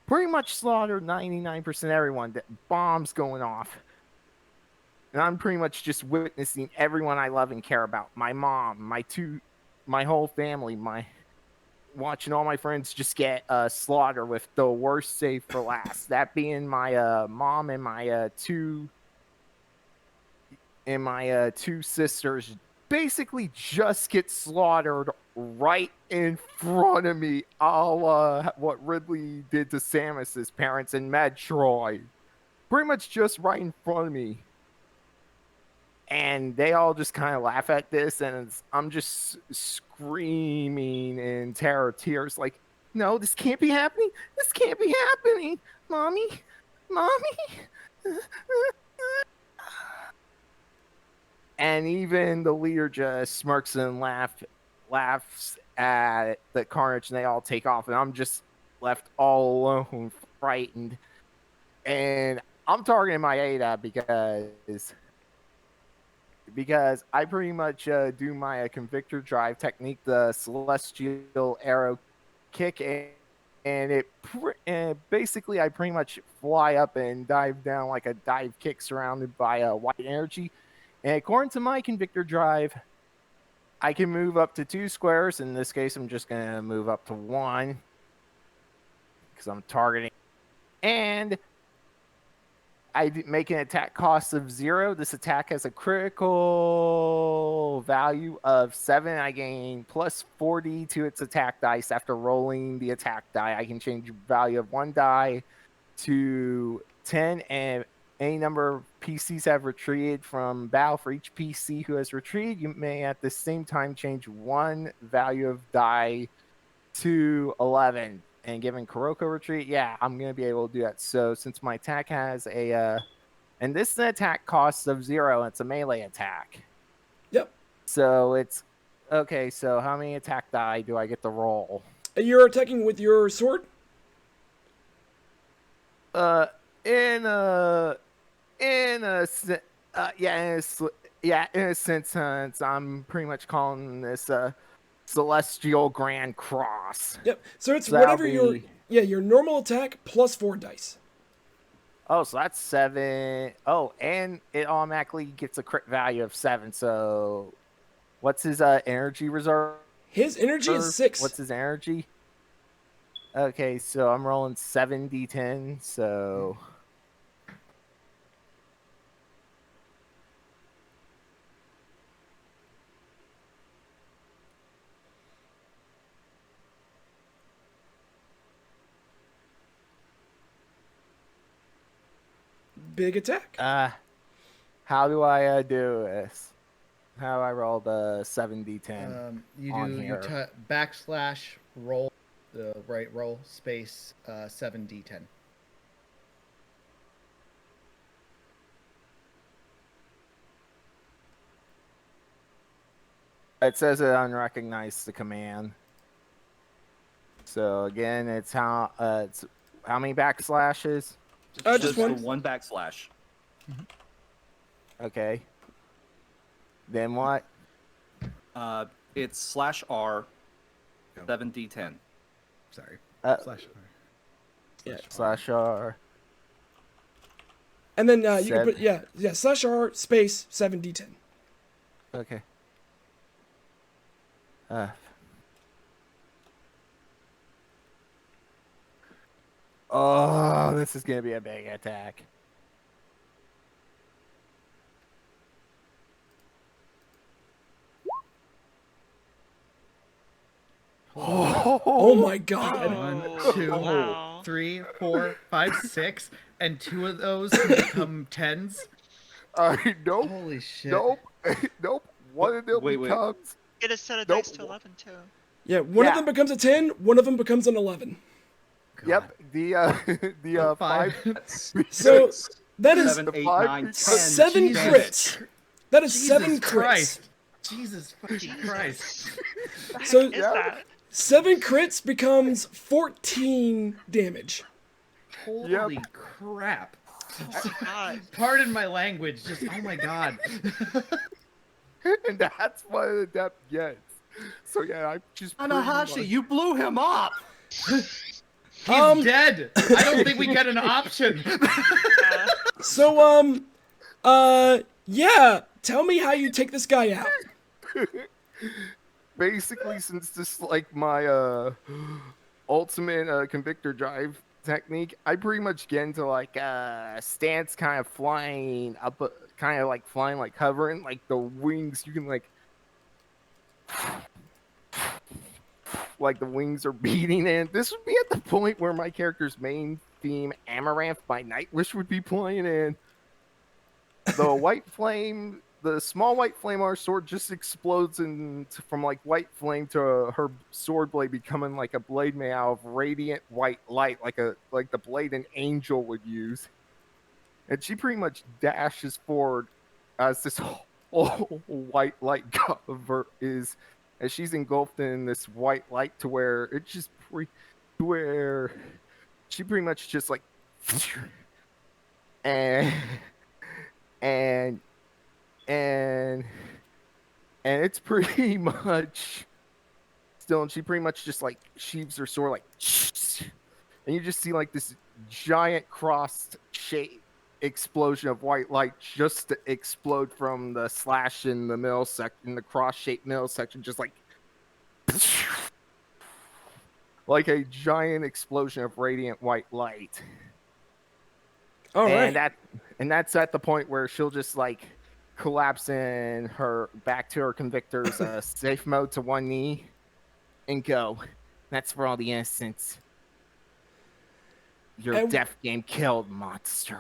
pretty much slaughtered 99% of everyone. Bombs going off. And I'm pretty much just witnessing everyone I love and care about. My mom, my whole family, watching all my friends just get slaughtered with the worst save for last. That being my mom and my two sisters basically just get slaughtered right in front of me, a la what Ridley did to Samus's parents in Metroid. Pretty much just right in front of me. And they all just kind of laugh at this, and I'm just screaming in terror, tears, like, no, this can't be happening. This can't be happening. Mommy. And even the leader just smirks and laughs at the carnage, and they all take off, and I'm just left all alone, frightened. And I'm targeting my Ada because I pretty much do my Convictor Drive technique, the Celestial Arrow Kick, and basically I pretty much fly up and dive down like a dive kick surrounded by white energy. And according to my Convictor Drive, I can move up to 2 squares. In this case, I'm just gonna move up to 1 because I'm targeting. And I make an attack cost of 0. This attack has a critical value of 7. I gain plus 40 to its attack dice after rolling the attack die. I can change the value of 1 die to 10, and any number of PCs have retreated from battle. For each PC who has retreated, you may at the same time change 1 value of die to 11. And given Kuroko retreat, yeah, I'm going to be able to do that. So since my attack has a... and this is an attack cost of 0, and it's a melee attack. Yep. So it's... Okay, so how many attack die do I get to roll? You're attacking with your sword? In a sense, I'm pretty much calling this Celestial Grand Cross. Yep. So it's So that'll whatever your be- your normal attack plus 4 dice. Oh, so that's 7. Oh, and it automatically gets a crit value of 7. So what's his energy reserve? His energy is 6. What's his energy? Okay, so I'm rolling 7d10, so... Big attack. How do I do this? How do I roll the 7d10? You on do here. backslash roll the right roll space 7d10. It says it unrecognized the command. So again, it's how many backslashes? Just the one. 1 backslash. Okay. Then what? It's /R 7d10. Sorry. Slash R. And then you can Seven. put /R space 7d10. Okay. Oh, this is gonna be a big attack. Oh my god. Oh, 1, 2, wow. 3, 4, 5, 6, and 2 of those can become 10s. Nope. Holy shit. Nope. Nope. One of them Wait. becomes. Get a set of Nope. dice to 11 too. Yeah, one of Yeah. them becomes a 10, one of them becomes an 11. Yep. The 5. So that is 7, 8, five 9, 10. 7 Jesus. crits. That is Jesus 7 crits. Christ. Jesus fucking Christ. What the So- heck is Yeah. that? 7 crits becomes 14 damage. Holy crap. Oh my god. Pardon my language. Just, oh my god. And that's what the depth gets. So yeah, I just. pretty Tanahashi, much- you blew him up! He's Um, dead. I don't think we get an option. So, yeah, tell me how you take this guy out. Basically, since this is like my ultimate Convictor Drive technique, I pretty much get into like stance, kind of flying up, kind of like flying, like hovering, like the wings. You can like the wings are beating, and this would be at the point where my character's main theme, Amaranth by Nightwish, would be playing, and the white flame. The small white flame on her sword just explodes from like white flame to her sword blade becoming like a blade made out of radiant white light, like the blade an angel would use. And she pretty much dashes forward as this whole white light cover is, as she's engulfed in this white light to where it just to where she pretty much just like and it's pretty much still, and she pretty much just like sheaves her sword like, and you just see like this giant crossed shape explosion of white light just to explode from the slash in the middle section, the cross-shaped middle section, just like a giant explosion of radiant white light. All right. And that's at the point where she'll just like collapse in her back to her Convictor's safe mode to one knee and go, "That's for all the innocents. Your death game killed, monster."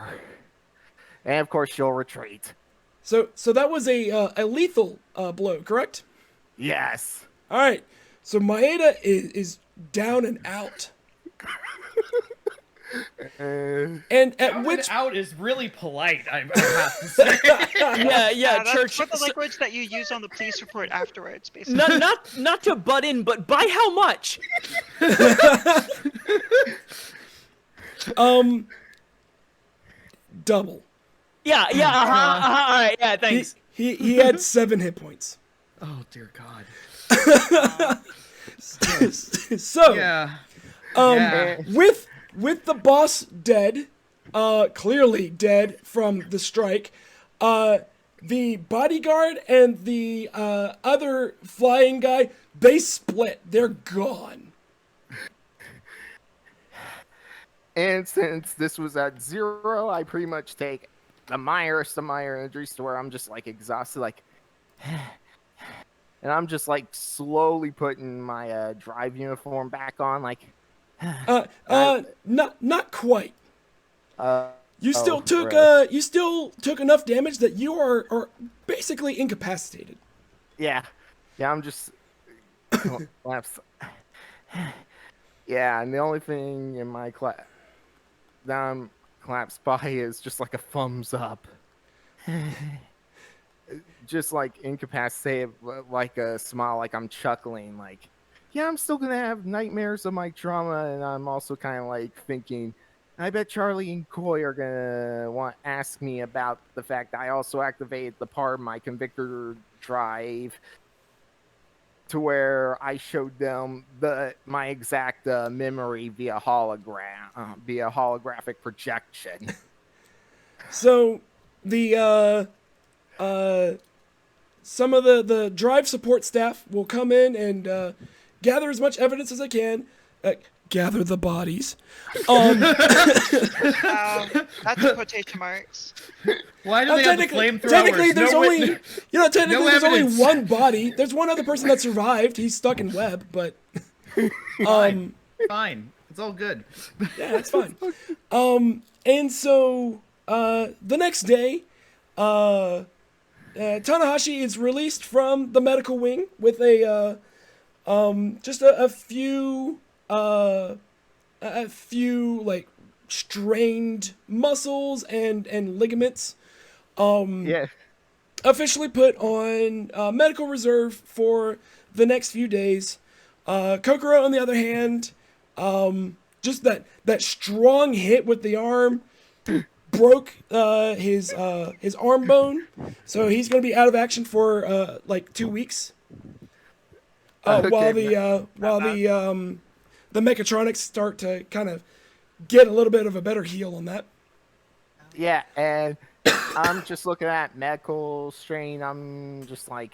And of course, she'll retreat. So that was a lethal blow, correct? Yes. All right. So Maeda is down and out. And at Down which and out is really polite, I have to say. Yeah, that's Church. what the language that you use on the police report afterwards, basically. Not to butt in, but by how much? Double. Yeah. All right. Yeah, thanks. He had 7 hit points. Oh dear God. So Yeah. with the boss dead, clearly dead from the strike, the bodyguard and the other flying guy, they split. They're gone. And since this was at 0, I pretty much take the mildest of minor injuries to where I'm just like exhausted, like, and I'm just like slowly putting my drive uniform back on, like. Not quite. You still took right. you still took enough damage that you are basically incapacitated. Yeah, I'm just collapsed. Yeah, and the only thing in my class that I'm collapsed by is just like a thumbs up. Just like incapacitated, like a smile, like I'm chuckling, like, yeah, I'm still gonna have nightmares of my trauma, and I'm also kind of like thinking, I bet Charlie and Coy are gonna want to ask me about the fact that I also activated the part of my Convictor Drive to where I showed them my exact memory via holographic projection. So the some of the drive support staff will come in and gather as much evidence as they can. Gather the bodies. That's in quotation marks. Why do they have the flamethrowers? Technically, there's No only wit- there's only evidence. one body. There's one other person that survived. He's stuck in web, but Fine. It's all good. yeah, it's fine. And so the next day, Tanahashi is released from the medical wing with just a few like strained muscles and ligaments. Yeah. Officially put on medical reserve for the next few days. Kokoro, on the other hand, just that strong hit with the arm broke his arm bone, so he's going to be out of action for like 2 weeks. While the mechatronics start to kind of get a little bit of a better heal on that. Yeah, and I'm just looking at medical strain. I'm just like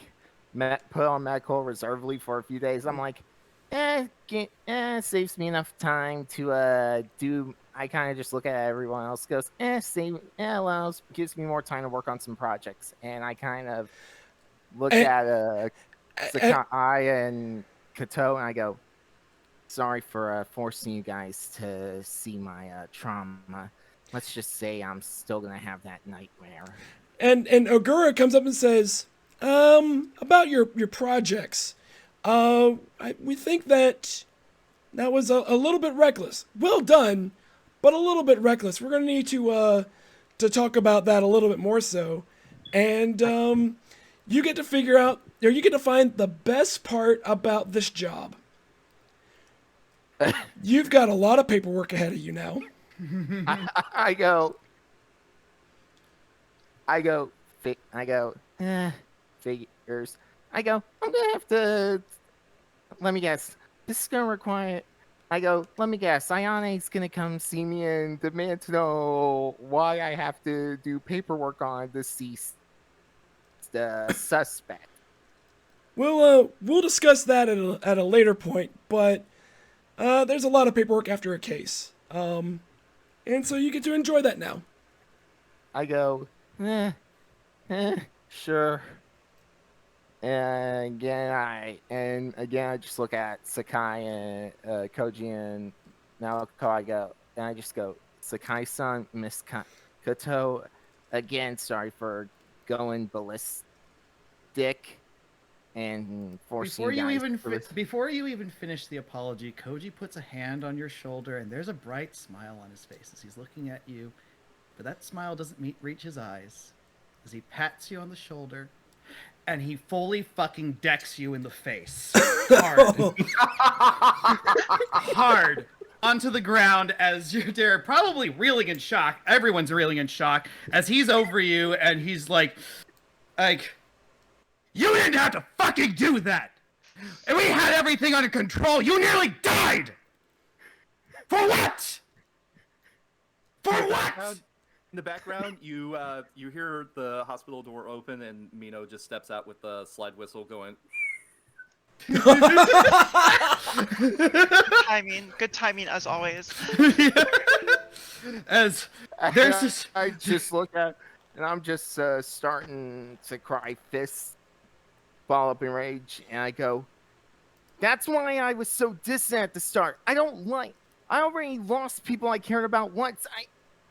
put on medical reservedly for a few days. I'm like, saves me enough time to do. I kind of just look at everyone else, goes, allows, gives me more time to work on some projects. And I kind of look at Sakai and Kato, and I go, sorry for forcing you guys to see my trauma. Let's just say I'm still gonna have that nightmare. And Ogura comes up and says, about your projects, we think that was a little bit reckless. Well done, but a little bit reckless. We're gonna need to talk about that a little bit more so, and you get to figure out, or you get to find the best part about this job. You've got a lot of paperwork ahead of you now. I go, figures. I'm gonna have to, let me guess, this is gonna require I go, let me guess, Ayane's gonna come see me and demand to know why I have to do paperwork on deceased suspect. We'll discuss that at a later point, but there's a lot of paperwork after a case. And so you get to enjoy that now. I go, sure. And again, I just look at Sakai and Koji and Naoko. I just go, Sakai-san, Miss Kato, again, sorry for going ballistic and forcing Before you even finish the apology, Koji puts a hand on your shoulder, and there's a bright smile on his face as he's looking at you. But that smile doesn't reach his eyes as he pats you on the shoulder. And he fully fucking decks you in the face. Hard. Hard. Onto the ground as you're there, probably reeling in shock. Everyone's reeling in shock as he's over you and he's like, you didn't have to fucking do that. And we had everything under control. You nearly died. For what? For what? In the background, you hear the hospital door open, and Mino just steps out with the slide whistle going. Good timing as always. As there's this, I just look at, and I'm just starting to cry fists, ball up in rage, and I go, "That's why I was so distant at the start. I already lost people I cared about once.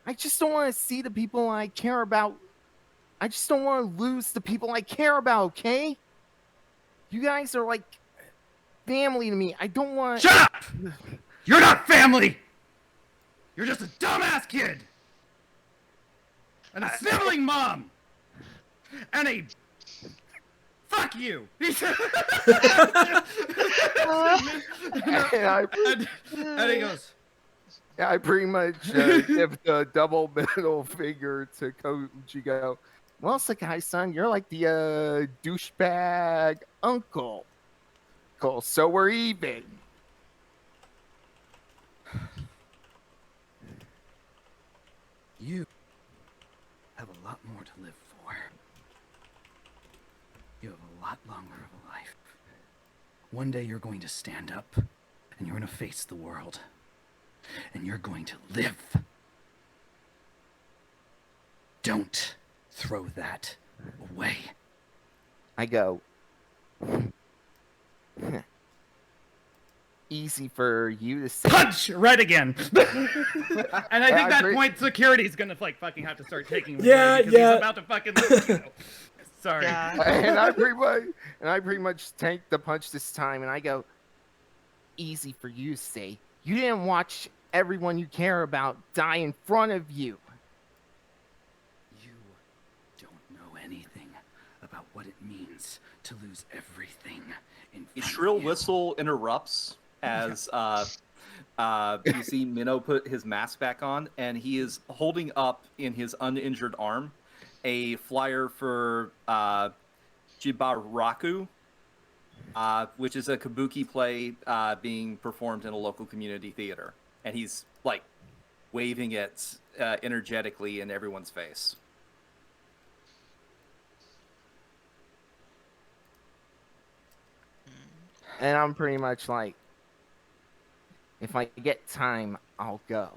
I just don't want to see the people I care about. I just don't want to lose the people I care about, okay? You guys are like family to me. I don't want to... Shut up! You're not family! You're just a dumbass kid! And a sniveling mom! And a... Fuck you! and he goes... Yeah, I pretty much give the double middle finger to Koji. Go, well, Sakai-san, you're like the douchebag uncle. Cool, so we're even. You have a lot more to live for. You have a lot longer of a life. One day you're going to stand up, and you're going to face the world. And you're going to live. Don't throw that away. I go, easy for you to say. Punch! Right again. And I think that point security's gonna fucking have to start taking him Yeah, away because he's about to fucking Sorry. Yeah. And I pretty much tank the punch this time, and I go, easy for you to say. You didn't watch everyone you care about die in front of you. You don't know anything about what it means to lose everything in A front shrill of you. whistle interrupts as you see Minnow put his mask back on, and he is holding up in his uninjured arm a flyer for Jibaraku, which is a kabuki play being performed in a local community theater. And he's, like, waving it energetically in everyone's face. And I'm pretty much like, if I get time, I'll go.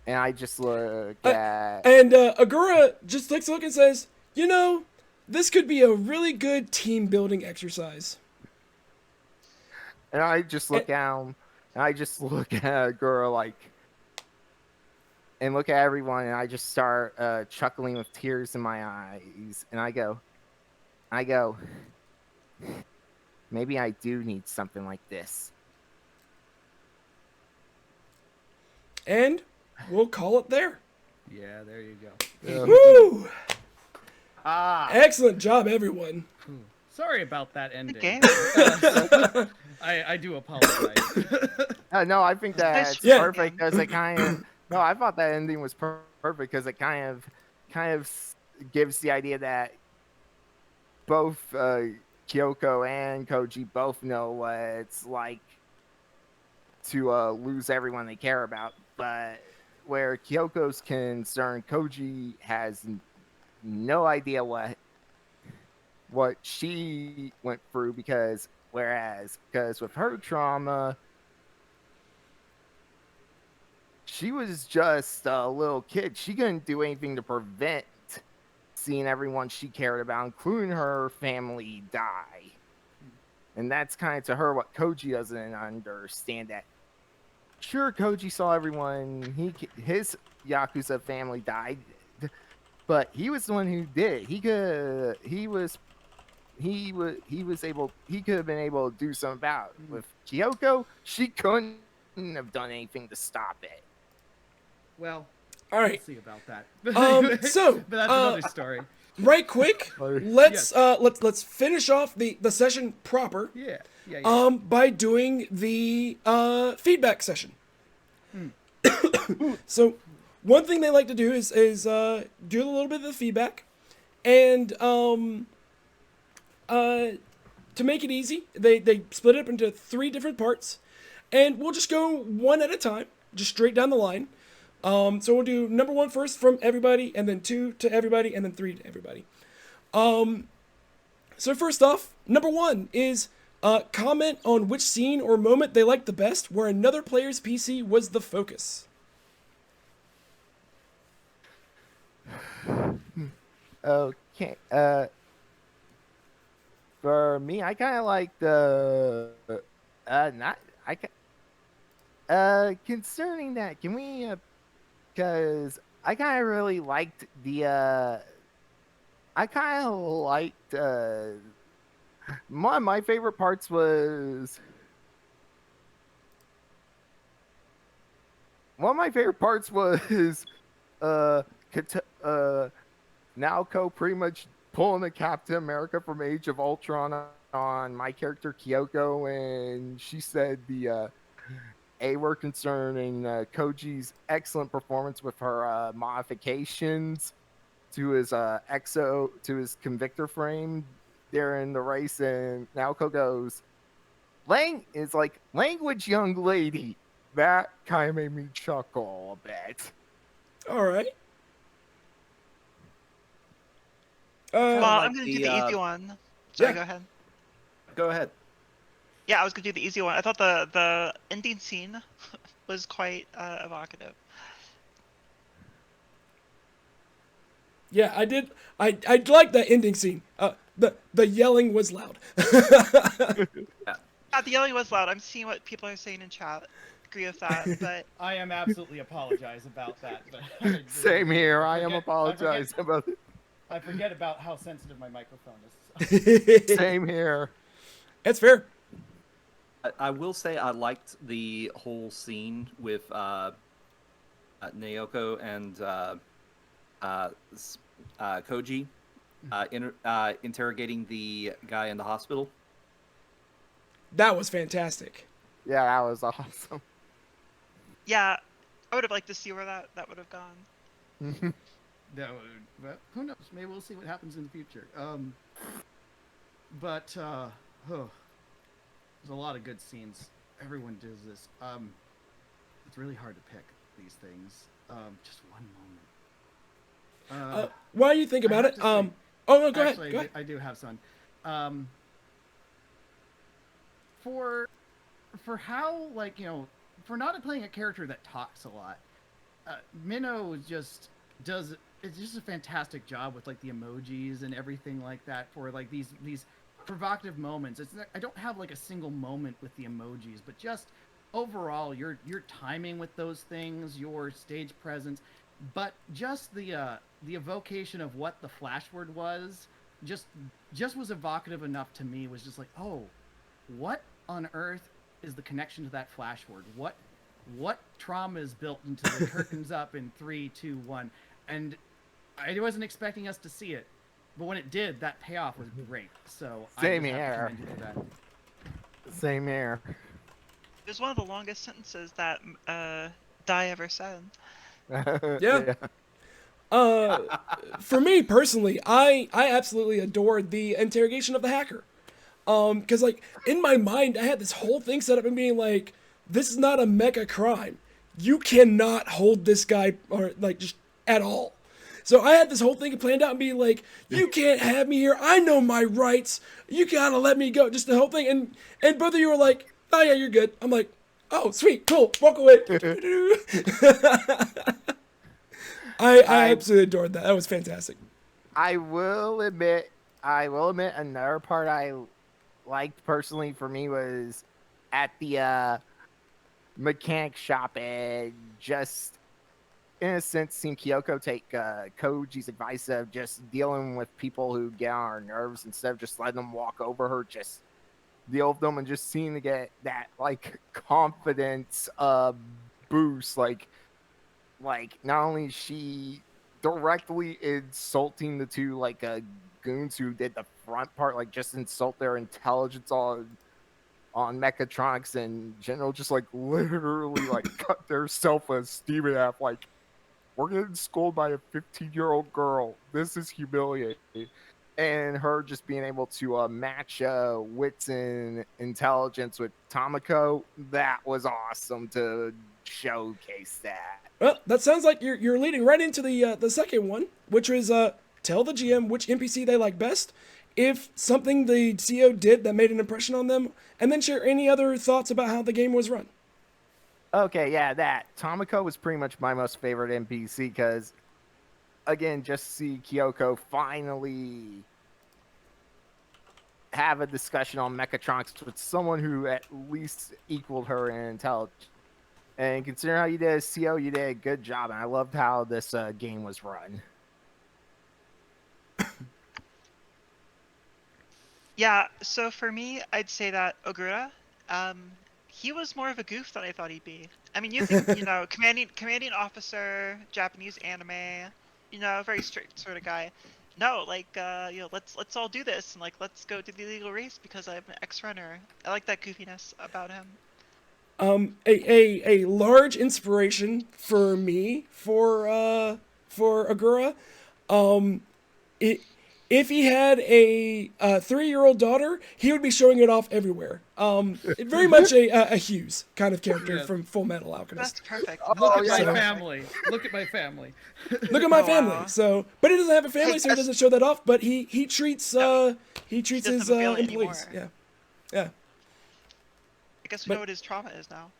And I just look at... And Ogura just takes a look and says, you know, this could be a really good team-building exercise. And I just look down, and I just look at Ogura, like... And look at everyone, and I just start chuckling with tears in my eyes. And I go... Maybe I do need something like this. And we'll call it there. Yeah, there you go. Woo! Ah, Excellent job, everyone. sorry about that ending. game. I do apologize. No, I think that's Yeah. perfect because it kind of... No, I thought that ending was perfect because it kind of gives the idea that both Kyoko and Koji both know what it's like to lose everyone they care about. But where Kyoko's concerned, Koji has no idea what she went through because with her trauma, she was just a little kid. She couldn't do anything to prevent seeing everyone she cared about, including her family, die. And that's kind of to her what Koji doesn't understand. That sure, Koji saw everyone his Yakuza family died, but he was the one who did it. He could have been able to do something about it. With Kyoko, she couldn't have done anything to stop it. Well, All right. we'll see about that. So, but that's another story. Right quick, let's finish off the session proper. Yeah. By doing the feedback session. So, one thing they like to do is do a little bit of the feedback, and to make it easy, they split it up into 3 different parts, and we'll just go one at a time, just straight down the line. So we'll do number 1 first from everybody, and then 2 to everybody, and then 3 to everybody. So first off, number 1 is comment on which scene or moment they liked the best where another player's PC was the focus. Okay. For me, I kind of like the concerning that. Can we? Because I kind of really liked the. I kind of liked. One of my favorite parts was. Naoko pretty much pulling the Captain America from Age of Ultron on my character Kyoko, and she said the word concerning Koji's excellent performance with her modifications to his Convictor frame during the race, and Naoko goes, "Lang is like language, young lady." That kind of made me chuckle a bit. All right. Well, like I'm gonna do the, the easy one. Sorry, yeah. go ahead. Go ahead. Yeah, I was gonna do the easy one. I thought the ending scene was quite evocative. Yeah, I did. I like that ending scene. The yelling was loud. Yeah, the yelling was loud. I'm seeing what people are saying in chat. Agree with that, but I am absolutely apologize about that. But Same here. I am forget- apologizing about it. I forget about how sensitive my microphone is. Same here. That's fair. I will say I liked the whole scene with Naoko and Koji interrogating the guy in the hospital. That was fantastic. Yeah, that was awesome. yeah, I would have liked to see where that would have gone. No, well, who knows? Maybe we'll see what happens in the future. There's a lot of good scenes. Everyone does this. It's really hard to pick these things. Just one moment. While you think about I it, have to say- oh no, go Actually, ahead. I do have some. For how, like, for not playing a character that talks a lot, Minnow just does. It's just a fantastic job with like the emojis and everything like that for like these provocative moments. I don't have like a single moment with the emojis, but just overall your timing with those things, your stage presence, but just the evocation of what the flash word was just was evocative enough to me. Was just like, oh, what on earth is the connection to that flash word? What trauma is built into the curtains up in 3, 2, 1? And I wasn't expecting us to see it, but when it did, that payoff was great. So Same I just have to here. commend you for that. Same here. It was one of the longest sentences that Dai ever said. Yeah. For me personally, I absolutely adored the interrogation of the hacker. Because like in my mind, I had this whole thing set up and being like, this is not a mecha crime. You cannot hold this guy or like just at all. So I had this whole thing planned out and be like, you can't have me here. I know my rights. You gotta let me go. Just the whole thing. And both of you were like, oh yeah, you're good. I'm like, oh sweet, cool, walk away. I absolutely adored that. That was fantastic. I will admit another part I liked personally for me was at the mechanic shop and just in a sense seeing Kyoko take Koji's advice of just dealing with people who get on her nerves instead of just letting them walk over her, just deal with them and just seeing to get that like confidence boost, like not only is she directly insulting the two like goons who did the front part, like just insult their intelligence on mechatronics in general, just like literally like cut their self-esteem in half, like we're getting schooled by a 15-year-old girl, this is humiliating. And her just being able to match wits and intelligence with Tomoko, that was awesome to showcase that. Well, that sounds like you're leading right into the second one, which was tell the GM which NPC they like best, if something the CO did that made an impression on them, and then share any other thoughts about how the game was run. Okay, yeah, that. Tomoko was pretty much my most favorite NPC because, again, just see Kyoko finally have a discussion on mechatronics with someone who at least equaled her in intelligence. And considering how you did as CO, you did a good job, and I loved how this game was run. Yeah, so for me, I'd say that Ogura, he was more of a goof than I thought he'd be. I mean, you think, you know, commanding officer, Japanese anime, you know, very strict sort of guy. No, like, you know, let's all do this and like let's go to the illegal race because I'm an ex-runner. I like that goofiness about him. A large inspiration for me for Ogura, if he had a 3-year-old daughter, he would be showing it off everywhere. Very much a Hughes kind of character from Full Metal Alchemist. That's perfect. Look at my family. Look at my family. Look at my family. So, but he doesn't have a family, so he doesn't show that off. But he treats his employees. Yeah. I guess we know what his trauma is now.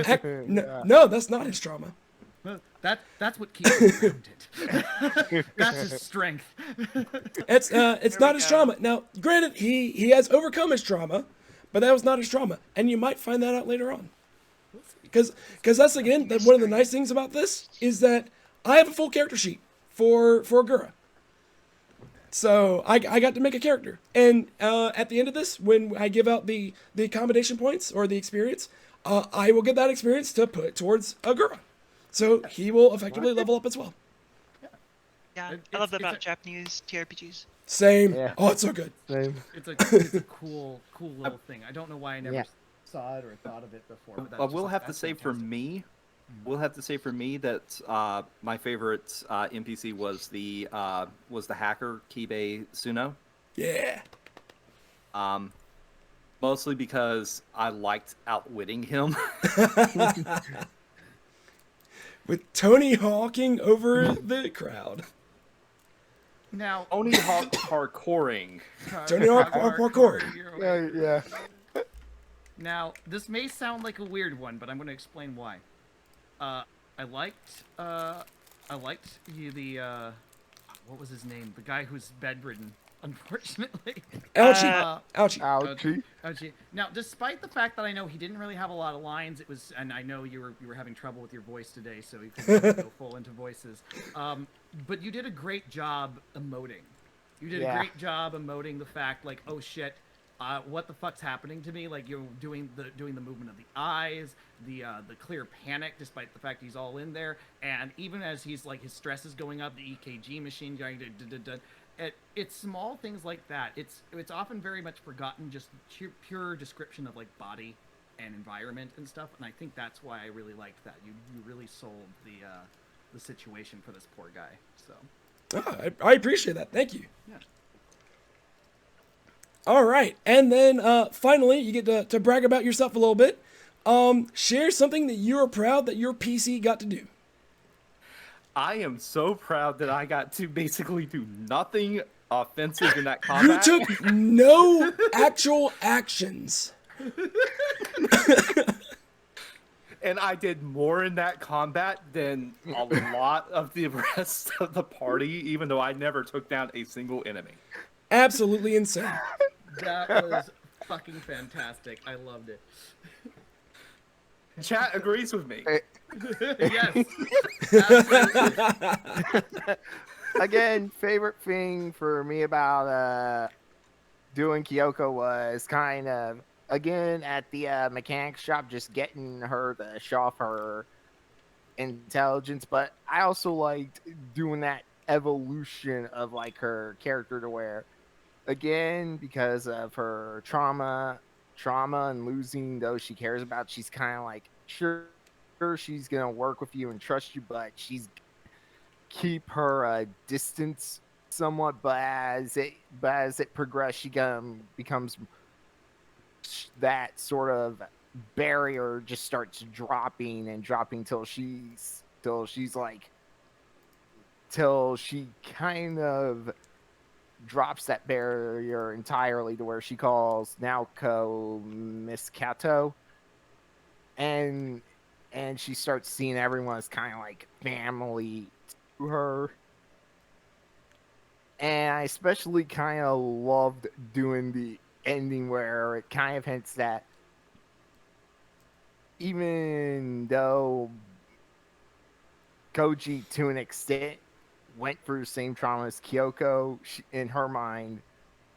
Heck, no, that's not his trauma. That's what keeps him grounded. That's his strength. It's not his trauma. Now, granted, he has overcome his trauma, but that was not his trauma, and you might find that out later on. Because that's again one of the nice things about this is that I have a full character sheet for Ogura. So I got to make a character, and at the end of this, when I give out the accommodation points or the experience, I will get that experience to put towards Ogura. So he will effectively level up as well. Yeah, I love that about Japanese TRPGs. Same. Yeah. Oh, it's so good. Same. It's a cool little thing. I don't know why I never saw it or thought of it before. But that's We'll have to say for me, that my favorite NPC was the hacker Kibe Tsuno. Yeah. Mostly because I liked outwitting him. With Tony Hawking over the crowd. Now, Tony Hawk parkouring. Tony Hawk parkour. Yeah. Now, this may sound like a weird one, but I'm going to explain why. I liked what was his name? The guy who's bedridden, unfortunately. Ouchie. Now, despite the fact that I know he didn't really have a lot of lines, and I know you were having trouble with your voice today, so you couldn't go full into voices. But you did a great job emoting. You did a great job emoting the fact, like, oh shit, what the fuck's happening to me? Like, you're doing the movement of the eyes, the clear panic, despite the fact he's all in there, and even as he's like his stress is going up, the EKG machine going to. It's small things like that. It's often very much forgotten, just pure description of like body and environment and stuff. And I think that's why I really liked that. You really sold the situation for this poor guy. So I appreciate that. Thank you. Yeah. All right, and then finally you get to brag about yourself a little bit. Share something that you are proud that your PC got to do. I am so proud that I got to basically do nothing offensive in that You combat. took no actual actions. And I did more in that combat than a lot of the rest of the party, even though I never took down a single enemy. Absolutely insane. That was fucking fantastic. I loved it. Chat agrees with me. Yes. Absolutely. Again, favorite thing for me about doing Kyoko was kind of, again, at the mechanics shop, just getting her to show off her intelligence. But I also liked doing that evolution of like her character to where, again, because of her trauma and losing those she cares about, she's kind of like, sure, she's gonna work with you and trust you, but she's keep her distance somewhat. But as it progresses, she becomes that sort of barrier just starts dropping till she kind of drops that barrier entirely to where she calls Naoko Miss Kato, and she starts seeing everyone as kind of like family to her. And I especially kind of loved doing the ending where it kind of hints that even though Koji, to an extent, went through the same trauma as Kyoko, in her mind,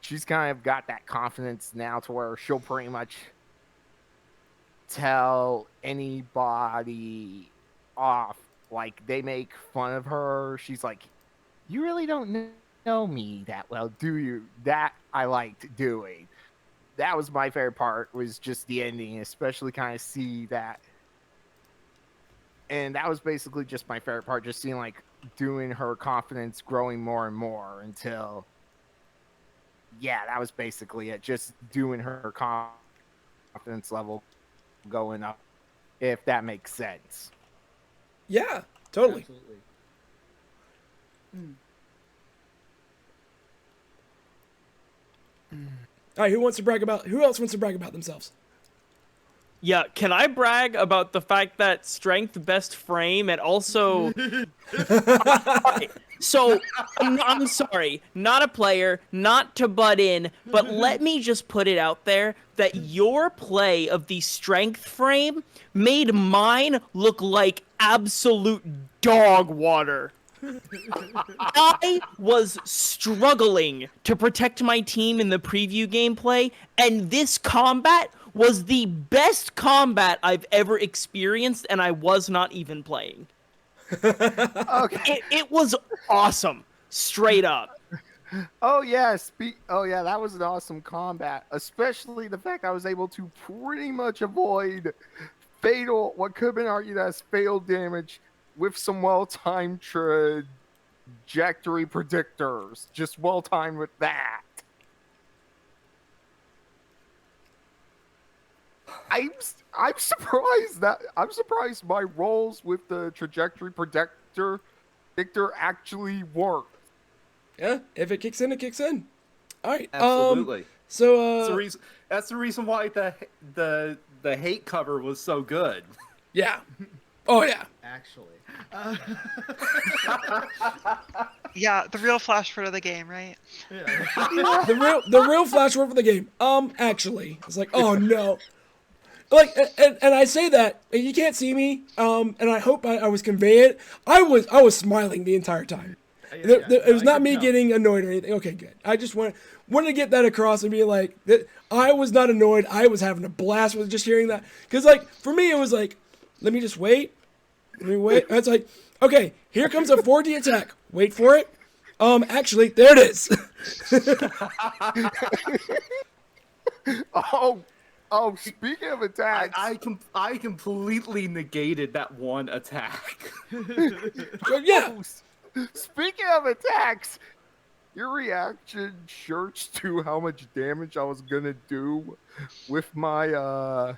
she's kind of got that confidence now to where she'll pretty much tell anybody off. Like, they make fun of her. She's like, you really don't know me that well, do you? That I liked doing. That was my favorite part, was just the ending, especially kind of see that. And that was basically just my favorite part, just seeing like doing her confidence growing more and more until, yeah, that was basically it. Just doing her confidence level going up, if that makes sense. Yeah, totally. Absolutely. All right, who else wants to brag about themselves? Yeah, can I brag about the fact that strength best frame and also Alright, so I'm sorry, not a player, not to butt in, but let me just put it out there that your play of the strength frame made mine look like absolute dog water. I was struggling to protect my team in the preview gameplay, and this combat was the best combat I've ever experienced, and I was not even playing. Okay. It was awesome, straight up. Oh yeah, that was an awesome combat. Especially the fact I was able to pretty much avoid what could have been argued as fatal damage with some well-timed trajectory predictors. Just well-timed with that. I'm surprised my rolls with the trajectory predictor actually work. Yeah, if it kicks in, it kicks in. All right. Absolutely. So That's the reason why the hate cover was so good. yeah. Oh yeah. Actually. Yeah, the real flash for the game, right? Yeah. The real flash word for the game. Actually, it's like, oh no. Like, and I say that, and you can't see me, and I hope I was conveying it. I was smiling the entire time. It was not me getting annoyed or anything. Okay, good. I just wanted to get that across and be like, that I was not annoyed. I was having a blast with just hearing that. Because, like, for me, it was like, let me just wait. Let me wait. It's like, okay, here comes a 4D attack. Wait for it. Actually, there it is. Oh, speaking of attacks, I completely negated that one attack. Yeah. Speaking of attacks, Your reaction shirts to how much damage I was gonna do with my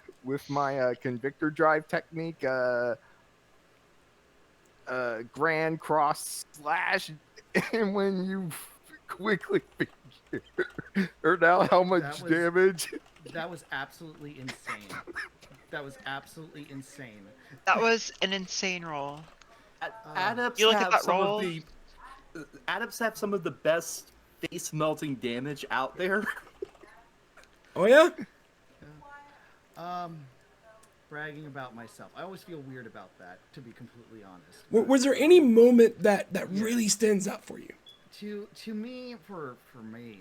Convictor Drive technique, Grand Cross Slash, and when you quickly figured out how much That was- damage. That was absolutely insane. That was absolutely insane. That was an insane roll. Adepts You look at have that some roll? of the Adepts have some of the best face melting damage out there. Oh yeah. Bragging about myself. I always feel weird about that, to be completely honest. Was there any moment that really stands out for you? To me, for me,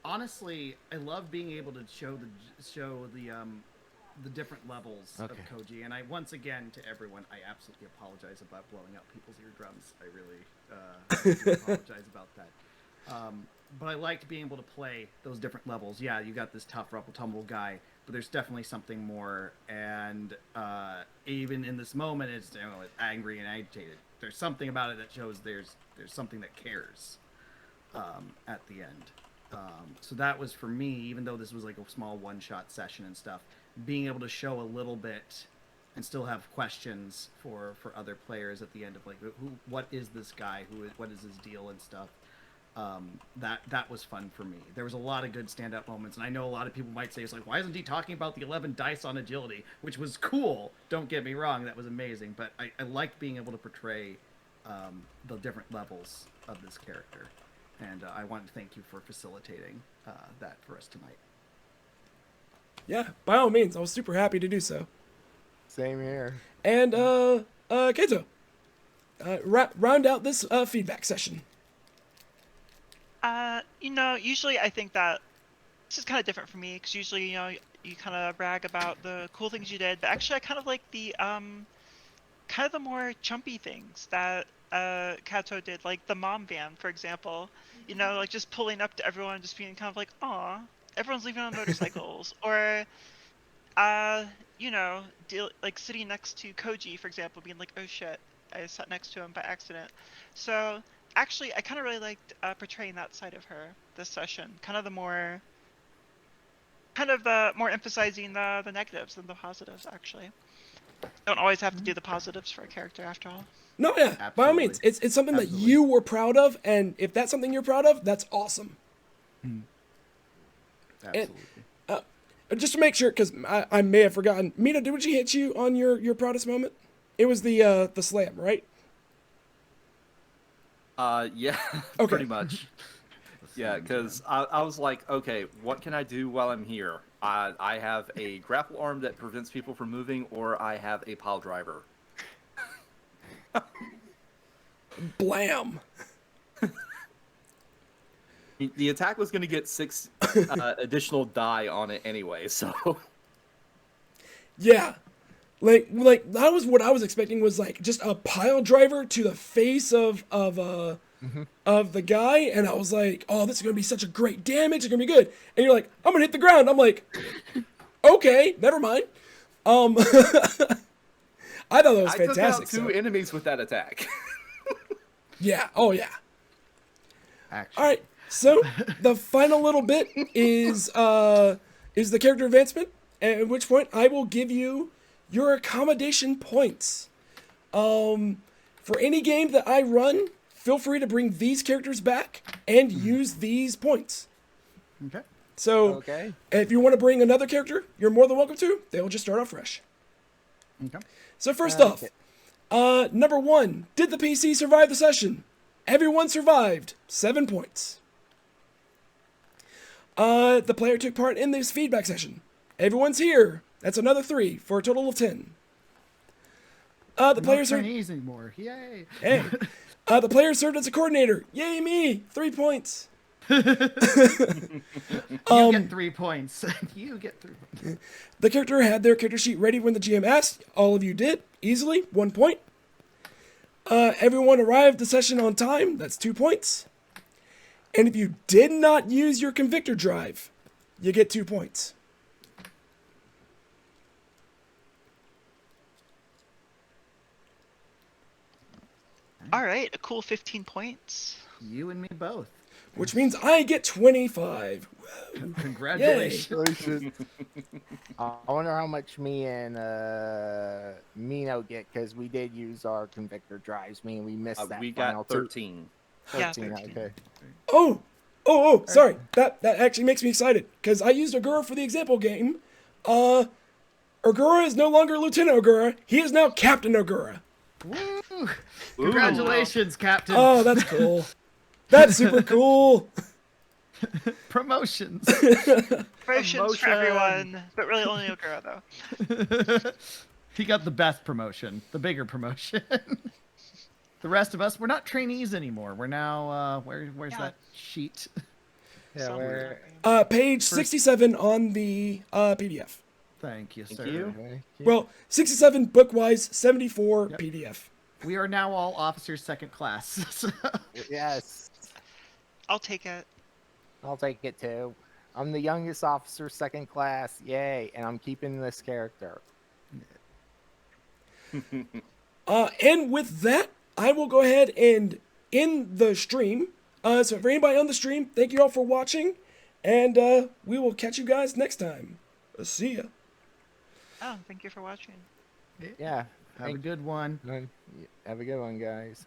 honestly, I love being able to show the different levels of Koji. And I once again, to everyone, I absolutely apologize about blowing out people's eardrums. I really do apologize about that. But I liked being able to play those different levels. Yeah, you got this tough rumble tumble guy, but there's definitely something more. And even in this moment, it's it's angry and agitated. There's something about it that shows there's something that cares at the end. So that was for me, even though this was like a small one-shot session and stuff, being able to show a little bit and still have questions for other players at the end of like, what is this guy? What is his deal and stuff. That was fun for me. There was a lot of good stand-up moments, and I know a lot of people might say, it's like, why isn't he talking about the 11 dice on agility, which was cool. Don't get me wrong, that was amazing, but I liked being able to portray the different levels of this character, and I want to thank you for facilitating that for us tonight. Yeah, by all means, I was super happy to do so. Same here. And Keito, round out this feedback session. Usually I think that this is kind of different for me, because usually, you kind of brag about the cool things you did, but actually I kind of like the, kind of the more chumpy things that, Kato did, like the mom van, for example, like just pulling up to everyone, just being kind of like, aw, everyone's leaving on motorcycles, or, like sitting next to Koji, for example, being like, oh shit, I sat next to him by accident. So, actually, I kind of really liked portraying that side of her this session. Kind of the more emphasizing the negatives than the positives, actually. Don't always have to do the positives for a character, after all. No, yeah, by all means, it's something that you were proud of, and if that's something you're proud of, that's awesome. Absolutely. And just to make sure, because I may have forgotten, Mina, did she hit you on your proudest moment? It was the slam, right? Yeah, Okay. pretty much. Yeah, because I was like, okay, what can I do while I'm here? I have a grapple arm that prevents people from moving, or I have a pile driver. Blam. The attack was going to get 6 additional die on it anyway, so... Yeah. Like that was what I was expecting, was like just a pile driver to the face of the guy, and I was like, oh, this is gonna be such a great damage, it's gonna be good. And you're like, I'm gonna hit the ground. I'm like, okay, never mind. I thought that was fantastic. I took out 2 enemies with that attack. Yeah. Oh yeah. Actually. All right. So the final little bit is the character advancement, at which point I will give you your accommodation points. For any game that I run, feel free to bring these characters back and use these points. Okay. So if you want to bring another character, you're more than welcome to. They'll just start off fresh. Okay. So first off, number 1, did the PC survive the session? Everyone survived. 7 points. The player took part in this feedback session. Everyone's here. That's another 3 for a total of 10. The player served. Anymore. Yay! Hey, the player served as a coordinator. Yay me! 3 points. You get 3 points. You get 3 points. The character had their character sheet ready when the GM asked. All of you did easily. 1 point. Everyone arrived the session on time. That's 2 points. And if you did not use your Convictor Drive, you get 2 points. All right, a cool 15 points. You and me both. which means I get 25. Congratulations. I wonder how much me and Mino get, because we did use our Convictor drives. Me and we missed that We final got 13. 13. Yeah. Okay. Oh, sorry. That actually makes me excited, because I used Ogura for the example game. Ogura is no longer Lieutenant Ogura. He is now Captain Ogura. Woo! Congratulations, Captain. Oh, that's cool. That's super cool. Promotions. Promotions for everyone, but really only Ogura though. He got the best promotion, the bigger promotion. The rest of us, we're not trainees anymore. We're now, where's that sheet? Yeah, Somewhere. Page 67 on the PDF. Thank you, sir. Thank you. Okay. Well, 67 book-wise, 74 Yep. PDF. We are now all officers second class. So. Yes. I'll take it. I'll take it too. I'm the youngest officer, second class. Yay. And I'm keeping this character. And with that, I will go ahead and end the stream. So for anybody on the stream, thank you all for watching, and we will catch you guys next time. See ya. Oh, thank you for watching. Yeah. Have a good one. Have a good one, guys.